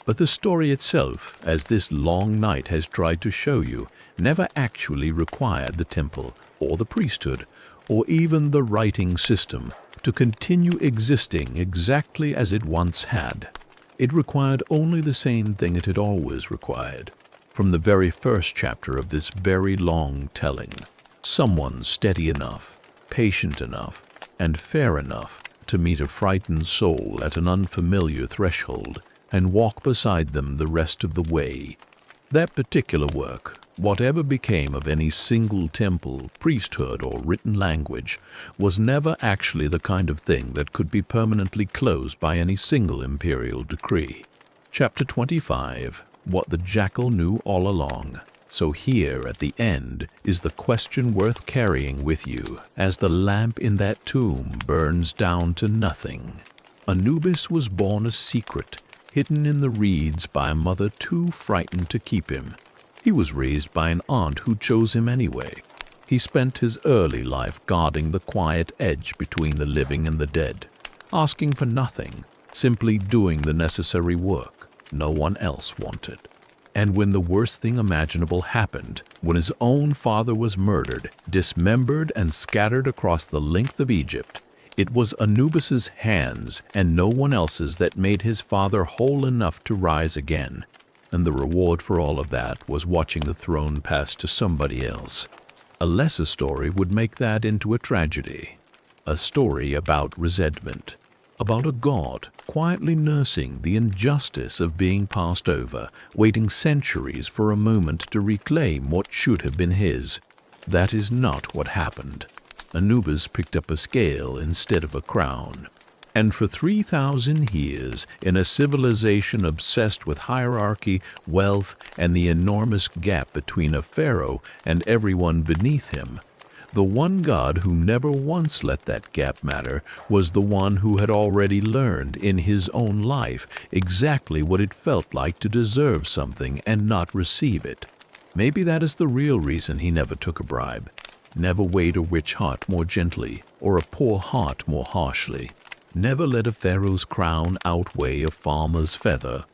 But the story itself, as this long night has tried to show you, never actually required the temple or the priesthood or even the writing system to continue existing exactly as it once had. It required only the same thing it had always required, from the very first chapter of this very long telling: someone steady enough, patient enough, and fair enough to meet a frightened soul at an unfamiliar threshold and walk beside them the rest of the way. That particular work, whatever became of any single temple, priesthood, or written language, was never actually the kind of thing that could be permanently closed by any single imperial decree. Chapter 25, What the Jackal Knew All Along. So here at the end is the question worth carrying with you as the lamp in that tomb burns down to nothing. Anubis was born a secret, hidden in the reeds by a mother too frightened to keep him. He was raised by an aunt who chose him anyway. He spent his early life guarding the quiet edge between the living and the dead, asking for nothing, simply doing the necessary work no one else wanted. And when the worst thing imaginable happened, when his own father was murdered, dismembered, and scattered across the length of Egypt, it was Anubis's hands and no one else's that made his father whole enough to rise again. And the reward for all of that was watching the throne pass to somebody else. A lesser story would make that into a tragedy. A story about resentment, about a god quietly nursing the injustice of being passed over, waiting centuries for a moment to reclaim what should have been his. That is not what happened. Anubis picked up a scale instead of a crown. And for 3,000 years, in a civilization obsessed with hierarchy, wealth, and the enormous gap between a pharaoh and everyone beneath him, the one god who never once let that gap matter was the one who had already learned in his own life exactly what it felt like to deserve something and not receive it. Maybe that is the real reason he never took a bribe, never weighed a rich heart more gently or a poor heart more harshly. Never let a pharaoh's crown outweigh a farmer's feather.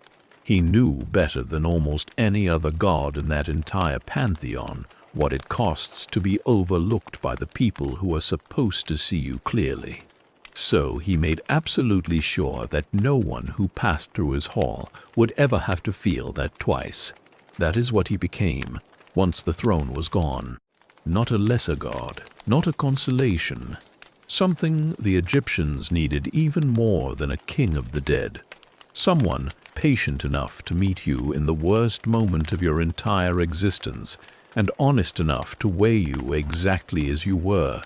He knew better than almost any other god in that entire pantheon what it costs to be overlooked by the people who are supposed to see you clearly. So he made absolutely sure that no one who passed through his hall would ever have to feel that twice. That is what he became once the throne was gone. Not a lesser god, not a consolation. Something the Egyptians needed even more than a king of the dead. Someone patient enough to meet you in the worst moment of your entire existence and honest enough to weigh you exactly as you were.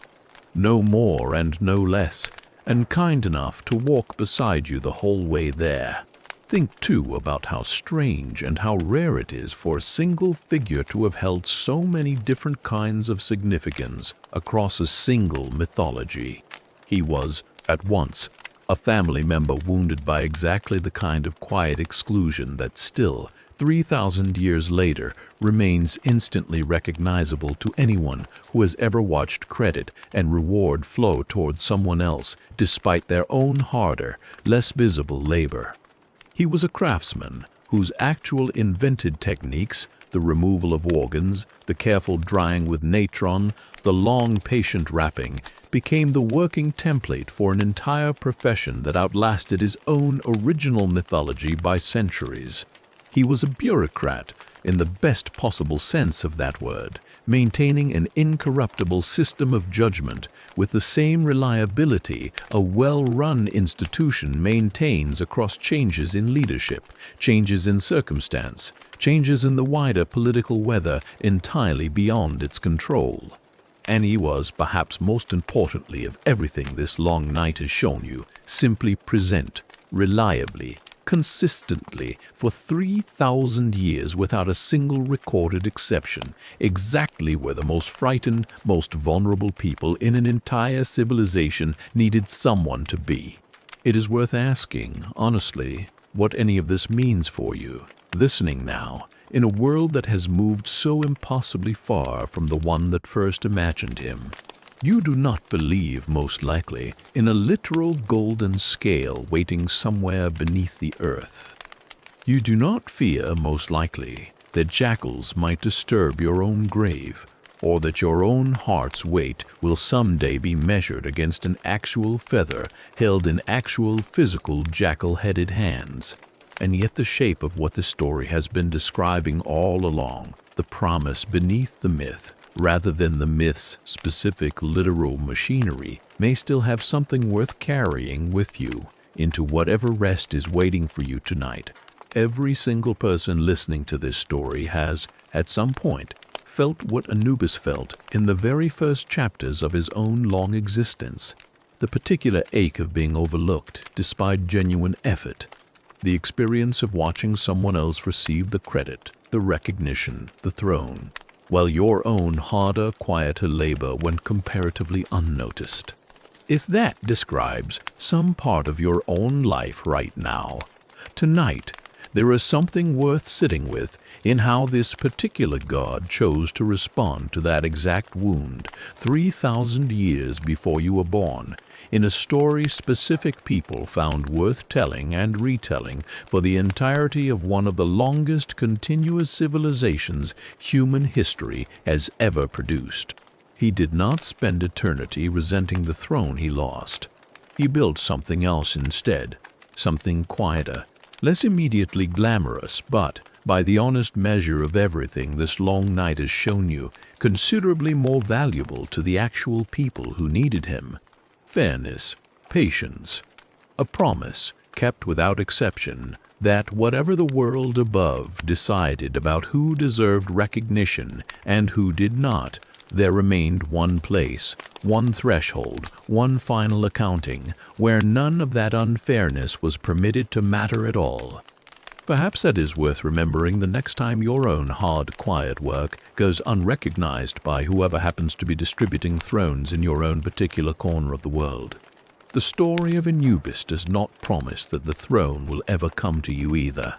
No more and no less, and kind enough to walk beside you the whole way there. Think, too, about how strange and how rare it is for a single figure to have held so many different kinds of significance across a single mythology. He was, at once, a family member wounded by exactly the kind of quiet exclusion that still, 3,000 years later, remains instantly recognizable to anyone who has ever watched credit and reward flow towards someone else despite their own harder, less visible labor. He was a craftsman whose actual invented techniques, the removal of organs, the careful drying with natron, the long patient wrapping, became the working template for an entire profession that outlasted his own original mythology by centuries. He was a bureaucrat in the best possible sense of that word, maintaining an incorruptible system of judgment with the same reliability a well-run institution maintains across changes in leadership, changes in circumstance, changes in the wider political weather entirely beyond its control. And he was, perhaps most importantly of everything this long night has shown you, simply present, reliably, consistently, for 3,000 years without a single recorded exception, exactly where the most frightened, most vulnerable people in an entire civilization needed someone to be. It is worth asking, honestly, what any of this means for you, listening now, in a world that has moved so impossibly far from the one that first imagined him. You do not believe, most likely, in a literal golden scale waiting somewhere beneath the earth. You do not fear, most likely, that jackals might disturb your own grave, or that your own heart's weight will someday be measured against an actual feather held in actual physical jackal-headed hands. And yet the shape of what the story has been describing all along, the promise beneath the myth, rather than the myth's specific literal machinery, may still have something worth carrying with you into whatever rest is waiting for you tonight. Every single person listening to this story has, at some point, felt what Anubis felt in the very first chapters of his own long existence, the particular ache of being overlooked despite genuine effort, the experience of watching someone else receive the credit, the recognition, the throne, while your own harder, quieter labor went comparatively unnoticed. If that describes some part of your own life right now, tonight there is something worth sitting with in how this particular god chose to respond to that exact wound 3,000 years before you were born, in a story specific people found worth telling and retelling for the entirety of one of the longest continuous civilizations human history has ever produced. He did not spend eternity resenting the throne he lost. He built something else instead, something quieter, less immediately glamorous, but, by the honest measure of everything this long night has shown you, considerably more valuable to the actual people who needed him. Fairness, patience, a promise kept without exception that whatever the world above decided about who deserved recognition and who did not, There remained one place, one threshold, one final accounting, where none of that unfairness was permitted to matter at all. Perhaps that is worth remembering the next time your own hard, quiet work goes unrecognized by whoever happens to be distributing thrones in your own particular corner of the world. The story of Anubis does not promise that the throne will ever come to you either.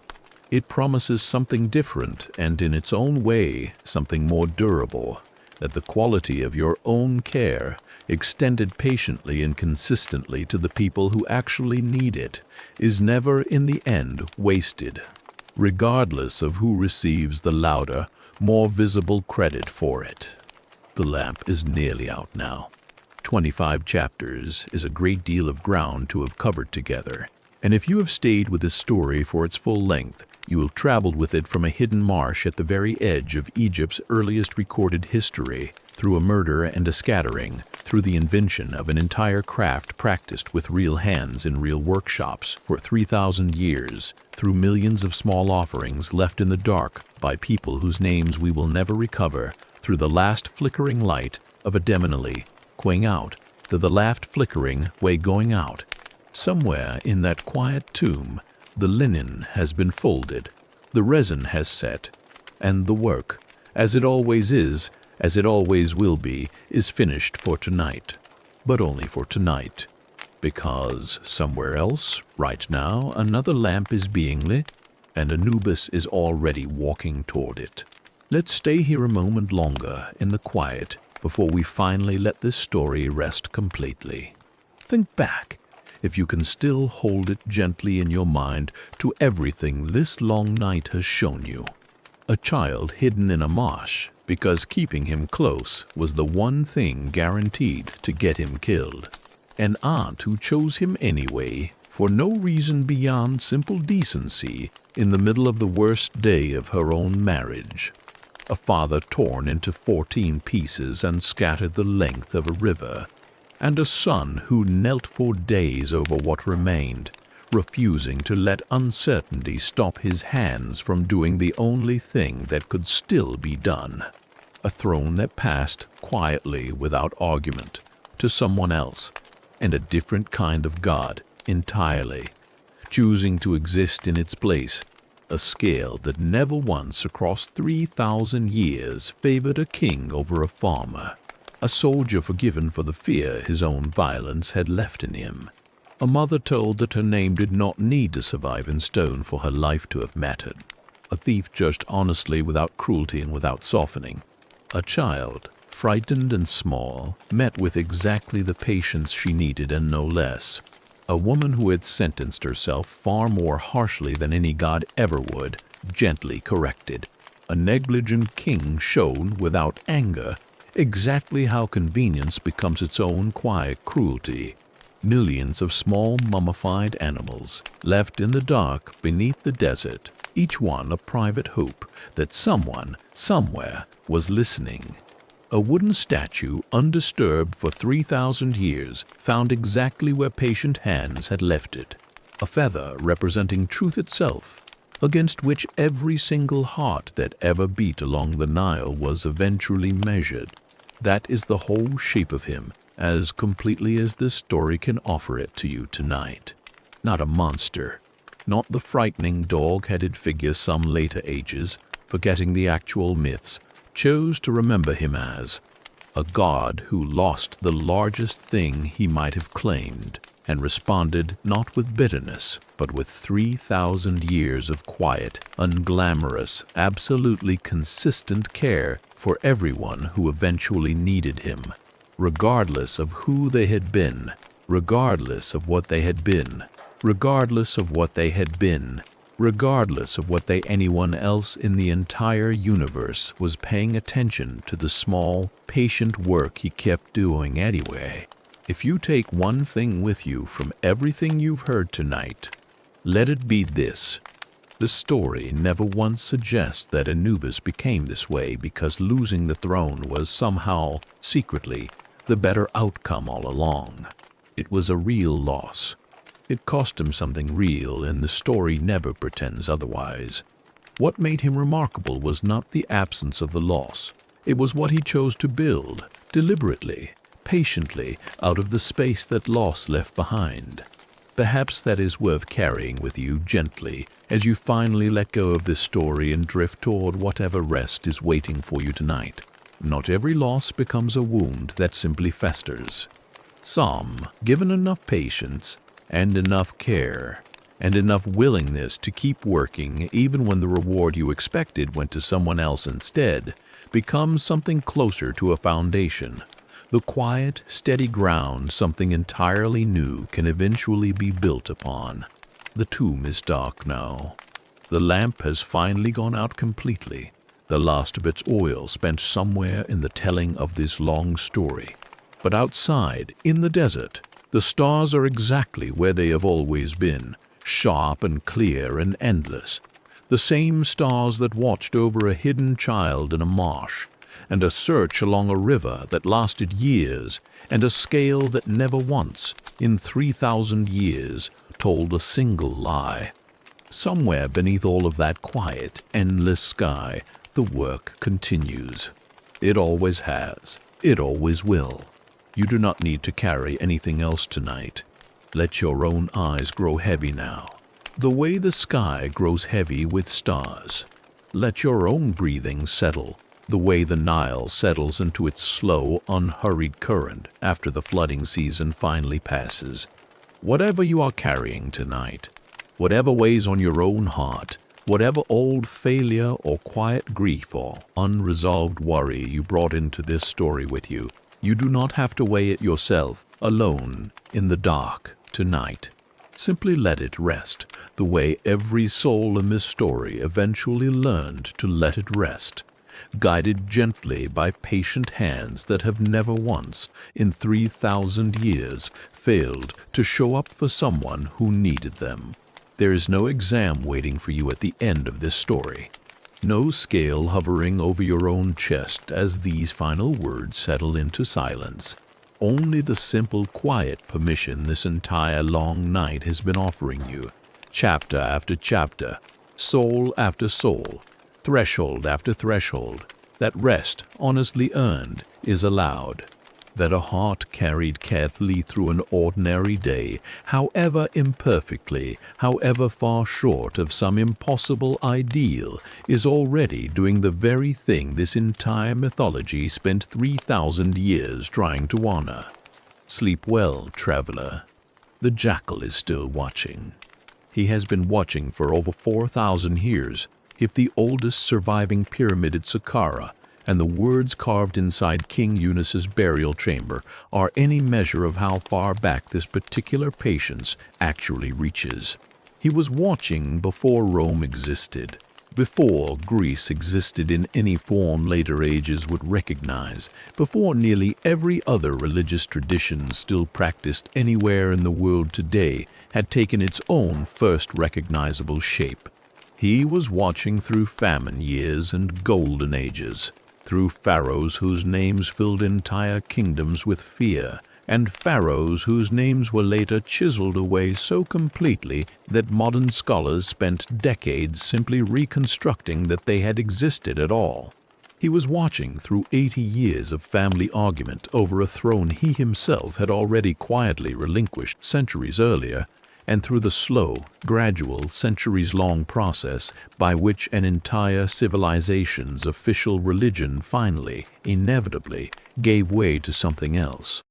It promises something different and, in its own way, something more durable, that the quality of your own care, extended patiently and consistently to the people who actually need it, is never in the end wasted, regardless of who receives the louder, more visible credit for it. The lamp is nearly out now. 25 chapters is a great deal of ground to have covered together, and if you have stayed with this story for its full length, you have traveled with it from a hidden marsh at the very edge of Egypt's earliest recorded history, through a murder and a scattering, through the invention of an entire craft practiced with real hands in real workshops for 3,000 years, through millions of small offerings left in the dark by people whose names we will never recover, through the last flickering light of a demonally going out, to the last flickering way going out. Somewhere in that quiet tomb, the linen has been folded, the resin has set, and the work, as it always is, as it always will be, is finished for tonight. But only for tonight. Because somewhere else, right now, another lamp is being lit, and Anubis is already walking toward it. Let's stay here a moment longer in the quiet before we finally let this story rest completely. Think back, if you can still hold it gently in your mind, to everything this long night has shown you. A child hidden in a marsh because keeping him close was the one thing guaranteed to get him killed. An aunt who chose him anyway, for no reason beyond simple decency, in the middle of the worst day of her own marriage. A father torn into 14 pieces and scattered the length of a river, and a son who knelt for days over what remained, refusing to let uncertainty stop his hands from doing the only thing that could still be done. A throne that passed quietly without argument to someone else, and a different kind of God entirely, choosing to exist in its place. A scale that never once across 3,000 years favored a king over a farmer. A soldier forgiven for the fear his own violence had left in him. A mother told that her name did not need to survive in stone for her life to have mattered. A thief judged honestly without cruelty and without softening. A child, frightened and small, met with exactly the patience she needed and no less. A woman who had sentenced herself far more harshly than any god ever would, gently corrected. A negligent king shown, without anger, exactly how convenience becomes its own quiet cruelty. Millions of small mummified animals, left in the dark beneath the desert, each one a private hope that someone, somewhere, was listening. A wooden statue, undisturbed for 3,000 years, found exactly where patient hands had left it. A feather representing truth itself, against which every single heart that ever beat along the Nile was eventually measured. That is the whole shape of him, as completely as this story can offer it to you tonight. Not a monster, not the frightening dog-headed figure some later ages, forgetting the actual myths, chose to remember him as a god who lost the largest thing he might have claimed, and responded not with bitterness, but with 3,000 years of quiet, unglamorous, absolutely consistent care for everyone who eventually needed him, regardless of who they had been, regardless of what they had been, regardless of what they had been, regardless of what anyone else in the entire universe was paying attention to the small, patient work he kept doing anyway. If you take one thing with you from everything you've heard tonight, let it be this. The story never once suggests that Anubis became this way because losing the throne was somehow, secretly, the better outcome all along. It was a real loss. It cost him something real, and the story never pretends otherwise. What made him remarkable was not the absence of the loss. It was what he chose to build, deliberately, patiently, out of the space that loss left behind. Perhaps that is worth carrying with you gently as you finally let go of this story and drift toward whatever rest is waiting for you tonight. Not every loss becomes a wound that simply festers. Some, given enough patience and enough care and enough willingness to keep working even when the reward you expected went to someone else instead, becomes something closer to a foundation. The quiet, steady ground something entirely new can eventually be built upon. The tomb is dark now. The lamp has finally gone out completely, the last of its oil spent somewhere in the telling of this long story. But outside, in the desert, the stars are exactly where they have always been, sharp and clear and endless. The same stars that watched over a hidden child in a marsh, and a search along a river that lasted years, and a scale that never once, in 3,000 years, told a single lie. Somewhere beneath all of that quiet, endless sky, the work continues. It always has. It always will. You do not need to carry anything else tonight. Let your own eyes grow heavy now, the way the sky grows heavy with stars. Let your own breathing settle, the way the Nile settles into its slow, unhurried current after the flooding season finally passes. Whatever you are carrying tonight, whatever weighs on your own heart, whatever old failure or quiet grief or unresolved worry you brought into this story with you, you do not have to weigh it yourself, alone, in the dark, tonight. Simply let it rest, the way every soul in this story eventually learned to let it rest, guided gently by patient hands that have never once, in 3,000 years, failed to show up for someone who needed them. There is no exam waiting for you at the end of this story. No scale hovering over your own chest as these final words settle into silence. Only the simple, quiet permission this entire long night has been offering you, chapter after chapter, soul after soul, threshold after threshold, that rest, honestly earned, is allowed. That a heart carried carefully through an ordinary day, however imperfectly, however far short of some impossible ideal, is already doing the very thing this entire mythology spent 3,000 years trying to honor. Sleep well, traveler. The jackal is still watching. He has been watching for over 4,000 years, if the oldest surviving pyramid at Saqqara and the words carved inside King Unis's burial chamber are any measure of how far back this particular patience actually reaches. He was watching before Rome existed, before Greece existed in any form later ages would recognize, before nearly every other religious tradition still practiced anywhere in the world today had taken its own first recognizable shape. He was watching through famine years and golden ages, through pharaohs whose names filled entire kingdoms with fear, and pharaohs whose names were later chiseled away so completely that modern scholars spent decades simply reconstructing that they had existed at all. He was watching through 80 years of family argument over a throne he himself had already quietly relinquished centuries earlier, and through the slow, gradual, centuries-long process by which an entire civilization's official religion finally, inevitably, gave way to something else.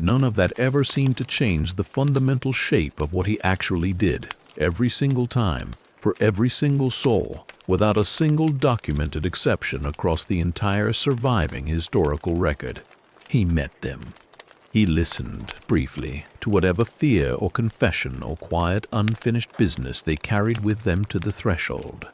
None of that ever seemed to change the fundamental shape of what he actually did, every single time, for every single soul, without a single documented exception across the entire surviving historical record. He met them. He listened, briefly, to whatever fear or confession or quiet unfinished business they carried with them to the threshold.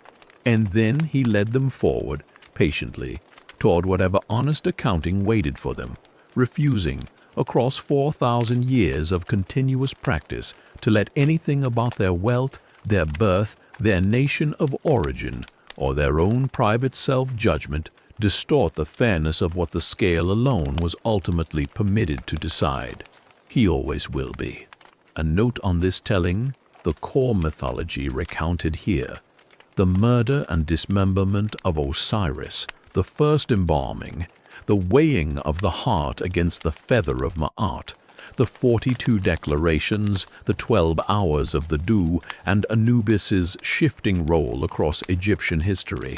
And then he led them forward, patiently, toward whatever honest accounting waited for them, refusing, across 4,000 years of continuous practice, to let anything about their wealth, their birth, their nation of origin, or their own private self-judgment distort the fairness of what the scale alone was ultimately permitted to decide. He always will be. A note on this telling, the core mythology recounted here. The murder and dismemberment of Osiris, the first embalming, the weighing of the heart against the feather of Ma'at, the 42 declarations, the 12 hours of the dew, and Anubis's shifting role across Egyptian history,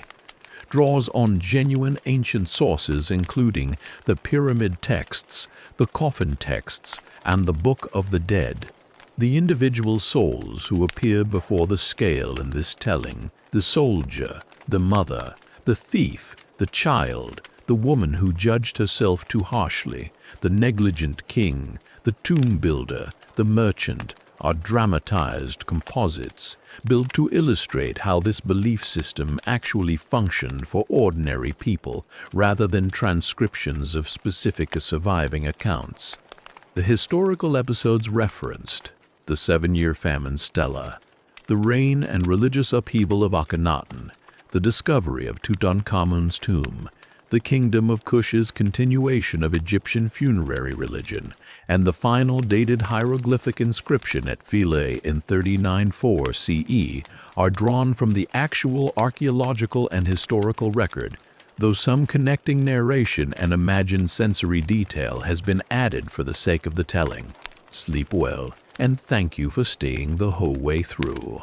draws on genuine ancient sources including the pyramid texts, the coffin texts, and the Book of the Dead. The individual souls who appear before the scale in this telling, the soldier, the mother, the thief, the child, the woman who judged herself too harshly, the negligent king, the tomb builder, the merchant, are dramatized composites built to illustrate how this belief system actually functioned for ordinary people rather than transcriptions of specific surviving accounts. The historical episodes referenced: the 7-year famine Stella, the reign and religious upheaval of Akhenaten, the discovery of Tutankhamun's tomb, the kingdom of Kush's continuation of Egyptian funerary religion, and the final dated hieroglyphic inscription at Philae in 39-4 CE are drawn from the actual archaeological and historical record, though some connecting narration and imagined sensory detail has been added for the sake of the telling. Sleep well, and thank you for staying the whole way through.